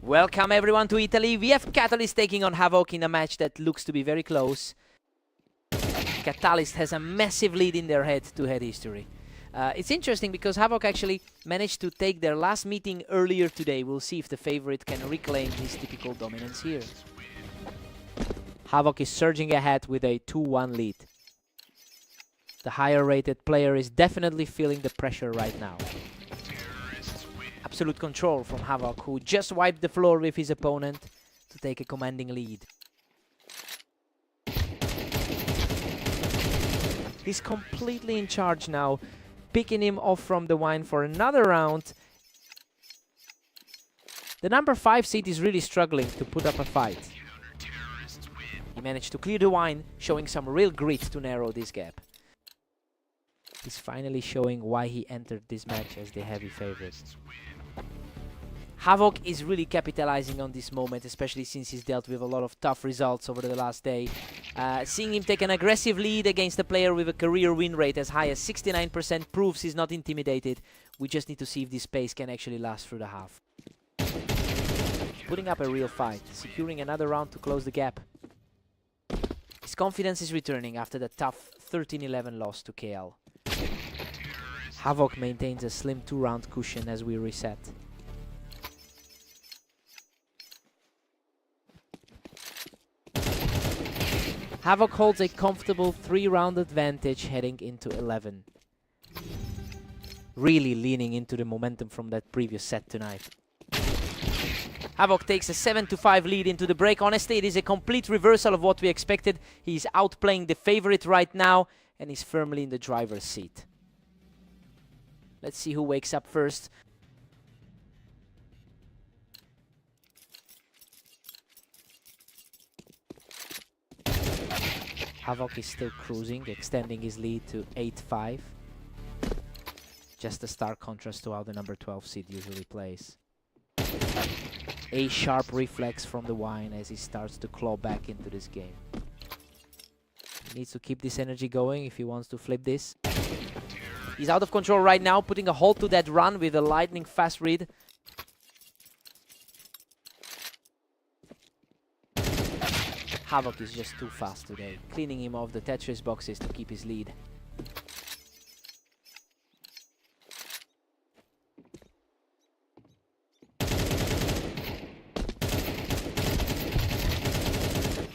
Welcome everyone to Italy. We have Catalyst taking on Havoc in a match that looks to be very close. Catalyst has a massive lead in their head-to-head history. It's interesting because Havoc actually managed to take their last meeting earlier today. We'll see if the favorite can reclaim his typical dominance here. Havoc is surging ahead with a 2-1 lead. The higher rated player is definitely feeling the pressure right now. Absolute control from Havoc, who just wiped the floor with his opponent to take a commanding lead. He's completely in charge now, picking him off from the wine for another round. The number 5 seed is really struggling to put up a fight. He managed to clear the wine, showing some real grit to narrow this gap. He's finally showing why he entered this match as the heavy favorite. Havoc is really capitalizing on this moment, especially since he's dealt with a lot of tough results over the last day. Seeing him take an aggressive lead against a player with a career win rate as high as 69% proves he's not intimidated. We just need to see if this pace can actually last through the half. Putting up a real fight, securing another round to close the gap. His confidence is returning after the tough 13-11 loss to KL. Havoc maintains a slim 2-round cushion as we reset. Havoc holds a comfortable 3-round advantage heading into 11. Really leaning into the momentum from that previous set tonight. Havoc takes a 7-5 lead into the break. Honestly, it is a complete reversal of what we expected. He's outplaying the favorite right now and is firmly in the driver's seat. Let's see who wakes up first. Havoc is still cruising, extending his lead to 8-5. Just a stark contrast to how the number 12 seed usually plays. A sharp reflex from the wine as he starts to claw back into this game. He needs to keep this energy going if he wants to flip this. He's out of control right now, putting a halt to that run with a lightning fast read. Havoc is just too fast today, cleaning him off the Tetris boxes to keep his lead.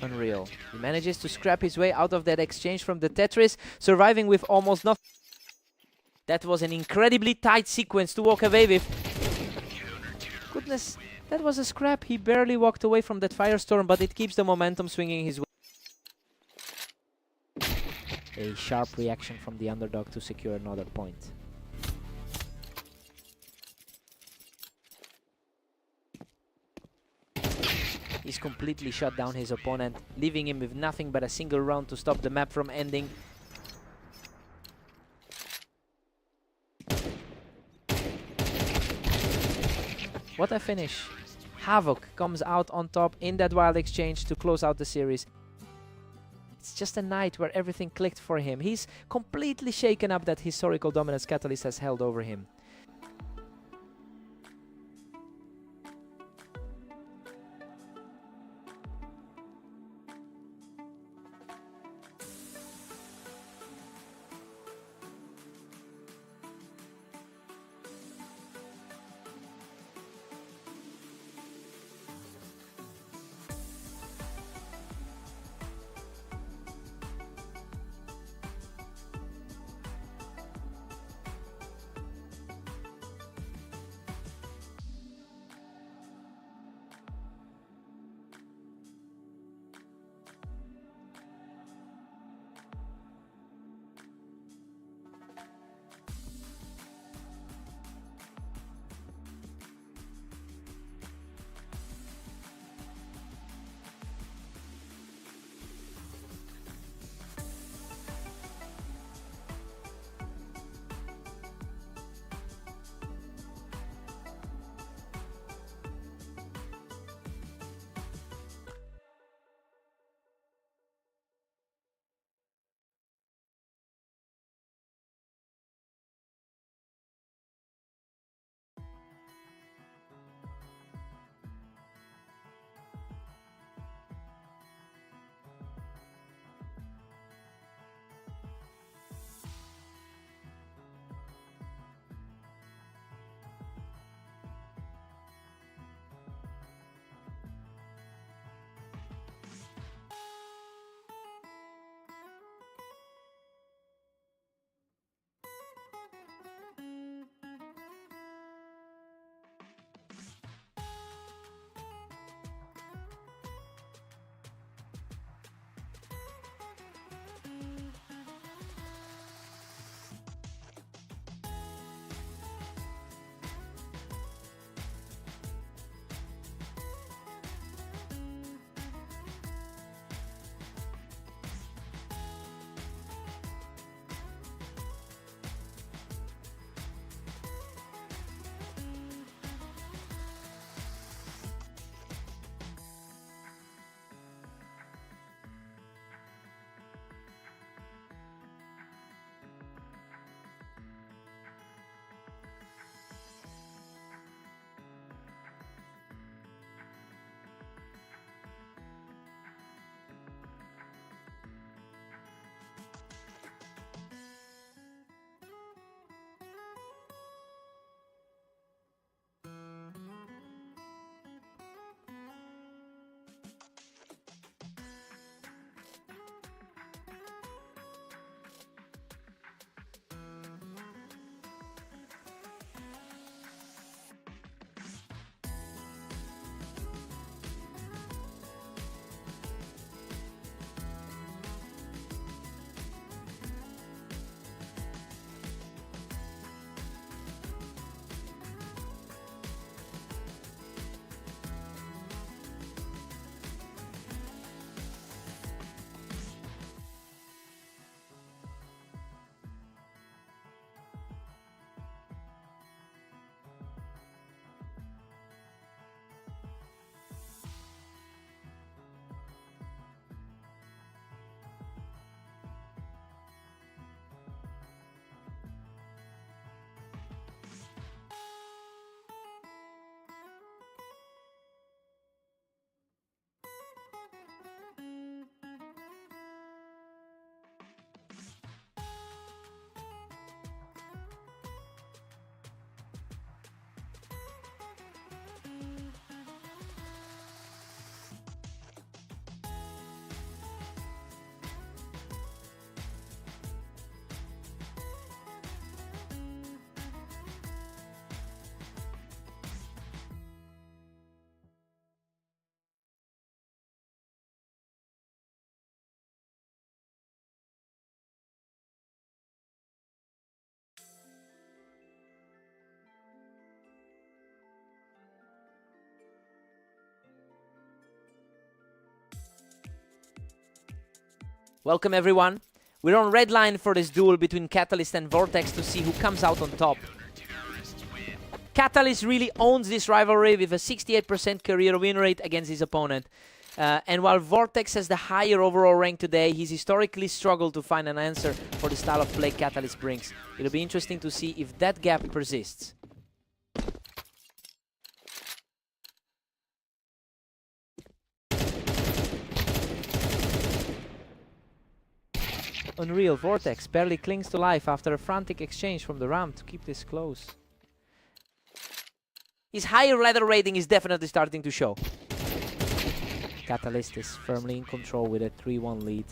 Unreal. He manages to scrap his way out of that exchange from the Tetris, surviving with almost nothing. That was an incredibly tight sequence to walk away with. Goodness. That was a scrap. He barely walked away from that firestorm, but it keeps the momentum swinging his way. A sharp reaction from the underdog to secure another point. He's completely shut down his opponent, leaving him with nothing but a single round to stop the map from ending. What a finish. Havoc comes out on top in that wild exchange to close out the series. It's just a night where everything clicked for him. He's completely shaken up that historical dominance Catalyst has held over him. Welcome everyone. We're on red line for this duel between Catalyst and Vortex to see who comes out on top. Catalyst really owns this rivalry with a 68% career win rate against his opponent. And while Vortex has the higher overall rank today, he's historically struggled to find an answer for the style of play Catalyst brings. It'll be interesting to see if that gap persists. Unreal, Vortex barely clings to life after a frantic exchange from the ramp to keep this close. His higher ladder rating is definitely starting to show. Catalyst is firmly in control with a 3-1 lead.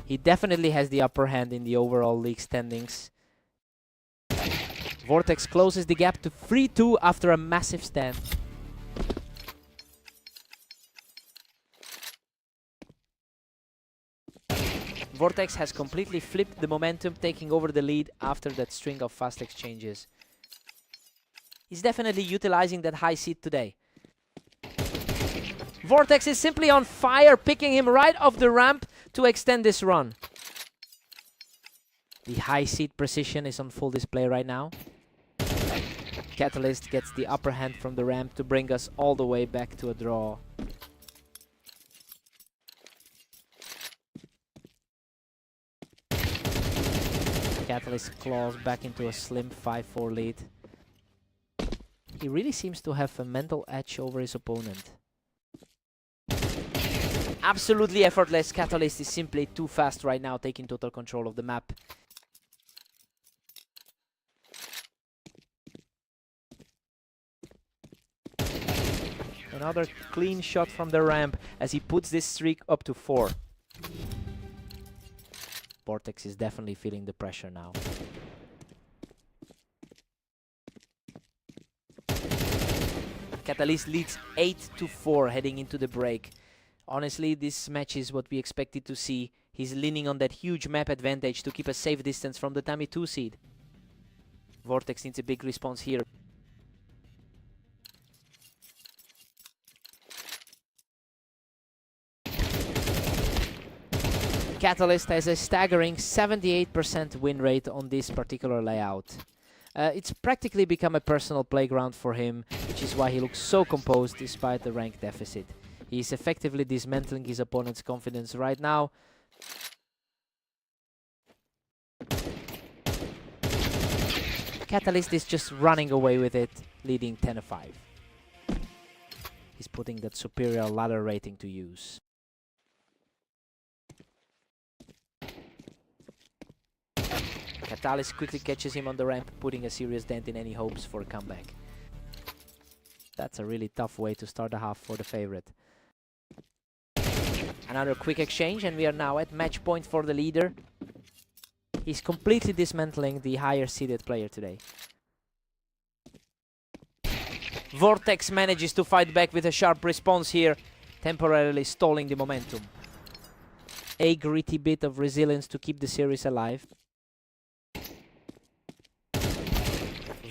He definitely has the upper hand in the overall league standings. Vortex closes the gap to 3-2 after a massive stand. Vortex has completely flipped the momentum, taking over the lead after that string of fast exchanges. He's definitely utilizing that high seat today. Vortex is simply on fire, picking him right off the ramp to extend this run. The high seat precision is on full display right now. Catalyst gets the upper hand from the ramp to bring us all the way back to a draw. Catalyst claws back into a slim 5-4 lead. He really seems to have a mental edge over his opponent. Absolutely effortless. Catalyst is simply too fast right now, taking total control of the map. Another clean shot from the ramp as he puts this streak up to 4. Vortex is definitely feeling the pressure now. Catalyst leads 8-4 heading into the break. Honestly, this match is what we expected to see. He's leaning on that huge map advantage to keep a safe distance from the Tami 2 seed. Vortex needs a big response here. Catalyst has a staggering 78% win rate on this particular layout. It's practically become a personal playground for him, which is why he looks so composed despite the rank deficit. He is effectively dismantling his opponent's confidence right now. Catalyst is just running away with it, leading 10-5. He's putting that superior ladder rating to use. Catalyst quickly catches him on the ramp, putting a serious dent in any hopes for a comeback. That's a really tough way to start the half for the favorite. Another quick exchange, and we are now at match point for the leader. He's completely dismantling the higher seeded player today. Vortex manages to fight back with a sharp response here, temporarily stalling the momentum. A gritty bit of resilience to keep the series alive.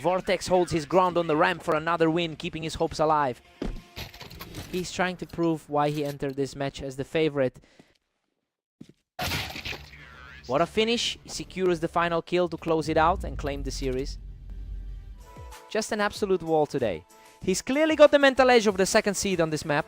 Vortex holds his ground on the ramp for another win, keeping his hopes alive. He's trying to prove why he entered this match as the favorite. What a finish! He secures the final kill to close it out and claim the series. Just an absolute wall today. He's clearly got the mental edge of the second seed on this map.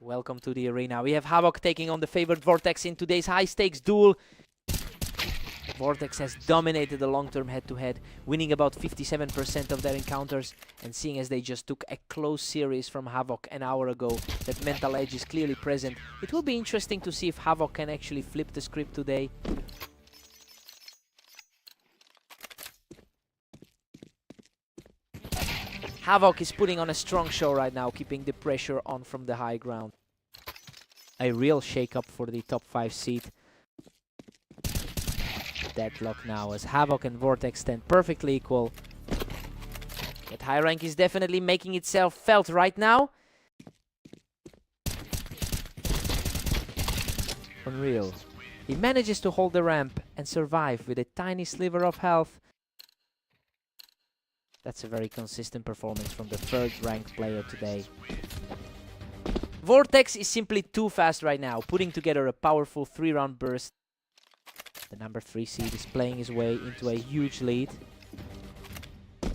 Welcome to the arena. We have Havoc taking on the favored Vortex in today's high-stakes duel. Vortex has dominated the long-term head-to-head, winning about 57% of their encounters, and seeing as they just took a close series from Havoc an hour ago, that mental edge is clearly present. It will be interesting to see if Havoc can actually flip the script today. Havoc is putting on a strong show right now, keeping the pressure on from the high ground. A real shake-up for the top 5 seed. Deadlock now as Havoc and Vortex stand perfectly equal. That high rank is definitely making itself felt right now. Unreal. He manages to hold the ramp and survive with a tiny sliver of health. That's a very consistent performance from the third ranked player today. Vortex is simply too fast right now, putting together a powerful 3-round burst. The number 3 seed is playing his way into a huge lead.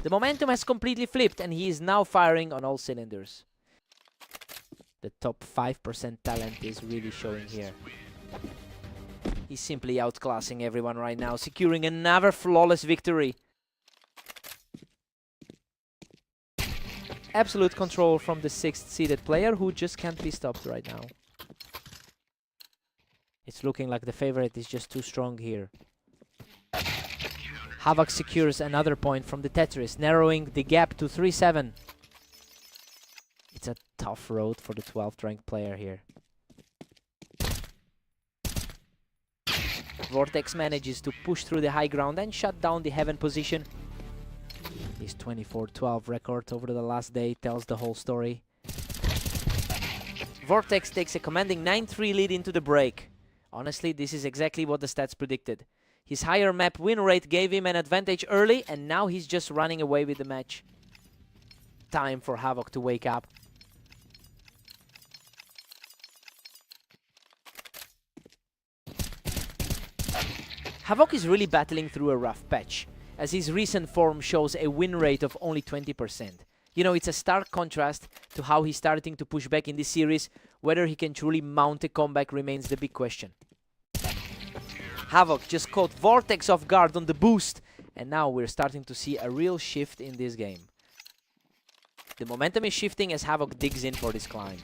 The momentum has completely flipped and he is now firing on all cylinders. The top 5% talent is really showing here. He's simply outclassing everyone right now, securing another flawless victory. Absolute control from the 6th seeded player who just can't be stopped right now. It's looking like the favorite is just too strong here. Havoc secures another point from the Tetris, narrowing the gap to 3-7. It's a tough road for the 12th ranked player here. Vortex manages to push through the high ground and shut down the Heaven position. His 24-12 record over the last day tells the whole story. Vortex takes a commanding 9-3 lead into the break. Honestly, this is exactly what the stats predicted. His higher map win rate gave him an advantage early, and now he's just running away with the match. Time for Havoc to wake up. Havoc is really battling through a rough patch, as his recent form shows a win rate of only 20%. You know, it's a stark contrast to how he's starting to push back in this series. Whether he can truly mount a comeback remains the big question. Havoc just caught Vortex off guard on the boost, and now we're starting to see a real shift in this game. The momentum is shifting as Havoc digs in for this climb.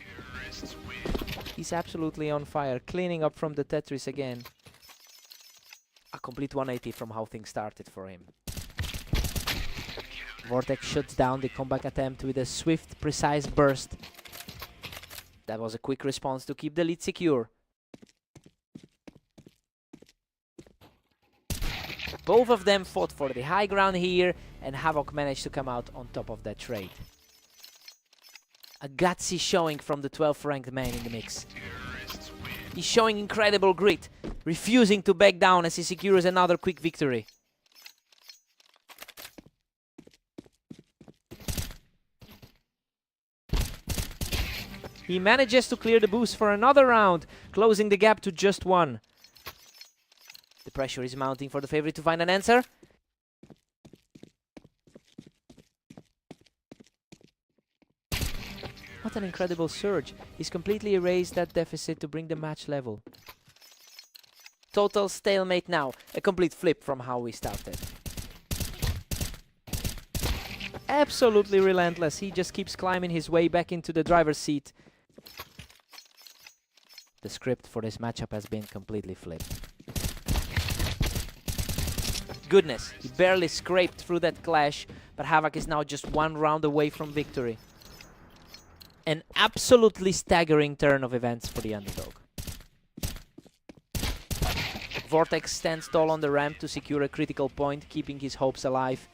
He's absolutely on fire, cleaning up from the Tetris again. A complete 180 from how things started for him. Vortex shuts down the comeback attempt with a swift, precise burst. That was a quick response to keep the lead secure. Both of them fought for the high ground here, and Havoc managed to come out on top of that trade. A gutsy showing from the 12th ranked man in the mix. He's showing incredible grit, refusing to back down as he secures another quick victory. He manages to clear the boost for another round, closing the gap to just 1. The pressure is mounting for the favorite to find an answer. What an incredible surge. He's completely erased that deficit to bring the match level. Total stalemate now, a complete flip from how we started. Absolutely relentless, he just keeps climbing his way back into the driver's seat. The script for this matchup has been completely flipped. Goodness, he barely scraped through that clash, but Havoc is now just 1 round away from victory. An absolutely staggering turn of events for the underdog. Vortex stands tall on the ramp to secure a critical point, keeping his hopes alive.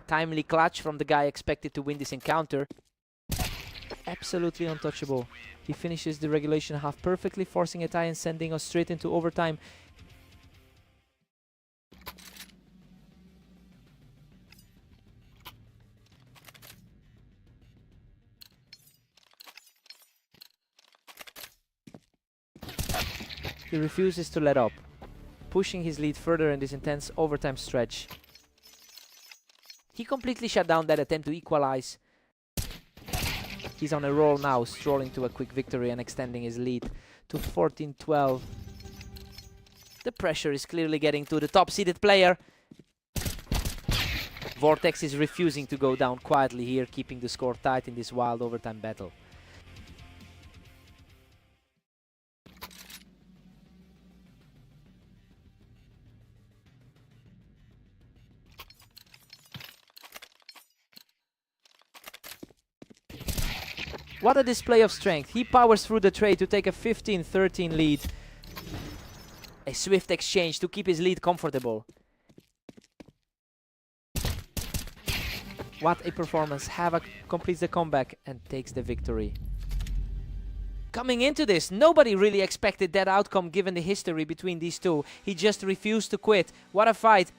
Timely clutch from the guy expected to win this encounter. Absolutely untouchable. He finishes the regulation half perfectly, forcing a tie and sending us straight into overtime. He refuses to let up, pushing his lead further in this intense overtime stretch. He completely shut down that attempt to equalize. He's on a roll now, strolling to a quick victory and extending his lead to 14-12. The pressure is clearly getting to the top-seeded player. Vortex is refusing to go down quietly here, keeping the score tight in this wild overtime battle. What a display of strength. He powers through the trade to take a 15-13 lead. A swift exchange to keep his lead comfortable. What a performance. Havoc completes the comeback and takes the victory. Coming into this, nobody really expected that outcome given the history between these two. He just refused to quit. What a fight.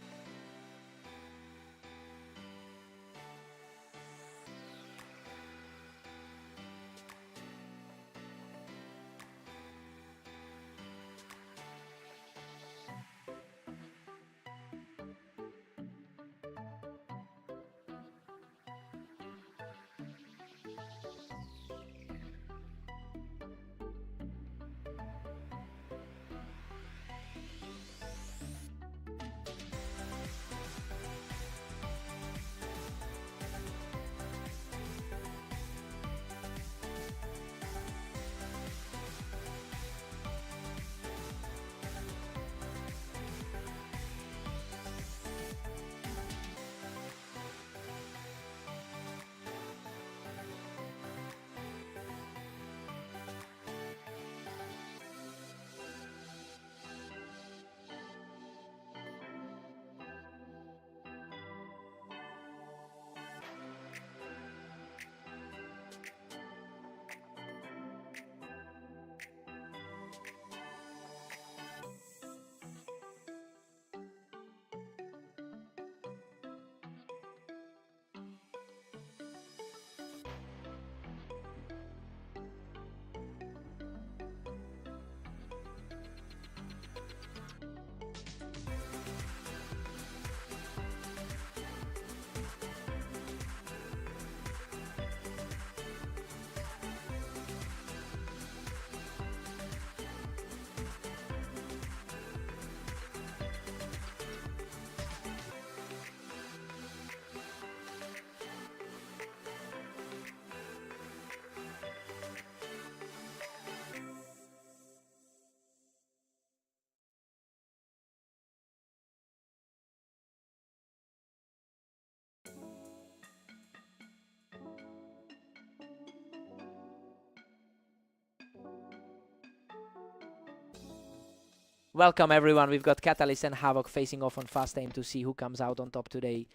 Welcome everyone, we've got Catalyst and Havoc facing off on Fast Aim to see who comes out on top today.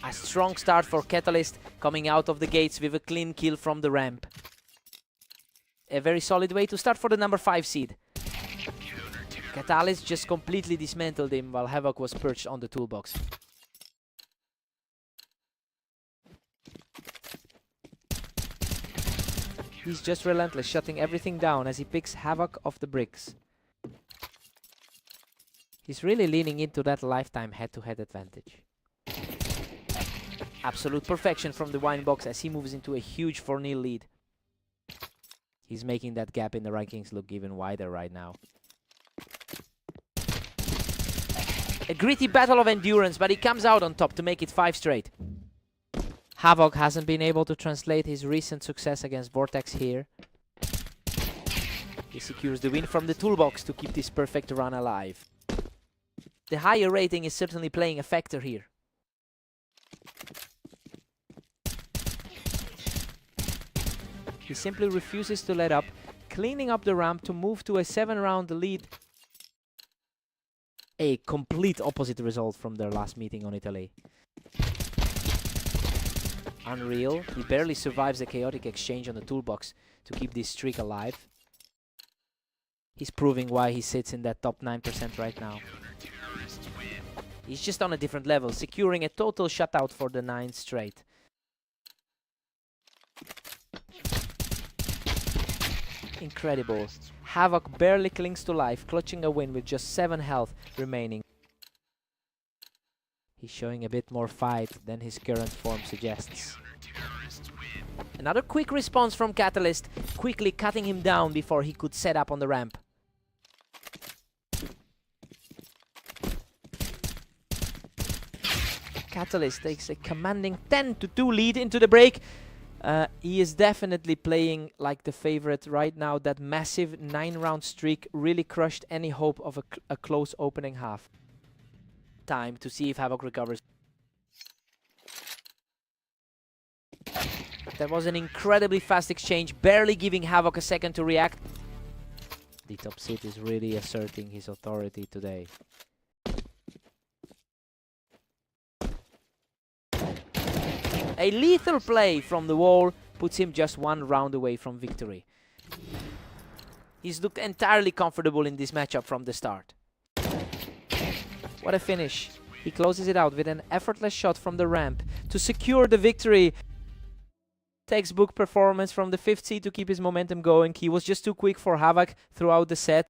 A strong start for Catalyst, coming out of the gates with a clean kill from the ramp. A very solid way to start for the number 5 seed. Catalyst just completely dismantled him while Havoc was perched on the toolbox. He's just relentless, shutting everything down as he picks Havoc off the bricks. He's really leaning into that lifetime head-to-head advantage. Absolute perfection from the wine box as he moves into a huge 4-0 lead. He's making that gap in the rankings look even wider right now. A gritty battle of endurance, but he comes out on top to make it 5 straight. Havoc hasn't been able to translate his recent success against Vortex here. He secures the win from the toolbox to keep this perfect run alive. The higher rating is certainly playing a factor here. He simply refuses to let up, cleaning up the ramp to move to a 7-round lead. A complete opposite result from their last meeting on Italy. Unreal, he barely survives a chaotic exchange on the toolbox to keep this streak alive. He's proving why he sits in that top 9% right now. He's just on a different level, securing a total shutout for the 9th straight. Incredible. Havoc barely clings to life, clutching a win with just 7 health remaining. He's showing a bit more fight than his current form suggests. Another quick response from Catalyst, quickly cutting him down before he could set up on the ramp. Catalyst takes a commanding 10-2 lead into the break. He is definitely playing like the favorite right now. That massive 9-round streak really crushed any hope of a close opening half. Time to see if Havoc recovers. That was an incredibly fast exchange, barely giving Havoc a second to react. The top seed is really asserting his authority today. A lethal play from the wall puts him just 1 round away from victory. He's looked entirely comfortable in this matchup from the start. What a finish. He closes it out with an effortless shot from the ramp to secure the victory. Textbook performance from the 5th seed to keep his momentum going. He was just too quick for Havoc throughout the set.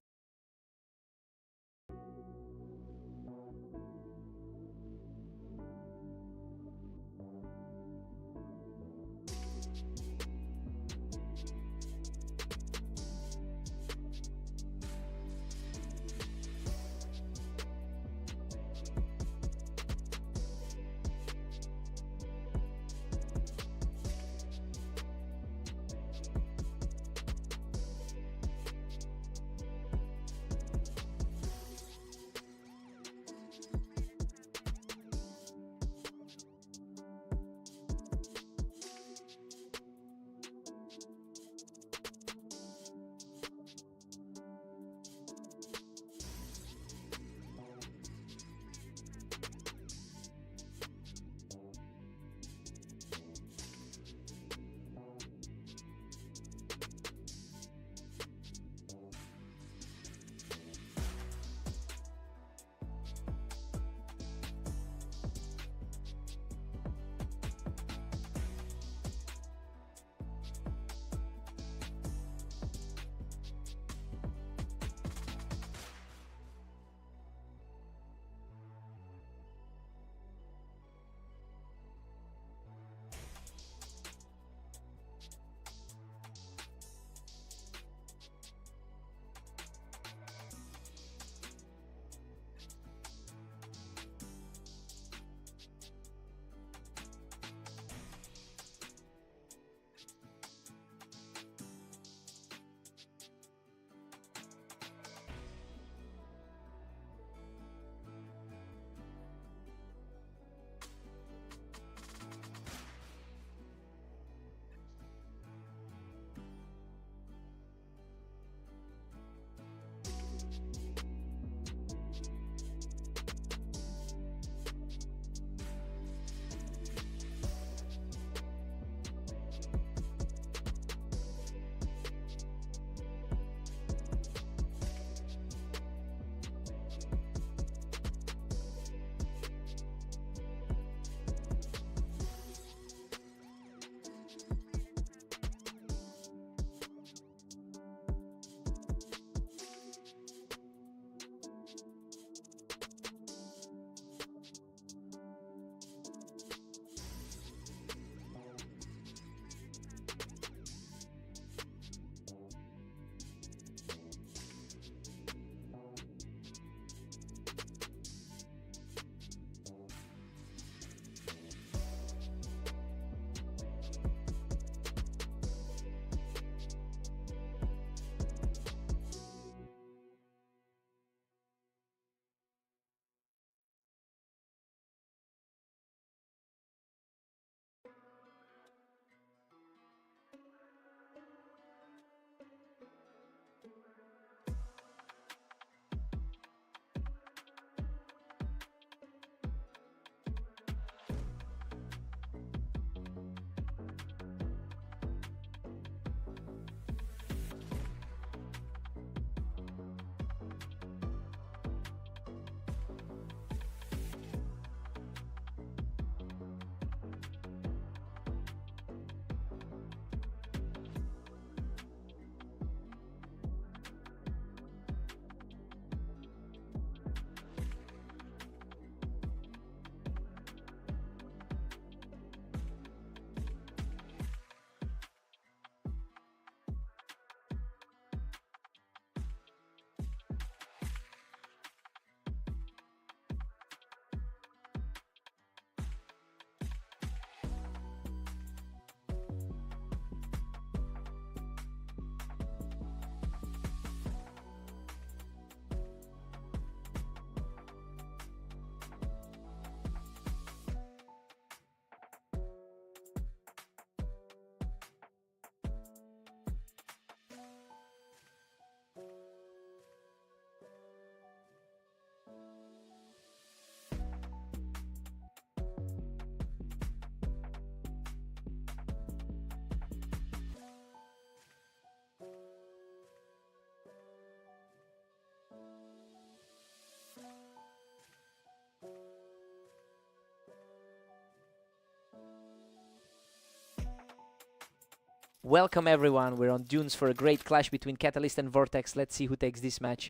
Welcome everyone, we're on Dunes for a great clash between Catalyst and Vortex. Let's see who takes this match.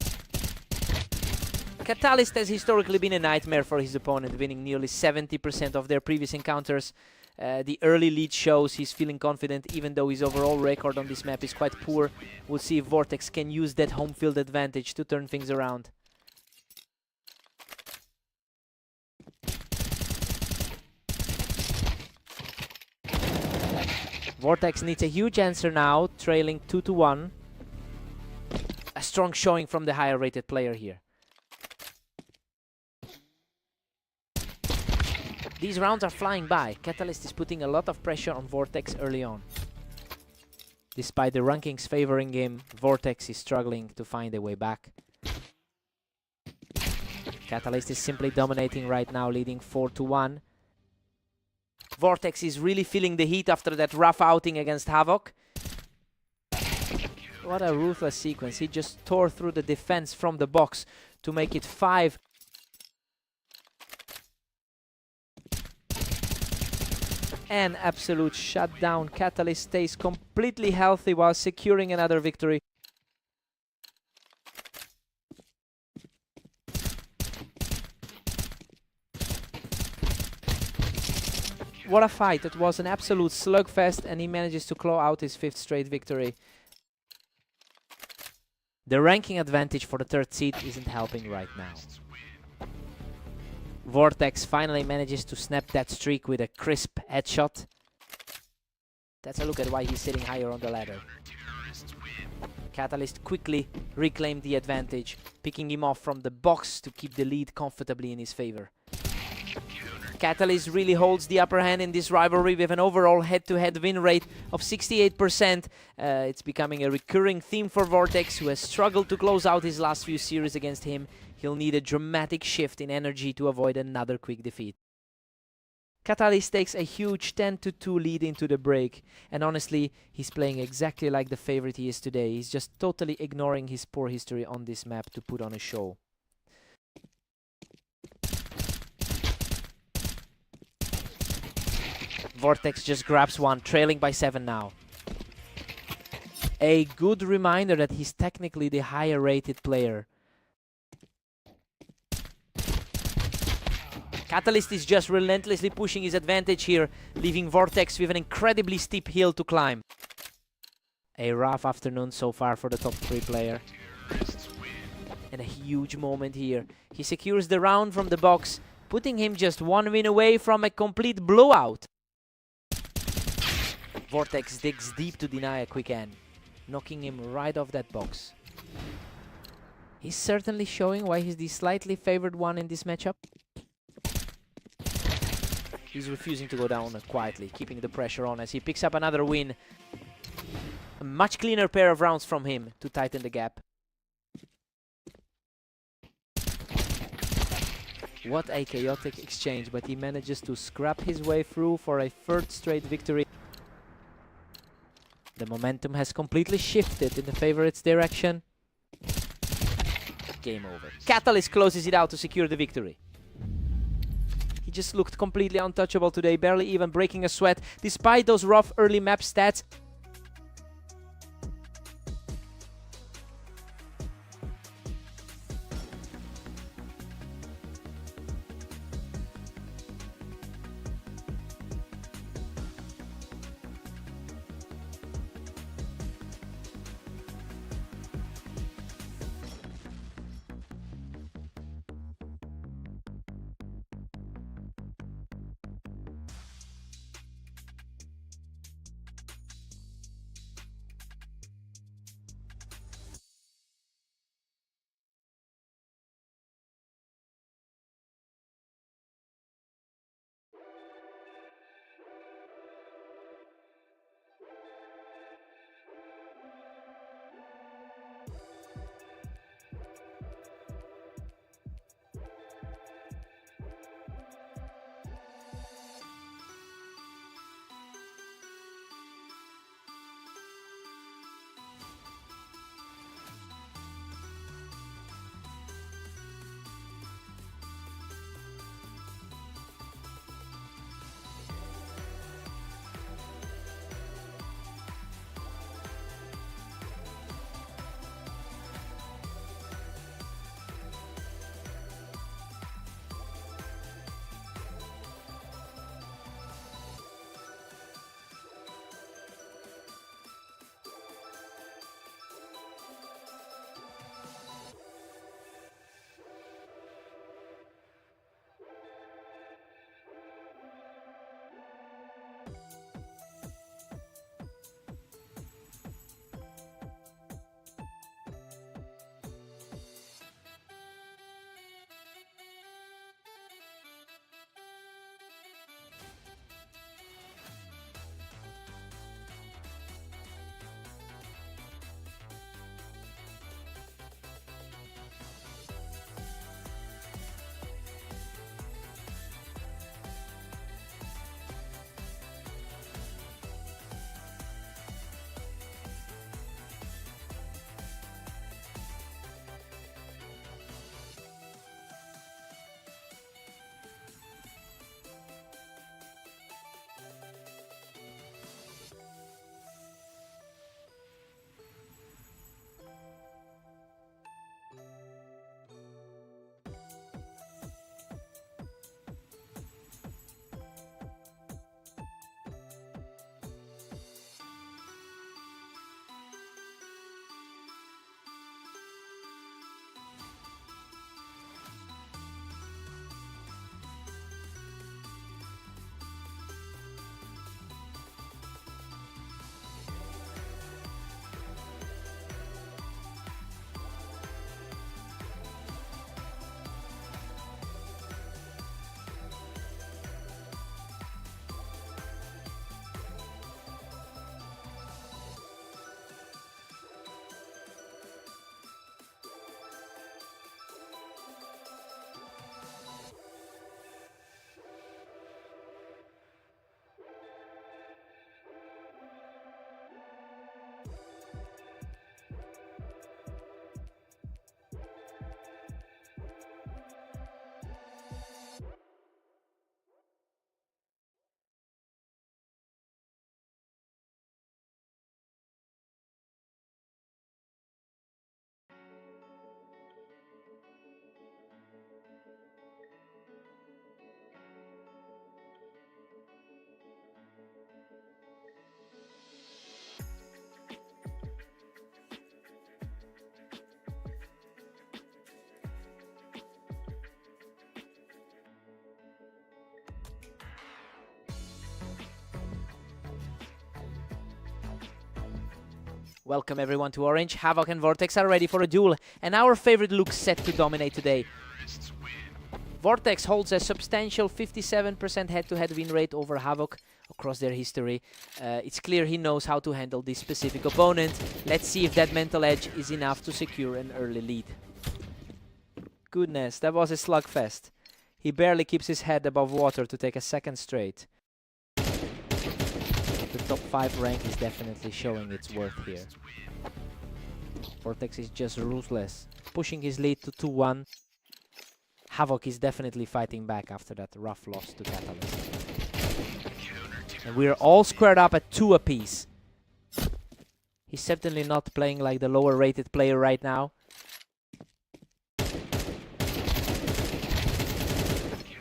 Catalyst has historically been a nightmare for his opponent, winning nearly 70% of their previous encounters. The early lead shows he's feeling confident, even though his overall record on this map is quite poor. We'll see if Vortex can use that home field advantage to turn things around. Vortex needs a huge answer now, trailing 2-1. A strong showing from the higher rated player here. These rounds are flying by. Catalyst is putting a lot of pressure on Vortex early on. Despite the rankings favoring him, Vortex is struggling to find a way back. Catalyst is simply dominating right now, leading 4-1. Vortex is really feeling the heat after that rough outing against Havoc. What a ruthless sequence. He just tore through the defense from the box to make it 5. An absolute shutdown. Catalyst stays completely healthy while securing another victory. What a fight. It was an absolute slugfest and he manages to claw out his 5th straight victory. The ranking advantage for the 3rd seed isn't helping right now. Vortex finally manages to snap that streak with a crisp headshot. That's a look at why he's sitting higher on the ladder. Catalyst quickly reclaimed the advantage, picking him off from the box to keep the lead comfortably in his favor. Catalyst really holds the upper hand in this rivalry with an overall head-to-head win rate of 68%. It's becoming a recurring theme for Vortex, who has struggled to close out his last few series against him. He'll need a dramatic shift in energy to avoid another quick defeat. Catalyst takes a huge 10-2 lead into the break, and honestly, he's playing exactly like the favorite he is today. He's just totally ignoring his poor history on this map to put on a show. Vortex just grabs one, trailing by 7 now. A good reminder that he's technically the higher rated player. Catalyst is just relentlessly pushing his advantage here, leaving Vortex with an incredibly steep hill to climb. A rough afternoon so far for the top 3 player. And a huge moment here. He secures the round from the box, putting him just 1 win away from a complete blowout. Vortex digs deep to deny a quick end, knocking him right off that box. He's certainly showing why he's the slightly favored one in this matchup. He's refusing to go down quietly, keeping the pressure on as he picks up another win. A much cleaner pair of rounds from him to tighten the gap. What a chaotic exchange, but he manages to scrap his way through for a 3rd straight victory. The momentum has completely shifted in the favorite's direction. Game over. Catalyst closes it out to secure the victory. He just looked completely untouchable today, barely even breaking a sweat, despite those rough early map stats. Welcome everyone to Orange. Havoc and Vortex are ready for a duel, and our favorite looks set to dominate today. Vortex holds a substantial 57% head-to-head win rate over Havoc across their history. It's clear he knows how to handle this specific opponent. Let's see if that mental edge is enough to secure an early lead. Goodness, that was a slugfest. He barely keeps his head above water to take a second straight. The top 5 rank is definitely showing its worth here. Vortex is just ruthless, pushing his lead to 2-1. Havoc is definitely fighting back after that rough loss to Catalyst. And we're all squared up at 2 apiece. He's certainly not playing like the lower rated player right now.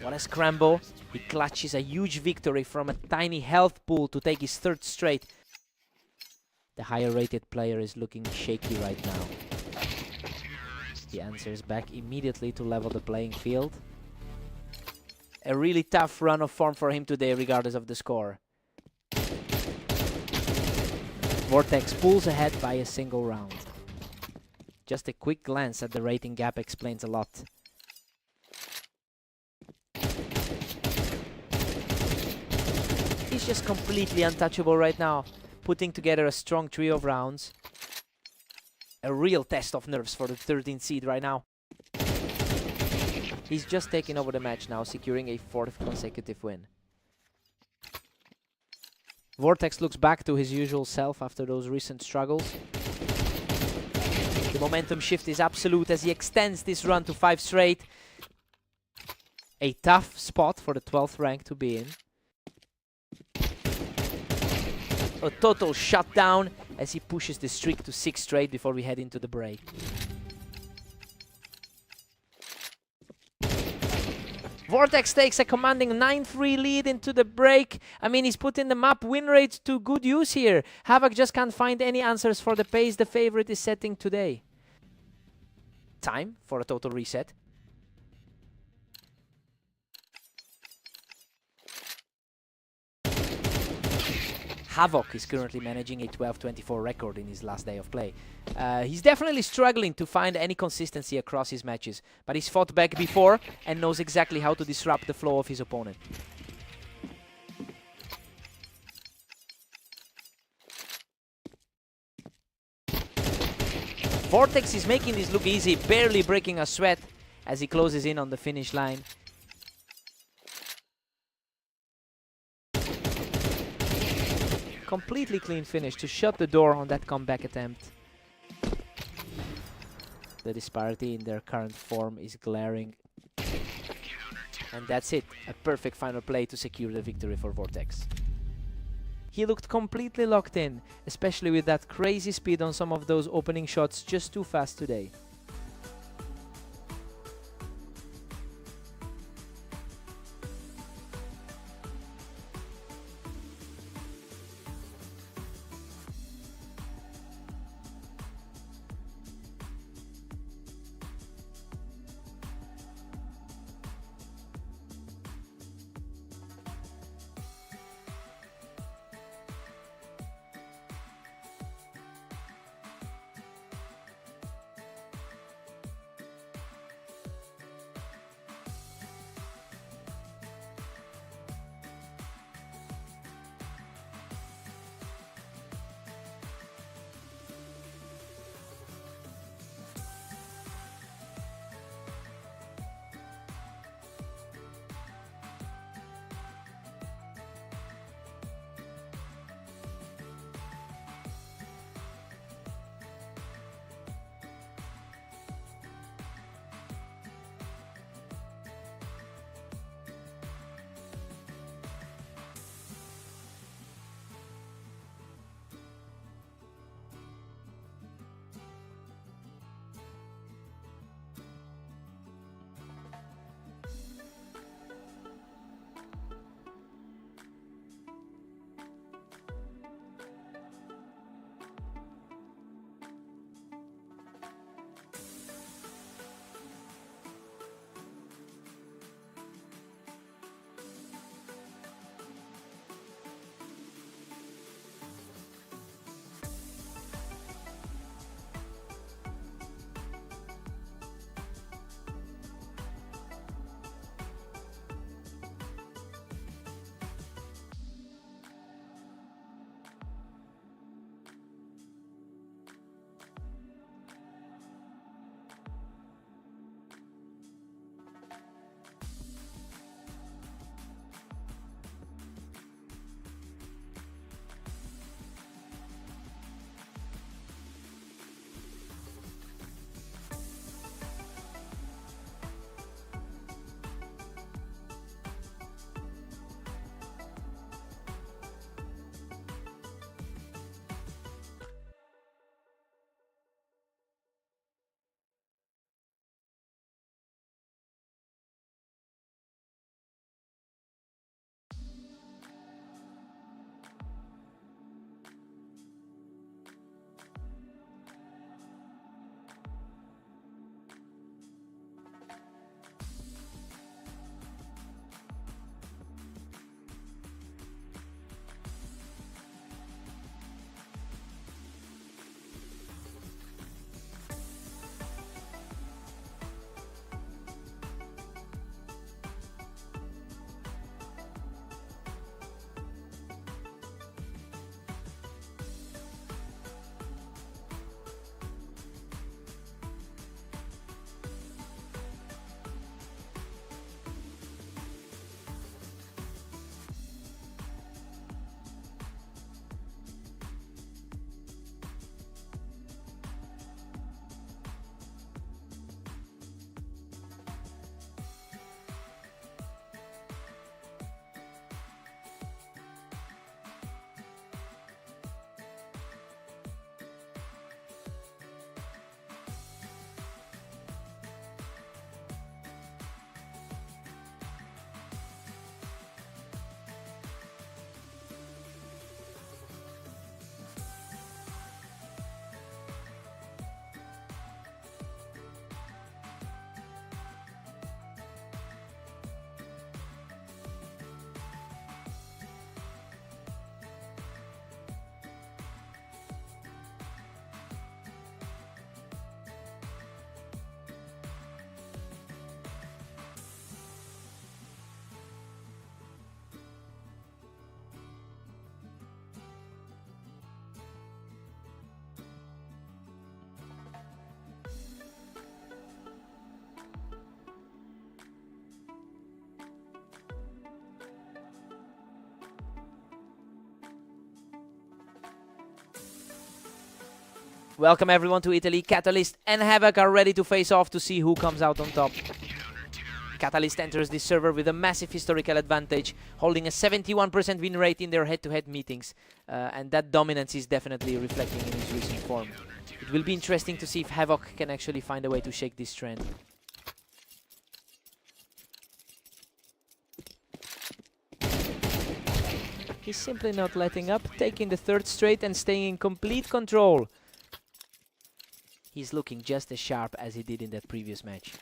What a scramble. He clutches a huge victory from a tiny health pool to take his 3rd straight. The higher rated player is looking shaky right now. He answers back immediately to level the playing field. A really tough run of form for him today regardless of the score. Vortex pulls ahead by a single round. Just a quick glance at the rating gap explains a lot. He's just completely untouchable right now, putting together a strong trio of rounds. A real test of nerves for the 13th seed right now. He's just taking over the match now, securing a 4th consecutive win. Vortex looks back to his usual self after those recent struggles. The momentum shift is absolute as he extends this run to 5 straight. A tough spot for the 12th rank to be in. A total shutdown as he pushes the streak to 6 straight before we head into the break. Vortex takes a commanding 9-3 lead into the break. I mean, he's putting the map win rates to good use here. Havoc just can't find any answers for the pace the favorite is setting today. Time for a total reset. Havoc is currently managing a 12-24 record in his last day of play. He's definitely struggling to find any consistency across his matches, but he's fought back before and knows exactly how to disrupt the flow of his opponent. Vortex is making this look easy, barely breaking a sweat as he closes in on the finish line. Completely clean finish to shut the door on that comeback attempt. The disparity in their current form is glaring. And that's it. A perfect final play to secure the victory for Vortex. He looked completely locked in, especially with that crazy speed on some of those opening shots just too fast today. Welcome everyone to Italy. Catalyst and Havoc are ready to face off to see who comes out on top. Catalyst enters this server with a massive historical advantage, holding a 71% win rate in their head-to-head meetings, and that dominance is definitely reflecting in his recent form. It will be interesting to see if Havoc can actually find a way to shake this trend. He's simply not letting up, taking the third straight and staying in complete control. He's looking just as sharp as he did in that previous match.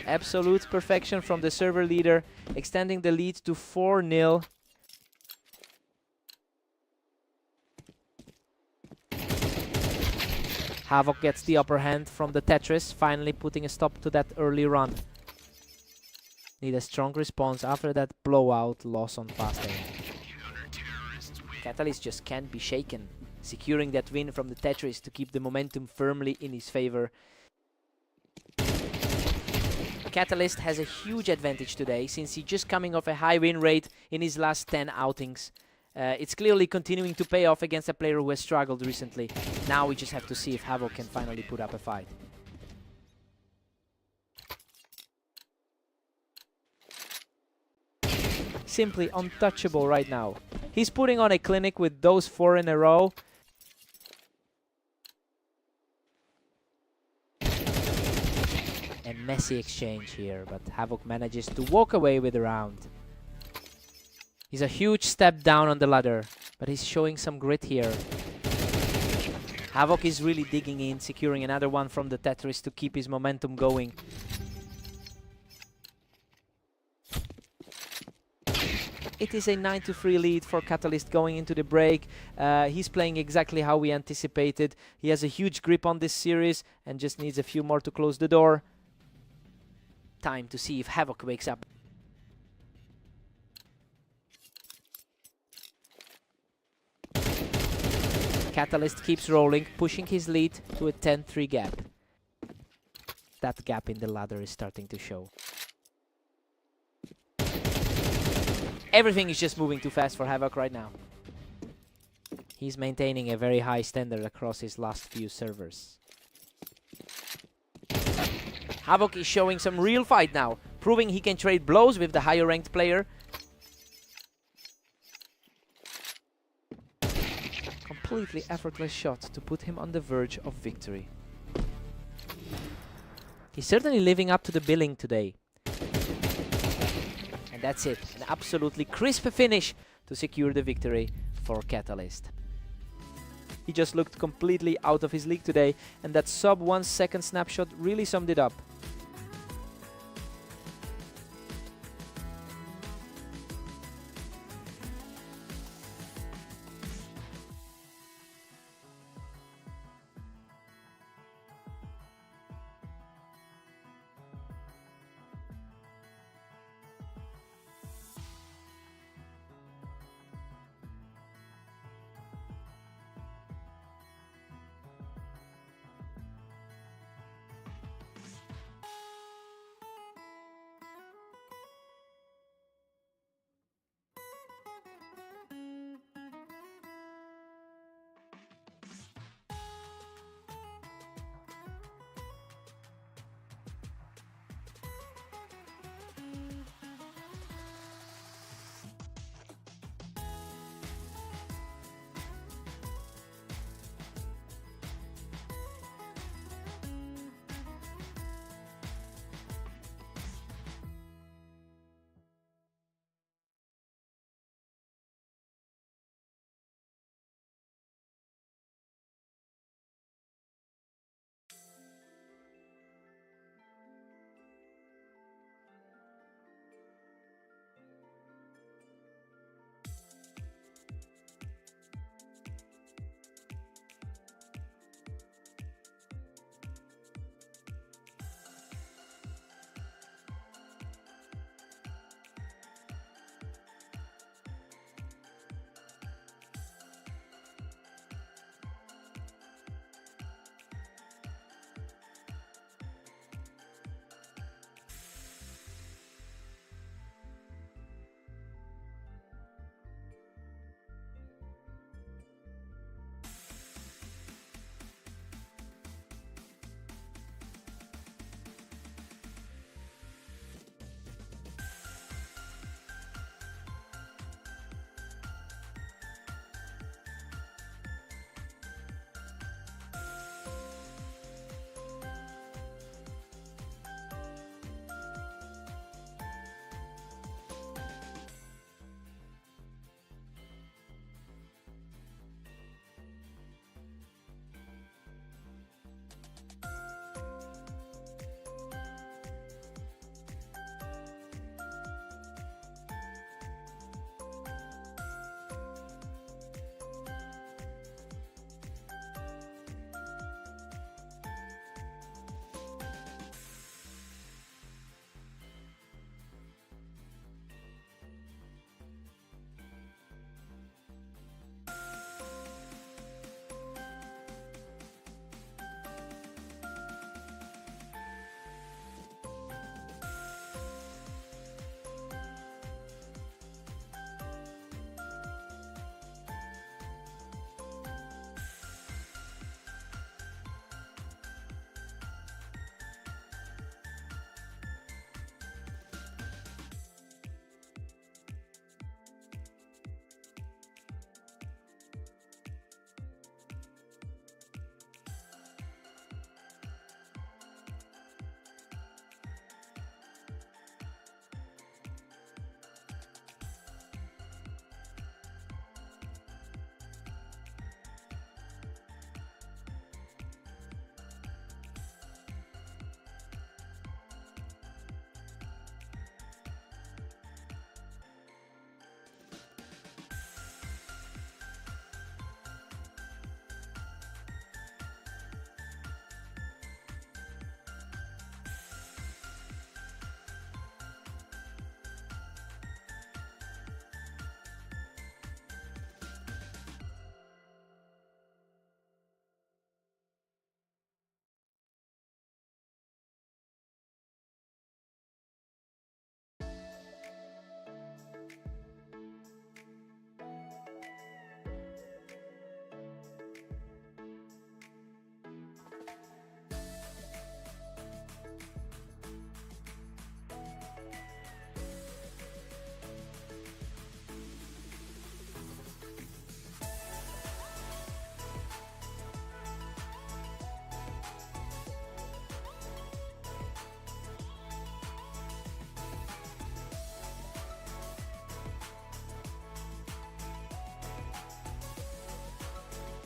Absolute perfection from the server leader, extending the lead to 4-0. Havoc gets the upper hand from the Tetris, finally putting a stop to that early run. Need a strong response after that blowout loss on fast air. Catalyst just can't be shaken, securing that win from the Tetris to keep the momentum firmly in his favor. Catalyst has a huge advantage today, since he's just coming off a high win rate in his last 10 outings. It's clearly continuing to pay off against a player who has struggled recently. Now we just have to see if Havoc can finally put up a fight. Simply untouchable right now. He's putting on a clinic with those 4 in a row. A messy exchange here, but Havoc manages to walk away with the round. He's a huge step down on the ladder, but he's showing some grit here. Havoc is really digging in, securing another one from the Tetris to keep his momentum going. It is a 9-3 lead for Catalyst going into the break. He's playing exactly how we anticipated. He has a huge grip on this series and just needs a few more to close the door. Time to see if Havoc wakes up. Catalyst keeps rolling, pushing his lead to a 10-3 gap. That gap in the ladder is starting to show. Everything is just moving too fast for Havoc right now. He's maintaining a very high standard across his last few servers. Havoc is showing some real fight now, proving he can trade blows with the higher ranked player. Completely effortless shot to put him on the verge of victory. He's certainly living up to the billing today. And that's it, an absolutely crisp finish to secure the victory for Catalyst. He just looked completely out of his league today, and that sub 1 second snapshot really summed it up.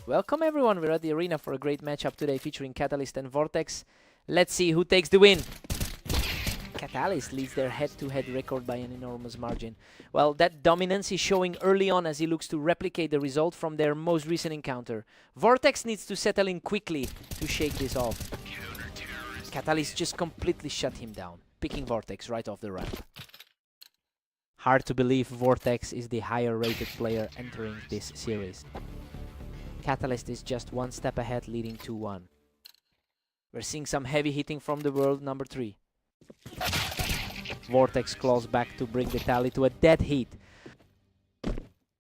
Welcome everyone, we're at the arena for a great matchup today featuring Catalyst and Vortex. Let's see who takes the win. Catalyst leads their head-to-head record by an enormous margin. Well, that dominance is showing early on as he looks to replicate the result from their most recent encounter. Vortex needs to settle in quickly to shake this off. Catalyst just completely shut him down, picking Vortex right off the ramp. Hard to believe Vortex is the higher rated player entering this series. Catalyst is just one step ahead, leading 2-1. We're seeing some heavy hitting from the world number 3. Vortex claws back to bring the tally to a dead heat.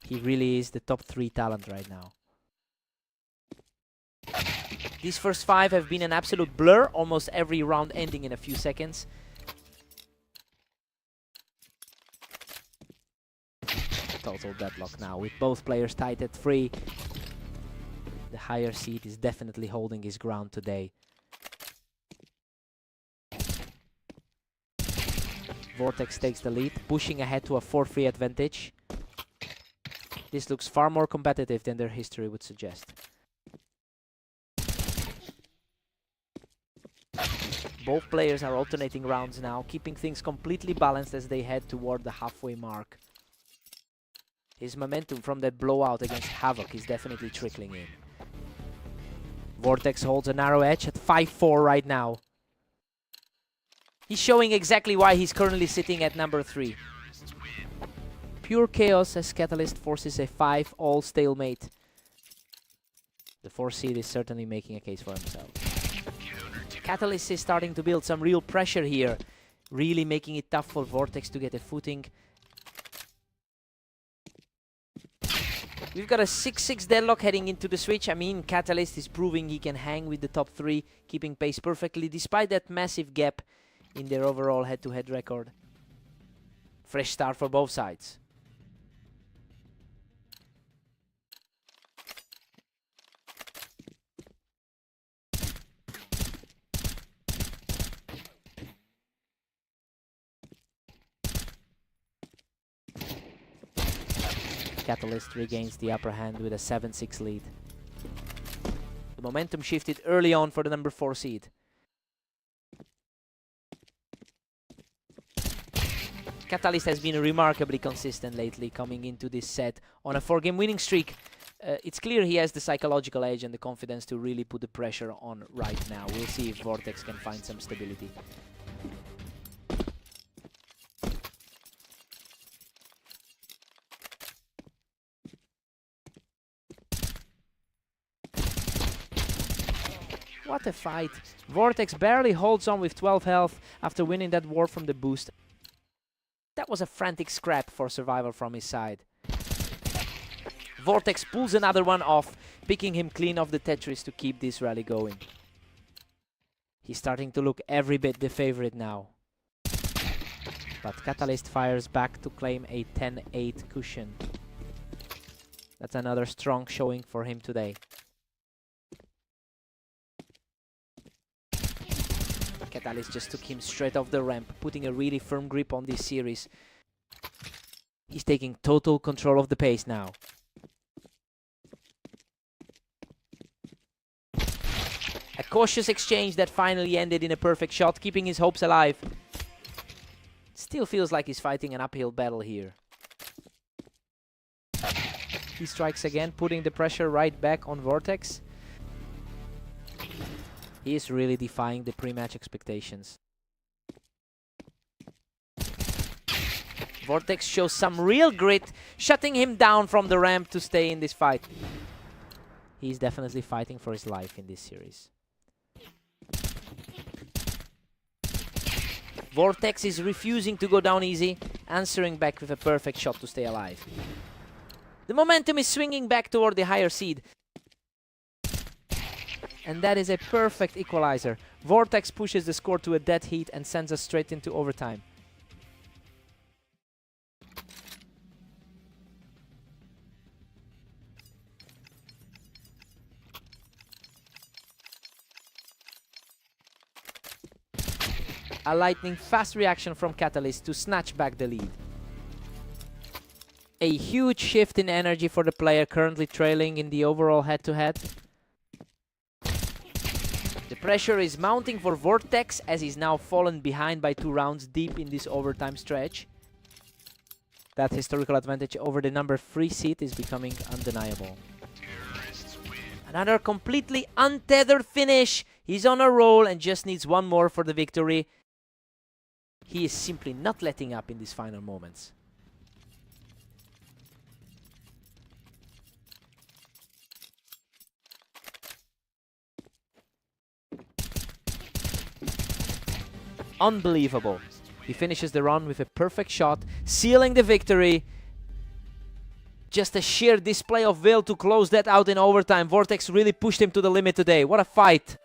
He really is the top 3 talent right now. These first 5 have been an absolute blur, almost every round ending in a few seconds. Total deadlock now, with both players tied at 3. The higher seed is definitely holding his ground today. Vortex takes the lead, pushing ahead to a 4-3 advantage. This looks far more competitive than their history would suggest. Both players are alternating rounds now, keeping things completely balanced as they head toward the halfway mark. His momentum from that blowout against Havoc is definitely trickling in. Vortex holds a narrow edge at 5-4 right now. He's showing exactly why he's currently sitting at number 3. Pure chaos as Catalyst forces a 5-all stalemate. The 4 seed is certainly making a case for himself. Catalyst is starting to build some real pressure here, really making it tough for Vortex to get a footing. We've got a 6-6 deadlock heading into the switch. I mean, Catalyst is proving he can hang with the top 3, keeping pace perfectly despite that massive gap in their overall head-to-head record. Fresh start for both sides. Catalyst regains the upper hand with a 7-6 lead. The momentum shifted early on for the number 4 seed. Catalyst has been remarkably consistent lately, coming into this set on a 4-game winning streak. It's clear he has the psychological edge and the confidence to really put the pressure on right now. We'll see if Vortex can find some stability. What a fight. Vortex barely holds on with 12 health after winning that war from the boost. That was a frantic scrap for survival from his side. Vortex pulls another one off, picking him clean off the Tetris to keep this rally going. He's starting to look every bit the favorite now. But Catalyst fires back to claim a 10-8 cushion. That's another strong showing for him today. Catalyst just took him straight off the ramp, putting a really firm grip on this series. He's taking total control of the pace now. A cautious exchange that finally ended in a perfect shot, keeping his hopes alive. Still feels like he's fighting an uphill battle here. He strikes again, putting the pressure right back on Vortex. He is really defying the pre-match expectations. Vortex shows some real grit, shutting him down from the ramp to stay in this fight. He's definitely fighting for his life in this series. Vortex is refusing to go down easy, answering back with a perfect shot to stay alive. The momentum is swinging back toward the higher seed. And that is a perfect equalizer. Vortex pushes the score to a dead heat and sends us straight into overtime. A lightning fast reaction from Catalyst to snatch back the lead. A huge shift in energy for the player currently trailing in the overall head-to-head. The pressure is mounting for Vortex as he's now fallen behind by 2 rounds deep in this overtime stretch. That historical advantage over the number 3 seed is becoming undeniable. Another completely untethered finish. He's on a roll and just needs one more for the victory. He is simply not letting up in these final moments. Unbelievable. He finishes the run with a perfect shot, sealing the victory. Just a sheer display of will to close that out in overtime. Vortex really pushed him to the limit today. What a fight.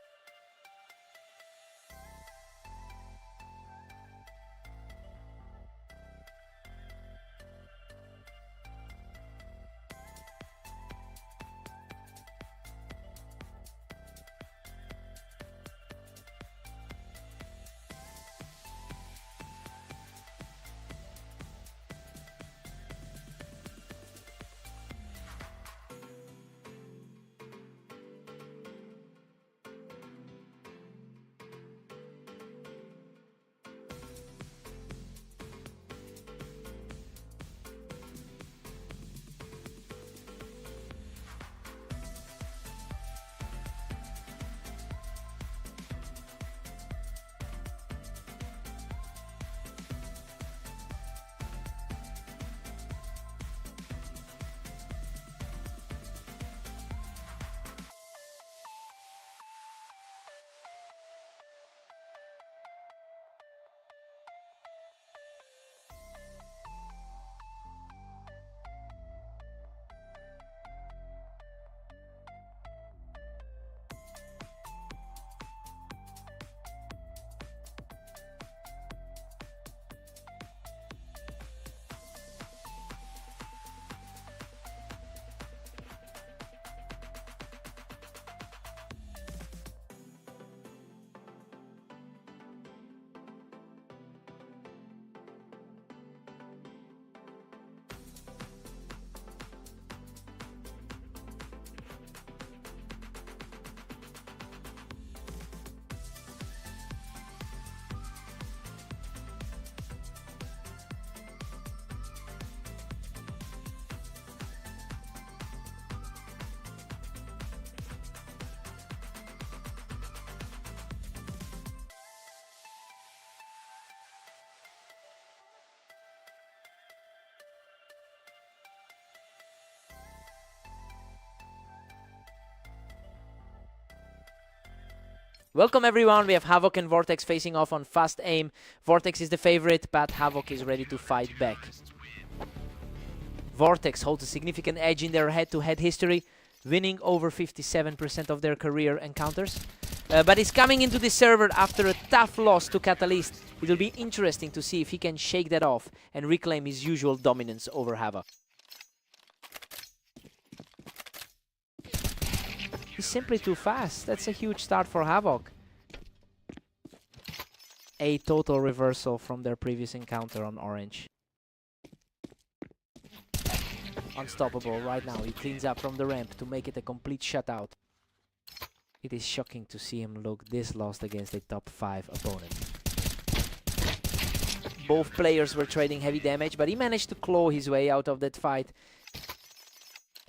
Welcome everyone, we have Havoc and Vortex facing off on fast aim. Vortex is the favorite, but Havoc is ready to fight back. Vortex holds a significant edge in their head-to-head history, winning over 57% of their career encounters. But he's coming into the server after a tough loss to Catalyst. It will be interesting to see if he can shake that off and reclaim his usual dominance over Havoc. He's simply too fast. That's a huge start for Havoc. A total reversal from their previous encounter on Orange. Unstoppable right now. He cleans up from the ramp to make it a complete shutout. It is shocking to see him look this lost against a top 5 opponent. Both players were trading heavy damage, but he managed to claw his way out of that fight.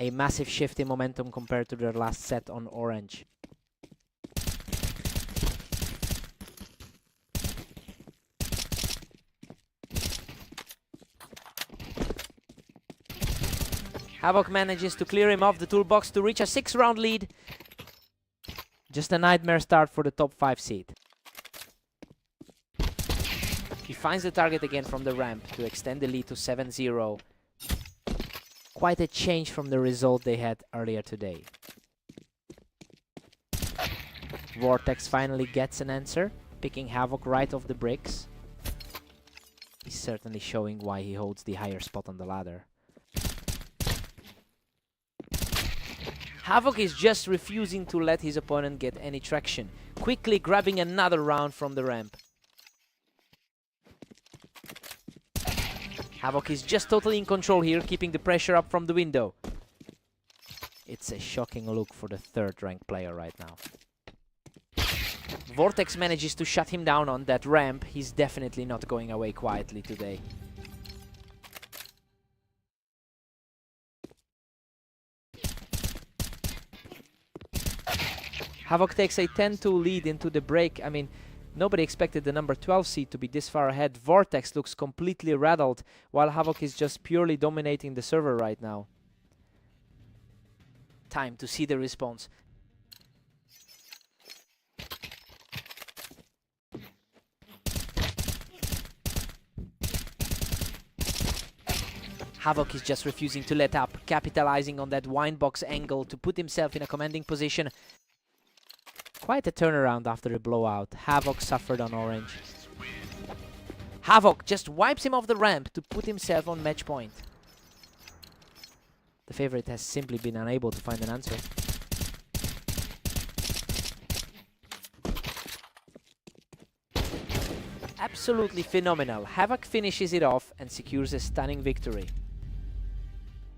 A massive shift in momentum compared to their last set on Orange. Havoc manages to clear him off the toolbox to reach a 6-round lead. Just a nightmare start for the top 5 seed. He finds the target again from the ramp to extend the lead to 7-0. Quite a change from the result they had earlier today. Vortex finally gets an answer, picking Havoc right off the bricks. He's certainly showing why he holds the higher spot on the ladder. Havoc is just refusing to let his opponent get any traction, quickly grabbing another round from the ramp. Havoc is just totally in control here, keeping the pressure up from the window. It's a shocking look for the third-ranked player right now. Vortex manages to shut him down on that ramp. He's definitely not going away quietly today. Havoc takes a 10-2 lead into the break. I mean, nobody expected the number 12 seed to be this far ahead. Vortex looks completely rattled, while Havoc is just purely dominating the server right now. Time to see the response. Havoc is just refusing to let up, capitalizing on that windbox angle to put himself in a commanding position. Quite a turnaround after the blowout. Havoc suffered on orange. Havoc just wipes him off the ramp to put himself on match point. The favorite has simply been unable to find an answer. Absolutely phenomenal. Havoc finishes it off and secures a stunning victory.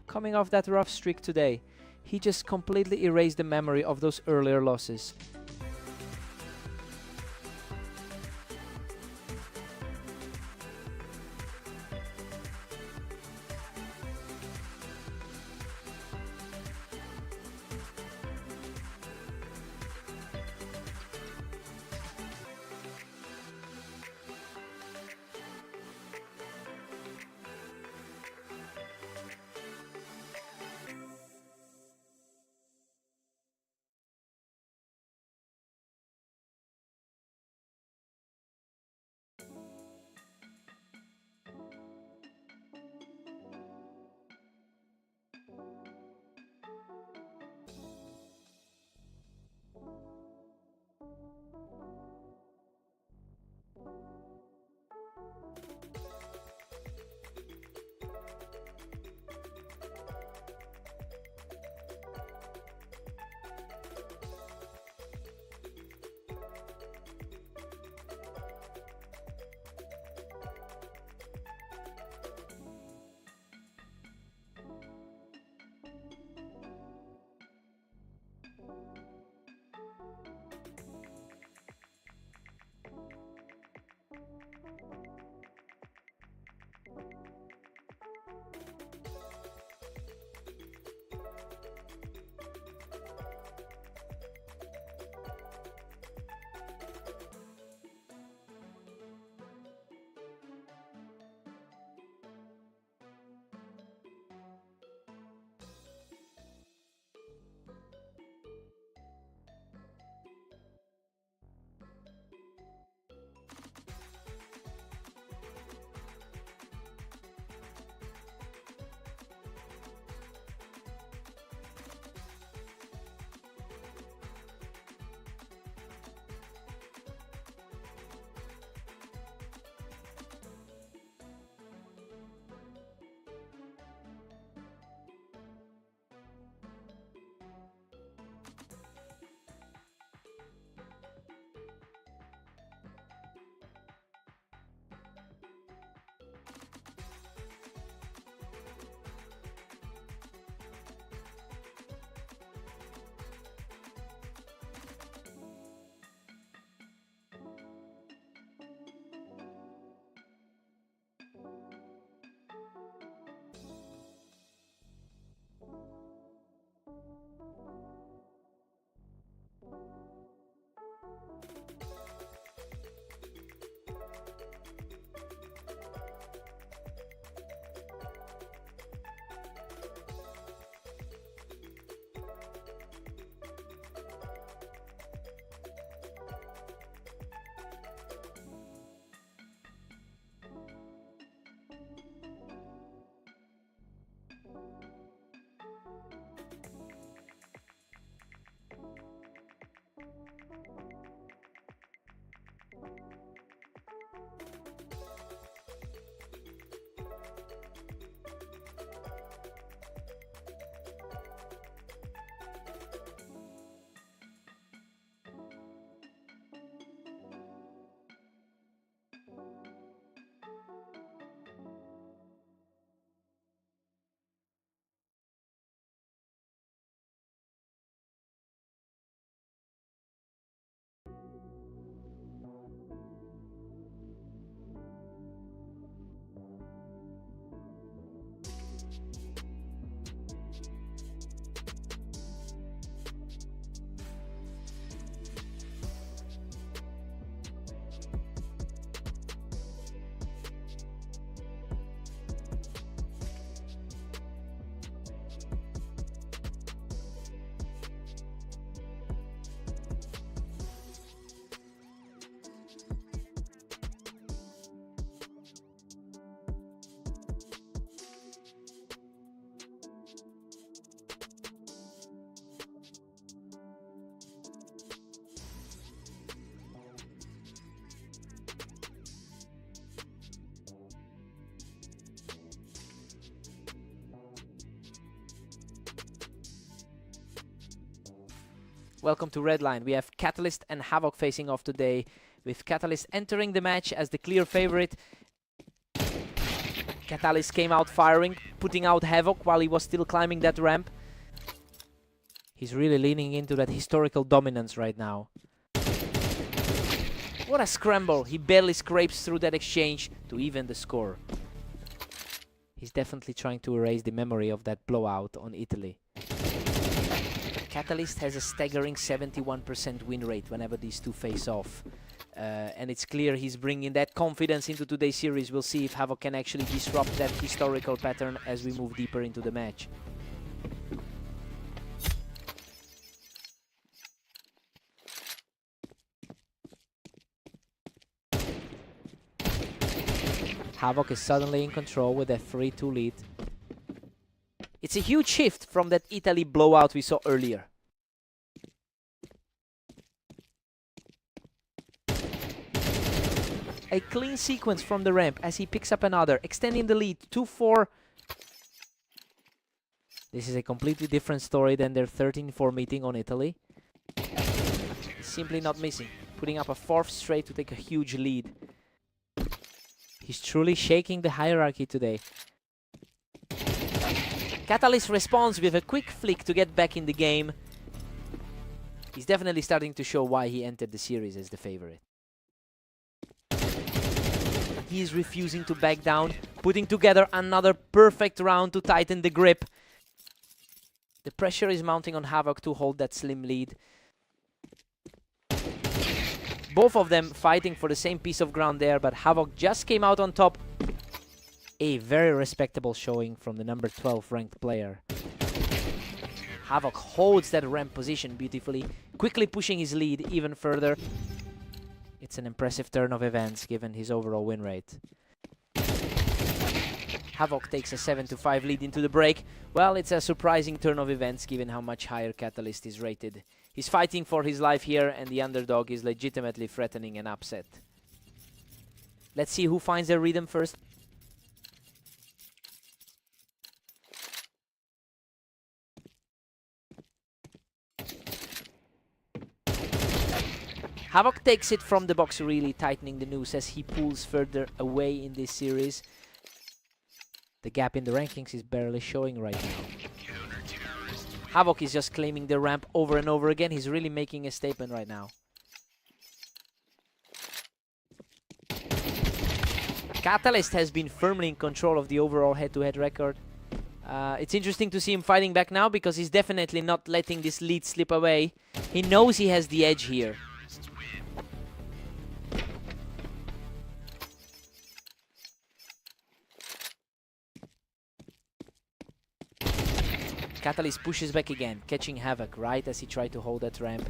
Coming off that rough streak today, he just completely erased the memory of those earlier losses. Welcome to Redline. We have Catalyst and Havoc facing off today, with Catalyst entering the match as the clear favorite. Catalyst came out firing, putting out Havoc while he was still climbing that ramp. He's really leaning into that historical dominance right now. What a scramble. He barely scrapes through that exchange to even the score. He's definitely trying to erase the memory of that blowout on Italy. Catalyst has a staggering 71% win rate whenever these two face off. And it's clear he's bringing that confidence into today's series. We'll see if Havoc can actually disrupt that historical pattern as we move deeper into the match. Havoc is suddenly in control with a 3-2 lead. It's a huge shift from that Italy blowout we saw earlier. A clean sequence from the ramp as he picks up another, extending the lead 2-4. This is a completely different story than their 13-4 meeting on Italy. He's simply not missing, putting up a 4th straight to take a huge lead. He's truly shaking the hierarchy today. Catalyst responds with a quick flick to get back in the game. He's definitely starting to show why he entered the series as the favorite. He is refusing to back down, putting together another perfect round to tighten the grip. The pressure is mounting on Havoc to hold that slim lead. Both of them fighting for the same piece of ground there, but Havoc just came out on top. A very respectable showing from the number 12 ranked player. Havoc holds that ramp position beautifully, quickly pushing his lead even further. It's an impressive turn of events given his overall win rate. Havoc takes a 7-5 lead into the break. Well, it's a surprising turn of events given how much higher Catalyst is rated. He's fighting for his life here, and the underdog is legitimately threatening an upset. Let's see who finds their rhythm first. Havoc takes it from the box, really tightening the noose as he pulls further away in this series. The gap in the rankings is barely showing right now. Havoc is just claiming the ramp over and over again. He's really making a statement right now. Catalyst has been firmly in control of the overall head-to-head record. It's interesting to see him fighting back now because he's definitely not letting this lead slip away. He knows he has the edge here. Catalyst pushes back again, catching Havoc right as he tried to hold that ramp.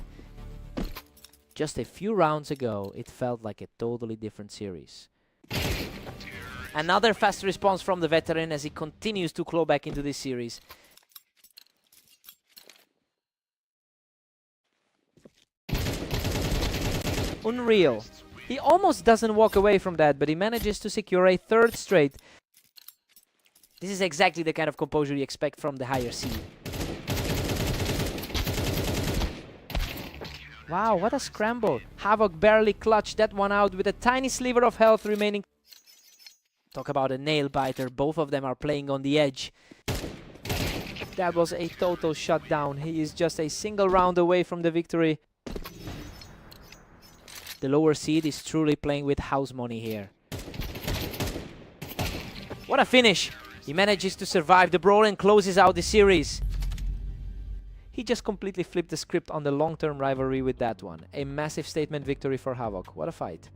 Just a few rounds ago, it felt like a totally different series. Another fast response from the veteran as he continues to claw back into this series. Unreal. He almost doesn't walk away from that, but he manages to secure a 3rd straight. This is exactly the kind of composure you expect from the higher seed. Wow, what a scramble. Havoc barely clutched that one out with a tiny sliver of health remaining. Talk about a nail biter. Both of them are playing on the edge. That was a total shutdown. He is just a single round away from the victory. The lower seed is truly playing with house money here. What a finish! He manages to survive the brawl and closes out the series. He just completely flipped the script on the long-term rivalry with that one. A massive statement victory for Havoc. What a fight.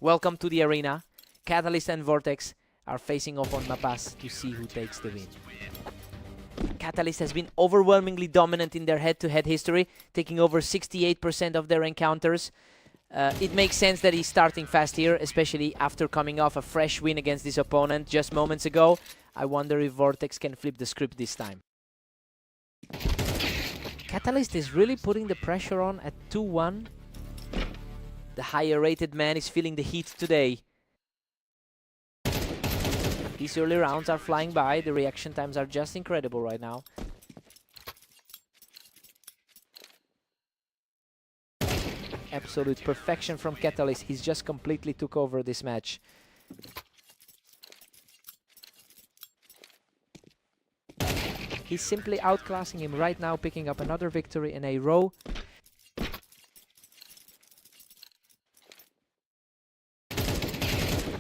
Welcome to the arena. Catalyst and Vortex are facing off on Mapas to see who takes the win. Catalyst has been overwhelmingly dominant in their head-to-head history, taking over 68% of their encounters. It makes sense that he's starting fast here, especially after coming off a fresh win against this opponent just moments ago. I wonder if Vortex can flip the script this time. Catalyst is really putting the pressure on at 2-1. The higher rated man is feeling the heat today. These early rounds are flying by. The reaction times are just incredible right now. Absolute perfection from Catalyst. He's just completely took over this match. He's simply outclassing him right now, picking up another victory in a row.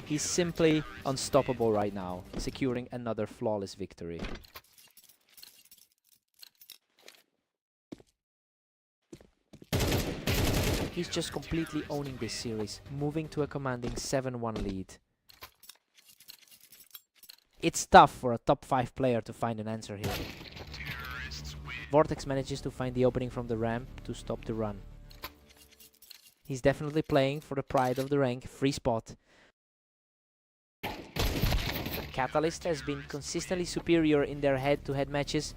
He's simply unstoppable right now, securing another flawless victory. He's just completely owning this series, moving to a commanding 7-1 lead. It's tough for a top 5 player to find an answer here. Vortex manages to find the opening from the ramp to stop the run. He's definitely playing for the pride of the rank, free spot. Catalyst has been consistently superior in their head-to-head matches,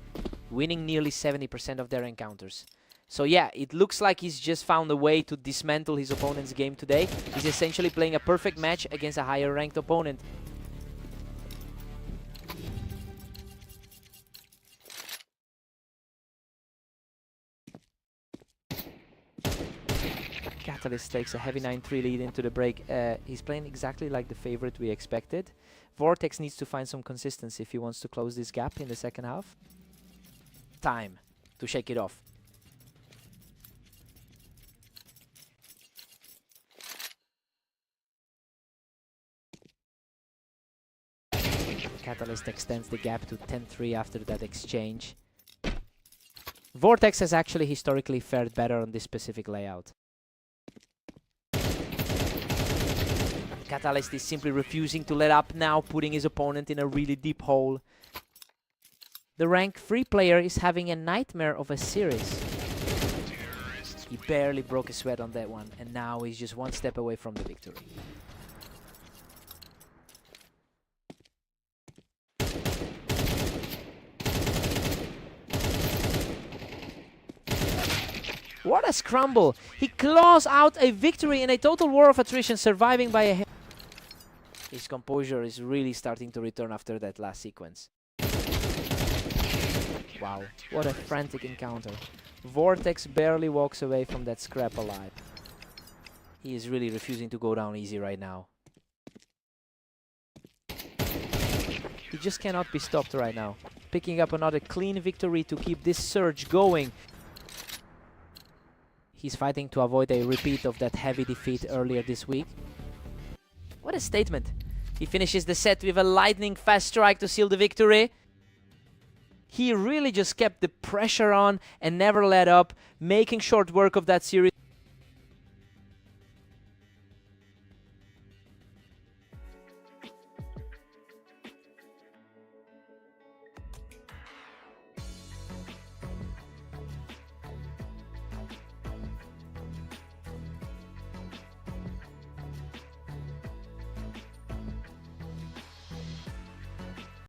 winning nearly 70% of their encounters. So yeah, it looks like he's just found a way to dismantle his opponent's game today. He's essentially playing a perfect match against a higher ranked opponent. Catalyst takes a heavy 9-3 lead into the break. He's playing exactly like the favorite we expected. Vortex needs to find some consistency if he wants to close this gap in the second half. Time to shake it off. Catalyst extends the gap to 10-3 after that exchange. Vortex has actually historically fared better on this specific layout. Catalyst is simply refusing to let up now, putting his opponent in a really deep hole. The rank 3 player is having a nightmare of a series. He barely broke a sweat on that one, and now he's just one step away from the victory. What a scramble! He claws out a victory in a total war of attrition, surviving by a... His composure is really starting to return after that last sequence. Wow, what a frantic encounter. Vortex barely walks away from that scrap alive. He is really refusing to go down easy right now. He just cannot be stopped right now. Picking up another clean victory to keep this surge going. He's fighting to avoid a repeat of that heavy defeat earlier this week. What a statement. He finishes the set with a lightning fast strike to seal the victory. He really just kept the pressure on and never let up, making short work of that series.